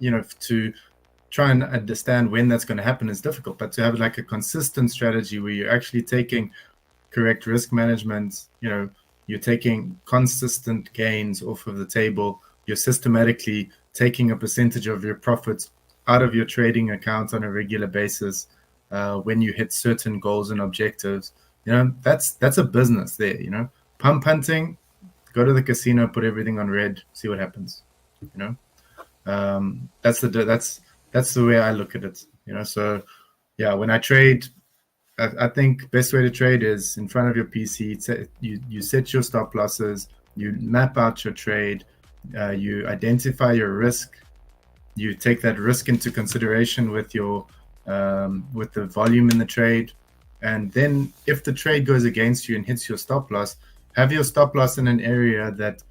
know, to try and understand when that's going to happen is difficult, but to have like a consistent strategy where you're actually taking correct risk management, you know, you're taking consistent gains off of the table, you're systematically taking a percentage of your profits out of your trading accounts on a regular basis when you hit certain goals and objectives. You know, that's a business there. You know, pump hunting, go to the casino, put everything on red, see what happens. You know, that's the way I look at it. You know, so yeah, when I trade, I think best way to trade is in front of your PC. You set your stop losses, you map out your trade, you identify your risk, you take that risk into consideration with your with the volume in the trade. And then if the trade goes against you and hits your stop loss, have your stop loss in an area that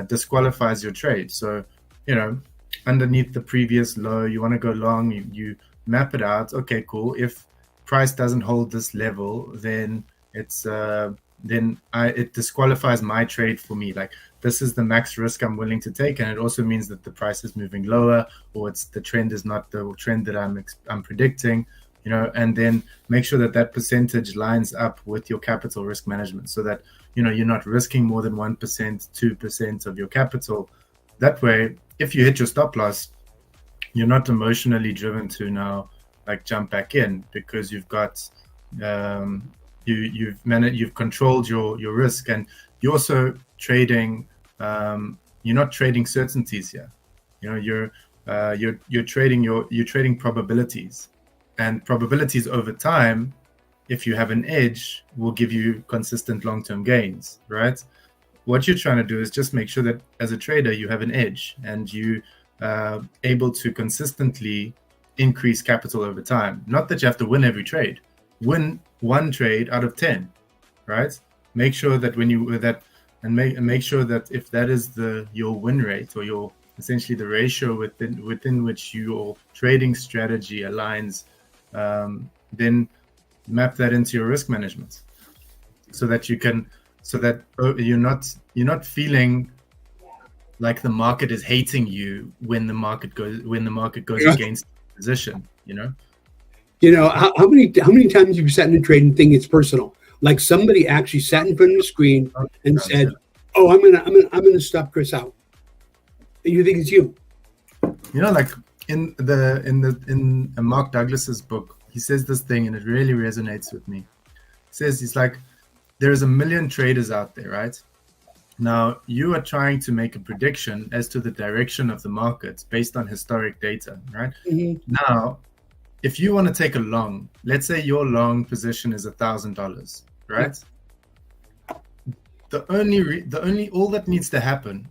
disqualifies your trade. So, you know, underneath the previous low, you want to go long, you map it out. Okay, cool. If price doesn't hold this level, then it's it disqualifies my trade for me. Like, this is the max risk I'm willing to take, and it also means that the price is moving lower, or the trend is not the trend that I'm predicting. You know, and then make sure that percentage lines up with your capital risk management, so that, you know, you're not risking more than 1%, 2% of your capital. That way, if you hit your stop loss, you're not emotionally driven to now like jump back in, because you've got you've controlled your risk, and you're also trading. You're not trading certainties here. You know, you're trading probabilities. And probabilities over time, if you have an edge, will give you consistent long-term gains, right? What you're trying to do is just make sure that as a trader, you have an edge and you are able to consistently increase capital over time. Not that you have to win every trade. Win one trade out of 10, right? Make sure that when you make sure that if that is your win rate, or your essentially the ratio within which your trading strategy aligns, then map that into your risk management, so that you're not feeling like the market is hating you when the market goes against the position. You know, how many times have you sat in a trade and think it's personal? Like somebody actually sat in front of the screen and said, "Oh, I'm gonna stop Chris out." And you think it's you? You know, like in Mark Douglas's book, he says this thing, and it really resonates with me. He says, he's like, there's 1 million traders out there, right? Now, you are trying to make a prediction as to the direction of the market based on historic data, right? Mm-hmm. Now, if you want to take a long, let's say your long position is $1,000, right? Yeah. All that needs to happen,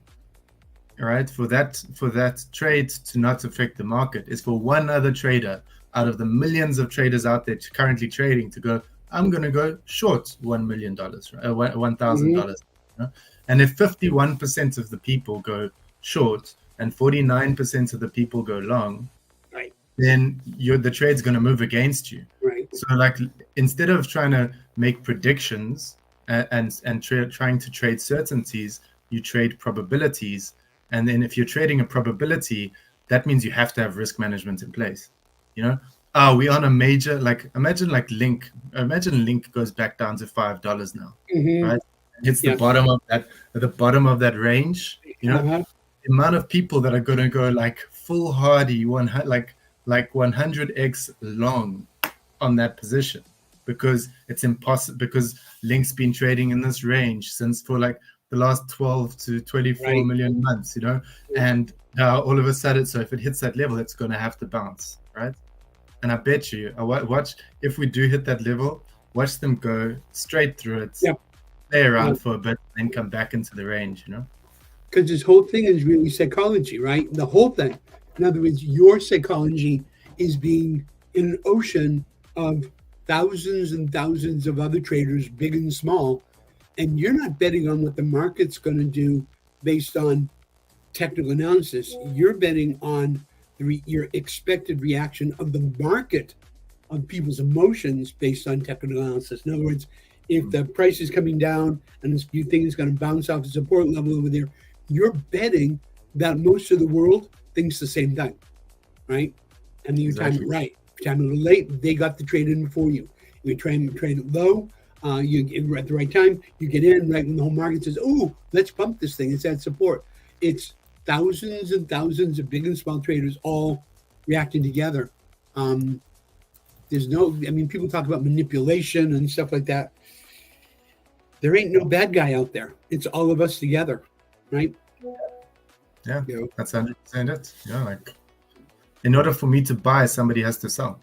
right, for that trade to not affect the market, is for one other trader out of the millions of traders out there currently trading to go, I'm going to go short $1 million, right? $1,000. Mm-hmm. You know? And if 51% of the people go short and 49% of the people go long, right, then the trade's going to move against you. Right. So, like, instead of trying to make predictions and trying to trade certainties, you trade probabilities. And then if you're trading a probability, that means you have to have risk management in place. You know, are we on a major, like, imagine Link goes back down to $5 now, mm-hmm. right? hits the bottom of that, at the bottom of that range, you know, the amount of people that are going to go like full hardy, like 100x long on that position, because it's impossible, because Link's been trading in this range since for like the last 12 to 24 million months, you know, and now all of a sudden, so if it hits that level, it's going to have to bounce, right? And I bet you, watch, if we do hit that level, watch them go straight through it, play around for a bit, and then come back into the range, you know? Because this whole thing is really psychology, right? The whole thing. In other words, your psychology is being in an ocean of thousands and thousands of other traders, big and small, and you're not betting on what the market's going to do based on technical analysis. You're betting on your expected reaction of the market, on people's emotions based on technical analysis. In other words, if the price is coming down and you think it's going to bounce off the support level over there, you're betting that most of the world thinks the same thing, right? And then you time it right. If you time it a little late, they got the trade in before you. You trade it low, you at the right time, you get in right when the whole market says, oh, let's pump this thing, it's at support. It's thousands and thousands of big and small traders all reacting together. There's no, I mean, people talk about manipulation and stuff like that. There ain't no bad guy out there. It's all of us together, right? Yeah, that's 100% it. Yeah, like in order for me to buy, somebody has to sell.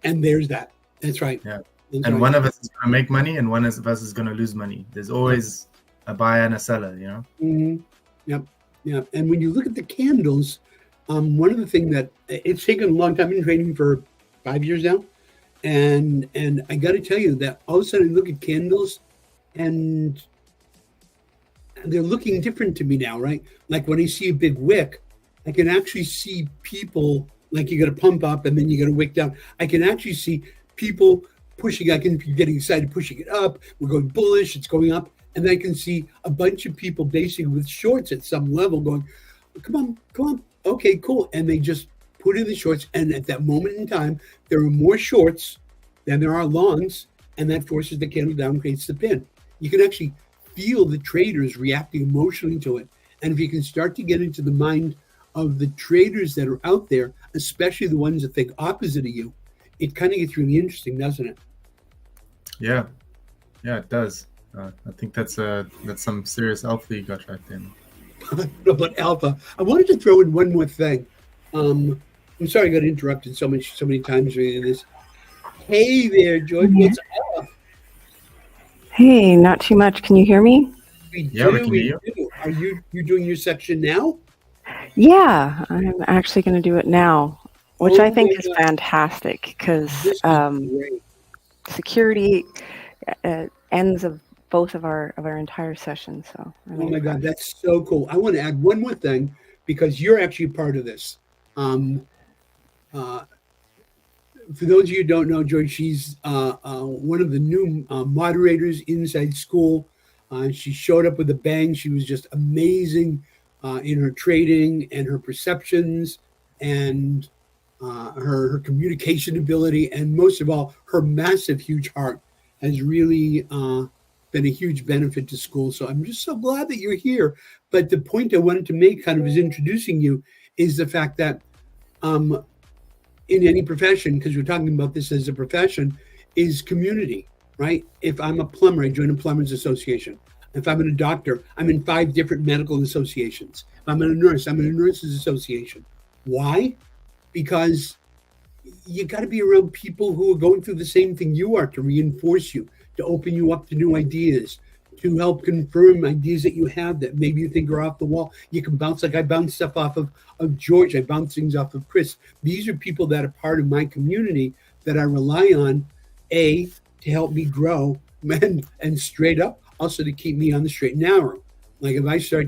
And there's that. That's right. Yeah. That's and right. one of us is going to make money and one of us is going to lose money. There's always a buyer and a seller, you know? Mm-hmm. Yep. Yeah. And when you look at the candles, one of the things that it's taken a long time. I've been trading for 5 years now. And I got to tell you that all of a sudden I look at candles and they're looking different to me now, right? Like when I see a big wick, I can actually see people, like you got to pump up and then you got to wick down. I can actually see people pushing, I can be getting excited, pushing it up. We're going bullish, it's going up. And I can see a bunch of people basically with shorts at some level going, come on. Okay, cool. And they just put in the shorts. And at that moment in time, there are more shorts than there are longs. And that forces the candle down, creates the pin. You can actually feel the traders reacting emotionally to it. And if you can start to get into the mind of the traders that are out there, especially the ones that think opposite of you, it kind of gets really interesting, doesn't it? Yeah, it does. I think that's some serious alpha you got right there. About alpha, I wanted to throw in one more thing. I'm sorry I got interrupted so many times reading this. Hey there, George. What's up? Hey, not too much. Can you hear me? We do. Are you doing your section now? Yeah, I'm actually going to do it now, which I think is fantastic because security ends of both of our entire sessions. So oh my God, that's so cool. I want to add one more thing because you're actually part of this. For those of you who don't know, George, she's one of the new moderators inside school. She showed up with a bang. She was just amazing in her trading and her perceptions and her communication ability. And most of all, her massive, huge heart has really been a huge benefit to school. So I'm just so glad that you're here. But the point I wanted to make kind of as introducing you is the fact that in any profession, because we're talking about this as a profession, is community, right? If I'm a plumber, I join a plumbers association. If I'm a doctor, I'm in 5 different medical associations. If I'm a nurse, I'm in a nurses association. Why? Because you got to be around people who are going through the same thing you are to reinforce you, to open you up to new ideas, to help confirm ideas that you have that maybe you think are off the wall. You can bounce, like I bounce stuff off of George. I bounce things off of Chris. These are people that are part of my community that I rely on, A, to help me grow, and straight up, also to keep me on the straight and narrow. Like if I start,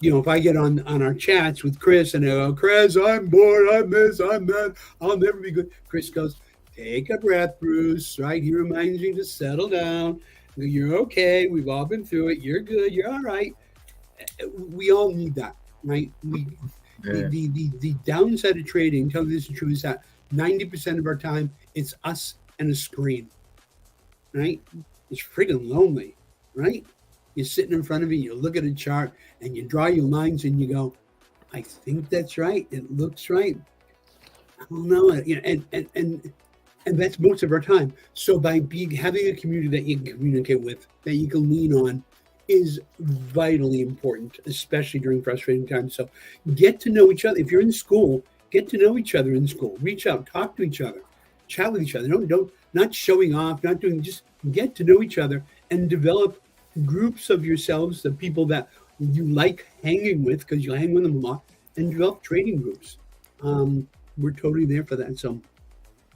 if I get on our chats with Chris and I go, Chris, I'm bored, I'm this, I'm that, I'll never be good. Chris goes, take a breath, Bruce, right? He reminds me to settle down. You're okay. We've all been through it. You're good. You're all right. We all need that, right? The downside of trading, tell you this is true, is that 90% of our time, it's us and a screen, right? It's friggin' lonely. right? You're sitting in front of you, you look at a chart, and you draw your lines, and you go, I think that's right. It looks right. I don't know. You know, and that's most of our time. So by having a community that you can communicate with, that you can lean on, is vitally important, especially during frustrating times. So get to know each other. If you're in school, get to know each other in school. Reach out, talk to each other, chat with each other. Don't not showing off, not doing, just get to know each other and develop groups of yourselves, the people that you like hanging with, because you hang with them a lot, and develop trading groups. We're totally there for that. So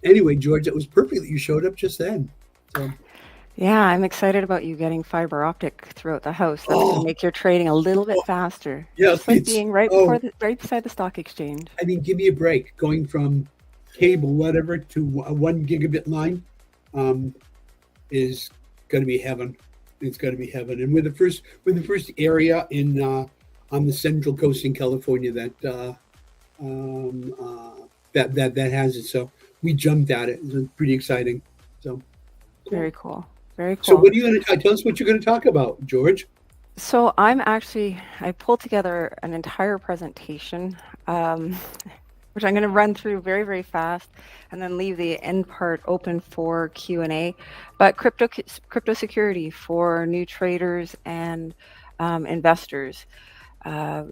anyway, George, it was perfect that you showed up just then. So Yeah, I'm excited about you getting fiber optic throughout the house. That's going to make your trading a little bit faster. Yeah, Just like being right beside the stock exchange. I mean, give me a break. Going from cable, whatever, to a 1 gigabit line is going to be heaven. It's going to be heaven. And we're the first area in on the Central Coast in California that that has it. So we jumped at it. It's pretty exciting. So very cool. Very cool. So what are you going to tell us? What you're going to talk about, George? So I pulled together an entire presentation, which I'm going to run through very, very fast, and then leave the end part open for Q&A. But crypto security for new traders and investors.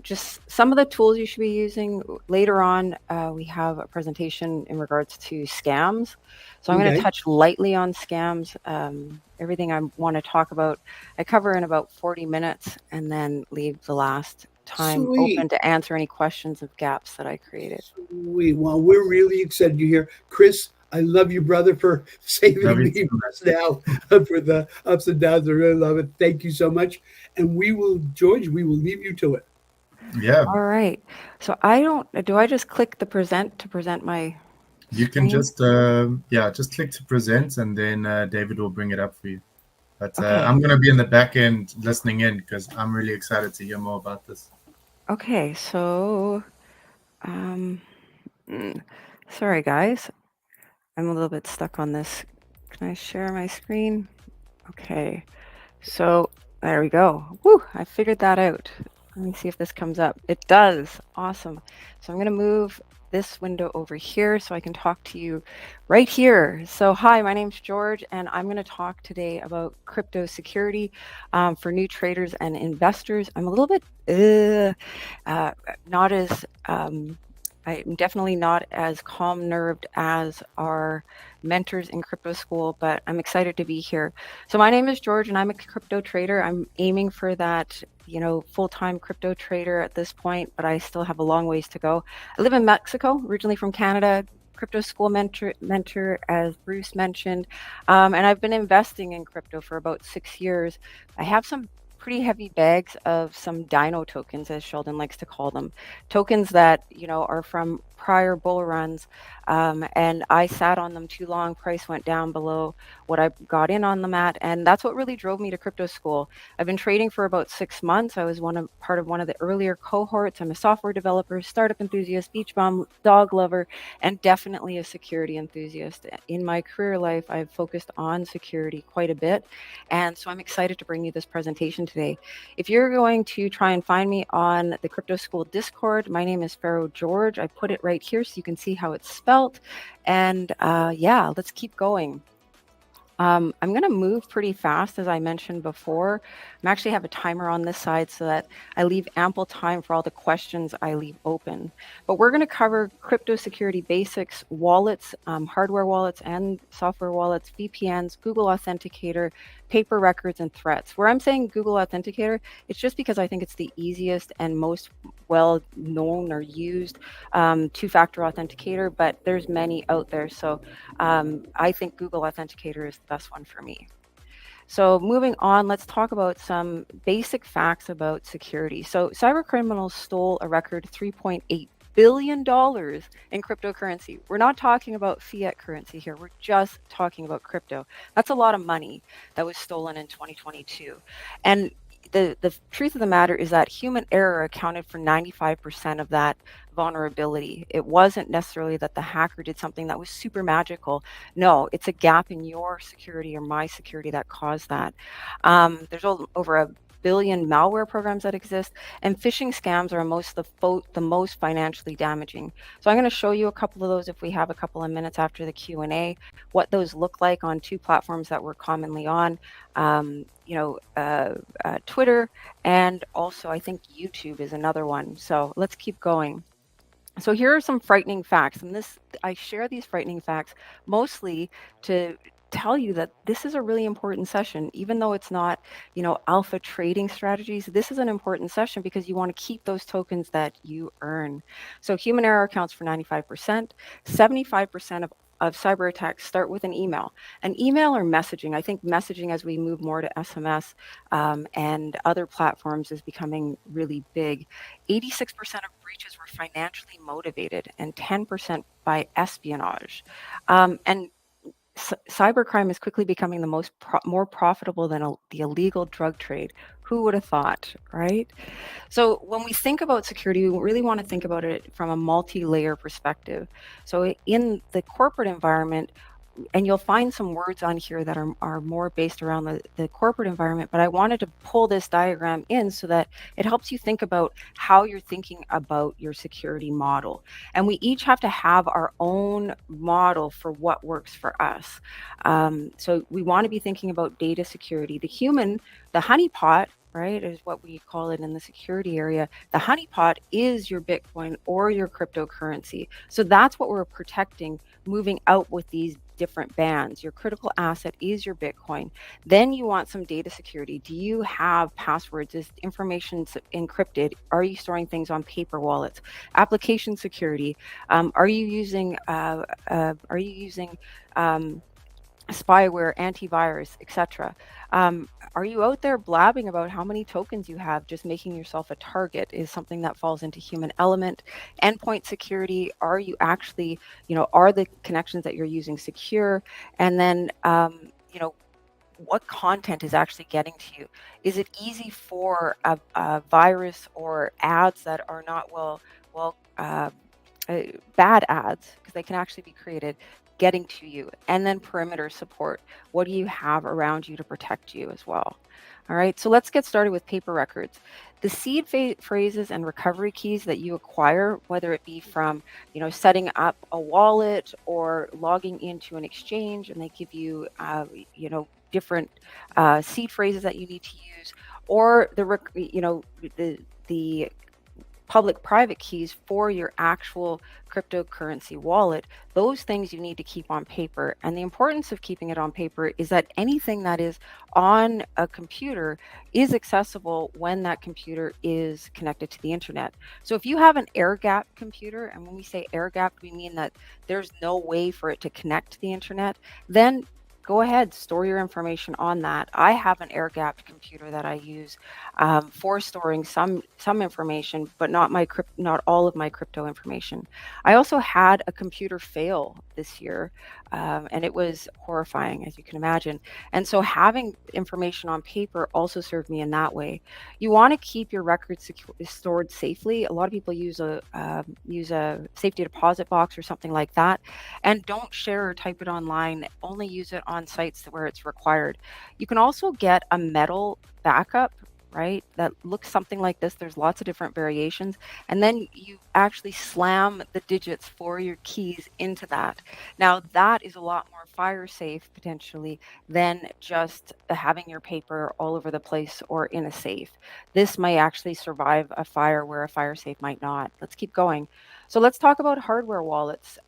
Just some of the tools you should be using. Later on, we have a presentation in regards to scams. So I'm going to touch lightly on scams. Everything I want to talk about, I cover in about 40 minutes, and then leave the last time open to answer any questions of gaps that I created. Sweet. Well, we're really excited to hear. Chris, I love you, brother, for saving me just now for the ups and downs. I really love it. Thank you so much. And George, we will leave you to it. Yeah. All right. So do I just click the present to present my You screen? can just, just click to present, and then David will bring it up for you. But I'm going to be in the back end listening in, because I'm really excited to hear more about this. Okay. So, sorry, guys. I'm a little bit stuck on this. Can I share my screen? Okay. So there we go. Woo, I figured that out. Let me see if this comes up. It does. Awesome. So I'm going to move this window over here so I can talk to you right here. So hi, my name's George, and I'm going to talk today about crypto security for new traders and investors. I'm a little bit not as I'm definitely not as calm-nerved as our mentors in crypto school, but I'm excited to be here. So my name is George, and I'm a crypto trader. I'm aiming for that, full-time crypto trader at this point, but I still have a long ways to go. I live in Mexico, originally from Canada, crypto school mentor, as Bruce mentioned, and I've been investing in crypto for about 6 years. I have some pretty heavy bags of some dino tokens, as Sheldon likes to call them, tokens that are from prior bull runs, and I sat on them too long. Price went down below what I got in on them at, and that's what really drove me to crypto school. I've been trading for about 6 months. I was part of one of the earlier cohorts. I'm a software developer, startup enthusiast, beach bum, dog lover, and definitely a security enthusiast. In my career life, I've focused on security quite a bit, and so I'm excited to bring you this presentation today. If you're going to try and find me on the Crypto School Discord, my name is Farro George. I put it right here so you can see how it's spelt. And let's keep going. I'm going to move pretty fast, as I mentioned before. I actually have a timer on this side so that I leave ample time for all the questions I leave open. But we're going to cover crypto security basics, wallets, hardware wallets and software wallets, VPNs, Google Authenticator, paper records, and threats. Where I'm saying Google Authenticator, it's just because I think it's the easiest and most well known or used two-factor authenticator, but there's many out there. So I think Google Authenticator is the best one for me. So moving on, let's talk about some basic facts about security. So cyber criminals stole a record $3.8 billion in cryptocurrency. We're not talking about fiat currency here. We're just talking about crypto. That's a lot of money that was stolen in 2022. And the truth of the matter is that human error accounted for 95% of that vulnerability. It wasn't necessarily that the hacker did something that was super magical. No, it's a gap in your security or my security that caused that. There's over a billion malware programs that exist, and phishing scams are the most financially damaging. So I'm going to show you a couple of those if we have a couple of minutes after the Q&A, what those look like on two platforms that we're commonly on, Twitter, and also I think YouTube is another one. So let's keep going. So here are some frightening facts, and I share these frightening facts mostly to tell you that this is a really important session. Even though it's not, alpha trading strategies, this is an important session because you want to keep those tokens that you earn. So human error accounts for 95%, 75% of cyber attacks start with an email or messaging. I think messaging, as we move more to SMS and other platforms, is becoming really big. 86% of breaches were financially motivated and 10% by espionage. And cybercrime is quickly becoming the more profitable than the illegal drug trade. Who would have thought, right? So when we think about security, we really want to think about it from a multi-layer perspective. So in the corporate environment, and you'll find some words on here that are more based around the corporate environment, but I wanted to pull this diagram in so that it helps you think about how you're thinking about your security model. And we each have to have our own model for what works for us. So we want to be thinking about data security. The honeypot, right, is what we call it in the security area. The honeypot is your Bitcoin or your cryptocurrency. So that's what we're protecting moving out with these different bands. Your critical asset is your Bitcoin. Then you want some data security. Do you have passwords? Is information encrypted? Are you storing things on paper wallets? Application security. Are you using spyware, antivirus, etc.? Are you out there blabbing about how many tokens you have, just making yourself a target? Is something that falls into human element. Endpoint security. Are you actually, are the connections that you're using secure? And then, what content is actually getting to you? Is it easy for a virus or ads that are not bad ads, because they can actually be created, getting to you? And then perimeter support. What do you have around you to protect you as well? All right, so let's get started with paper records. The seed phrases and recovery keys that you acquire, whether it be from, setting up a wallet or logging into an exchange, and they give you, different seed phrases that you need to use, or the public-private keys for your actual cryptocurrency wallet. Those things you need to keep on paper. And the importance of keeping it on paper is that anything that is on a computer is accessible when that computer is connected to the internet. So if you have an air-gapped computer, and when we say air-gapped, we mean that there's no way for it to connect to the internet, then go ahead, store your information on that. I have an air-gapped computer that I use for storing some information, but not all of my crypto information. I also had a computer fail this year, and it was horrifying, as you can imagine. And so having information on paper also served me in that way. You want to keep your records stored safely. A lot of people use a safety deposit box or something like that, and don't share or type it online. Only use it on sites where it's required. You can also get a metal backup, right, that looks something like this. There's lots of different variations, and then you actually slam the digits for your keys into that. Now that is a lot more fire safe potentially than just having your paper all over the place or in a safe. This may actually survive a fire where a fire safe might not. Let's keep going. So let's talk about hardware wallets.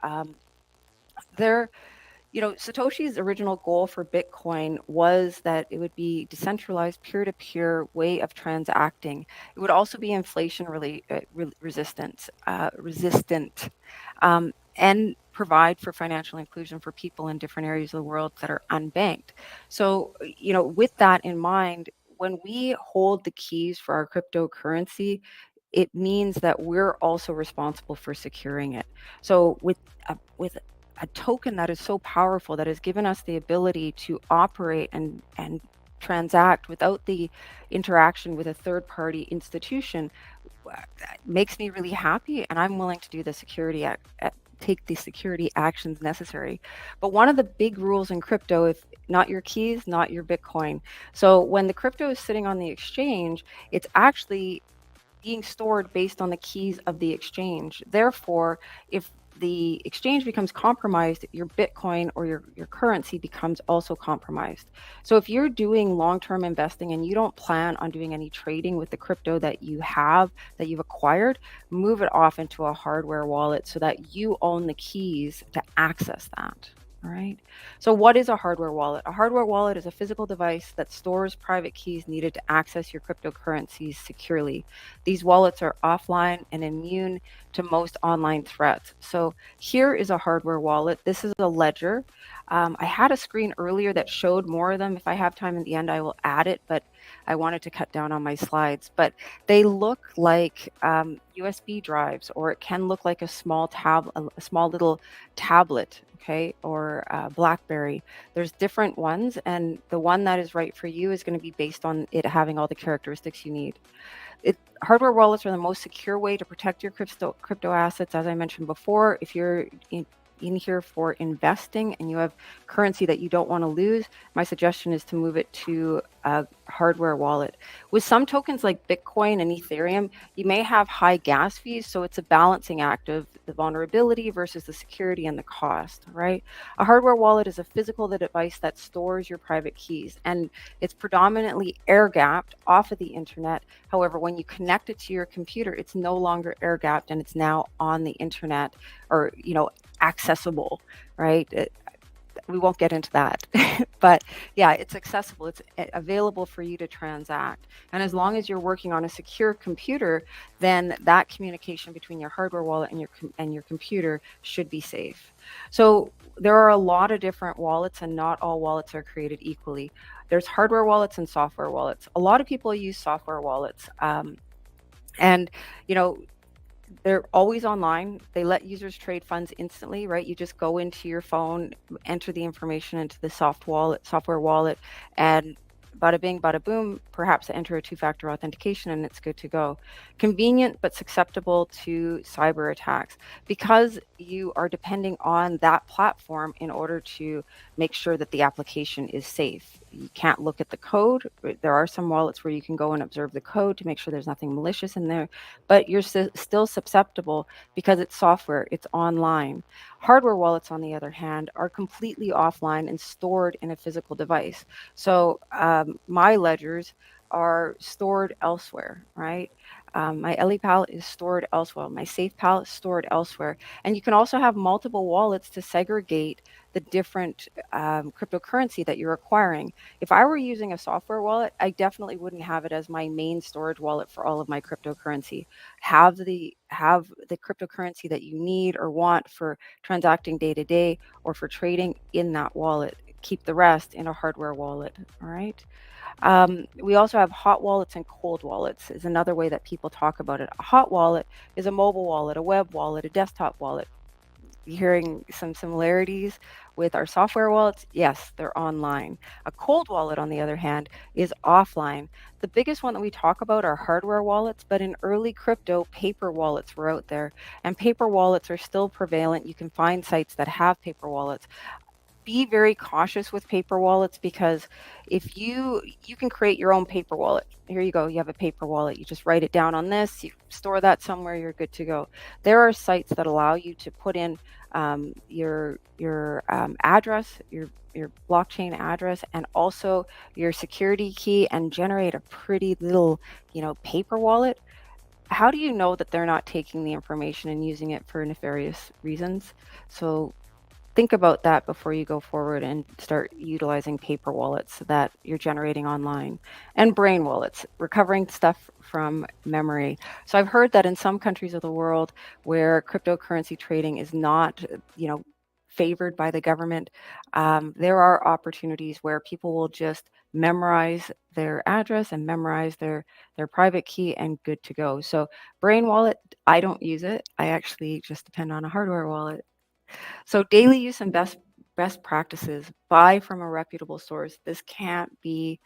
Satoshi's original goal for Bitcoin was that it would be decentralized, peer-to-peer way of transacting. It would also be inflation resistant, and provide for financial inclusion for people in different areas of the world that are unbanked. So, with that in mind, when we hold the keys for our cryptocurrency, it means that we're also responsible for securing it. So with a token that is so powerful, that has given us the ability to operate and transact without the interaction with a third party institution makes me really happy, and I'm willing to do the take the security actions necessary. But one of the big rules in crypto, if not your keys, not your Bitcoin. So when the crypto is sitting on the exchange, it's actually being stored based on the keys of the exchange. Therefore, if the exchange becomes compromised, your Bitcoin or your currency becomes also compromised. So if you're doing long-term investing and you don't plan on doing any trading with the crypto that you've acquired, move it off into a hardware wallet so that you own the keys to access that. All right. So what is a hardware wallet? A hardware wallet is a physical device that stores private keys needed to access your cryptocurrencies securely. These wallets are offline and immune to most online threats. So here is a hardware wallet. This is a ledger. I had a screen earlier that showed more of them. If I have time at the end, I will add it, but I wanted to cut down on my slides. But they look like USB drives, or it can look like a small little tablet, okay, or BlackBerry. There's different ones, and the one that is right for you is going to be based on it having all the characteristics you need. Hardware wallets are the most secure way to protect your crypto assets. As I mentioned before, if you're in here for investing and you have currency that you don't want to lose, my suggestion is to move it to a hardware wallet. With some tokens like Bitcoin and Ethereum, you may have high gas fees, so it's a balancing act of the vulnerability versus the security and the cost, right? A hardware wallet is a physical device that stores your private keys, and it's predominantly air-gapped off of the internet. However, when you connect it to your computer, it's no longer air-gapped and it's now on the internet, or accessible, right? We won't get into that, but yeah, it's accessible. It's available for you to transact. And as long as you're working on a secure computer, then that communication between your hardware wallet and your computer should be safe. So there are a lot of different wallets, and not all wallets are created equally. There's hardware wallets and software wallets. A lot of people use software wallets, and they're always online. They let users trade funds instantly, right? You just go into your phone, enter the information into the software wallet, and bada bing, bada boom, perhaps enter a two-factor authentication and it's good to go. Convenient, but susceptible to cyber attacks because you are depending on that platform in order to make sure that the application is safe. You can't look at the code. There are some wallets where you can go and observe the code to make sure there's nothing malicious in there, but you're still susceptible because it's software, it's online. Hardware wallets, on the other hand, are completely offline and stored in a physical device. So my ledgers are stored elsewhere, right? My LEPAL is stored elsewhere. My SafePal is stored elsewhere. And you can also have multiple wallets to segregate the different cryptocurrency that you're acquiring. If I were using a software wallet, I definitely wouldn't have it as my main storage wallet for all of my cryptocurrency. Have the cryptocurrency that you need or want for transacting day to day or for trading in that wallet. Keep the rest in a hardware wallet. All right. We also have hot wallets and cold wallets is another way that people talk about it. A hot wallet is a mobile wallet, a web wallet, a desktop wallet. You're hearing some similarities with our software wallets? Yes, they're online. A cold wallet, on the other hand, is offline. The biggest one that we talk about are hardware wallets, but in early crypto, paper wallets were out there, and paper wallets are still prevalent. You can find sites that have paper wallets. Be very cautious with paper wallets because if you can create your own paper wallet. Here you go, you have a paper wallet, you just write it down on this, you store that somewhere, you're good to go. There are sites that allow you to put in your address, your blockchain address, and also your security key, and generate a pretty little paper wallet. How do you know that they're not taking the information and using it for nefarious reasons? So think about that before you go forward and start utilizing paper wallets that you're generating online. And brain wallets, recovering stuff from memory. So I've heard that in some countries of the world where cryptocurrency trading is not, favored by the government, there are opportunities where people will just memorize their address and memorize their private key and good to go. So brain wallet, I don't use it. I actually just depend on a hardware wallet. So daily use and best practices, buy from a reputable source. This can't be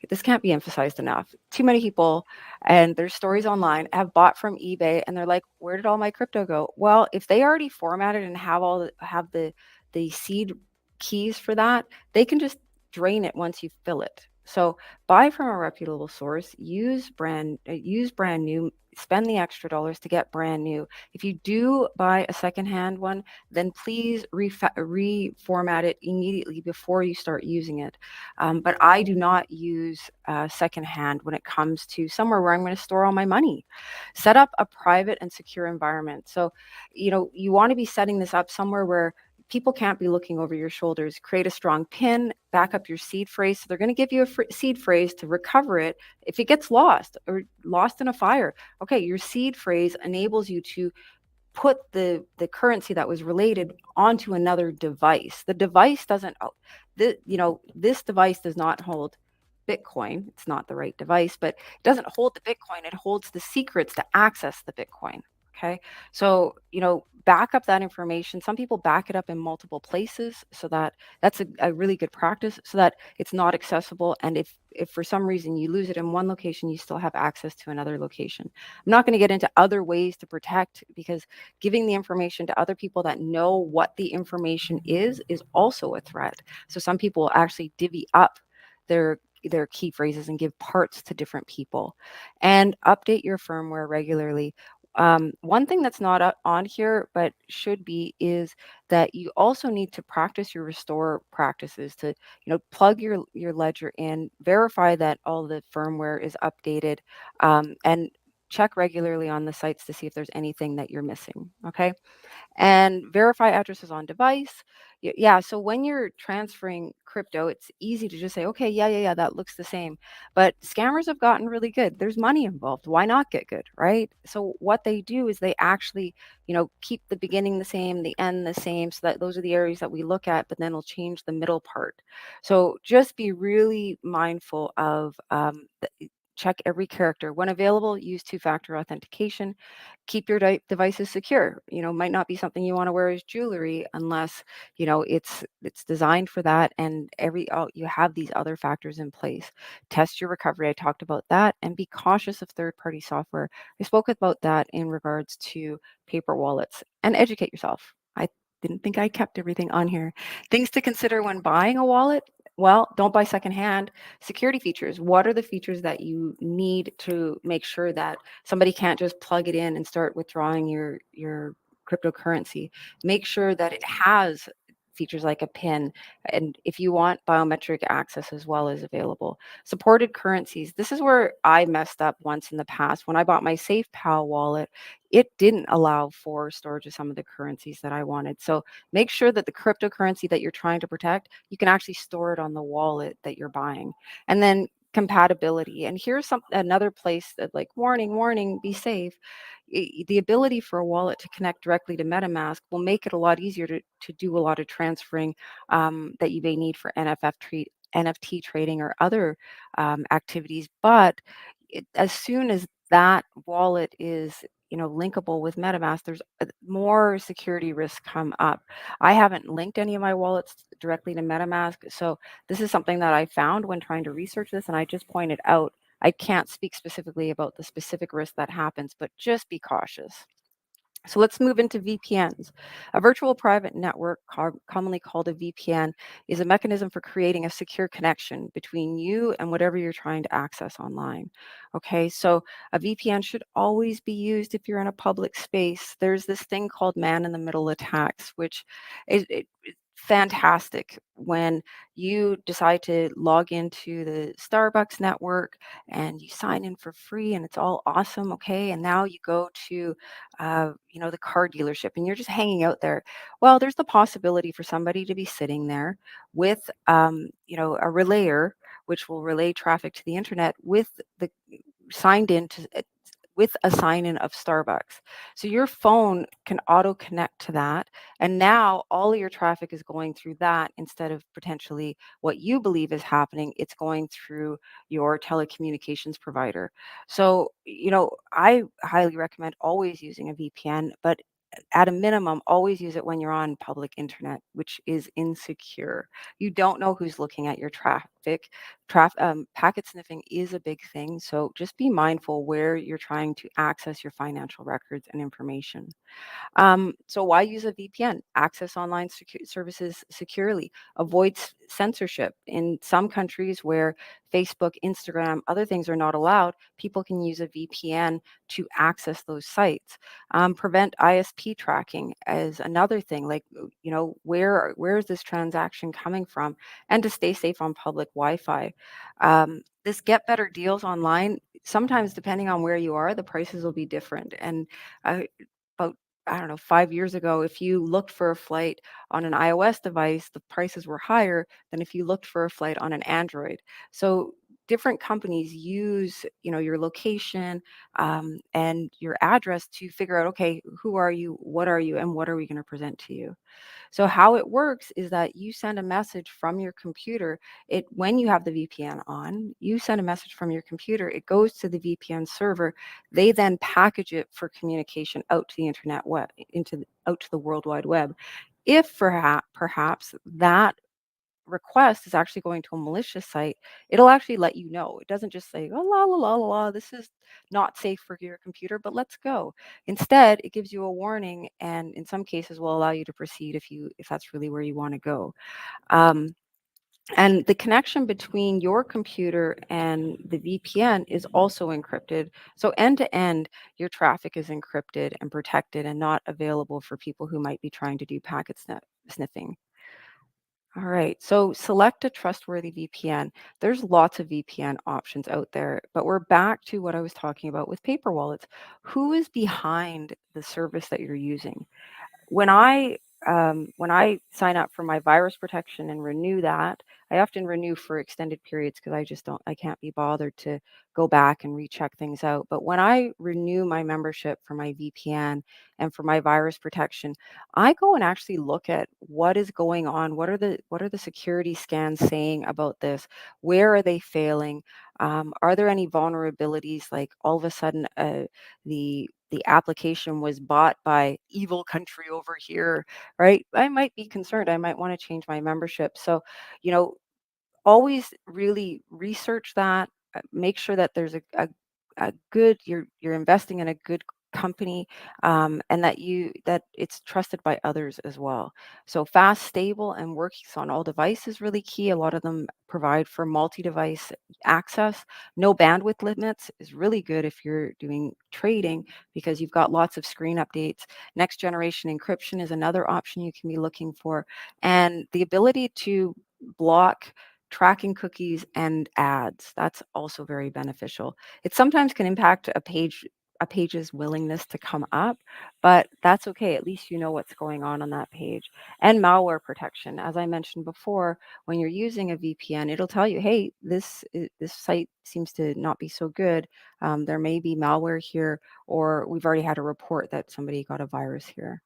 this can't be emphasized enough. Too many people, and there's stories online, have bought from eBay and they're like, where did all my crypto go? Well, if they already formatted and have the seed keys for that, they can just drain it once you fill it. So buy from a reputable source, use brand new, spend the extra dollars to get brand new. If you do buy a secondhand one, then please reformat it immediately before you start using it. But I do not use secondhand when it comes to somewhere where I'm going to store all my money. Set up a private and secure environment. So, you want to be setting this up somewhere where people can't be looking over your shoulders. Create a strong pin, back up your seed phrase. So they're going to give you a seed phrase to recover it if it gets lost or lost in a fire. Okay, your seed phrase enables you to put the currency that was related onto another device. The device doesn't, this device does not hold Bitcoin. It's not the right device, but it doesn't hold the Bitcoin. It holds the secrets to access the Bitcoin. Okay. So, back up that information. Some people back it up in multiple places, so that's a really good practice, so that it's not accessible. And if for some reason you lose it in one location, you still have access to another location. I'm not going to get into other ways to protect, because giving the information to other people that know what the information is also a threat. So some people will actually divvy up their key phrases and give parts to different people. And update your firmware regularly. One thing that's not on here but should be is that you also need to practice your restore practices to plug your ledger in, verify that all the firmware is updated, and check regularly on the sites to see if there's anything that you're missing. Okay. And verify addresses on device. Yeah, so when you're transferring crypto, it's easy to just say, okay, yeah, that looks the same. But scammers have gotten really good. There's money involved. Why not get good, right? So what they do is they actually, keep the beginning the same, the end the same, so that those are the areas that we look at, but then they'll change the middle part. So just be really mindful of check every character. When available, use two-factor authentication. Keep your devices secure. Might not be something you want to wear as jewelry unless it's designed for that, and you have these other factors in place. Test your recovery. I talked about that, and be cautious of third-party software. I spoke about that in regards to paper wallets, and educate yourself. I didn't think I kept everything on here. Things to consider when buying a wallet. Well, don't buy secondhand. Security features. What are the features that you need to make sure that somebody can't just plug it in and start withdrawing your cryptocurrency? Make sure that it has features like a PIN, and if you want, biometric access as well is available. Supported currencies. This is where I messed up once in the past. When I bought my SafePal wallet, it didn't allow for storage of some of the currencies that I wanted. So make sure that the cryptocurrency that you're trying to protect, you can actually store it on the wallet that you're buying. And then compatibility. And here's another place that, like, warning, be safe. The ability for a wallet to connect directly to MetaMask will make it a lot easier to do a lot of transferring that you may need for NFT trading or other activities. But as soon as that wallet is linkable with MetaMask, there's more security risks come up. I haven't linked any of my wallets directly to MetaMask, so this is something that I found when trying to research this, and I just pointed out. I can't speak specifically about the specific risk that happens, but just be cautious. So let's move into VPNs. A virtual private network, commonly called a VPN, is a mechanism for creating a secure connection between you and whatever you're trying to access online. Okay, so a VPN should always be used if you're in a public space. There's this thing called man-in-the-middle attacks, which is fantastic when you decide to log into the Starbucks network and you sign in for free and it's all awesome. Okay, and now you go to the car dealership and you're just hanging out there. Well, there's the possibility for somebody to be sitting there with a relayer, which will relay traffic to the internet with the signed in to with a sign-in of Starbucks. So your phone can auto-connect to that, and now all of your traffic is going through that instead of potentially what you believe is happening. It's going through your telecommunications provider. So, I highly recommend always using a VPN, but at a minimum, always use it when you're on public internet, which is insecure. You don't know who's looking at your traffic. Packet sniffing is a big thing, so just be mindful where you're trying to access your financial records and information. So why use a VPN? Access online services securely. Avoid censorship. In some countries where Facebook, Instagram, other things are not allowed, people can use a VPN to access those sites. Prevent ISP tracking as another thing. Like, where is this transaction coming from? And to stay safe on public Wi-Fi. This get better deals online. Sometimes, depending on where you are, the prices will be different. And about I don't know, 5 years ago, if you looked for a flight on an iOS device, the prices were higher than if you looked for a flight on an Android. So different companies use, your location and your address to figure out, okay, who are you, and what are we going to present to you? So how it works is that you send a message from your computer. When you have the VPN on, you send a message from your computer. It goes to the VPN server. They then package it for communication out to the internet web, out to the World Wide Web. If perhaps that request is actually going to a malicious site, it'll actually let you know. It doesn't just say, oh, la, la, la, la, la, this is not safe for your computer, but let's go. Instead, it gives you a warning, and in some cases will allow you to proceed if that's really where you want to go. And the connection between your computer and the VPN is also encrypted. So end to end, your traffic is encrypted and protected and not available for people who might be trying to do packet sniffing. All right, so select a trustworthy VPN. There's lots of VPN options out there, but we're back to what I was talking about with paper wallets. Who is behind the service that you're using? When I sign up for my virus protection and renew that, I often renew for extended periods because I can't be bothered to go back and recheck things out. But when I renew my membership for my VPN and for my virus protection, I go and actually look at what is going on. What are the security scans saying about this? Where are they failing? Are there any vulnerabilities? Like all of a sudden, the application was bought by evil country over here, right? I might be concerned. I might want to change my membership. So, you know, always really research that. Make sure that there's a good you're investing in a good company, and that it's trusted by others as well. So fast, stable, and working on all devices is really key. A lot of them provide for multi-device access. No bandwidth limits is really good if you're doing trading because you've got lots of screen updates. Next generation encryption is another option you can be looking for, and the ability to block tracking cookies and ads. That's also very beneficial. It sometimes can impact a page's willingness to come up, but that's okay. At least you know what's going on that page. And malware protection. As I mentioned before, when you're using a VPN, it'll tell you, hey, this site seems to not be so good. There may be malware here, or we've already had a report that somebody got a virus here.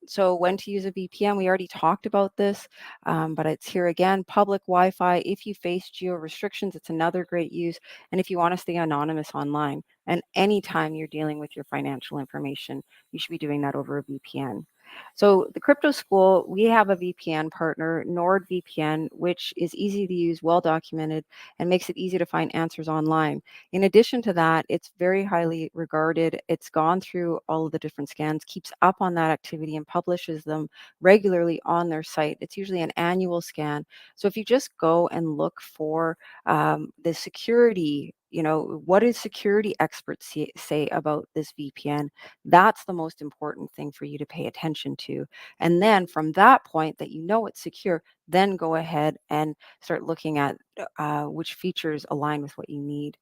So when to use a VPN, we already talked about this, but it's here again. Public Wi-Fi. If you face geo restrictions, it's another great use. And if you want to stay anonymous online, and anytime you're dealing with your financial information, you should be doing that over a VPN. So the crypto school, we have a VPN partner, NordVPN, which is easy to use, well documented, and makes it easy to find answers online. In addition to that, it's very highly regarded. It's gone through all of the different scans, keeps up on that activity, and publishes them regularly on their site. It's usually an annual scan. So if you just go and look for the security, what do security experts say about this VPN? That's the most important thing for you to pay attention to. And then from that point that you know it's secure, then go ahead and start looking at which features align with what you need.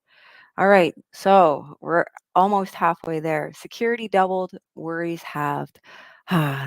All right, so we're almost halfway there. Security doubled, worries halved.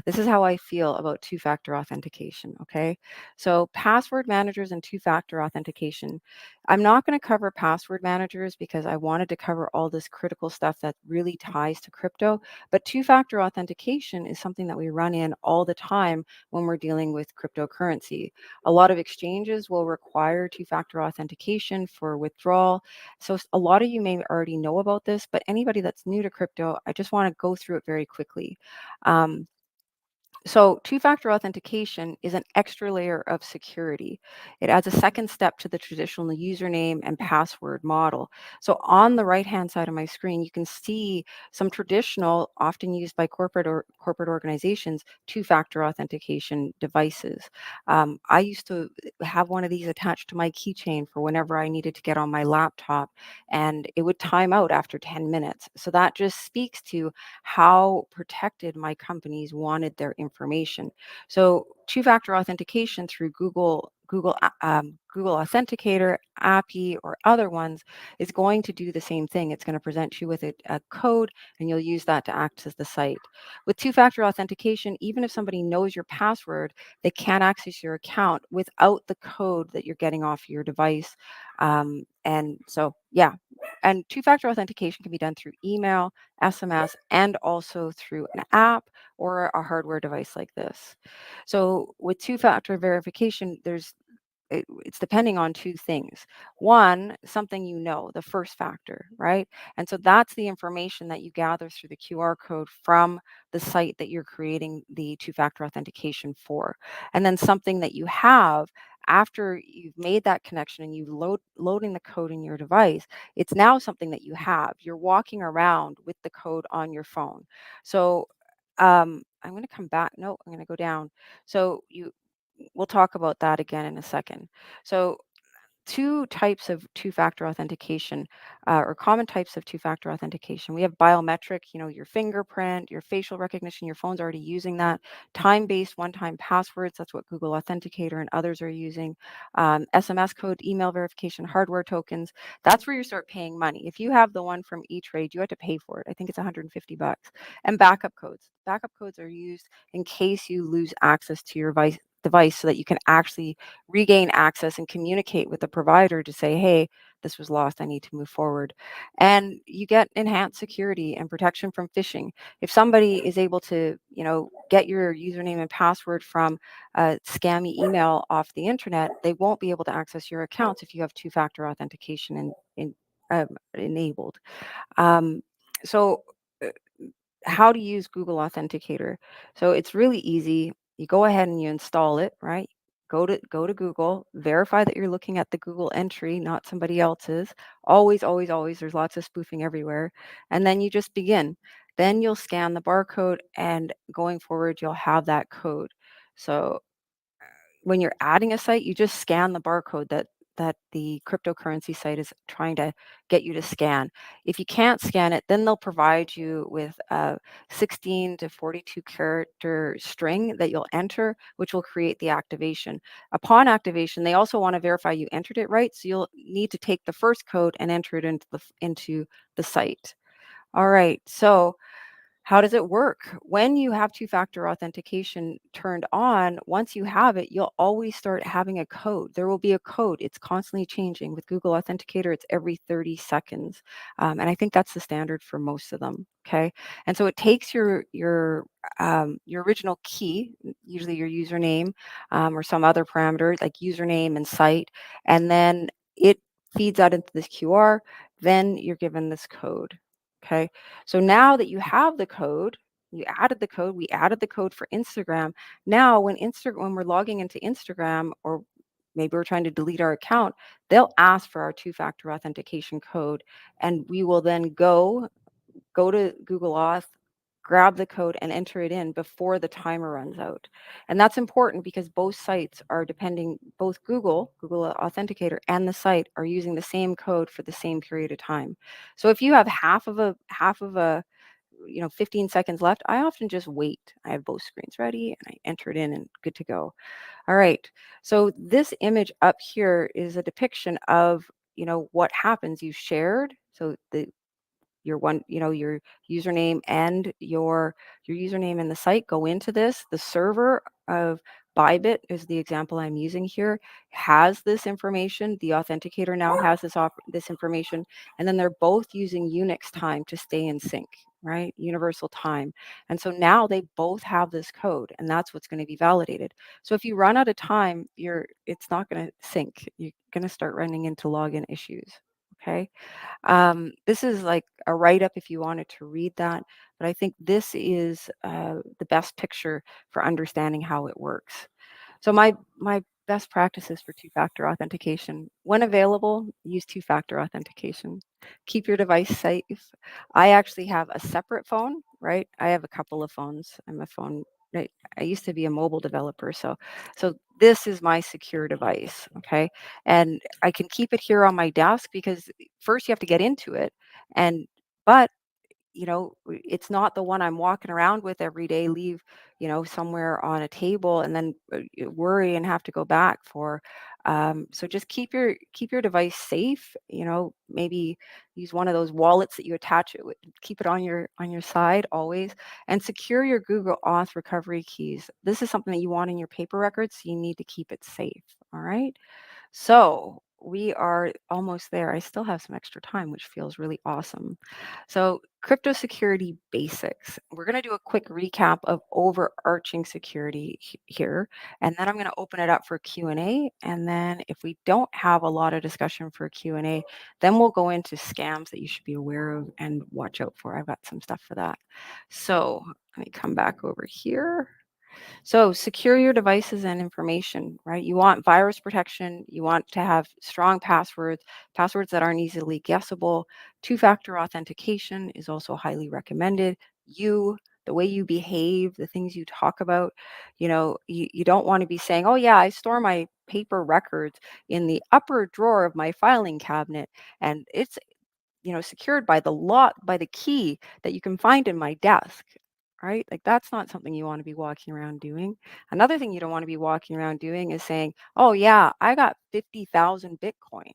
This is how I feel about two-factor authentication, okay? So password managers and two-factor authentication. I'm not going to cover password managers because I wanted to cover all this critical stuff that really ties to crypto, but two-factor authentication is something that we run in all the time when we're dealing with cryptocurrency. A lot of exchanges will require two-factor authentication for withdrawal. So a lot of you may already know about this, but anybody that's new to crypto, I just want to go through it very quickly. So two-factor authentication is an extra layer of security. It adds a second step to the traditional username and password model. So on the right-hand side of my screen, you can see some traditional, often used by corporate organizations, two-factor authentication devices. I used to have one of these attached to my keychain for whenever I needed to get on my laptop, and it would time out after 10 minutes. So that just speaks to how protected my companies wanted their information. So two-factor authentication through Google Authenticator, API, or other ones is going to do the same thing. It's going to present you with a code, and you'll use that to access the site. With two-factor authentication, even if somebody knows your password, they can't access your account without the code that you're getting off your device. And so, yeah, and two-factor authentication can be done through email, SMS, and also through an app or a hardware device like this. So with two-factor verification, it's depending on two things. One, something you know, the first factor, right? And so that's the information that you gather through the QR code from the site that you're creating the two-factor authentication for. And then something that you have after you've made that connection and you've loading the code in your device, it's now something that you have. You're walking around with the code on your phone. So I'm going to come back. No, I'm going to go down. So we'll talk about that again in a second. So two types of two-factor authentication or common types of two-factor authentication. We have biometric, your fingerprint, your facial recognition, your phone's already using that. Time-based one-time passwords, that's what Google Authenticator and others are using. SMS code, email verification, hardware tokens, that's where you start paying money. If you have the one from E-Trade, you have to pay for it. I think it's $150. And backup codes. Backup codes are used in case you lose access to your device so that you can actually regain access and communicate with the provider to say, hey, this was lost, I need to move forward. And you get enhanced security and protection from phishing. If somebody is able to, get your username and password from a scammy email off the internet, they won't be able to access your accounts if you have two-factor authentication enabled. So how to use Google Authenticator. So it's really easy. You go ahead and you install it, right? Go to Google, verify that you're looking at the Google entry, not somebody else's. Always, always, always, there's lots of spoofing everywhere. And then you just begin. Then you'll scan the barcode, and going forward, you'll have that code. So when you're adding a site, you just scan the barcode that the cryptocurrency site is trying to get you to scan. If you can't scan it, then they'll provide you with a 16 to 42 character string that you'll enter, which will create the activation. Upon activation, they also want to verify you entered it right, so you'll need to take the first code and enter it into the site. All right, so how does it work? When you have two-factor authentication turned on, once you have it, you'll always start having a code. There will be a code. It's constantly changing. With Google Authenticator, it's every 30 seconds. And I think that's the standard for most of them. Okay. And so it takes your original key, usually your username or some other parameter like username and site, and then it feeds that into this QR. Then you're given this code. Okay. So now that you have the code, we added the code for Instagram. Now when we're logging into Instagram, or maybe we're trying to delete our account, they'll ask for our two-factor authentication code, and we will then go to Google Auth, grab the code and enter it in before the timer runs out. And that's important because both sites are both Google Authenticator and the site are using the same code for the same period of time. So if you have half of a 15 seconds left, I often just wait. I have both screens ready and I enter it in and good to go. All right. So this image up here is a depiction of, what happens. You shared. So your username and your username in the site go into this. The server of Bybit is the example I'm using here, has this information. The authenticator now has this information, and then they're both using Unix time to stay in sync, right? Universal time. And so now they both have this code, and that's what's going to be validated. So if you run out of time, it's not going to sync. You're going to start running into login issues. Okay. This is like a write-up if you wanted to read that, but I think this is the best picture for understanding how it works. So my best practices for two-factor authentication. When available, use two-factor authentication. Keep your device safe. I actually have a separate phone, right? I have a couple of phones. I used to be a mobile developer, so this is my secure device, okay? And I can keep it here on my desk because first you have to get into it, but it's not the one I'm walking around with every day, leave, somewhere on a table and then worry and have to go back for. So just keep your device safe, maybe use one of those wallets that you attach it with, keep it on your side always, and secure your Google Auth recovery keys. This is something that you want in your paper records, so you need to keep it safe. All right. So we are almost there. I still have some extra time, which feels really awesome. So crypto security basics. We're going to do a quick recap of overarching security here, and then I'm going to open it up for Q&A. And then if we don't have a lot of discussion for Q&A, then we'll go into scams that you should be aware of and watch out for. I've got some stuff for that. So let me come back over here. So secure your devices and information, right? You want virus protection. You want to have strong passwords that aren't easily guessable. Two-factor authentication is also highly recommended. The way you behave, the things you talk about, you don't want to be saying, oh yeah, I store my paper records in the upper drawer of my filing cabinet, and it's secured by the key that you can find in my desk. Right? Like that's not something you want to be walking around doing. Another thing you don't want to be walking around doing is saying, oh yeah, I got 50,000 Bitcoin,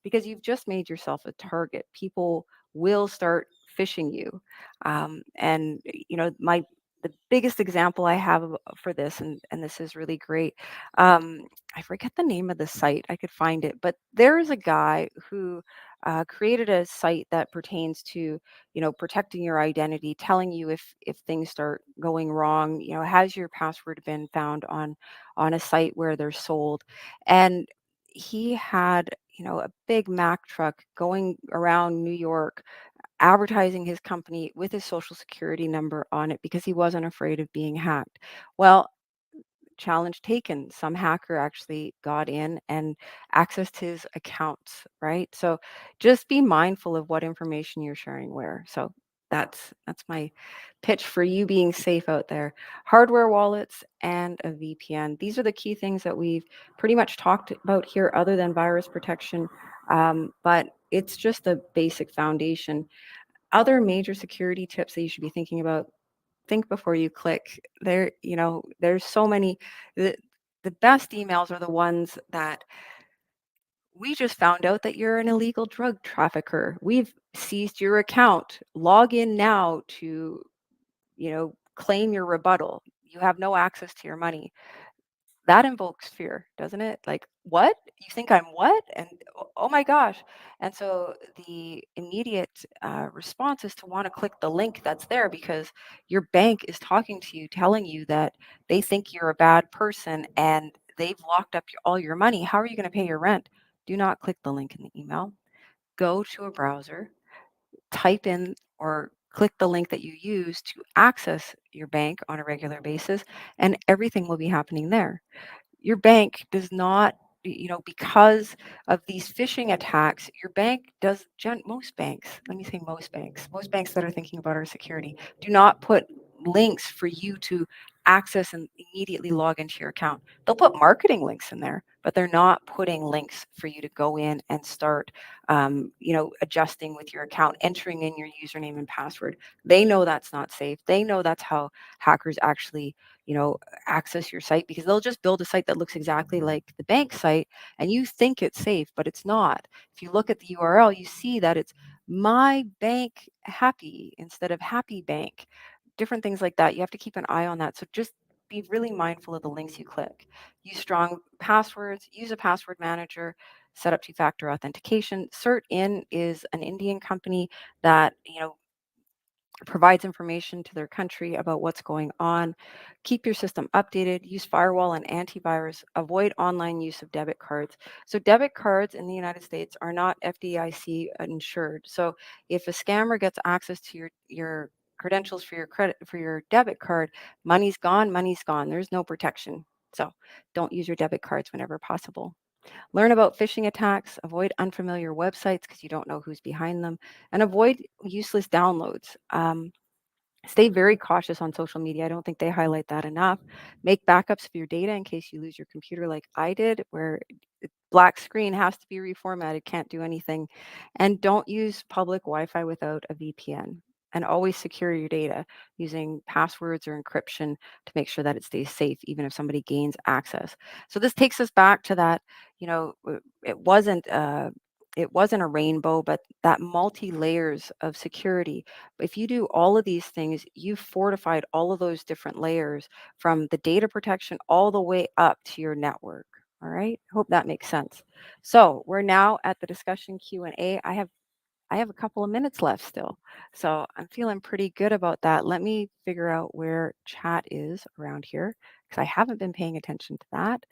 because you've just made yourself a target. People will start phishing you. And the biggest example I have for this, and this is really great. I forget the name of the site. I could find it, but there is a guy who created a site that pertains to protecting your identity, telling you if things start going wrong. Has your password been found on a site where they're sold? And he had a big Mack truck going around New York advertising his company with his social security number on it because he wasn't afraid of being hacked. Well, challenge taken. Some hacker actually got in and accessed his accounts, right? So just be mindful of what information you're sharing where. So that's my pitch for you being safe out there. Hardware wallets and a VPN. These are the key things that we've pretty much talked about here other than virus protection. But it's just a basic foundation. Other major security tips that you should be thinking about: think before you click. There's so many. The best emails are the ones that we just found out that you're an illegal drug trafficker. We've seized your account. Log in now to, claim your rebuttal. You have no access to your money. That invokes fear, doesn't it? Like, what? You think I'm what? And oh my gosh. And so the immediate response is to want to click the link that's there because your bank is talking to you, telling you that they think you're a bad person and they've locked up all your money. How are you going to pay your rent? Do not click the link in the email. Go to a browser, type in or click the link that you use to access your bank on a regular basis, and everything will be happening there. Your bank does not, because of these phishing attacks, your bank does, most banks, let me say most banks that are thinking about our security do not put links for you to access and immediately log into your account. They'll put marketing links in there, but they're not putting links for you to go in and start, adjusting with your account, entering in your username and password. They know that's not safe. They know that's how hackers actually, access your site, because they'll just build a site that looks exactly like the bank site and you think it's safe, but it's not. If you look at the URL, you see that it's My bank happy instead of happy bank, different things like that. You have to keep an eye on that. So just be really mindful of the links you click. Use strong passwords, use a password manager, set up two-factor authentication. CertIn is an Indian company that, provides information to their country about what's going on. Keep your system updated, use firewall and antivirus, avoid online use of debit cards. So debit cards in the United States are not FDIC insured. So if a scammer gets access to your credentials for your debit card, money's gone, money's gone. There's no protection. So don't use your debit cards whenever possible. Learn about phishing attacks, avoid unfamiliar websites because you don't know who's behind them, and avoid useless downloads. Stay very cautious on social media. I don't think they highlight that enough. Make backups of your data in case you lose your computer like I did, where black screen has to be reformatted, can't do anything. And don't use public Wi-Fi without a VPN. And always secure your data using passwords or encryption to make sure that it stays safe, even if somebody gains access. So this takes us back to that, it wasn't a rainbow, but that multi-layers of security. If you do all of these things, you've fortified all of those different layers from the data protection all the way up to your network. All right. Hope that makes sense. So we're now at the discussion Q&A. I have a couple of minutes left still. So I'm feeling pretty good about that. Let me figure out where chat is around here because I haven't been paying attention to that.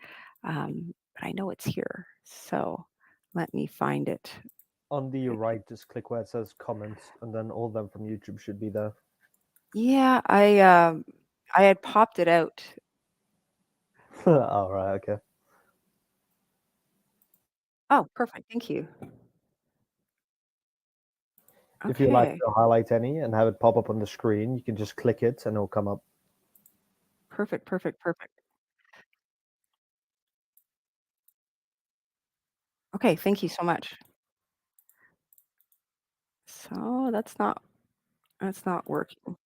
But I know it's here. So let me find it. On the right, just click where it says comments, and then all of them from YouTube should be there. Yeah, I had popped it out. All right, okay. Oh, perfect. Thank you. If you like Okay. to highlight any and have it pop up on the screen, you can just click it and it'll come up. Perfect. Okay, thank you so much. So that's not working.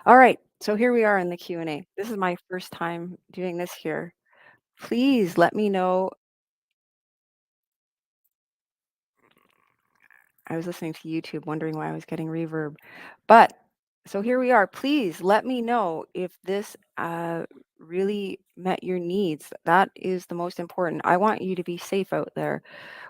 All right, so here we are in the Q&A. This is my first time doing this here. Please let me know. I was listening to YouTube, wondering why I was getting reverb. But so here we are. Please let me know if this really met your needs. That is the most important. I want you to be safe out there.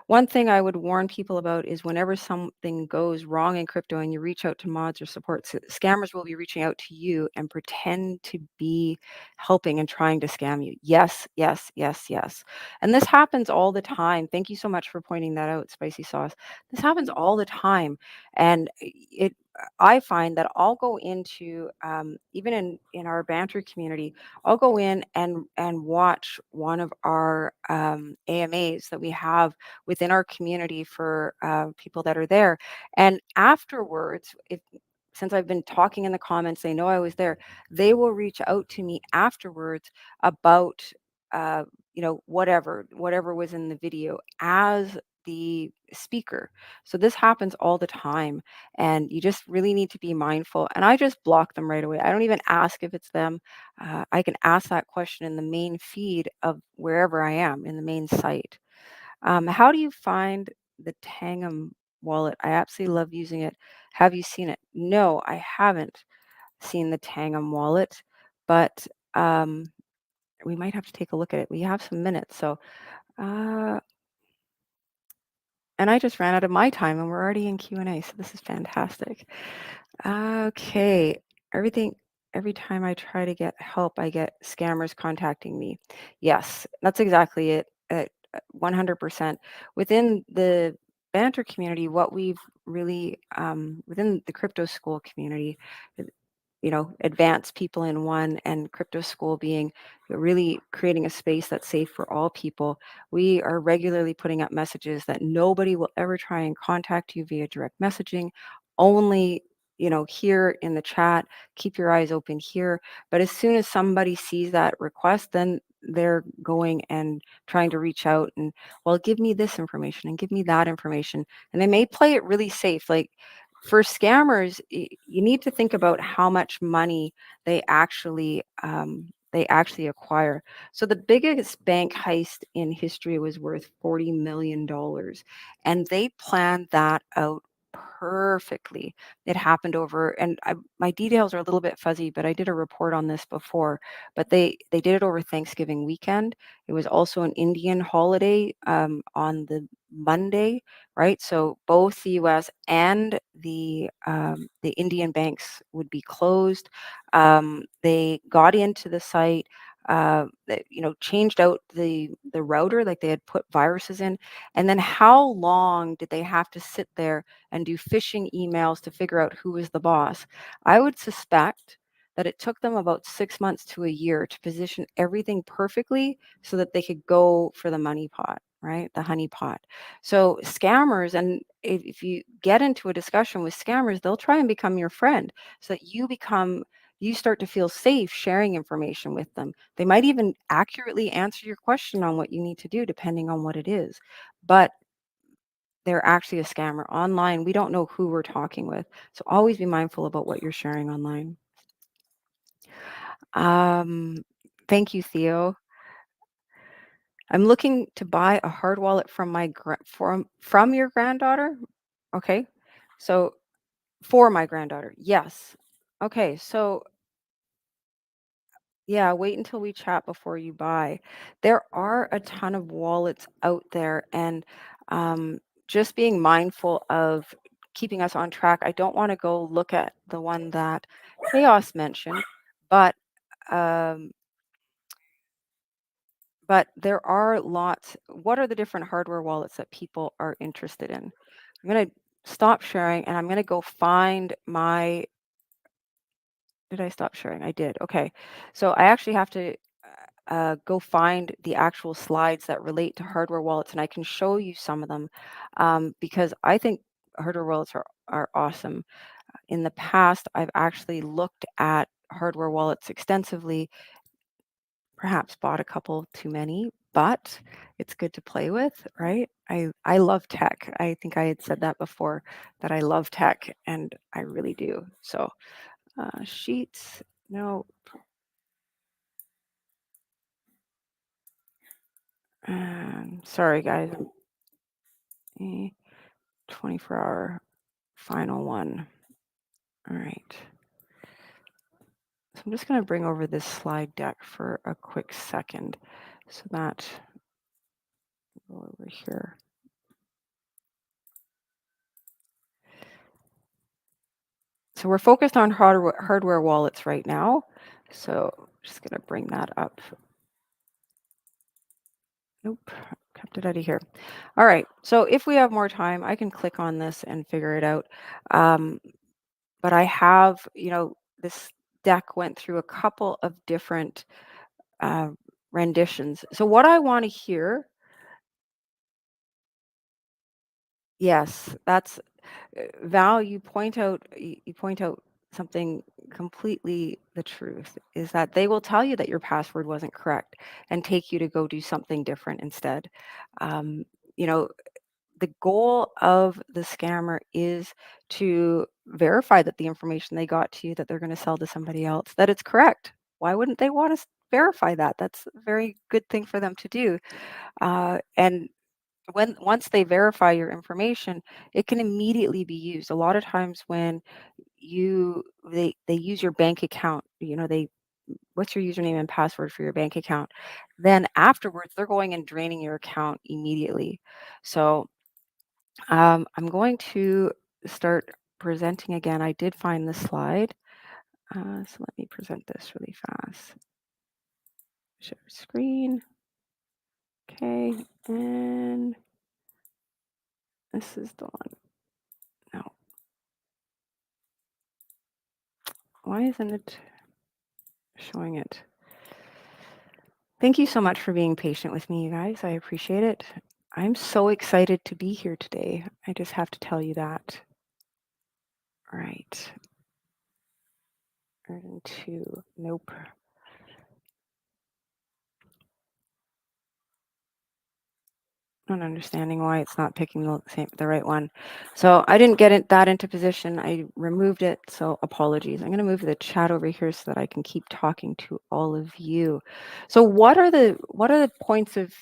One thing I would warn people about is whenever something goes wrong in crypto and you reach out to mods or supports, scammers will be reaching out to you and pretend to be helping and trying to scam you. Yes. And this happens all the time. Thank you so much for pointing that out, Spicy Sauce. This happens all the time. And I find that I'll go into, even in our banter community, I'll go in and watch one of our AMAs that we have within our community for people that are there. And afterwards, since I've been talking in the comments, they know I was there, they will reach out to me afterwards about, whatever was in the video as the speaker. So this happens all the time, and you just really need to be mindful. And I just block them right away. I don't even ask if it's them. I can ask that question in the main feed of wherever I am in the main site. How do you find the Tangum wallet? I absolutely love using it. Have you seen it? No, I haven't seen the Tangum wallet, but we might have to take a look at it. We have some minutes, so and I just ran out of my time, and we're already in Q&A, so this is fantastic. Okay, every time I try to get help, I get scammers contacting me. Yes, that's exactly it. 100%. Within the banter community, what we've really, within the crypto school community, advanced people in one and crypto school being really creating a space that's safe for all people, we are regularly putting up messages that nobody will ever try and contact you via direct messaging, only here in the chat. Keep your eyes open here. But as soon as somebody sees that request, then they're going and trying to reach out and, well, give me this information and give me that information. And they may play it really safe. Like for scammers, you need to think about how much money they actually they actually acquire. So the biggest bank heist in history was worth $40 million, and they planned that out perfectly. It happened over, and my details are a little bit fuzzy, but I did a report on this before. But they did it over Thanksgiving weekend. It was also an Indian holiday on the Monday, right? So both the U.S. and the Indian banks would be closed. They got into the site. Changed out the router, like they had put viruses in. And then how long did they have to sit there and do phishing emails to figure out who was the boss? I would suspect that it took them about 6 months to a year to position everything perfectly so that they could go for the money pot, right? The honey pot. So scammers, and if you get into a discussion with scammers, they'll try and become your friend so that you start to feel safe sharing information with them. They might even accurately answer your question on what you need to do, depending on what it is. But they're actually a scammer. Online, we don't know who we're talking with. So always be mindful about what you're sharing online. Thank you, Theo. I'm looking to buy a hard wallet from from your granddaughter. Okay. So for my granddaughter. Yes. Okay. So yeah, wait until we chat before you buy. There are a ton of wallets out there, and just being mindful of keeping us on track. I don't want to go look at the one that Chaos mentioned, but there are lots. What are the different hardware wallets that people are interested in? I'm going to stop sharing, and I'm going to go find my. Did I stop sharing? I did. Okay. So I actually have to go find the actual slides that relate to hardware wallets, and I can show you some of them because I think hardware wallets are awesome. In the past, I've actually looked at hardware wallets extensively, perhaps bought a couple too many, but it's good to play with, right? I love tech. I think I had said that before, that I love tech, and I really do. So sheets, no. Sorry, guys. 24-hour final one. All right. So I'm just going to bring over this slide deck for a quick second so that go over here. So we're focused on hardware wallets right now. So I'm just going to bring that up. Nope, kept it out of here. All right. So if we have more time, I can click on this and figure it out. But I have, this deck went through a couple of different renditions. So what I want to hear, yes, that's Val. You point out something completely the truth, is that they will tell you that your password wasn't correct and take you to go do something different instead. The goal of the scammer is to verify that the information they got to you that they're going to sell to somebody else, that it's correct. Why wouldn't they want to verify that? That's a very good thing for them to do. And once they verify your information, it can immediately be used. A lot of times when they use your bank account, what's your username and password for your bank account? Then afterwards, they're going and draining your account immediately. So I'm going to start presenting again. I did find the slide. So let me present this really fast. Share screen. Okay, and this is the one. No. Why isn't it showing it? Thank you so much for being patient with me, you guys. I appreciate it. I'm so excited to be here today. I just have to tell you that. All right. Version 2. Nope. Not understanding why it's not picking the right one. So I didn't get that into position. I removed it. So apologies. I'm going to move the chat over here so that I can keep talking to all of you. So what are the points of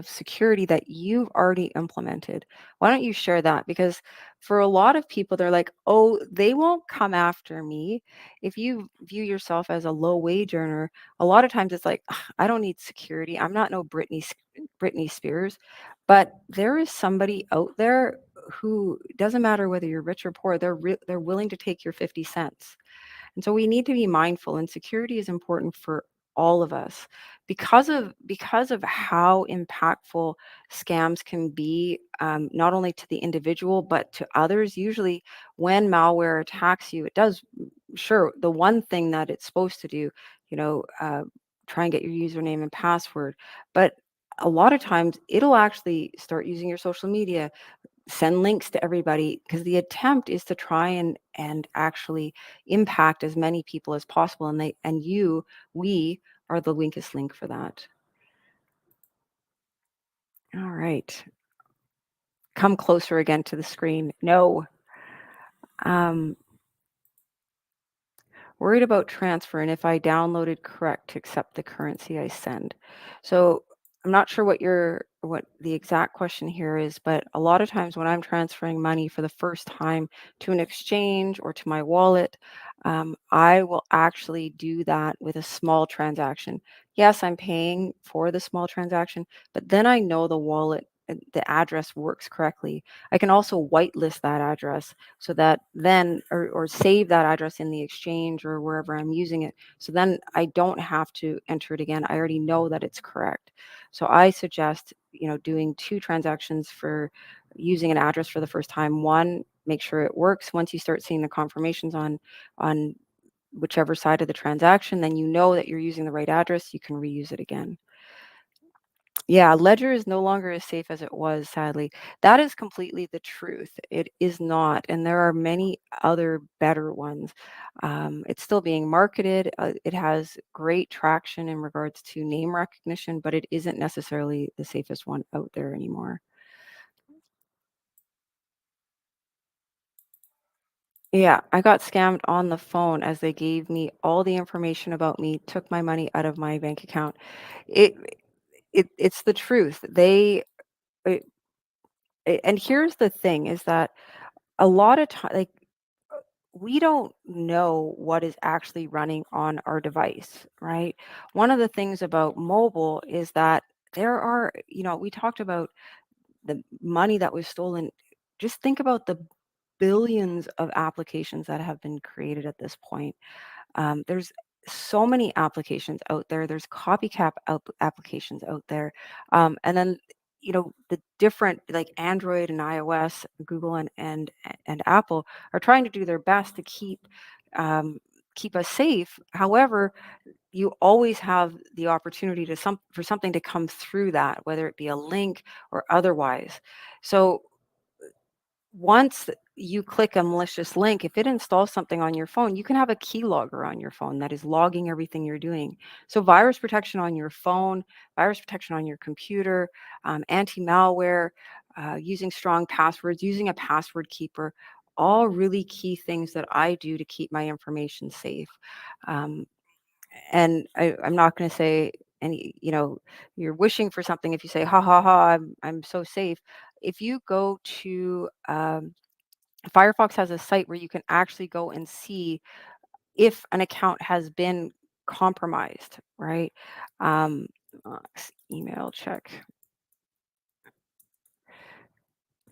security that you've already implemented? Why don't you share that? Because for a lot of people, they're like, oh, they won't come after me. If you view yourself as a low wage earner, a lot of times it's like, I don't need security. I'm not no Britney Spears. But there is somebody out there who doesn't matter whether you're rich or poor, they're willing to take your 50 cents. And so we need to be mindful, and security is important for all of us because of how impactful scams can be, not only to the individual but to others. Usually when malware attacks you, it does, sure, the one thing that it's supposed to do, try and get your username and password, but a lot of times it'll actually start using your social media, send links to everybody, because the attempt is to try and actually impact as many people as possible, and we are the weakest link for that. All right, come closer again to the screen. No. Worried about transfer and if I downloaded correct to accept the currency I send. So I'm not sure what the exact question here is, but a lot of times when I'm transferring money for the first time to an exchange or to my wallet, I will actually do that with a small transaction. Yes, I'm paying for the small transaction, but then I know the wallet, the address works correctly. I can also whitelist that address so that then, or save that address in the exchange or wherever I'm using it. So then I don't have to enter it again. I already know that it's correct. So I suggest, doing 2 transactions for using an address for the first time. One, make sure it works. Once you start seeing the confirmations on whichever side of the transaction, then you know that you're using the right address. You can reuse it again. Yeah, Ledger is no longer as safe as it was, sadly. That is completely the truth. It is not, and there are many other better ones. It's still being marketed. It has great traction in regards to name recognition, but it isn't necessarily the safest one out there anymore. Yeah, I got scammed on the phone as they gave me all the information about me, took my money out of my bank account. It's the truth. And here's the thing is that a lot of time, like, we don't know what is actually running on our device, right? One of the things about mobile is that there are, we talked about the money that was stolen. Just think about the billions of applications that have been created at this point. There's so many applications out there. There's copycat applications out there. And then, the different, like Android and iOS, Google and Apple are trying to do their best to keep us safe. However, you always have the opportunity for something to come through that, whether it be a link or otherwise. So once you click a malicious link, if it installs something on your phone, you can have a keylogger on your phone that is logging everything you're doing. So virus protection on your phone, virus protection on your computer, anti-malware, using strong passwords, using a password keeper, all really key things that I do to keep my information safe. And I'm not going to say any, you're wishing for something if you say, ha ha ha, I'm so safe. If you go to Firefox has a site where you can actually go and see if an account has been compromised, right? Email check.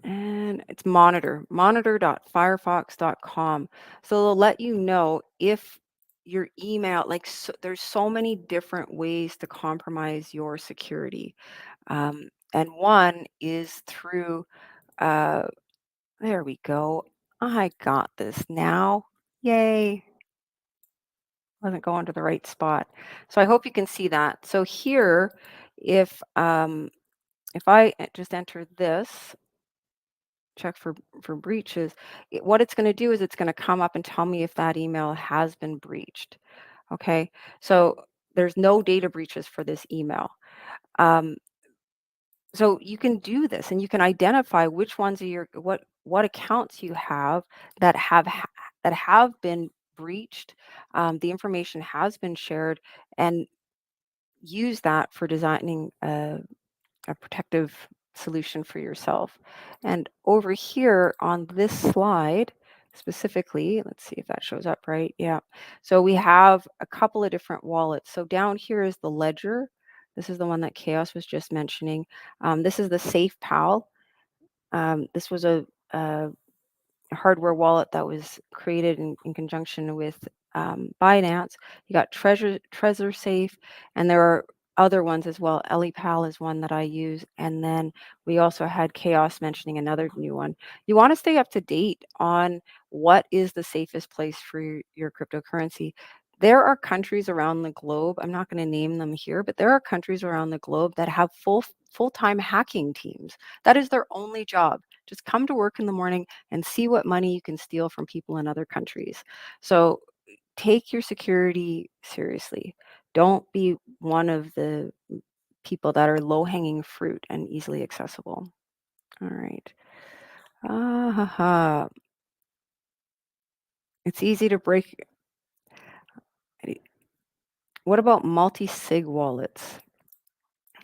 And it's monitor.firefox.com. So they'll let you know if your email, there's so many different ways to compromise your security. And one is through, there we go. I got this now. Yay. Wasn't going to the right spot. So I hope you can see that. So here, if I just enter this, check for breaches, what it's going to do is it's going to come up and tell me if that email has been breached. Okay, so there's no data breaches for this email. So you can do this, and you can identify which ones are your what accounts you have that have been breached. The information has been shared, and use that for designing a protective solution for yourself. And over here on this slide specifically, let's see if that shows up right. Yeah. So we have a couple of different wallets. So down here is the ledger. This is the one that Chaos was just mentioning. This is the Safe Pal. This was a hardware wallet that was created in conjunction with Binance. You got Trezor Safe, and there are other ones as well. EliPal is one that I use, and then we also had Chaos mentioning another new one. You want to stay up to date on what is the safest place for your cryptocurrency. There are countries around the globe, I'm not going to name them here, but there are countries around the globe that have full-time hacking teams. That is their only job. Just come to work in the morning and see what money you can steal from people in other countries. So take your security seriously. Don't be one of the people that are low-hanging fruit and easily accessible. All right. It's easy to break. What about multi-sig wallets?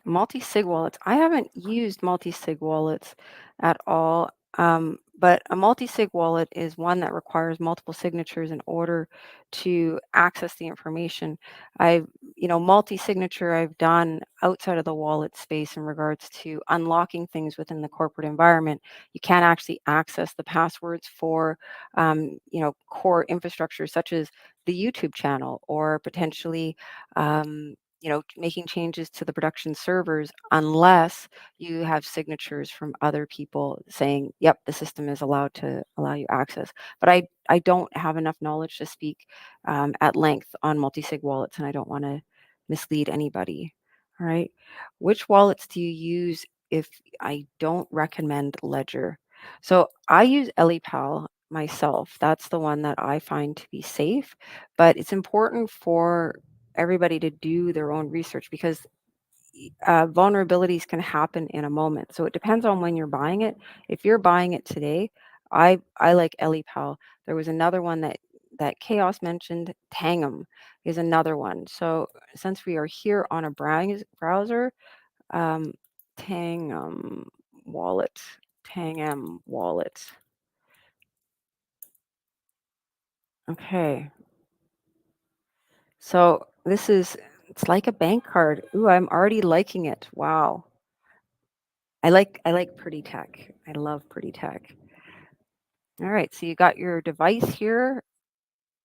Multi-sig wallets. I haven't used multi-sig wallets at all, but a multi-sig wallet is one that requires multiple signatures in order to access the information. Multi-signature I've done outside of the wallet space in regards to unlocking things within the corporate environment. You can't actually access the passwords for, core infrastructure such as the YouTube channel or potentially, making changes to the production servers unless you have signatures from other people saying, yep, the system is allowed to allow you access. But I don't have enough knowledge to speak at length on multi-sig wallets, and I don't want to mislead anybody. All right. Which wallets do you use if I don't recommend Ledger? So I use EliPal myself. That's the one that I find to be safe, but it's important for everybody to do their own research because vulnerabilities can happen in a moment. So it depends on when you're buying it. If you're buying it today, I like EliPal. There was another one that Chaos mentioned. Tangem is another one. So since we are here on a browser, Tangem wallet. Okay. So it's like a bank card. Ooh, I'm already liking it. Wow. I like pretty tech. I love pretty tech. All right, so you got your device here.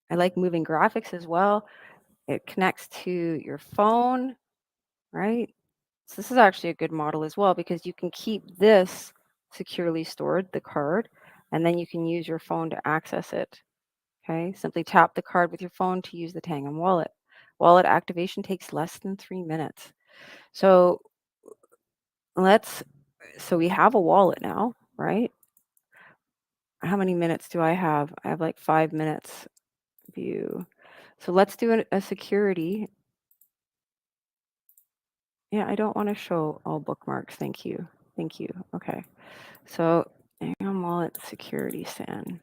I like moving graphics as well. It connects to your phone, right? So this is actually a good model as well because you can keep this securely stored, the card, and then you can use your phone to access it. Okay, simply tap the card with your phone to use the Tangem wallet. Wallet activation takes less than 3 minutes. So we have a wallet now, right? How many minutes do I have? I have like 5 minutes view. So let's do a security. Yeah, I don't want to show all bookmarks. Thank you. Okay. So Tangem wallet security SAN.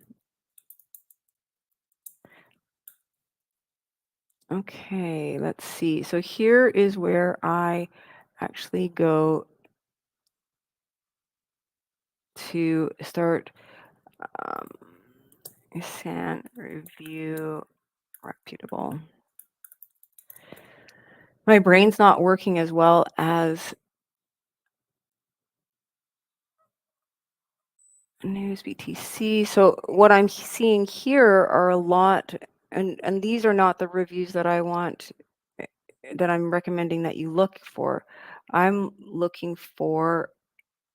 Okay, let's see. So here is where I actually go to start SAN review reputable. My brain's not working as well as news BTC. So what I'm seeing here are a lot, and these are not the reviews that I want, that I'm recommending that you look for. I'm looking for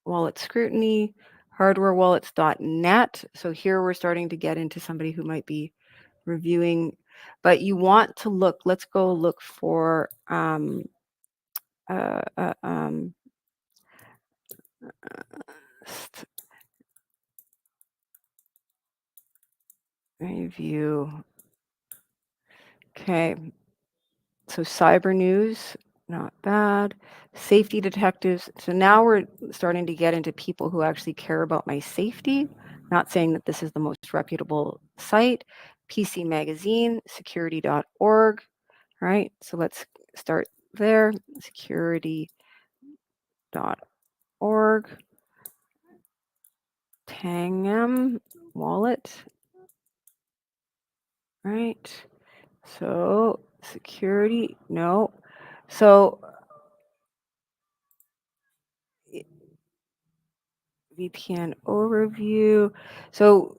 wallet scrutiny, hardwarewallets.net. So here we're starting to get into somebody who might be reviewing, but you want to look, let's go look for review. Okay. So cyber news. not bad. Safety detectives. So now we're starting to get into people who actually care about my safety. Not saying that this is the most reputable site. PC Magazine, security.org. Right. So let's start there. Security.org. Tangam wallet. Right. So security, no. So VPN overview. So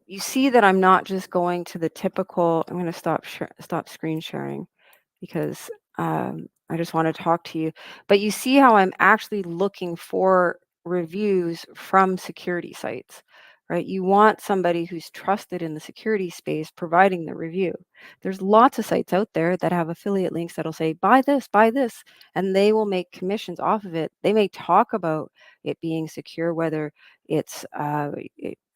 you see that I'm not just going to the typical. I'm going to stop screen sharing because I just want to talk to you. But you see how I'm actually looking for reviews from security sites, right? You want somebody who's trusted in the security space providing the review. There's lots of sites out there that have affiliate links that'll say, buy this, and they will make commissions off of it. They may talk about it being secure, whether it's a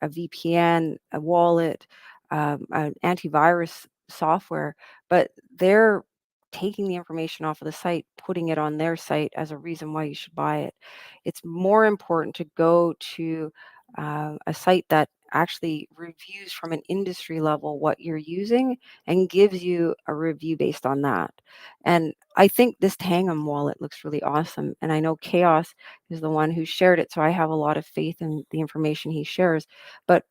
VPN, a wallet, an antivirus software, but they're taking the information off of the site, putting it on their site as a reason why you should buy it. It's more important to go to a site that actually reviews from an industry level what you're using and gives you a review based on that. And I think this Tangam wallet looks really awesome. And I know Chaos is the one who shared it, so I have a lot of faith in the information he shares. But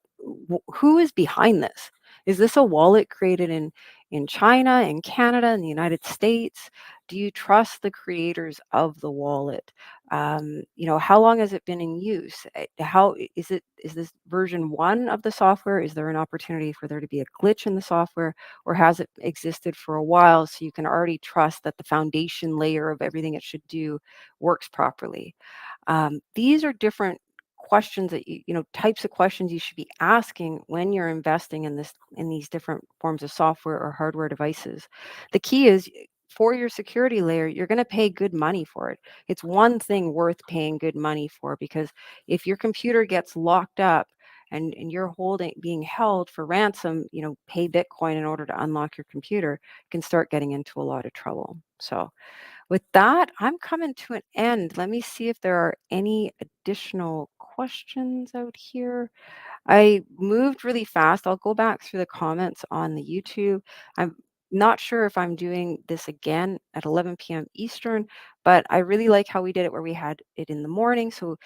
who is behind this? Is this a wallet created in China, in Canada, in the United States? Do you trust the creators of the wallet? How long has it been in use? How is it? Is this version 1 of the software? Is there an opportunity for there to be a glitch in the software, or has it existed for a while so you can already trust that the foundation layer of everything it should do works properly? These are different questions that types of questions you should be asking when you're investing in these different forms of software or hardware devices. The key is for your security layer, you're going to pay good money for it. It's one thing worth paying good money for, because if your computer gets locked up and you're being held for ransom, pay Bitcoin in order to unlock your computer, you can start getting into a lot of trouble. So with that, I'm coming to an end. Let me see if there are any additional questions out here. I moved really fast. I'll go back through the comments on the YouTube. I'm not sure if I'm doing this again at 11 p.m. Eastern, but I really like how we did it where we had it in the morning. So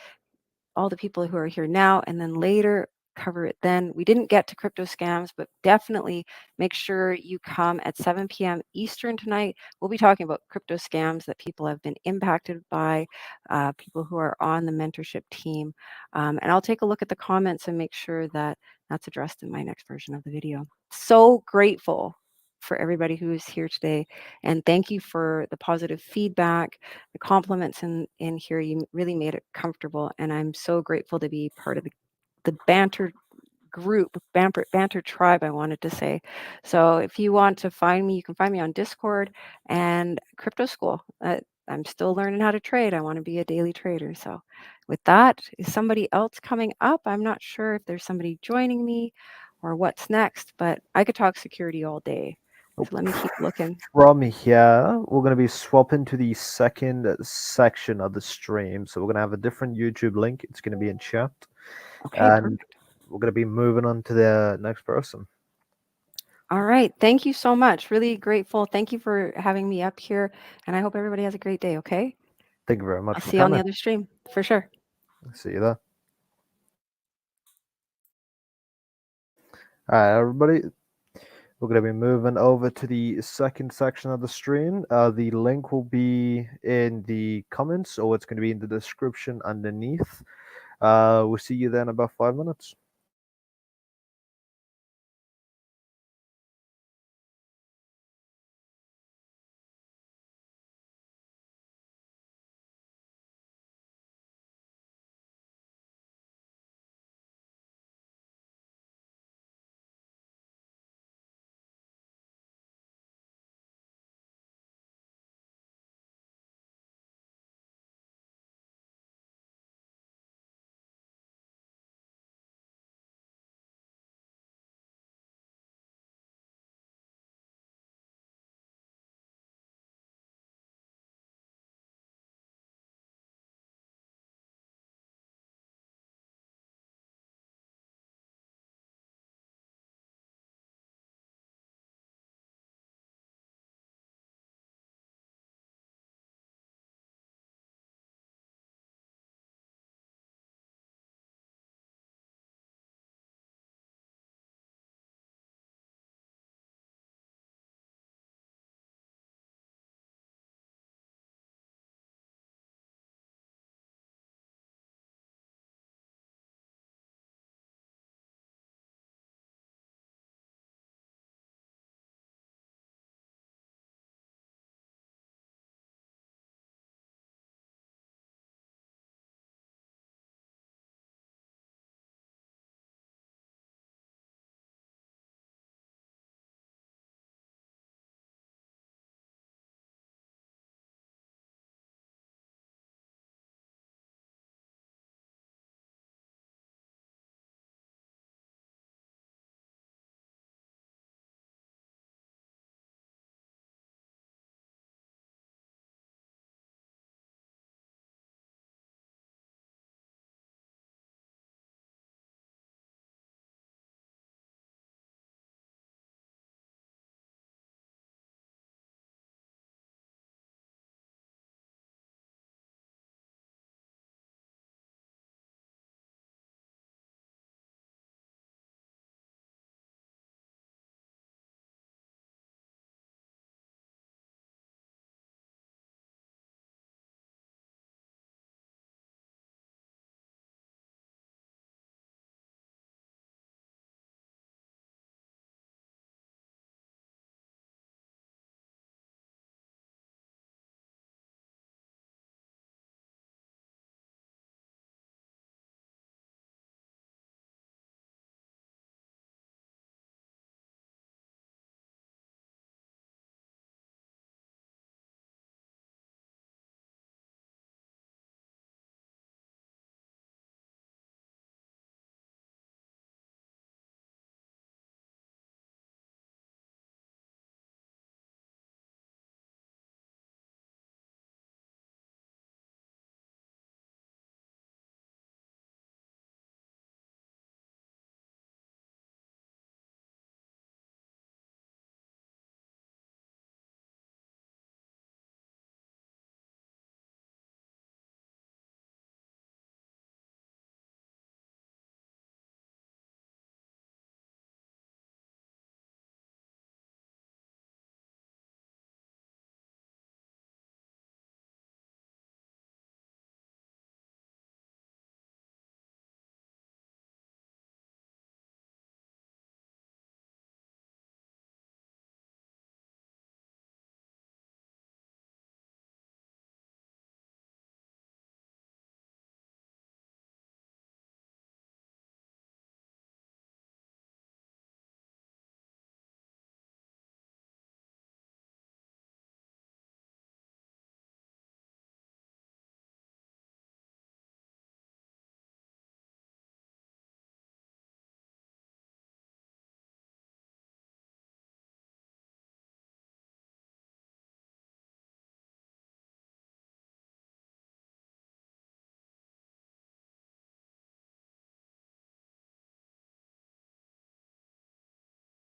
all the people who are here now and then later cover it then. We didn't get to crypto scams, but definitely make sure you come at 7 p.m. Eastern tonight. We'll be talking about crypto scams that people have been impacted by, people who are on the mentorship team. And I'll take a look at the comments and make sure that that's addressed in my next version of the video. So grateful for everybody who is here today, and thank you for the positive feedback, the compliments in here. You really made it comfortable, and I'm so grateful to be part of the banter group, banter tribe, I wanted to say. So if you want to find me, you can find me on Discord and Crypto School. I'm still learning how to trade. I want to be a daily trader. So with that, is somebody else coming up? I'm not sure if there's somebody joining me or what's next, but I could talk security all day. So let me keep looking. From here, we're going to be swapping to the second section of the stream. So we're going to have a different YouTube link. It's going to be in chat. Okay, and perfect. We're going to be moving on to the next person. All right. Thank you so much. Really grateful. Thank you for having me up here. And I hope everybody has a great day. Okay. Thank you very much I'll for see you on the coming. other stream for sure. See you there. All right, everybody. We're going to be moving over to the second section of the stream. The link will be in the comments, or it's going to be in the description underneath. We'll see you then in about 5 minutes.